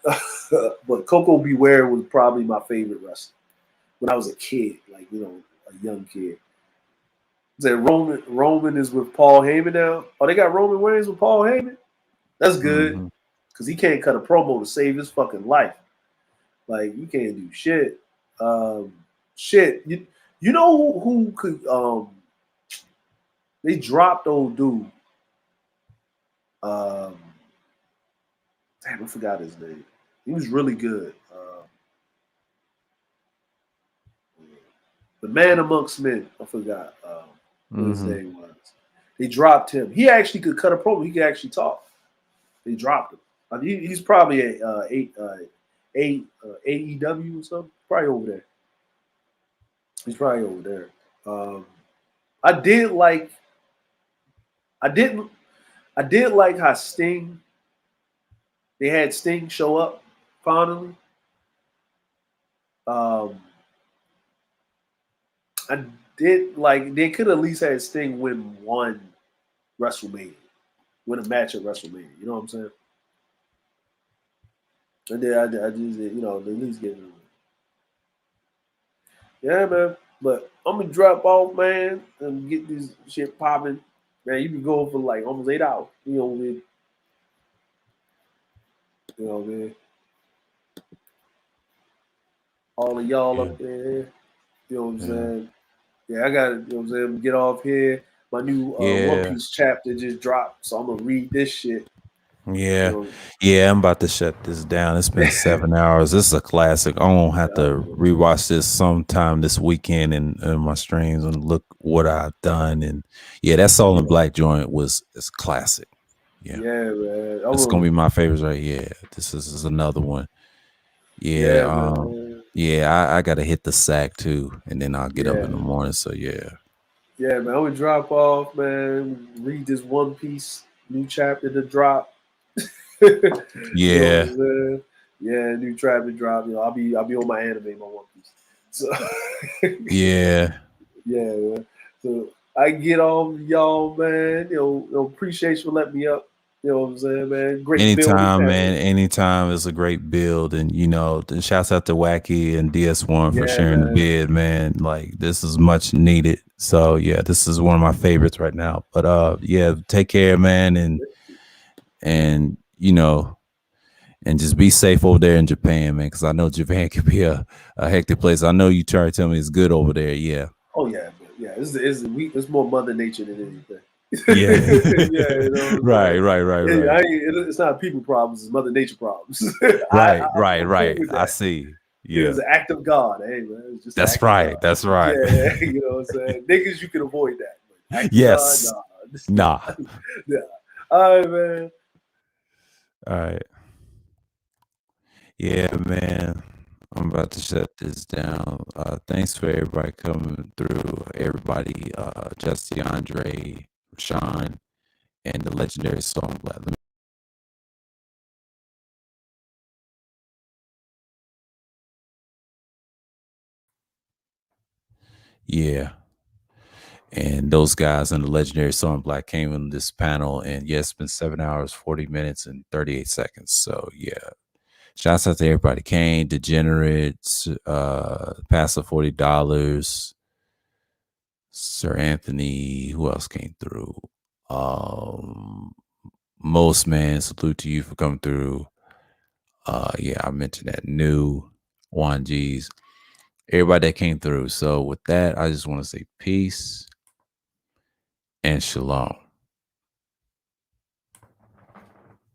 but Coco Beware was probably my favorite wrestler when I was a kid, like a young kid. That Roman is with Paul Heyman now. Oh, they got Roman Reigns with Paul Heyman. That's good Mm-hmm. because he can't cut a promo to save his fucking life. Like you can't do shit. Shit. You know who could they dropped old dude. Um, damn, I forgot his name. He was really good. The man amongst men. I forgot what his Mm-hmm. name was. They dropped him. He actually could cut a promo. He could actually talk. They dropped him. I mean, he's probably AEW or something. Probably over there. He's probably over there. I did like. I didn't. I did like how Sting. They had Sting show up finally. Um, I did like they could at least had Sting win one WrestleMania, win a match at WrestleMania. You know what I'm saying? And then I just at least give him. Yeah, man. But I'm gonna drop off, man, and get this shit popping. Man, you can go for like almost 8 hours. Man. All of y'all Yeah. up there. You know what I'm Yeah. saying? Yeah, I got to, what I'm saying, get off here. My new One Yeah. Piece chapter just dropped, so I'm gonna read this shit. Yeah. You Yeah. I'm about to shut this down. It's been 7 hours. This is a classic. I'm gonna have to know. rewatch this sometime this weekend in my streams and look what I've done. And yeah, that Soul and Yeah, Black joint is classic. Yeah. yeah, man. It's gonna be my favorites right. Yeah. This is another one. Yeah. Yeah, man. Yeah, I gotta hit the sack too, and then I'll get up Yeah, in the morning. So yeah. yeah, man. I'm gonna drop off, man. Read this One Piece new chapter to drop. You know what Yeah. I'm saying? Yeah, new chapter drop. I'll be on my anime, my One Piece. So Yeah. yeah, man. So I get off y'all, man. Appreciate you for letting me up. You know what I'm saying, man? Great building Anytime, man. panel. Anytime is a great build. And and shouts out to Wacky and DS1 for Yeah, sharing the man. bid, man. Like this is much needed. So yeah, this is one of my favorites right now. But yeah, take care, man, and and just be safe over there in Japan, man. Cause I know Japan can be a hectic place. I know you try to tell me it's good over there. Yeah. Oh yeah, man. Yeah. It's more Mother Nature than anything. Yeah. Yeah, you know what I'm Right, saying. right, right, Yeah, right. it's not people problems. It's Mother Nature problems. Right, right, I'm cool right. with I that. see. It's Yeah. an act of God. Hey man, it's just an That's act of right. God. That's right. Yeah, you know what I'm saying. Niggas, you can avoid that. But act of God, Yes. nah. Nah. Yeah. All right, man. All right. Yeah, man. I'm about to shut this down. Thanks for everybody coming through. Everybody, Justy Andre, Sean, and the legendary song Black. Yeah. And those guys in the legendary song Black came in this panel. And yes, it's been 7 hours, 40 minutes, and 38 seconds. So yeah. Shouts out to everybody. Kane, Degenerates, Passive $40. Sir Anthony. Who else came through? Most man, salute to you for coming through. Yeah, I mentioned that. New Juan G's. Everybody that came through. So with that, I just want to say peace and shalom.